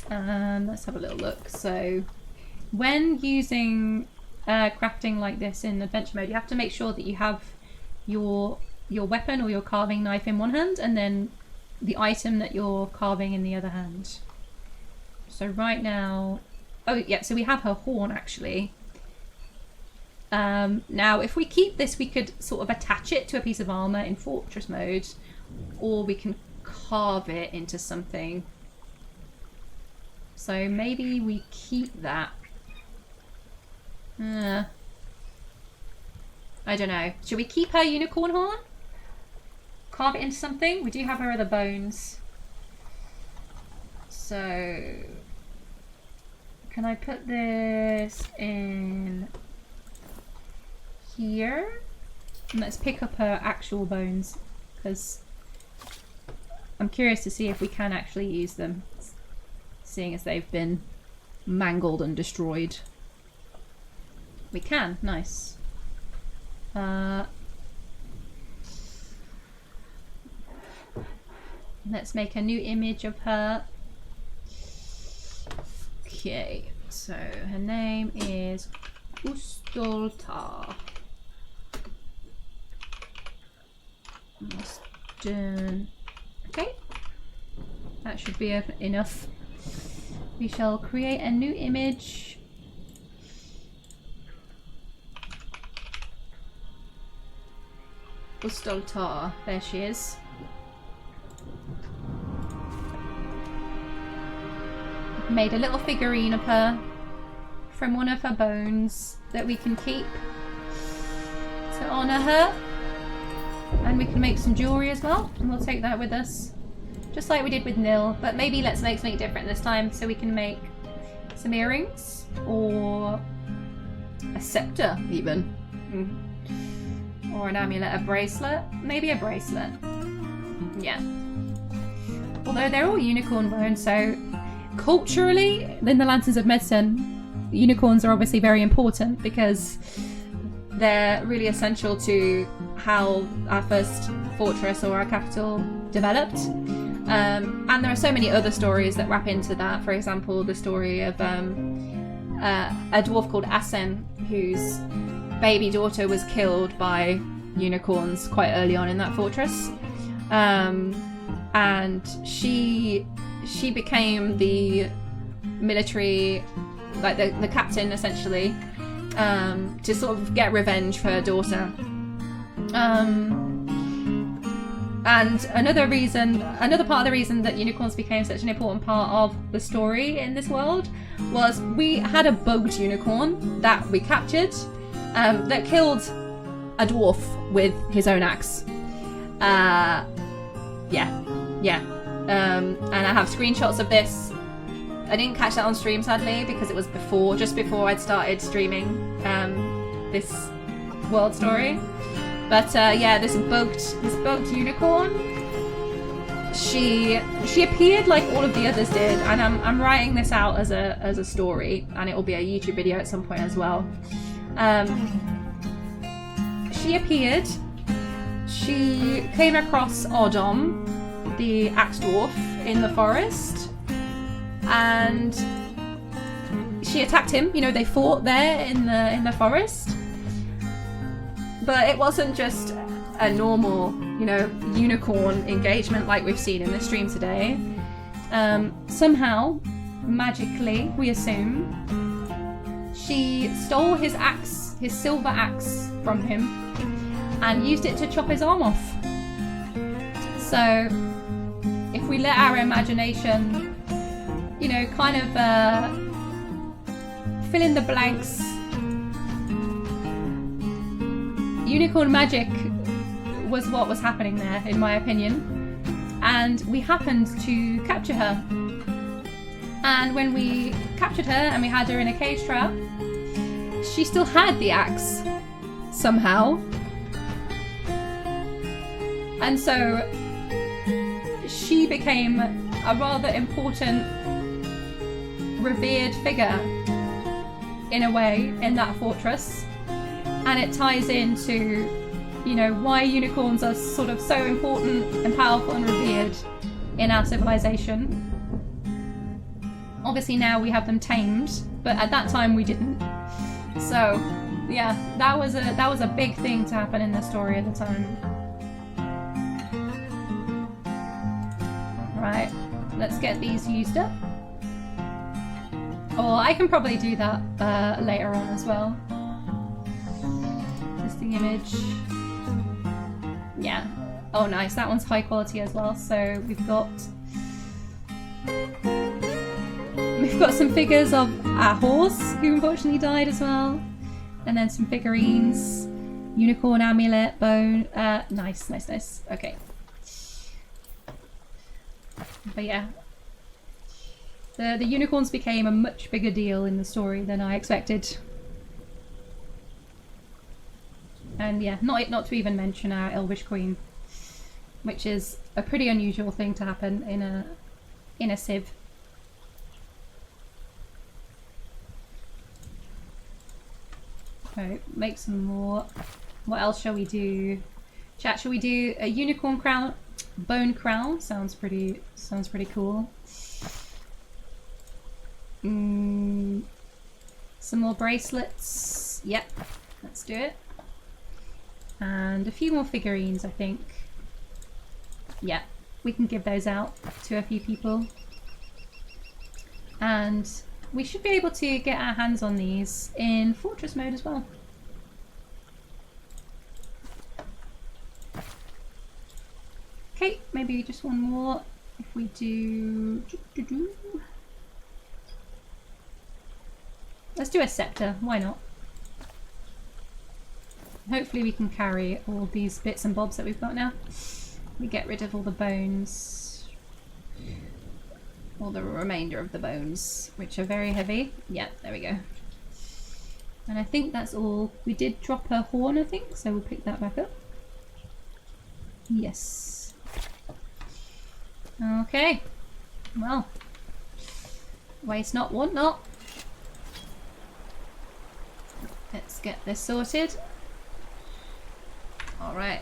Let's have a little look. So when using crafting like this in adventure mode, you have to make sure that you have your weapon or your carving knife in one hand and then the item that you're carving in the other hand. So right now, oh yeah, so we have her horn actually. Now if we keep this, we could sort of attach it to a piece of armor in fortress mode, or we can carve it into something. So maybe we keep that. I don't know. Should we keep her unicorn horn? carve it into something. We do have our other bones. So can I put this in here? And let's pick up her actual bones, because I'm curious to see if we can actually use them, seeing as they've been mangled and destroyed. We can, nice. Let's make a new image of her. Okay, so her name is Ustoltar. Almost done. Okay, that should be enough. We shall create a new image. Ustoltar, there she is. Made a little figurine of her from one of her bones that we can keep to honour her. And we can make some jewellery as well, and we'll take that with us. Just like we did with Nil, but maybe let's make something different this time, so we can make some earrings, or a scepter even. Or an amulet, a bracelet. Maybe a bracelet. Yeah. Although they're all unicorn bones, so culturally, in the Lanterns of Medicine, unicorns are obviously very important because they're really essential to how our first fortress or our capital developed. And there are so many other stories that wrap into that. For example, the story of a dwarf called Asen, whose baby daughter was killed by unicorns quite early on in that fortress. And she became the military, like the captain essentially, to sort of get revenge for her daughter. And another part of the reason that unicorns became such an important part of the story in this world was we had a bugged unicorn that we captured, that killed a dwarf with his own axe. And I have screenshots of this. I didn't catch that on stream sadly because it was just before I'd started streaming this world story. But yeah, this bugged unicorn. She appeared like all of the others did, and I'm writing this out as a story, and it will be a YouTube video at some point as well. She appeared. She came across Odom, the axe dwarf, in the forest, and she attacked him. You know, they fought there in the forest. But it wasn't just a normal, you know, unicorn engagement like we've seen in the stream today. Somehow, magically, we assume, she stole his axe, his silver axe, from him and used it to chop his arm off. So, if we let our imagination, you know, kind of fill in the blanks. Unicorn magic was what was happening there, in my opinion. And we happened to capture her. And when we captured her and we had her in a cage trap, she still had the axe, somehow. And so she became a rather important, revered figure, in a way, in that fortress. And it ties into, you know, why unicorns are sort of so important and powerful and revered in our civilization. Obviously now we have them tamed, but at that time we didn't. So, yeah, that was a big thing to happen in the story at the time. Right, let's get these used up. Or I can probably do that later on as well. Image. Yeah. Oh nice, that one's high quality as well. So we've got some figures of our horse who unfortunately died as well. And then some figurines. Unicorn amulet, bone. Nice. Okay. But yeah. The unicorns became a much bigger deal in the story than I expected. And yeah, not to even mention our Elvish Queen, which is a pretty unusual thing to happen in a civ. So make some more. What else shall we do? Chat, shall we do a unicorn crown? Bone crown sounds pretty cool. Some more bracelets. Yep, let's do it. And a few more figurines, I think. Yeah, we can give those out to a few people. And we should be able to get our hands on these in Fortress mode as well. Okay, maybe just one more. If we do... Let's do a scepter, why not? Hopefully we can carry all these bits and bobs that we've got now. We get rid of all the bones. All the remainder of the bones, which are very heavy. Yeah, there we go. And I think that's all. We did drop a horn, I think, so we'll pick that back up. Yes. Okay. Well. Waste not, want not. Let's get this sorted. Alright.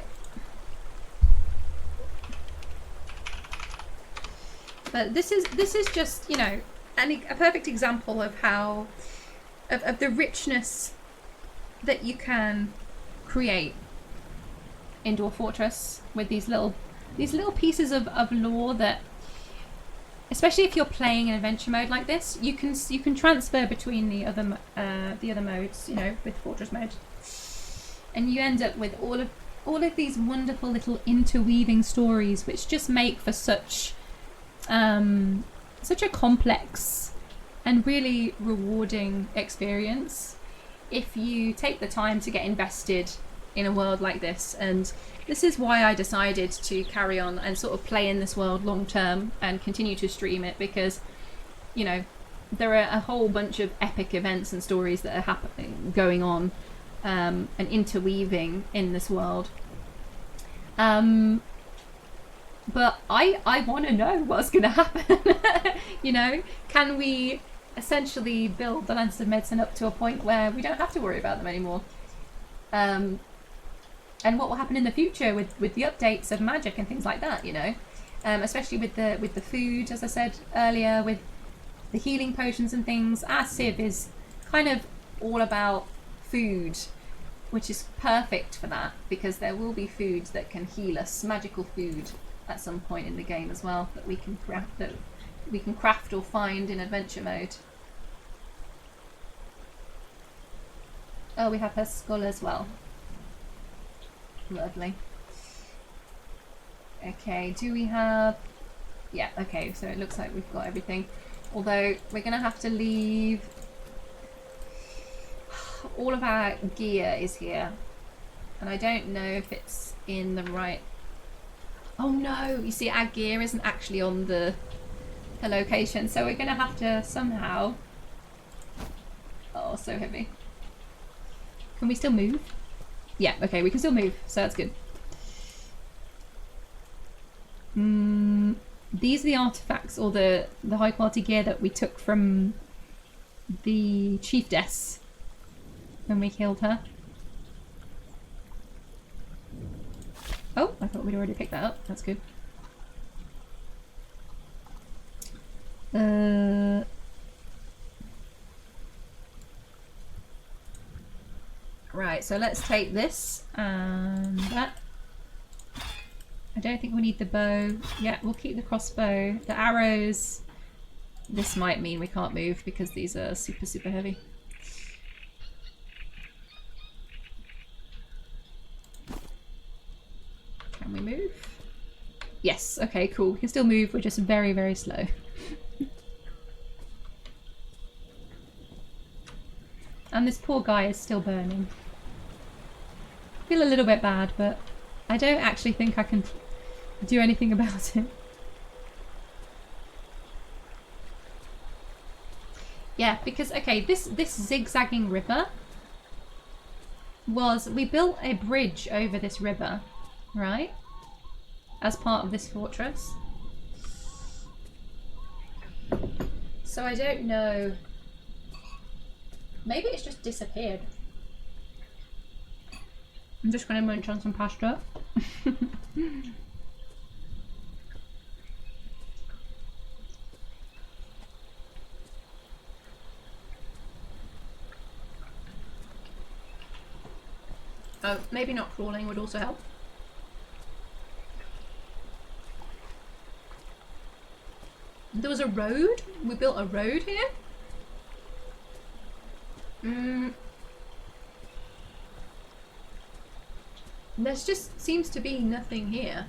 But this is just, you know, a perfect example of how of the richness that you can create into a fortress with these little pieces of lore that, especially if you're playing in adventure mode like this, you can transfer between the other modes, you know, with fortress mode, and you end up with all of these wonderful little interweaving stories, which just make for such a complex and really rewarding experience if you take the time to get invested in a world like this. And this is why I decided to carry on and sort of play in this world long term and continue to stream it, because, you know, there are a whole bunch of epic events and stories that are going on and interweaving in this world. But I want to know what's going to happen. You know, can we essentially build the Lances of Medicine up to a point where we don't have to worry about them anymore? And what will happen in the future with the updates of magic and things like that, you know, especially with the food, as I said earlier, with the healing potions and things. Our Civ is kind of all about food, which is perfect for that, because there will be food that can heal us, magical food, at some point in the game as well, that we can craft or find in adventure mode. Oh, we have her skull as well. Lovely. Okay, do we have... Yeah, okay, so it looks like we've got everything. Although, we're going to have to leave... All of our gear is here. And I don't know if it's in the right... Oh no! You see, our gear isn't actually on the location, so we're going to have to somehow... Oh, so heavy. Can we still move? Yeah, okay, we can still move, so that's good. These are the artifacts, or the high quality gear that we took from the chiefess when we killed her. Oh, I thought we'd already picked that up. That's good. Right, so let's take this and that. I don't think we need the bow. Yeah, we'll keep the crossbow. The arrows. This might mean we can't move because these are super, super heavy. Can we move? Yes, okay, cool. We can still move, we're just very, very slow. And this poor guy is still burning. I feel a little bit bad, but I don't actually think I can do anything about it. Yeah, because, okay, this zigzagging river was... We built a bridge over this river, right? As part of this fortress. So I don't know. Maybe it's just disappeared. I'm just going to munch on some pasta. Oh, maybe not crawling would also help. There was a road? We built a road here? There just seems to be nothing here.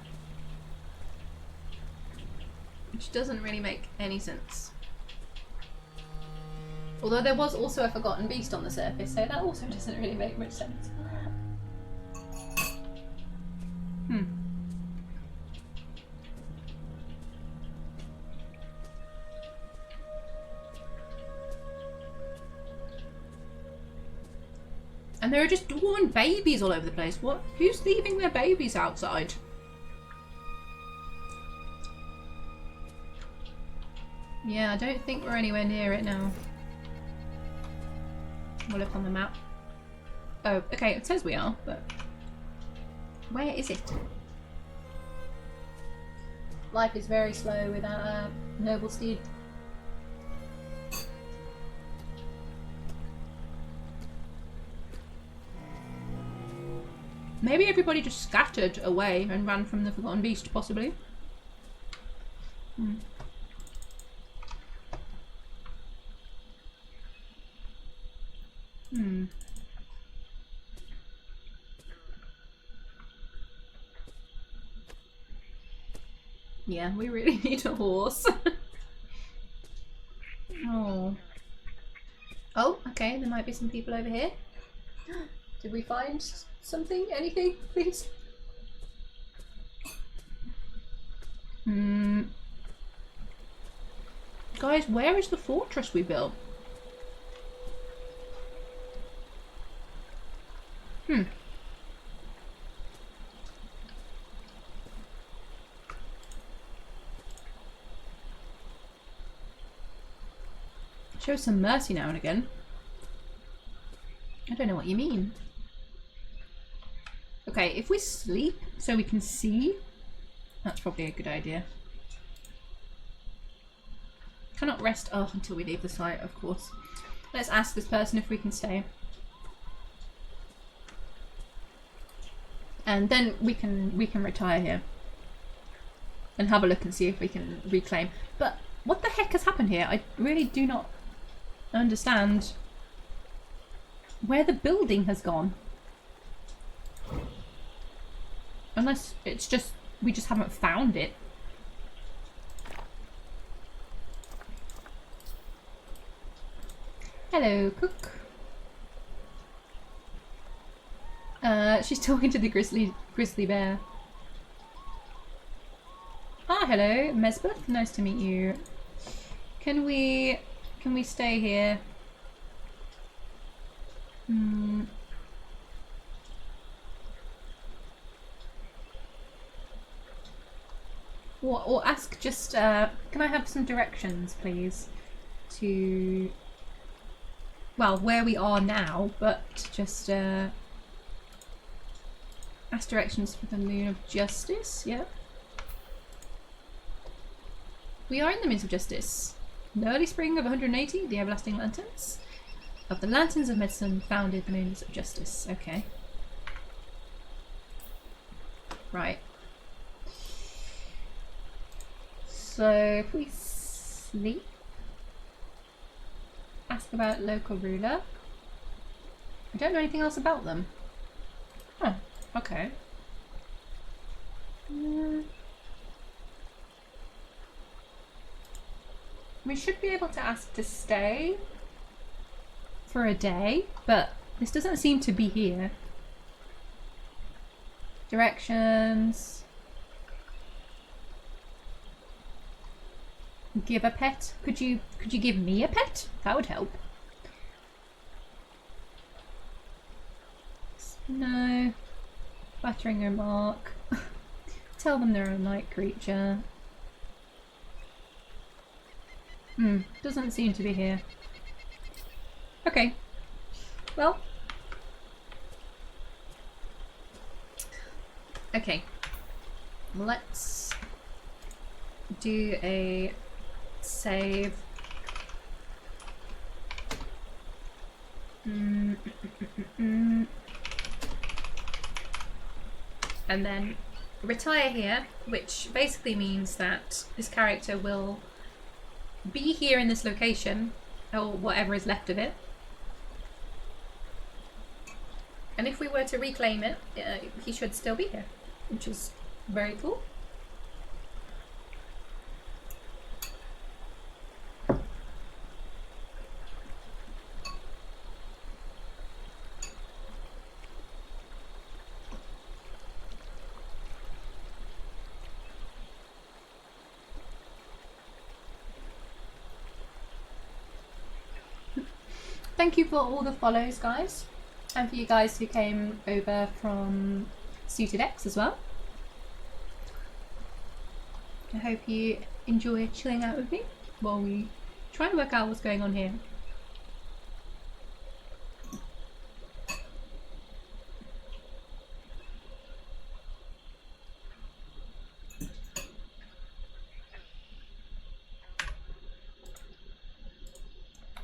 Which doesn't really make any sense. Although there was also a forgotten beast on the surface, so that also doesn't really make much sense. And there are just dwarven babies all over the place. What? Who's leaving their babies outside? Yeah, I don't think we're anywhere near it now. We'll look on the map. Oh, okay, it says we are, but... Where is it? Life is very slow without a noble steed. Maybe everybody just scattered away and ran from the forgotten beast, possibly. Yeah, we really need a horse. Oh. Oh, okay, there might be some people over here. Did we find something? Anything, please? Guys, where is the fortress we built? Show some mercy now and again. I don't know what you mean. Okay, if we sleep so we can see, that's probably a good idea. Cannot rest until we leave the site, of course. Let's ask this person if we can stay. And then we can retire here. And have a look and see if we can reclaim. But what the heck has happened here? I really do not understand where the building has gone. Unless it's just, we just haven't found it. Hello, cook. She's talking to the grizzly bear. Ah, hello, Mesbeth. Nice to meet you. Can we stay here? Or ask just, can I have some directions, please? To, well, where we are now, but just, ask directions for the Moon of Justice, yeah? We are in the Moons of Justice. In the early spring of 180, the Everlasting Lanterns of the Lanterns of Medicine founded the Moons of Justice. Okay. Right. So, if we sleep, ask about local ruler. I don't know anything else about them. Huh, okay. We should be able to ask to stay for a day, but this doesn't seem to be here. Directions. give a pet. Could you give me a pet? That would help. No. Flattering remark. Tell them they're a night creature. Doesn't seem to be here. Okay. Well. Okay. Let's do a save. And then retire here, which basically means that this character will be here in this location, or whatever is left of it. And if we were to reclaim it, he should still be here, which is very cool. Thank you for all the follows, guys, and for you guys who came over from Suited X as well. I hope you enjoy chilling out with me while we try and work out what's going on here.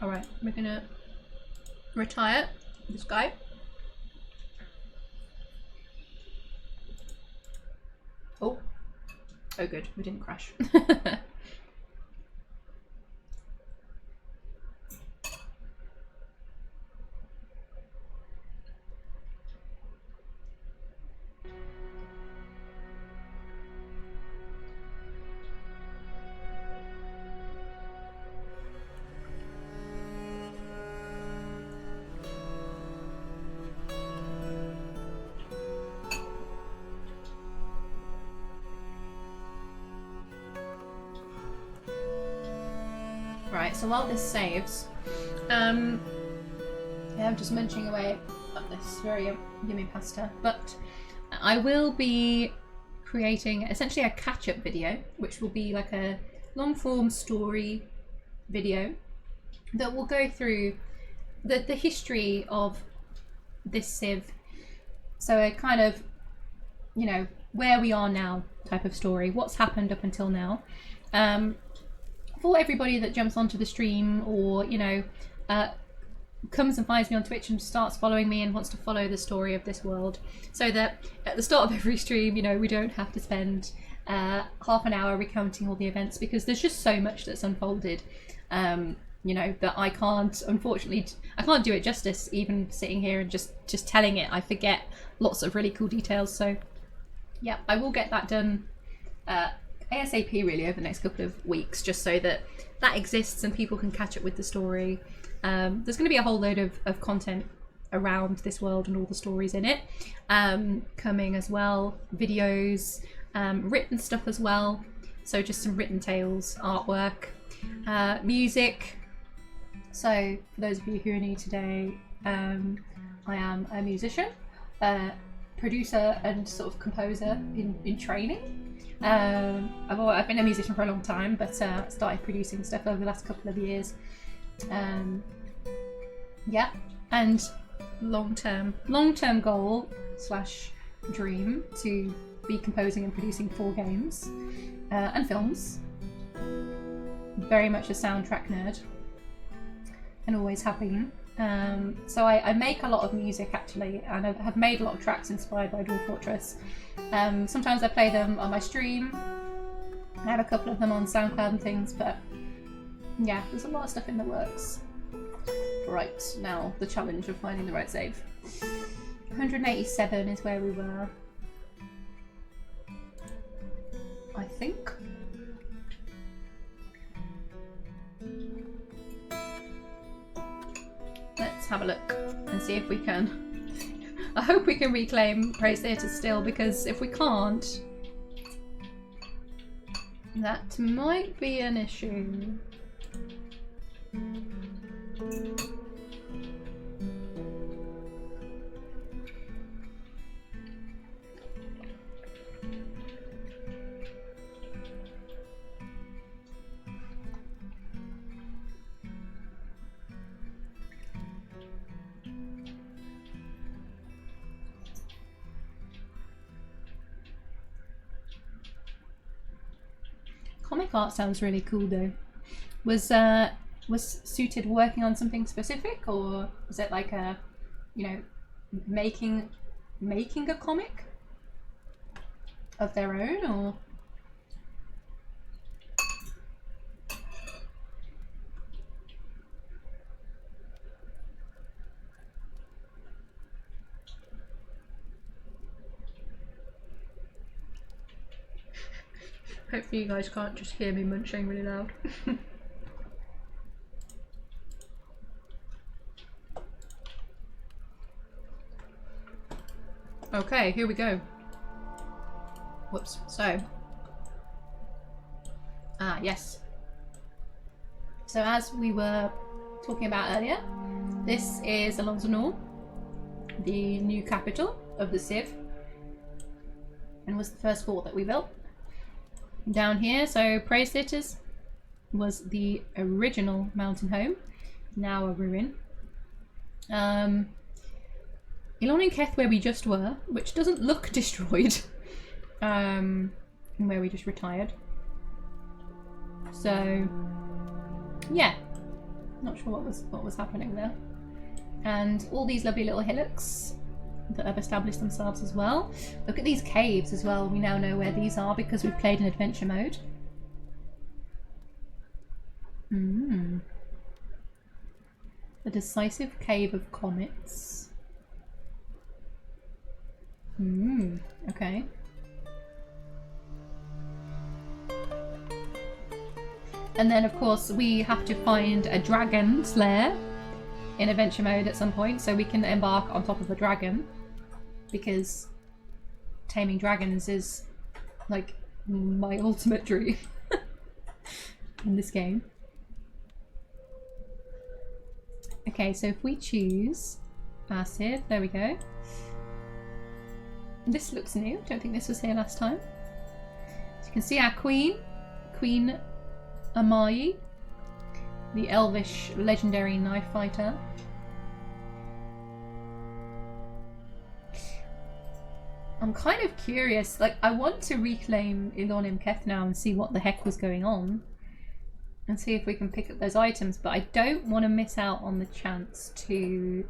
Alright, we're gonna retire this guy. Oh good, we didn't crash. Right, so while this saves, I'm just munching away at this very yummy pasta, but I will be creating essentially a catch-up video, which will be like a long-form story video that will go through the history of this civ. So a kind of, you know, where we are now type of story, what's happened up until now. For everybody that jumps onto the stream or, you know, comes and finds me on Twitch and starts following me and wants to follow the story of this world, so that at the start of every stream, you know, we don't have to spend half an hour recounting all the events, because there's just so much that's unfolded, you know, that I can't, unfortunately, I can't do it justice even sitting here and just telling it. I forget lots of really cool details, so yeah, I will get that done ASAP really over the next couple of weeks, just so that that exists and people can catch up with the story. There's going to be a whole load of content around this world and all the stories in it coming as well, videos, written stuff as well, so just some written tales, artwork, music. So for those of you who are new today, I am a musician, producer and sort of composer in training. I've been a musician for a long time, but started producing stuff over the last couple of years. Yeah, and long-term goal / dream to be composing and producing 4 games and films. Very much a soundtrack nerd, and always have been. So I make a lot of music actually, and I have made a lot of tracks inspired by Dwarf Fortress. Sometimes I play them on my stream. I have a couple of them on SoundCloud and things, but yeah, there's a lot of stuff in the works. Right, now the challenge of finding the right save. 187 is where we were, I think. Let's have a look and see if we can. I hope we can reclaim Praisetheaters still, because if we can't, That might be an issue. Comic art sounds really cool though. Was Suited working on something specific, or was it like a, you know, making a comic of their own, or? Hopefully you guys can't just hear me munching really loud. Okay, here we go. Whoops. So. Yes. So as we were talking about earlier, this is Ilon, the new capital of the Civ, and was the first fort that we built. Down here, so Praisetheaters was the original mountain home, now a ruin. Ilon Imketh, where we just were, which doesn't look destroyed, and where we just retired. So, yeah, not sure what was happening there. And all these lovely little hillocks that have established themselves as well. Look at these caves as well. We now know where these are because we've played in adventure mode. The decisive cave of comets. Okay. And then of course we have to find a dragon's lair in adventure mode at some point, so we can embark on top of a dragon, because taming dragons is like my ultimate dream in this game. Okay, so if we choose our Civ, there we go. This looks new, don't think this was here last time. So you can see our queen, Queen Amayi, the elvish legendary knife fighter. I'm kind of curious, like I want to reclaim Ilon Imketh now and see what the heck was going on and see if we can pick up those items, but I don't want to miss out on the chance to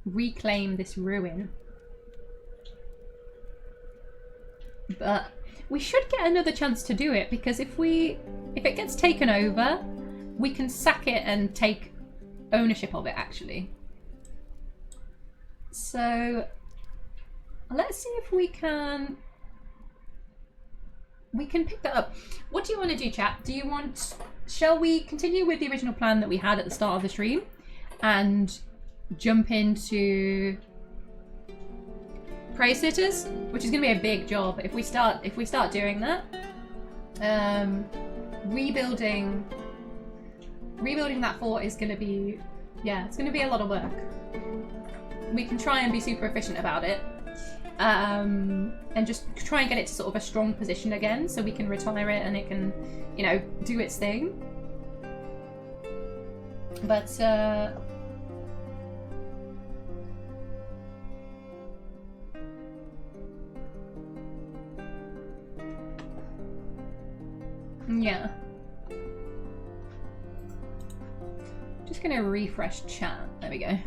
reclaim this ruin. But we should get another chance to do it, because if it gets taken over, we can sack it and take ownership of it actually. So let's see if we can pick that up. What do you want to do, chat? Shall we continue with the original plan that we had at the start of the stream and jump into Praisetheaters, which is going to be a big job if we start doing that. Rebuilding that fort is going to be, yeah, it's going to be a lot of work. We can try and be super efficient about it, and just try and get it to sort of a strong position again, so we can retire it and it can, you know, do its thing. But yeah. Just gonna refresh chat. There we go.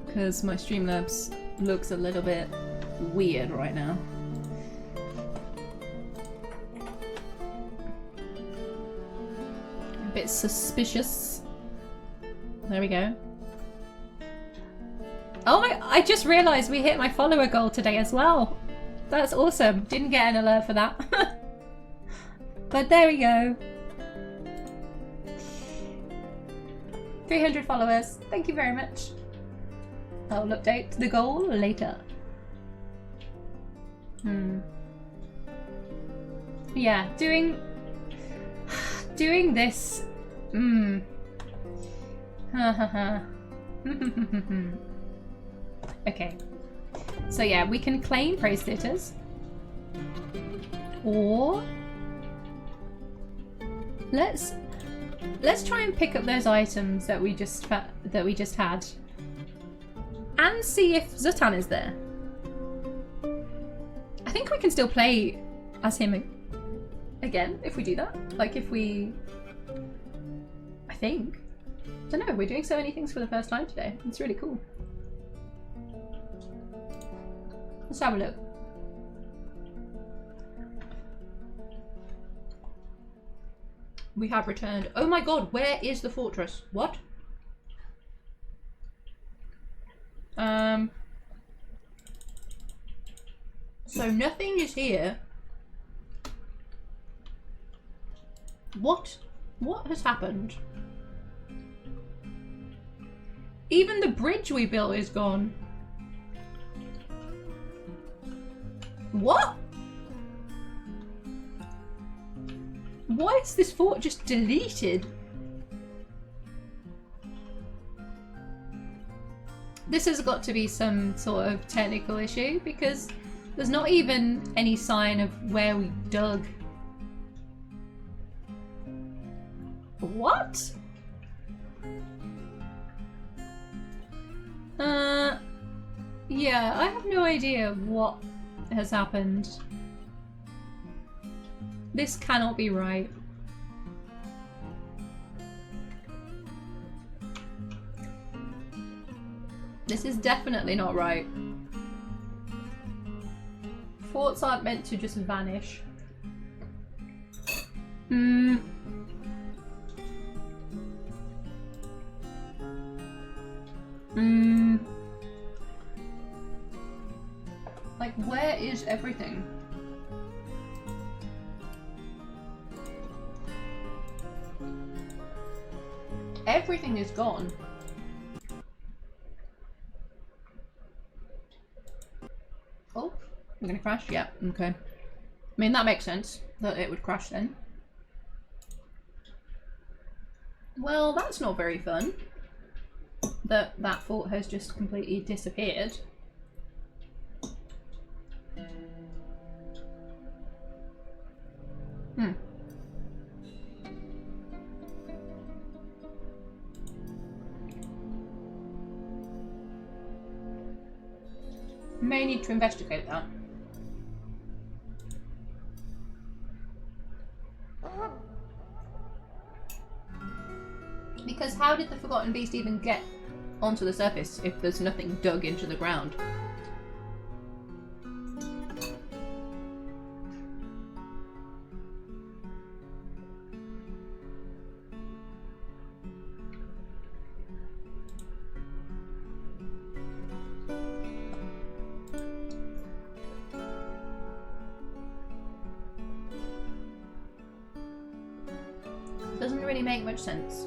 Because my Streamlabs looks a little bit weird right now. A bit suspicious. There we go. Oh I just realised we hit my follower goal today as well. That's awesome. Didn't get an alert for that. But there we go. 300 followers. Thank you very much. I'll update the goal later. Yeah, doing this. Okay. So yeah, we can claim Praisetheaters. Or let's try and pick up those items that we just had and see if Zutthan is there. I think we can still play as him again if we do that. Like if we... I think. I don't know, we're doing so many things for the first time today. It's really cool. Let's have a look. We have returned. Oh my god, where is the fortress? What? So nothing is here. What? What has happened? Even the bridge we built is gone. What? Why is this fort just deleted? This has got to be some sort of technical issue because there's not even any sign of where we dug. What? Yeah, I have no idea what has happened. This cannot be right. This is definitely not right. Forts aren't meant to just vanish. Like, where is everything? Everything is gone. Oh, we're gonna crash? Yeah, okay. I mean, that makes sense that it would crash then. Well, that's not very fun. That fort has just completely disappeared. May need to investigate that. Because how did the Forgotten Beast even get onto the surface if there's nothing dug into the ground? Doesn't really make much sense.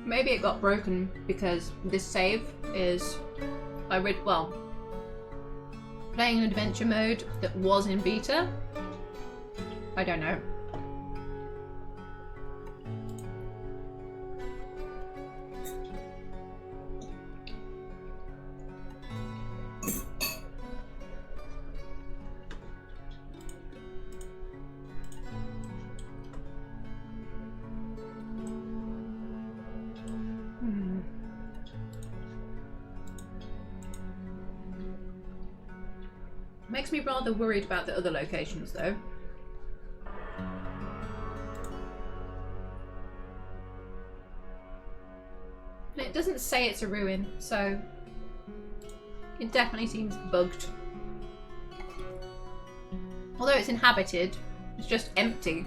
Maybe it got broken because this save is, playing an adventure mode that was in beta. I don't know. Makes me rather worried about the other locations though. And it doesn't say it's a ruin, so it definitely seems bugged. Although it's inhabited, it's just empty.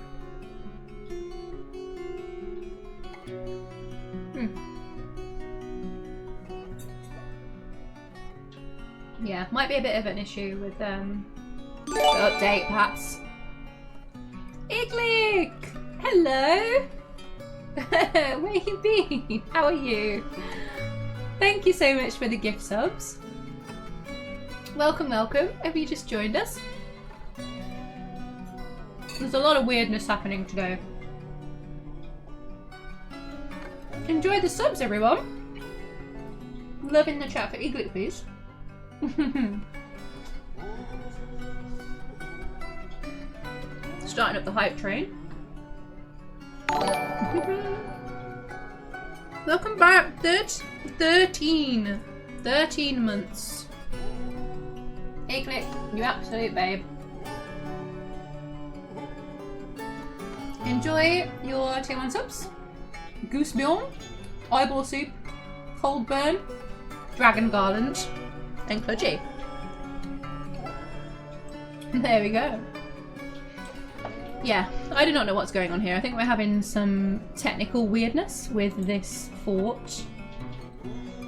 Yeah, might be a bit of an issue with the update, perhaps. Iglik! Hello! Where you been? How are you? Thank you so much for the gift subs. Welcome, welcome. Have you just joined us? There's a lot of weirdness happening today. Enjoy the subs, everyone. Loving the chat for Iglik, please. Starting up the hype train. Welcome back, 13 months. Iglik, you absolute babe. Enjoy your tier 1 subs. Goose Bjorn, Eyeball Soup, Cold Burn, Dragon Garland, and Kludgy. There we go. Yeah, I do not know what's going on here. I think we're having some technical weirdness with this fort.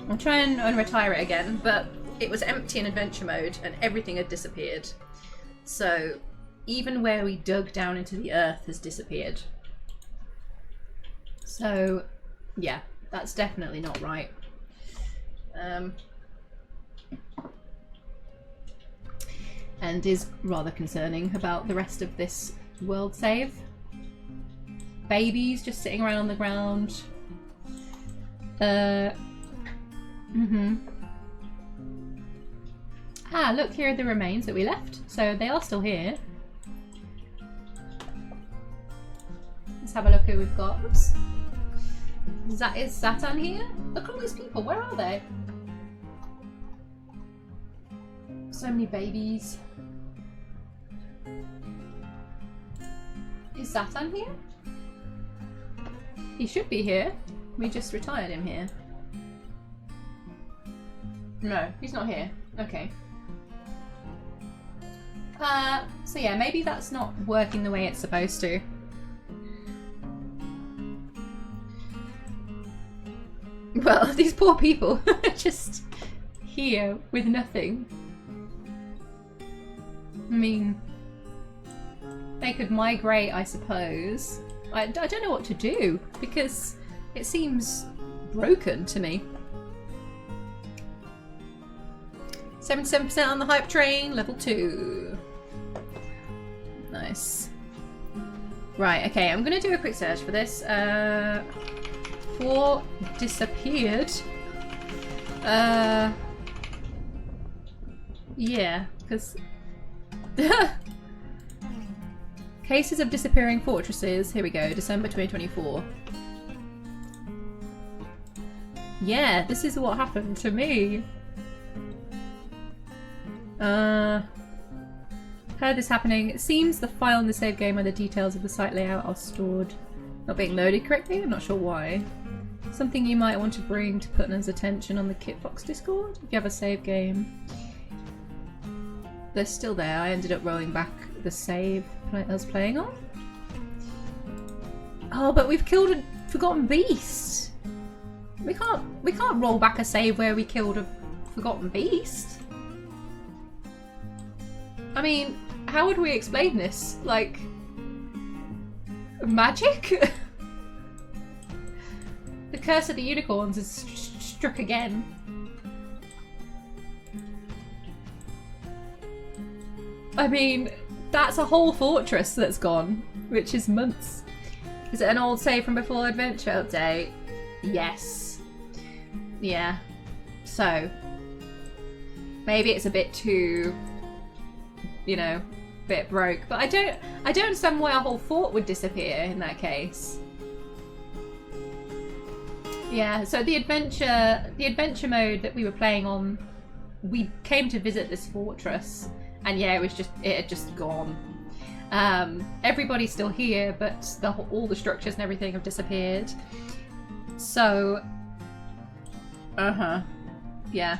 I'll try and unretire it again, but it was empty in adventure mode and everything had disappeared. So even where we dug down into the earth has disappeared. So yeah, that's definitely not right. And is rather concerning about the rest of this world save. Babies just sitting around on the ground. Ah, look, here are the remains that we left. So they are still here. Let's have a look who we've got. Oops. Is Zattan here? Look at all these people. Where are they? So many babies. Is Zattan here? He should be here. We just retired him here. No, he's not here. Okay. So yeah, maybe that's not working the way it's supposed to. Well, these poor people are just here with nothing. I mean, they could migrate, I suppose. I don't know what to do because it seems broken to me. 77% on the hype train, level 2. Nice. Right, okay, I'm gonna do a quick search for this. Fort disappeared. Yeah, because cases of disappearing fortresses. Here we go, December 2024. Yeah, this is what happened to me. Heard this happening. It seems the file in the save game where the details of the site layout are stored not being loaded correctly. I'm not sure why. Something you might want to bring to Putnam's attention on the Kitfox Discord if you have a save game. They're still there. I ended up rolling back the save I was playing on. Oh, but we've killed a forgotten beast. We can't roll back a save where we killed a forgotten beast. I mean, how would we explain this? Like, magic? The curse of the unicorns is struck again. I mean, that's a whole fortress that's gone, which is months. Is it an old save from before adventure update? Yes. Yeah. So, maybe it's a bit too, you know, bit broke. But I don't understand why a whole fort would disappear in that case. Yeah, so the adventure mode that we were playing on, we came to visit this fortress, and yeah, it had just gone. Everybody's still here, but all the structures and everything have disappeared. So, yeah.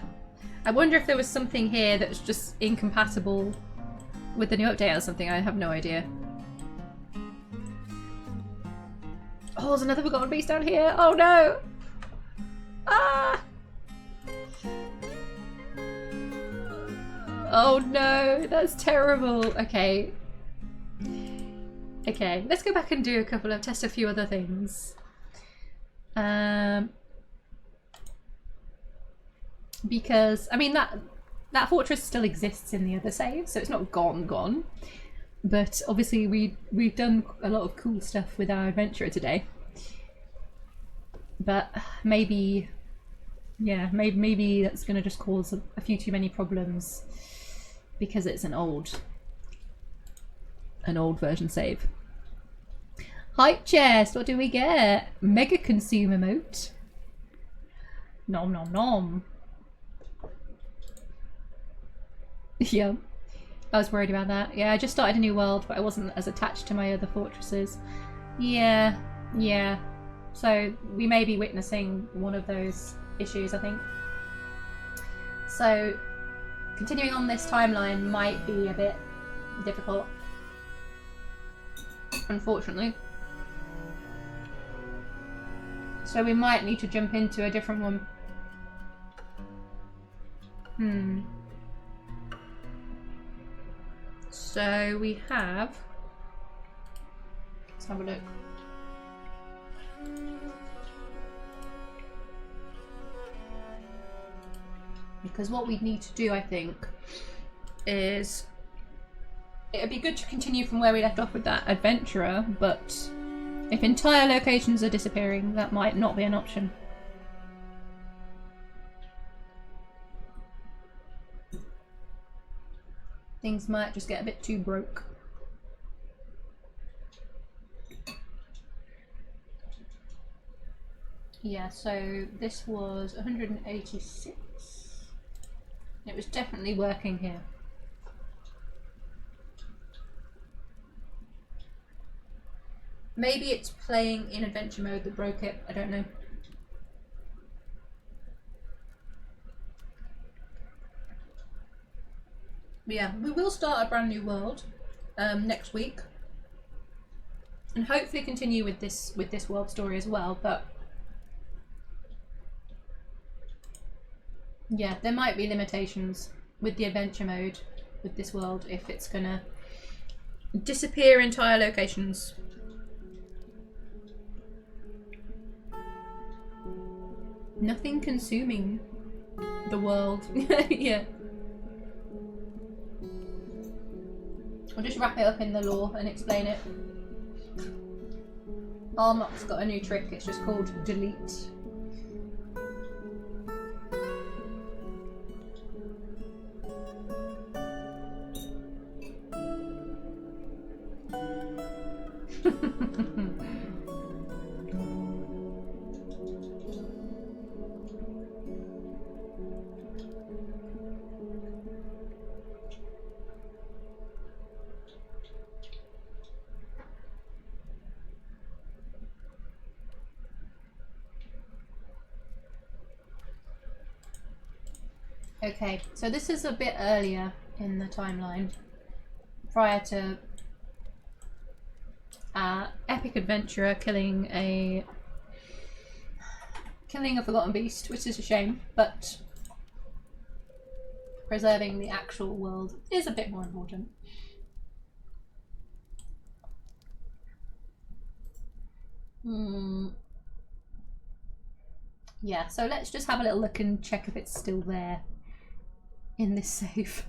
I wonder if there was something here that was just incompatible with the new update or something. I have no idea. Oh, there's another forgotten beast down here. Oh no! Oh no, that's terrible. Okay. Okay, let's go back and do test a few other things. Because, I mean, that fortress still exists in the other save, so it's not gone. But obviously we've done a lot of cool stuff with our adventurer today. But maybe, yeah, maybe that's going to just cause a few too many problems because it's an old version save. Hype chest, what do we get? Mega consumer emote. Nom nom nom. Yeah, I was worried about that. Yeah, I just started a new world, but I wasn't as attached to my other fortresses. Yeah. So we may be witnessing one of those issues, I think. So continuing on this timeline might be a bit difficult, unfortunately. So we might need to jump into a different one. So we have... Let's have a look. Because what we need to do, I think, is... It'd be good to continue from where we left off with that adventurer, but if entire locations are disappearing, that might not be an option. Things might just get a bit too broke. Yeah, so this was 186. It was definitely working here. Maybe it's playing in adventure mode that broke it, I don't know. But yeah, we will start a brand new world next week. And hopefully continue with this world story as well, but yeah, there might be limitations with the adventure mode with this world if it's gonna disappear entire locations. Nothing consuming the world. Yeah. I'll just wrap it up in the lore and explain it. Armok's got a new trick, it's just called delete. Okay, so this is a bit earlier in the timeline, prior to epic adventurer killing a forgotten beast, which is a shame, but preserving the actual world is a bit more important. Yeah, so let's just have a little look and check if it's still there in this save.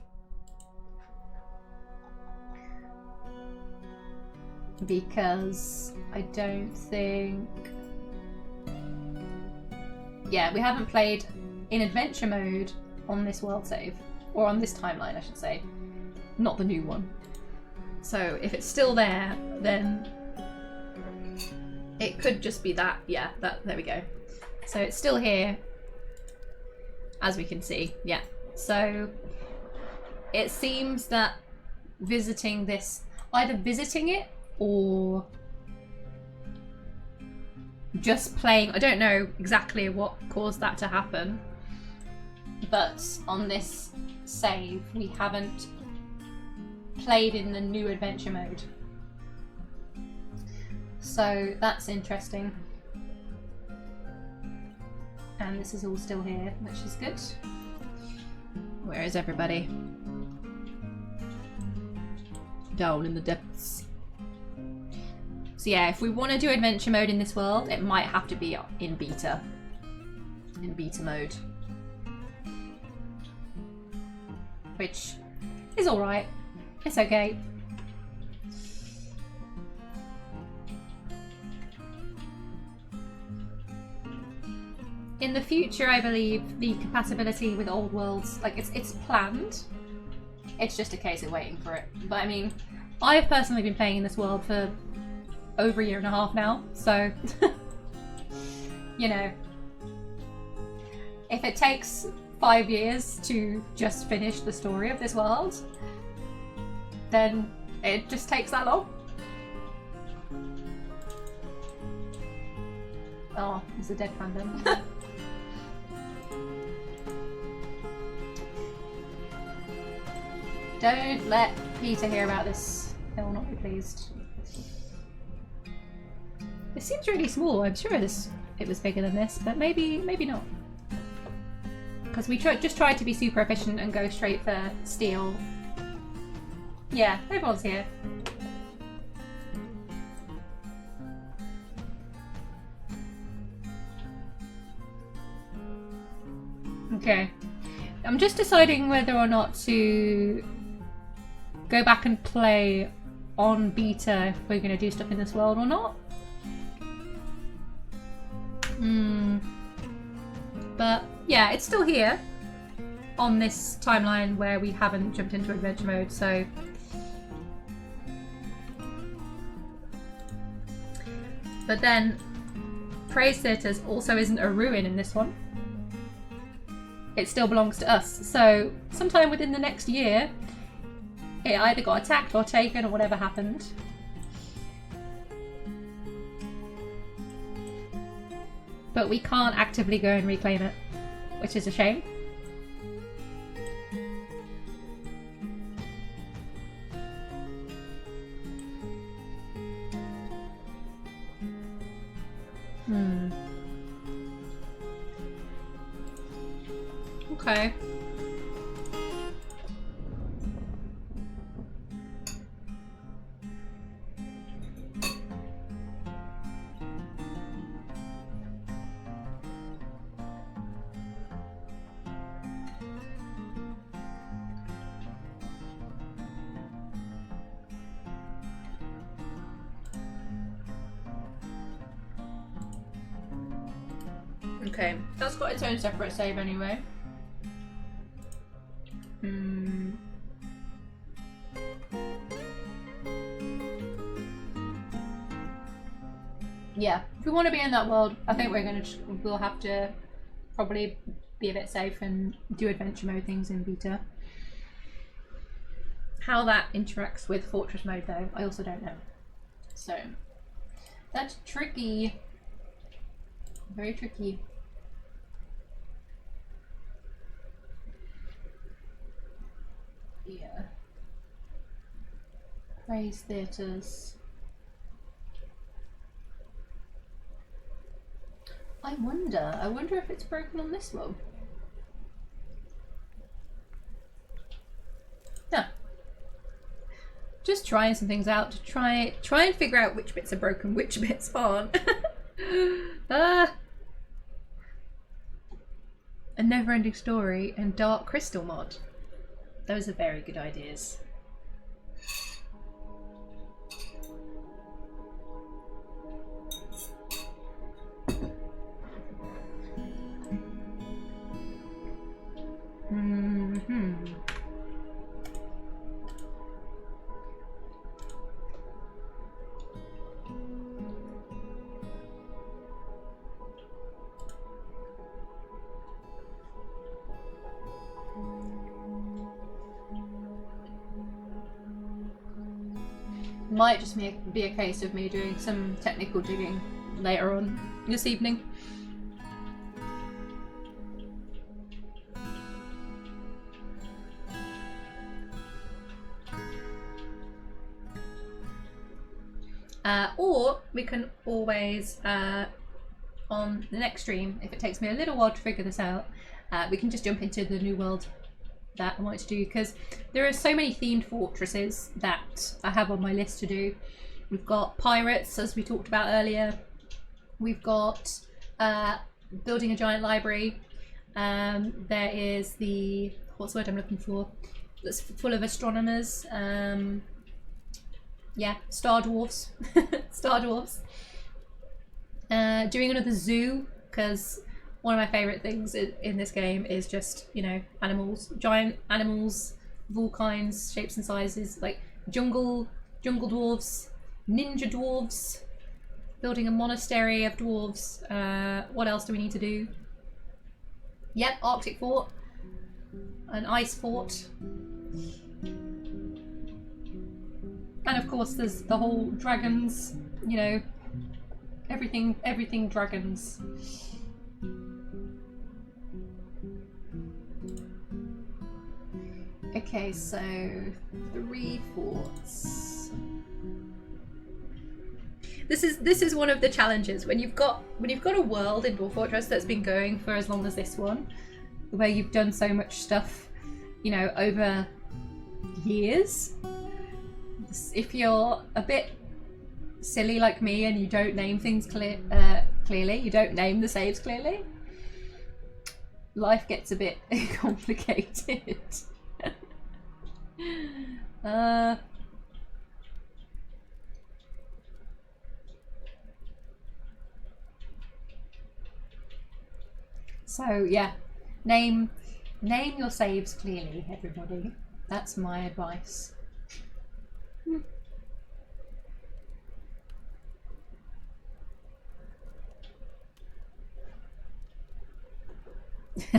Because I don't think... Yeah, we haven't played in adventure mode on this world save. Or on this timeline, I should say. Not the new one. So if it's still there, then it could just be that. Yeah, there we go. So it's still here, as we can see. Yeah. So it seems that visiting this, either visiting it or just playing, I don't know exactly what caused that to happen, but on this save we haven't played in the new adventure mode. So that's interesting. And this is all still here, which is good. Where is everybody? down in the depths. So yeah, if we want to do adventure mode in this world, it might have to be in beta. In beta mode. Which is alright. It's okay. In the future, I believe the compatibility with old worlds, like it's planned. It's just a case of waiting for it. But I mean, I've personally been playing in this world for over a year and a half now, so you know, if it takes 5 years to just finish the story of this world, then it just takes that long. Oh, there's a dead fandom. Don't let Peter hear about this. He'll not be pleased. It seems really small. I'm sure it was bigger than this, but maybe not. Because we just tried to be super efficient and go straight for steel. Yeah, everyone's here. Okay. I'm just deciding whether or not to go back and play on beta if we're going to do stuff in this world or not. But yeah, it's still here on this timeline where we haven't jumped into adventure mode, so but then Praisetheaters also isn't a ruin in this one. It still belongs to us, so sometime within the next year it either got attacked or taken or whatever happened. But we can't actively go and reclaim it, which is a shame. Okay. Okay, that's got its own separate save anyway. Yeah, if we want to be in that world, I think we'll have to probably be a bit safe and do adventure mode things in beta. How that interacts with fortress mode though, I also don't know. So that's tricky. Very tricky. Yeah. Praisetheaters. I wonder if it's broken on this one. Yeah. Just trying some things out to try and figure out which bits are broken, which bits aren't. A never-ending story and Dark Crystal mod. Those are very good ideas. Might just be a case of me doing some technical digging later on this evening. Or we can always, on the next stream, if it takes me a little while to figure this out, we can just jump into the new world that I wanted to do, because there are so many themed fortresses that I have on my list to do. We've got pirates, as we talked about earlier. We've got building a giant library. There is the, what's the word I'm looking for? That's full of astronomers. Yeah, star dwarfs. Star dwarfs. Doing another zoo, because one of my favourite things in this game is just, you know, animals. Giant animals of all kinds, shapes and sizes, like jungle dwarves, ninja dwarves, building a monastery of dwarves. What else do we need to do? Yep, Arctic fort, an ice fort. And of course there's the whole dragons, you know, everything dragons. Okay, so 3 forts. This is one of the challenges when you've got a world in Dwarf Fortress that's been going for as long as this one, where you've done so much stuff, you know, over years. If you're a bit silly like me and you don't name things clearly, you don't name the saves clearly, life gets a bit complicated. So yeah, name your saves clearly, everybody. That's my advice.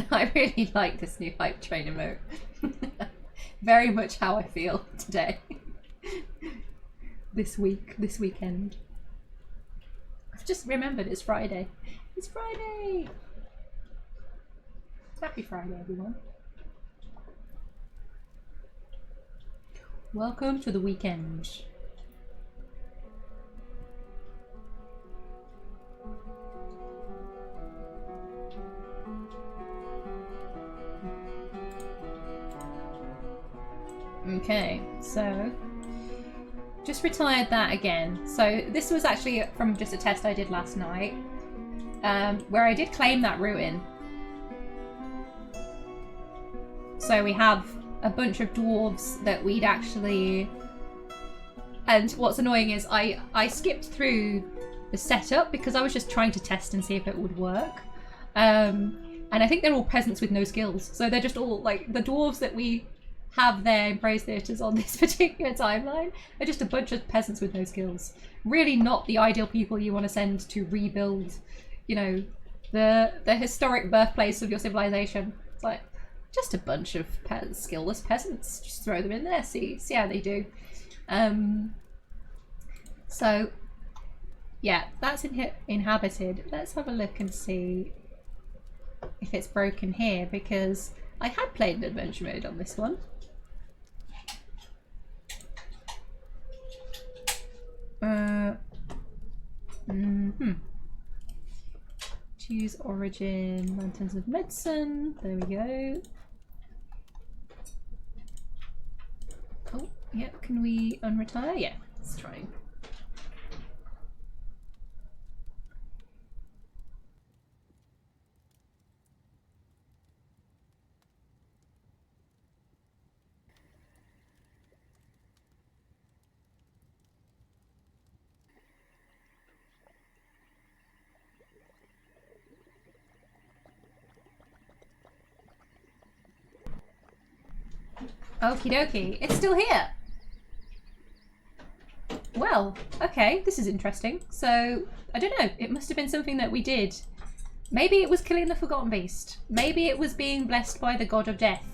I really like this new hype train emote. Very much how I feel today. This weekend. I've just remembered it's Friday. It's Friday! Happy Friday, everyone. Welcome to the weekend. Okay, so just retired that again. So this was actually from just a test I did last night, where I did claim that ruin. So we have a bunch of dwarves that we'd actually... And what's annoying is I skipped through the setup because I was just trying to test and see if it would work. And I think they're all peasants with no skills. So they're just all, like, the dwarves that we have there in Praisetheaters on this particular timeline are just a bunch of peasants with no skills. Really not the ideal people you want to send to rebuild, you know, the historic birthplace of your civilization. It's like, just a bunch of skillless peasants. Just throw them in there, see how they do. So, yeah, that's inhabited. Let's have a look and see if it's broken here, because I had played an adventure mode on this one. Choose origin, Mountains of Medicine. There we go. Oh, yeah, can we unretire? Yeah, let's try. Okie dokie, it's still here. Well, okay, this is interesting. So, I don't know, it must have been something that we did. Maybe it was killing the Forgotten Beast. Maybe it was being blessed by the God of Death.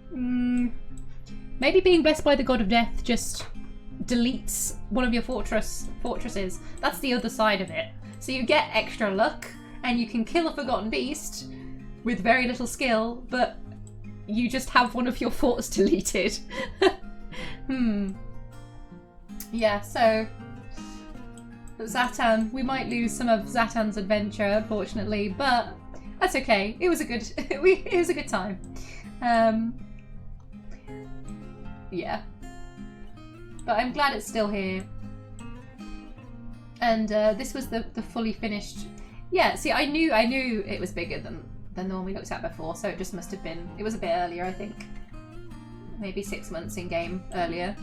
Maybe being blessed by the God of Death just deletes one of your fortresses. That's the other side of it. So you get extra luck, and you can kill a Forgotten Beast with very little skill, but you just have one of your forts deleted. Yeah, so Zattan, we might lose some of Zattan's adventure, unfortunately, but that's okay. It was a good, it was a good time. yeah. But I'm glad it's still here. And this was the fully finished. Yeah, see, I knew it was bigger than the one we looked at before, so it just must have been. It was a bit earlier, I think. Maybe 6 months in game earlier.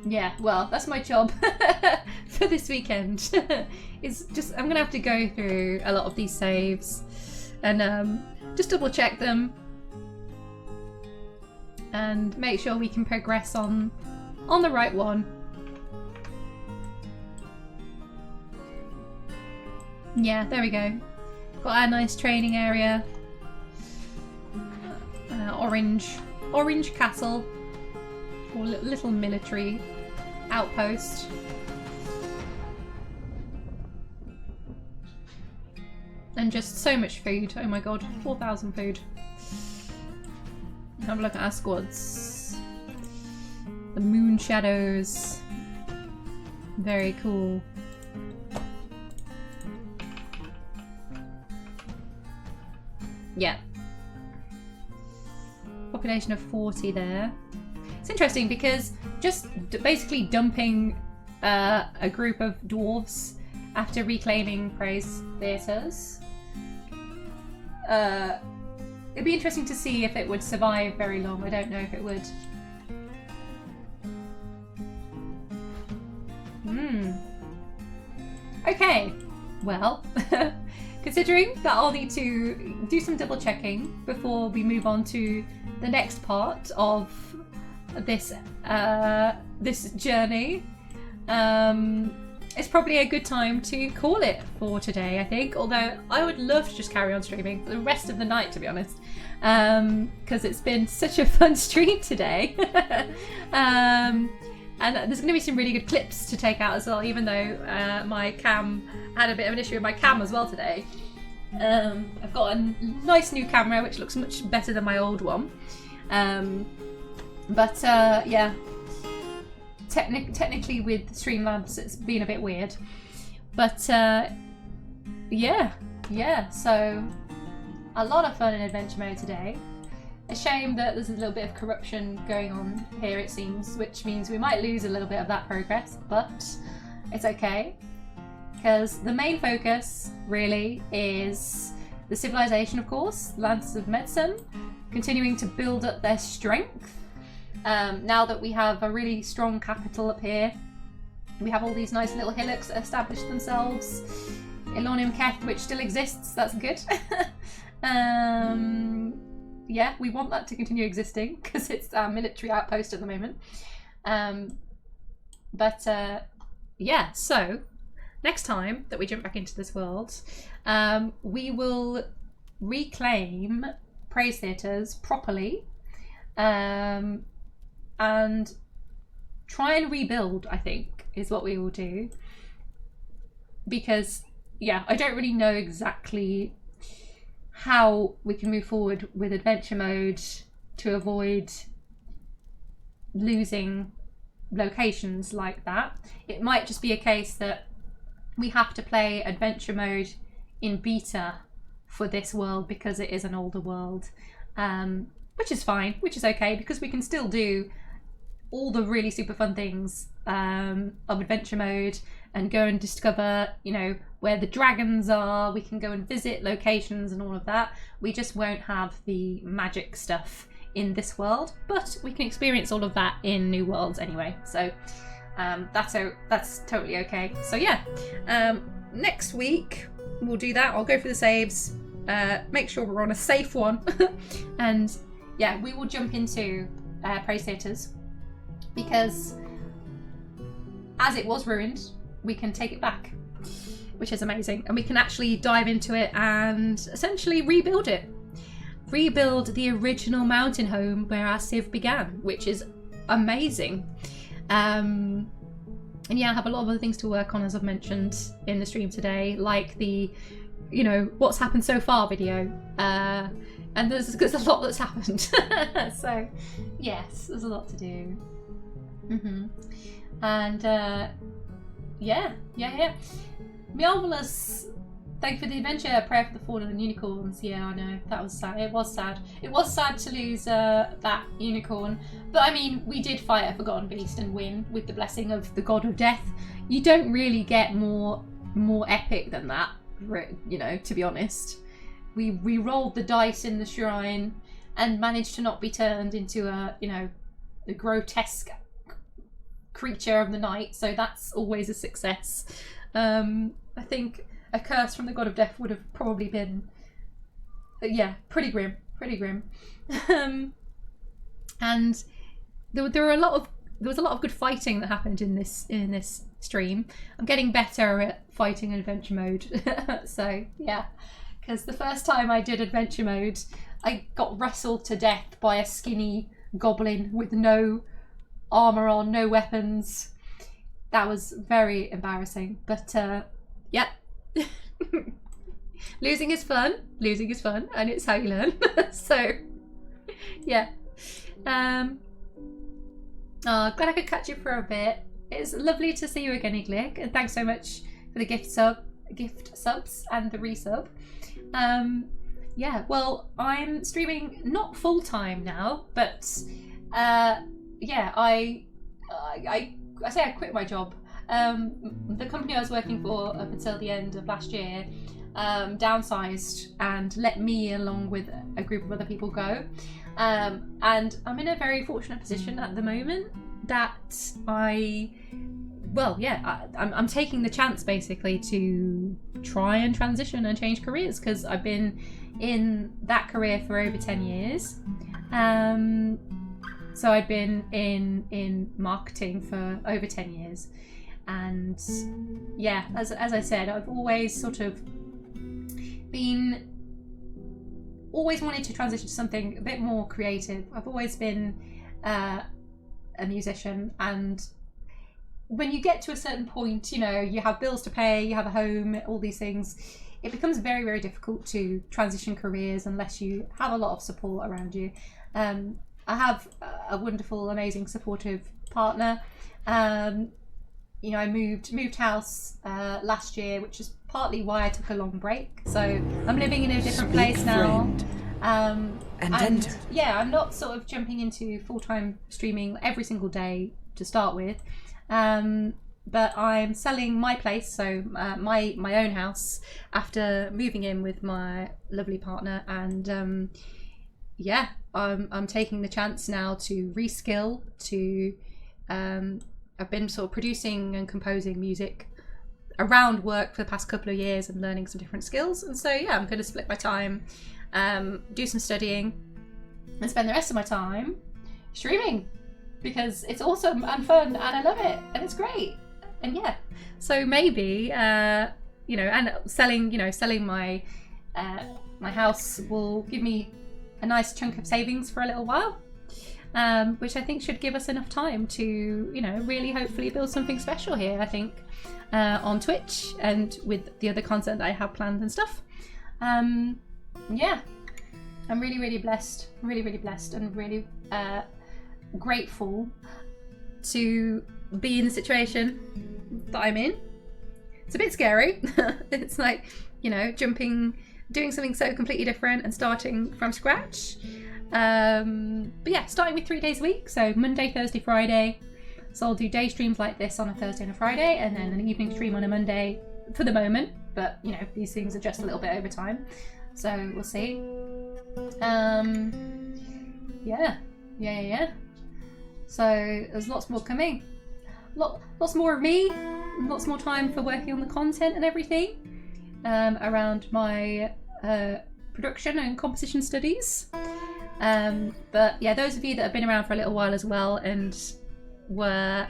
Yeah, well, that's my job for this weekend. Is just I'm gonna have to go through a lot of these saves and just double check them and make sure we can progress on the right one. Yeah, there we go. Got our nice training area. Orange castle. Or little military outpost. And just so much food. Oh my god, 4,000 food. Have a look at our squads. The moon shadows. Very cool. Yeah. Population of 40 there. It's interesting because just basically dumping a group of dwarves after reclaiming Praisetheaters. It'd be interesting to see if it would survive very long. I don't know if it would. Okay, well, considering that I'll need to do some double checking before we move on to the next part of this this journey, it's probably a good time to call it for today, I think. Although I would love to just carry on streaming for the rest of the night, to be honest, because it's been such a fun stream today. And there's going to be some really good clips to take out as well, even though my cam had a bit of an issue with my cam as well today. I've got a nice new camera which looks much better than my old one. Yeah, technically with Streamlabs it's been a bit weird. But yeah, so a lot of fun in adventure mode today. A shame that there's a little bit of corruption going on here, it seems, which means we might lose a little bit of that progress, but it's okay. Because the main focus really is the civilization, of course, Lances of Medicine, continuing to build up their strength. Now that we have a really strong capital up here, we have all these nice little hillocks that established themselves. Ilon Imketh, which still exists, that's good. Yeah, we want that to continue existing because it's our military outpost at the moment. Yeah, so next time that we jump back into this world, we will reclaim Praisetheaters properly and try and rebuild, I think, is what we will do. Because, yeah, I don't really know exactly how we can move forward with adventure mode to avoid losing locations like that. It might just be a case that we have to play adventure mode in beta for this world because it is an older world, which is fine, which is okay, because we can still do all the really super fun things of adventure mode and go and discover, you know, where the dragons are. We can go and visit locations and all of that. We just won't have the magic stuff in this world, but we can experience all of that in new worlds anyway. So that's totally okay. So yeah, next week we'll do that. I'll go for the saves, make sure we're on a safe one, and yeah, we will jump into Praisetheaters because as it was ruined, we can take it back, which is amazing, and we can actually dive into it and essentially rebuild it. Rebuild the original mountain home where our civ began, which is amazing. And yeah, I have a lot of other things to work on, as I've mentioned in the stream today, like the, you know, what's happened so far video. And there's a lot that's happened. So yes, there's a lot to do. And yeah. Marvelous Thank you for the adventure. Prayer for the fallen unicorns. Yeah, I know. That was sad. It was sad. It was sad to lose that unicorn. But I mean, we did fight a forgotten beast and win with the blessing of the god of death. You don't really get more epic than that, you know, to be honest. We rolled the dice in the shrine and managed to not be turned into a, you know, a grotesque creature of the night. So that's always a success. I think a curse from the god of death would have probably been, yeah, pretty grim. And there was a lot of good fighting that happened in this stream. I'm getting better at fighting in adventure mode. So yeah, because the first time I did adventure mode, I got wrestled to death by a skinny goblin with no armor on, no weapons. That was very embarrassing, but yeah. Losing is fun, and it's how you learn. So yeah. Glad I could catch you for a bit. It's lovely to see you again, Iglik, and thanks so much for the gift subs and the resub. Yeah, well, I'm streaming not full time now, but yeah, I say I quit my job. The company I was working for up until the end of last year downsized and let me, along with a group of other people, go. And I'm in a very fortunate position at the moment that I'm taking the chance basically to try and transition and change careers, because I've been in that career for over 10 years. So I've been in marketing for over 10 years. And yeah, as I said, I've always sort of wanted to transition to something a bit more creative. I've always been a musician, and when you get to a certain point, you know, you have bills to pay, you have a home, all these things, it becomes very, very difficult to transition careers unless you have a lot of support around you. I have a wonderful, amazing, supportive partner. You know, I moved house last year, which is partly why I took a long break. So I'm living in a different place now. And yeah, I'm not sort of jumping into full-time streaming every single day to start with. But I'm selling my place, so my own house, after moving in with my lovely partner. And yeah, I'm taking the chance now to reskill, to I've been sort of producing and composing music around work for the past couple of years and learning some different skills. And so yeah, I'm going to split my time, do some studying, and spend the rest of my time streaming, because it's awesome and fun and I love it and it's great. And yeah, so maybe you know, and selling my my house will give me a nice chunk of savings for a little while. Which I think should give us enough time to, you know, really hopefully build something special here, I think, on Twitch and with the other content that I have planned and stuff. Yeah, I'm really, really blessed, and really grateful to be in the situation that I'm in. It's a bit scary. It's like, you know, doing something so completely different and starting from scratch. But yeah, starting with 3 days a week, so Monday, Thursday, Friday. So I'll do day streams like this on a Thursday and a Friday, and then an evening stream on a Monday for the moment, but you know, these things adjust a little bit over time, so we'll see. Yeah, so there's lots more coming, lots more of me, lots more time for working on the content and everything around my production and composition studies. But yeah, those of you that have been around for a little while as well and were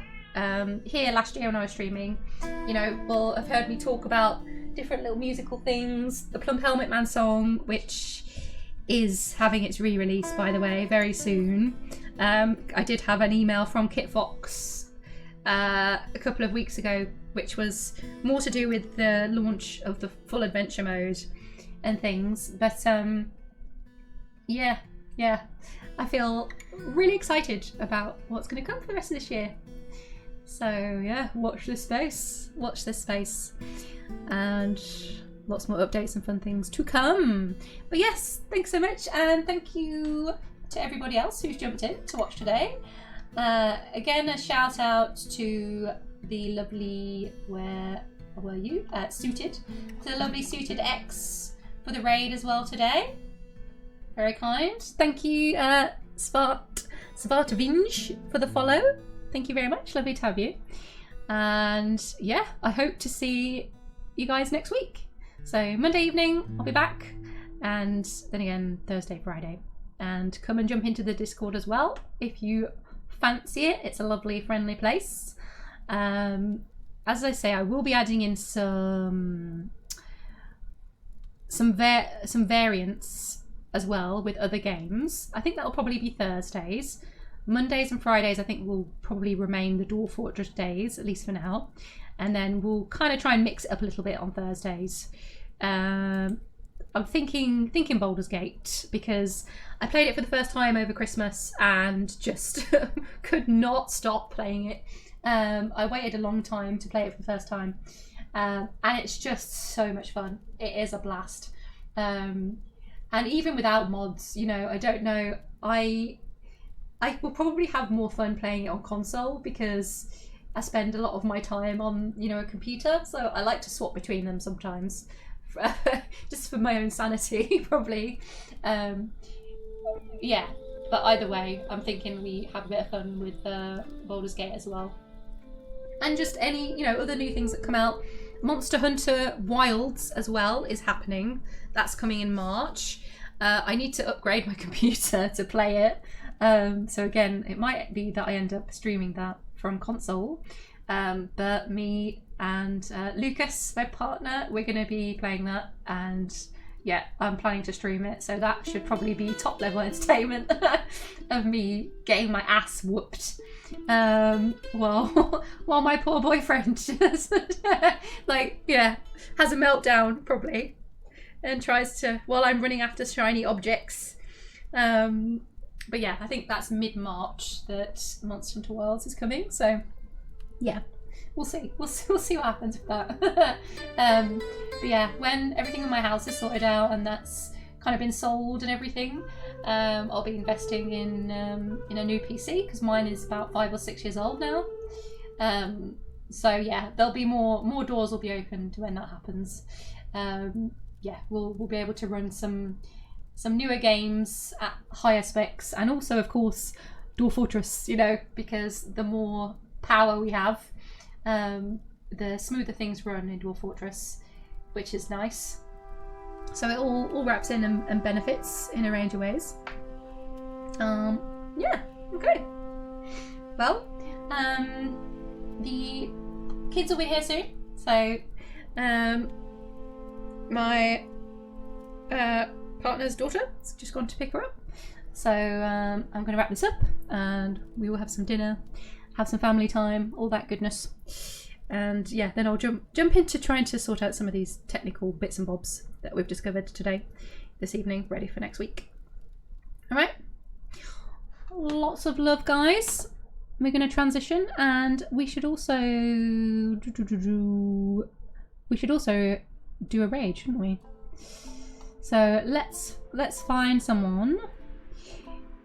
here last year when I was streaming, you know, will have heard me talk about different little musical things. The Plump Helmet Man song, which is having its re-release, by the way, very soon. I did have an email from Kit Fox a couple of weeks ago, which was more to do with the launch of the full adventure mode and things. But yeah, I feel really excited about what's going to come for the rest of this year. So yeah, watch this space. And lots more updates and fun things to come. But yes, thanks so much, and thank you to everybody else who's jumped in to watch today. Again, a shout out to the lovely, where were you? Suited. To the lovely Suited X for the raid as well today. Very kind. Thank you, Svartvinge, for the follow. Thank you very much. Lovely to have you. And yeah, I hope to see you guys next week. So Monday evening, I'll be back. And then again, Thursday, Friday. And come and jump into the Discord as well if you fancy it. It's a lovely, friendly place. As I say, I will be adding in some variants as well with other games. I think that'll probably be Thursdays. Mondays and Fridays I think will probably remain the Dwarf Fortress days, at least for now. And then we'll kind of try and mix it up a little bit on Thursdays. I'm thinking Baldur's Gate, because I played it for the first time over Christmas and just could not stop playing it. I waited a long time to play it for the first time. And it's just so much fun. It is a blast. And even without mods, you know, I don't know, I will probably have more fun playing it on console because I spend a lot of my time on, you know, a computer. So I like to swap between them sometimes, just for my own sanity, probably. Yeah, but either way, I'm thinking we have a bit of fun with Baldur's Gate as well. And just any, you know, other new things that come out. Monster Hunter Wilds as well is happening. That's coming in March. I need to upgrade my computer to play it. So again, it might be that I end up streaming that from console. But me and Lucas, my partner, we're going to be playing that. And yeah, I'm planning to stream it. So that should probably be top level entertainment of me getting my ass whooped. While my poor boyfriend just like, yeah, has a meltdown probably and tries to, while I'm running after shiny objects. But yeah, I think that's mid-March that Monster Hunter Wilds is coming. So yeah, we'll see. We'll see what happens with that. But yeah, when everything in my house is sorted out and that's kind of been sold and everything, I'll be investing in a new PC because mine is about 5 or 6 years old now. So yeah, there'll be more doors will be opened when that happens. Yeah, we'll be able to run some newer games at higher specs, and also of course Dwarf Fortress, you know, because the more power we have, the smoother things run in Dwarf Fortress, which is nice. So it all wraps in and benefits in a range of ways. Yeah, okay. Well, the kids will be here soon, so my partner's daughter has just gone to pick her up. So I'm going to wrap this up and we will have some dinner, have some family time, all that goodness. And yeah, then I'll jump into trying to sort out some of these technical bits and bobs that we've discovered this evening, ready for next week. All right. Lots of love, guys. We're going to transition, and we should also do a raid, shouldn't we? So let's find someone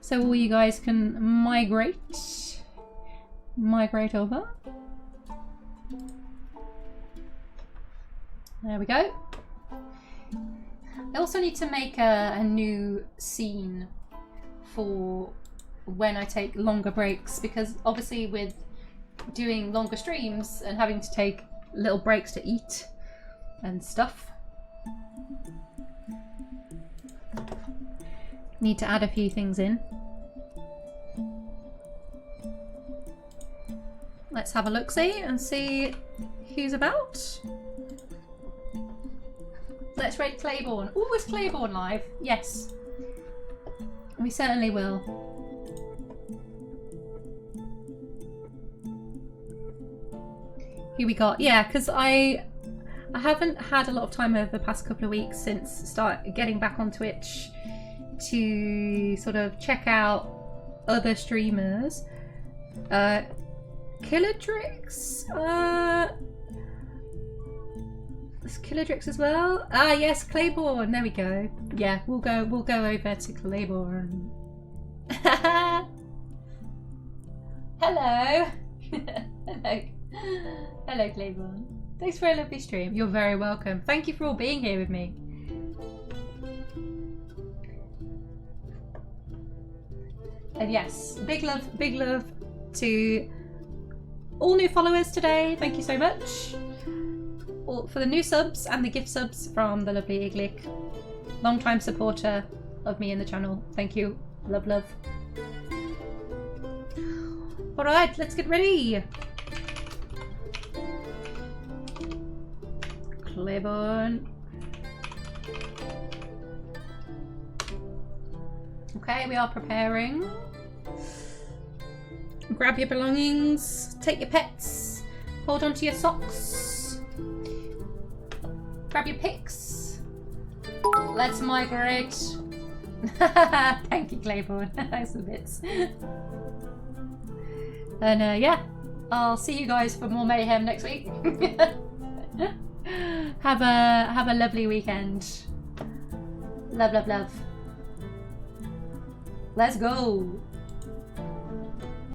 so all you guys can migrate over. There we go. I also need to make a new scene for when I take longer breaks, because obviously with doing longer streams and having to take little breaks to eat and stuff, need to add a few things in. Let's have a look-see and see who's about. Let's raid Claiborne. Oh, is Claiborne live? Yes. We certainly will. Who we got? Yeah, because I haven't had a lot of time over the past couple of weeks since getting back on Twitch to sort of check out other streamers. Killadrix? There's Killadrix as well. Ah, yes, Claiborne. There we go. Yeah, we'll go over to Claiborne. Hello. Hello. Hello, Claiborne. Thanks for a lovely stream. You're very welcome. Thank you for all being here with me. And yes, big love to all new followers today. Thank you so much. All, for the new subs and the gift subs from the lovely Ilon, long-time supporter of me in the channel. Thank you. Love, love. Alright, let's get ready. Claiborne. Okay, we are preparing. Grab your belongings, take your pets, hold on to your socks, grab your picks. Let's migrate. Thank you, Claiborne. Thanks for the bits. And yeah, I'll see you guys for more mayhem next week. Have a lovely weekend. Love, love, love. Let's go.